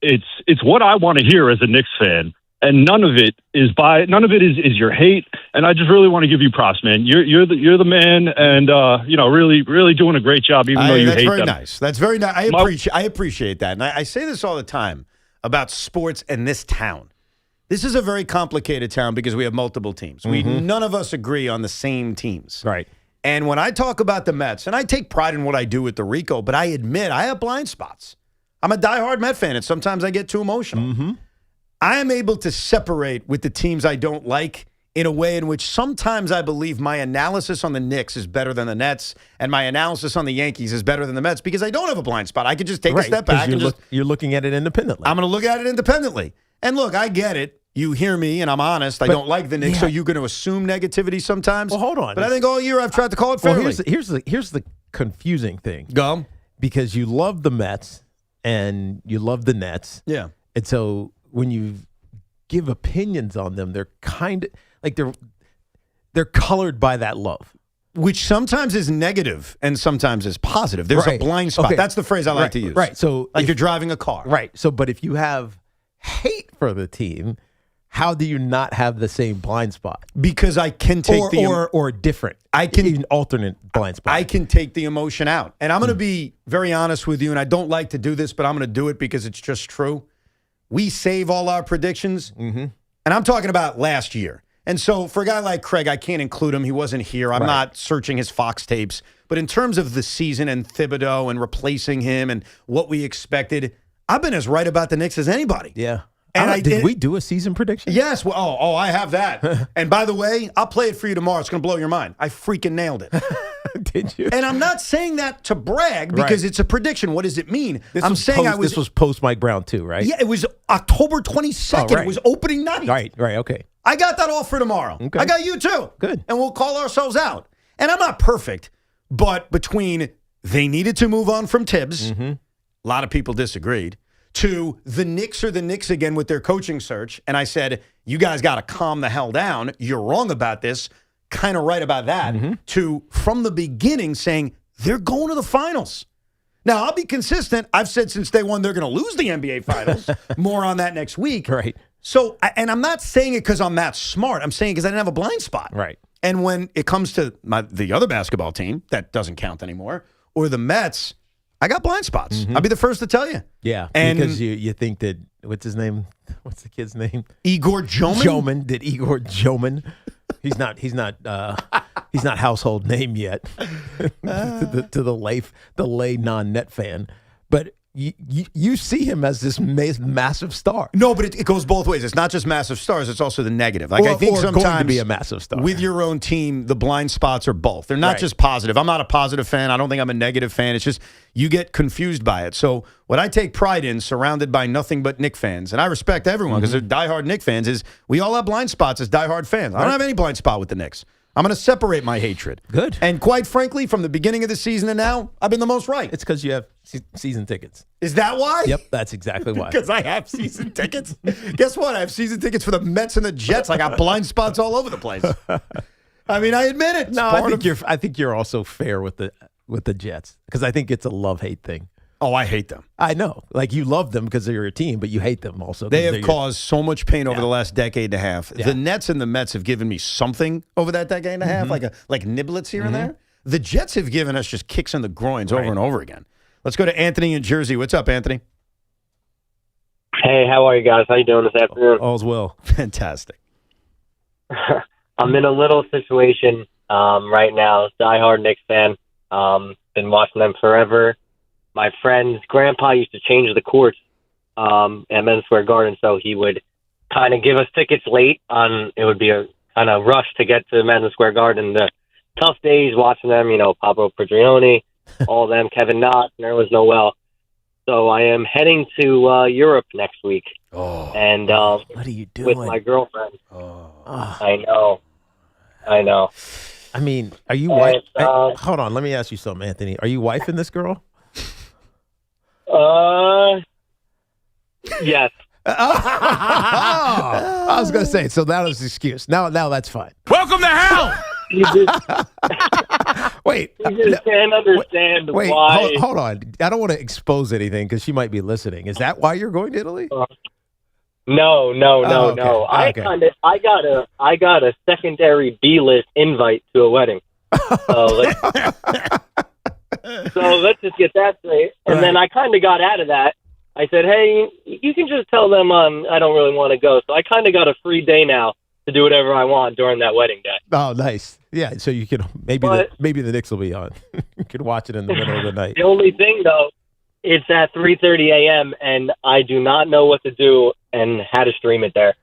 It's what I want to hear as a Knicks fan, and none of it is your hate. And I just really want to give you props, man. You're the man, and really doing a great job, even though you hate them. That's very nice. That's very nice. I appreciate that, and I say this all the time about sports and this town. This is a very complicated town because we have multiple teams. None of us agree on the same teams. Right. And when I talk about the Mets, and I take pride in what I do with the Rico, but I admit I have blind spots. I'm a diehard Met fan, and sometimes I get too emotional. I am able to separate with the teams I don't like in a way in which sometimes I believe my analysis on the Knicks is better than the Nets, and my analysis on the Yankees is better than the Mets because I don't have a blind spot. I can just take a step back. You're looking at it independently. I'm going to look at it independently. And look, I get it. You hear me, and I'm honest. I don't like the Knicks, so you're going to assume negativity sometimes. Well, hold on. But I think all year I've tried to call it fairly. Well, here's the confusing thing. Go. Because you love the Mets and you love the Nets. Yeah. And so when you give opinions on them, they're kind of like they're colored by that love. Which sometimes is negative and sometimes is positive. There's a blind spot. Okay. That's the phrase I like to use. Right. So like you're driving a car. Right. So, but if you have hate for the team, how do you not have the same blind spot? Because I can take or different. I can an alternate blind spot. I can take the emotion out. And I'm going to be very honest with you, and I don't like to do this, but I'm going to do it because it's just true. We save all our predictions, and I'm talking about last year. And so for a guy like Craig, I can't include him. He wasn't here. I'm not searching his Fox tapes. But in terms of the season and Thibodeau and replacing him and what we expected, I've been as right about the Knicks as anybody. Yeah. And did we do a season prediction? Yes. Well, I have that. And by the way, I'll play it for you tomorrow. It's going to blow your mind. I freaking nailed it. Did you? And I'm not saying that to brag because it's a prediction. What does it mean? This was post Mike Brown too, right? Yeah, it was October 22nd. It was opening night. Right, okay. I got that all for tomorrow. Okay. I got you too. Good. And we'll call ourselves out. And I'm not perfect, but between they needed to move on from Tibbs, a lot of people disagreed, to the Knicks are the Knicks again with their coaching search. And I said, you guys got to calm the hell down. You're wrong about this. Kind of right about that. To, from the beginning, saying they're going to the finals. Now, I'll be consistent. I've said since day one they're going to lose the NBA Finals. More on that next week. Right. So, and I'm not saying it because I'm that smart. I'm saying because I didn't have a blind spot. Right. And when it comes to the other basketball team, that doesn't count anymore, or the Mets, I got blind spots. I'll be the first to tell you. Yeah, and because you think that, what's his name? What's the kid's name? Igor Joman? Joman. Did Igor Joman? He's not household name yet to the lay non-net fan. But you see him as this massive star. No, but it goes both ways. It's not just massive stars. It's also the negative. Like I think sometimes going to be a massive star with your own team, the blind spots are both. They're not just positive. I'm not a positive fan. I don't think I'm a negative fan. It's just you get confused by it. So what I take pride in, surrounded by nothing but Knick fans, and I respect everyone because they're diehard Knick fans, is we all have blind spots as diehard fans. I don't have any blind spot with the Knicks. I'm going to separate my hatred. Good. And quite frankly, from the beginning of the season to now, I've been the most right. It's because you have season tickets. Is that why? Yep, that's exactly why. Because I have season tickets. Guess what? I have season tickets for the Mets and the Jets. I got blind spots all over the place. I mean, I admit it. No, I think you're also fair with the Jets because I think it's a love-hate thing. Oh, I hate them. I know. Like, you love them because they're your team, but you hate them also. They have caused so much pain over the last decade and a half. Yeah. The Nets and the Mets have given me something over that decade and a half, like niblets here and there. The Jets have given us just kicks in the groins over and over again. Let's go to Anthony in Jersey. What's up, Anthony? Hey, how are you guys? How you doing this afternoon? All's well. Fantastic. I'm in a little situation right now. Diehard Knicks fan. Been watching them forever. My friend's grandpa used to change the courts at Madison Square Garden, so he would kind of give us tickets late. It would be a kind of rush to get to Madison Square Garden. The tough days watching them. Pablo Prigioni, all of them, Kevin Knott, Nerlens Noel. So I am heading to Europe next week. And what are you doing with my girlfriend? I know. I mean, are you wife? Hold on, let me ask you something, Anthony. Are you wifing this girl? Yes. I was gonna say. So that was the excuse. Now that's fine. Welcome to hell. Wait. You just can't understand Wait. why. Hold on. I don't want to expose anything because she might be listening. Is that why you're going to Italy? No. Okay. I got a secondary B-list invite to a wedding. So let's just get that straight. And then I kind of got out of that. I said, hey, you can just tell them I don't really want to go. So I kind of got a free day now to do whatever I want during that wedding day. Oh, nice. Yeah, so you can maybe the Knicks will be on. You can watch it in the middle of the night. The only thing, though, it's at 3:30 a.m. and I do not know what to do and how to stream it there.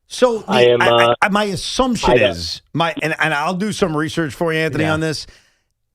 So my assumption is and I'll do some research for you, Anthony, on this.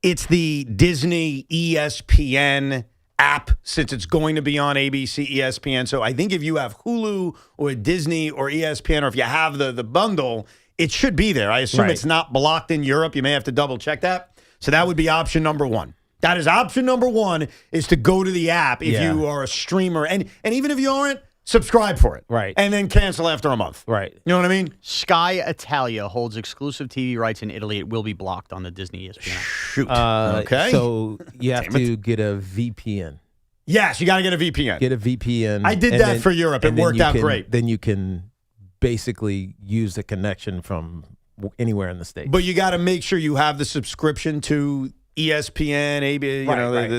It's the Disney ESPN app, since it's going to be on ABC, ESPN. So I think if you have Hulu or Disney or ESPN, or if you have the bundle, it should be there. I assume it's not blocked in Europe. You may have to double check that. So that would be option number one. That is option number one, is to go to the app if you are a streamer. And even if you aren't, subscribe for it. Right. And then cancel after a month. Right. You know what I mean? Sky Italia holds exclusive TV rights in Italy. It will be blocked on the Disney ESPN. Shoot. Okay. So you have to get a VPN. Yes, you got to get a VPN. Get a VPN. I did that for Europe. It worked out great. Then you can basically use the connection from anywhere in the States. But you got to make sure you have the subscription to ESPN, AB,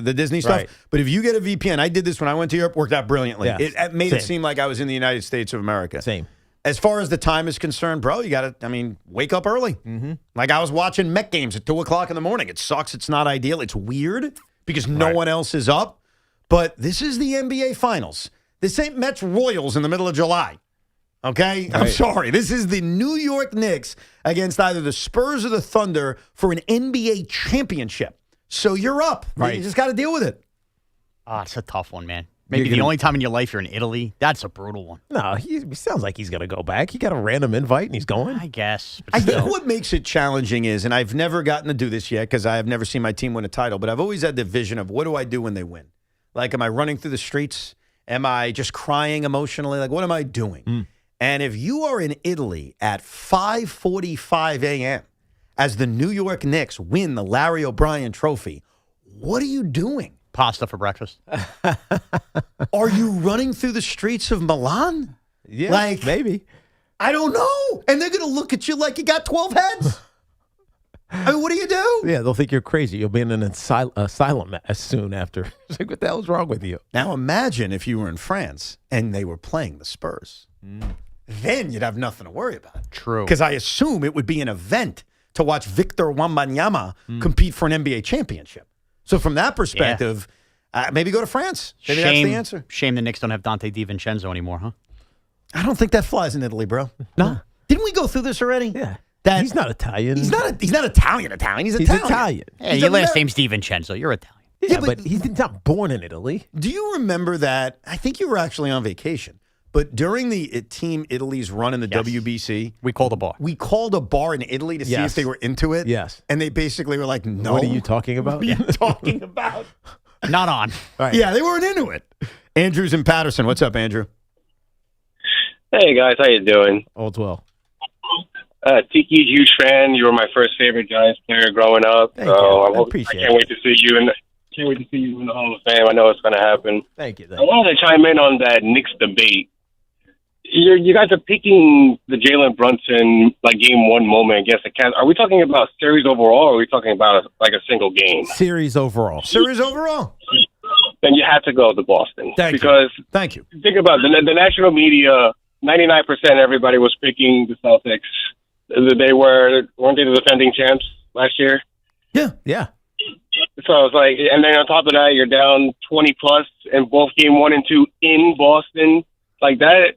the Disney stuff. Right. But if you get a VPN, I did this when I went to Europe, worked out brilliantly. Yeah. It made it seem like I was in the United States of America. Same. As far as the time is concerned, bro, you got to, wake up early. Mm-hmm. Like I was watching Met games at 2 o'clock in the morning. It sucks. It's not ideal. It's weird because no one else is up. But this is the NBA Finals. This ain't Mets Royals in the middle of July. Okay? I'm sorry. This is the New York Knicks against either the Spurs or the Thunder for an NBA championship. So you're up. Right. You just got to deal with it. It's a tough one, man. Maybe the only time in your life you're in Italy. That's a brutal one. No, he sounds like he's going to go back. He got a random invite and he's going. I guess. I think what makes it challenging is, and I've never gotten to do this yet because I have never seen my team win a title, but I've always had the vision of what do I do when they win? Like, am I running through the streets? Am I just crying emotionally? Like, what am I doing? And if you are in Italy at 5:45 a.m. as the New York Knicks win the Larry O'Brien Trophy, what are you doing? Pasta for breakfast. Are you running through the streets of Milan? Yeah, maybe. I don't know. And they're going to look at you like you got 12 heads. I mean, what do you do? Yeah, they'll think you're crazy. You'll be in an asylum as soon after. It's like, what the hell is wrong with you? Now imagine if you were in France and they were playing the Spurs. Then you'd have nothing to worry about. True. Because I assume it would be an event to watch Victor Wembanyama compete for an NBA championship. So from that perspective, maybe go to France. Maybe that's the answer. Shame the Knicks don't have Dante DiVincenzo anymore, huh? I don't think that flies in Italy, bro. No. Didn't we go through this already? Yeah. He's not Italian. He's not Italian. He's Italian. Hey, your last name's DiVincenzo. You're Italian. Yeah, but he's not born in Italy. Do you remember that? I think you were actually on vacation. But during the Team Italy's run in the WBC, we called a bar. We called a bar in Italy to see if they were into it. Yes. And they basically were like, no. What are you talking about? What are you talking about? Not on. Right. Yeah, they weren't into it. Andrew's in Patterson. What's up, Andrew? Hey, guys. How you doing? All's well. Tiki's a huge fan. You were my first favorite Giants player growing up. Thank you. I appreciate can't wait to see you in the Hall of Fame. I know it's going to happen. Thank you. I wanted to chime in on that Knicks debate. You guys are picking the Jalen Brunson game one moment against the Cavs. Are we talking about series overall, or are we talking about a single game? Series overall. Series overall. Then you have to go to Boston. Thank you. Think about the national media. 99% everybody was picking the Celtics. Weren't they the defending champs last year? Yeah. So I was like, and then on top of that, you're down 20 plus in both game 1 and 2 in Boston. like that.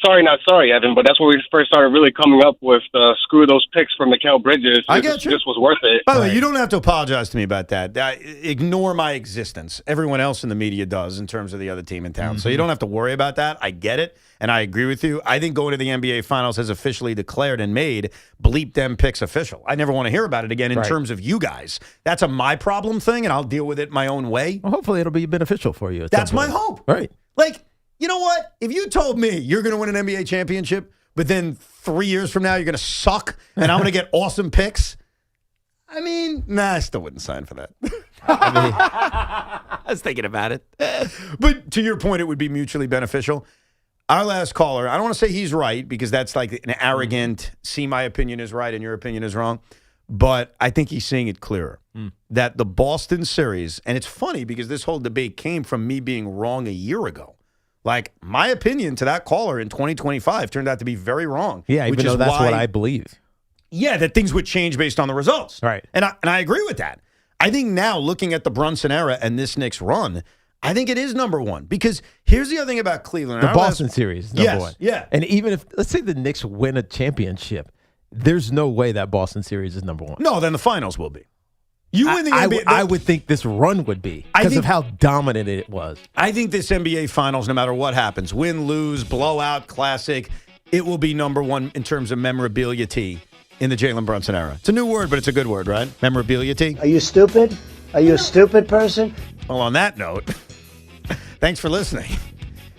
Sorry, not sorry, Evan, but that's when we first started really coming up with screw those picks from Mikal Bridges. I get you. This was worth it. By the way, you don't have to apologize to me about that. Ignore my existence. Everyone else in the media does in terms of the other team in town. So you don't have to worry about that. I get it, and I agree with you. I think going to the NBA Finals has officially declared and made bleep them picks official. I never want to hear about it again in terms of you guys. That's a my problem thing, and I'll deal with it my own way. Well, hopefully it'll be beneficial for you. That's my hope. Right. Like, you know what? If you told me you're going to win an NBA championship, but then 3 years from now you're going to suck and I'm going to get awesome picks, I mean, I still wouldn't sign for that. I was thinking about it. But to your point, it would be mutually beneficial. Our last caller, I don't want to say he's right because that's like an arrogant, see my opinion is right and your opinion is wrong. But I think he's seeing it clearer. That the Boston series, and it's funny because this whole debate came from me being wrong a year ago. Like, my opinion to that caller in 2025 turned out to be very wrong. Yeah, even though that's what I believe. Yeah, that things would change based on the results. Right. And I agree with that. I think now, looking at the Brunson era and this Knicks run, I think it is number one. Because here's the other thing about Cleveland. The Boston series is number one. Yeah. And even if, let's say the Knicks win a championship, there's no way that Boston series is number one. No, then the finals will be. You win the NBA. I would think this run would be because of how dominant it was. I think this NBA Finals, no matter what happens, win, lose, blowout, classic, it will be number one in terms of memorability in the Jalen Brunson era. It's a new word, but it's a good word, right? Memorability. Are you stupid? Are you a stupid person? Well, on that note, thanks for listening.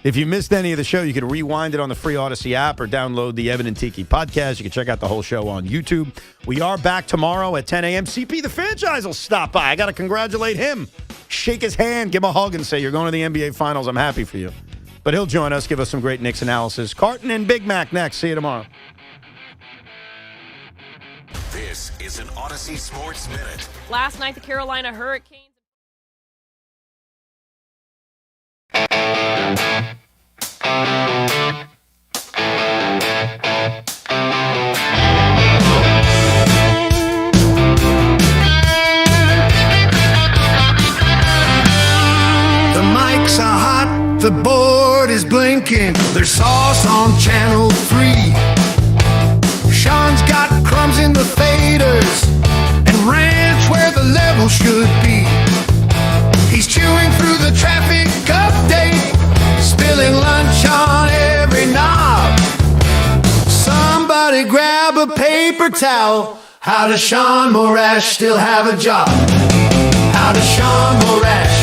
If you missed any of the show, you can rewind it on the free Odyssey app or download the Evan and Tiki podcast. You can check out the whole show on YouTube. We are back tomorrow at 10 a.m. CP the franchise will stop by. I got to congratulate him. Shake his hand, give him a hug, and say, you're going to the NBA Finals. I'm happy for you. But he'll join us, give us some great Knicks analysis. Carton and Big Mac next. See you tomorrow. This is an Odyssey Sports Minute. Last night, the Carolina Hurricanes. The mics are hot, the board is blinking. There's sauce on channel 3. Sean's got crumbs in the faders and ranch where the level should be. He's chewing through the traffic update, spilling lunch on every knob. Somebody grab a paper towel. How does Sean Morash still have a job? How does Sean Morash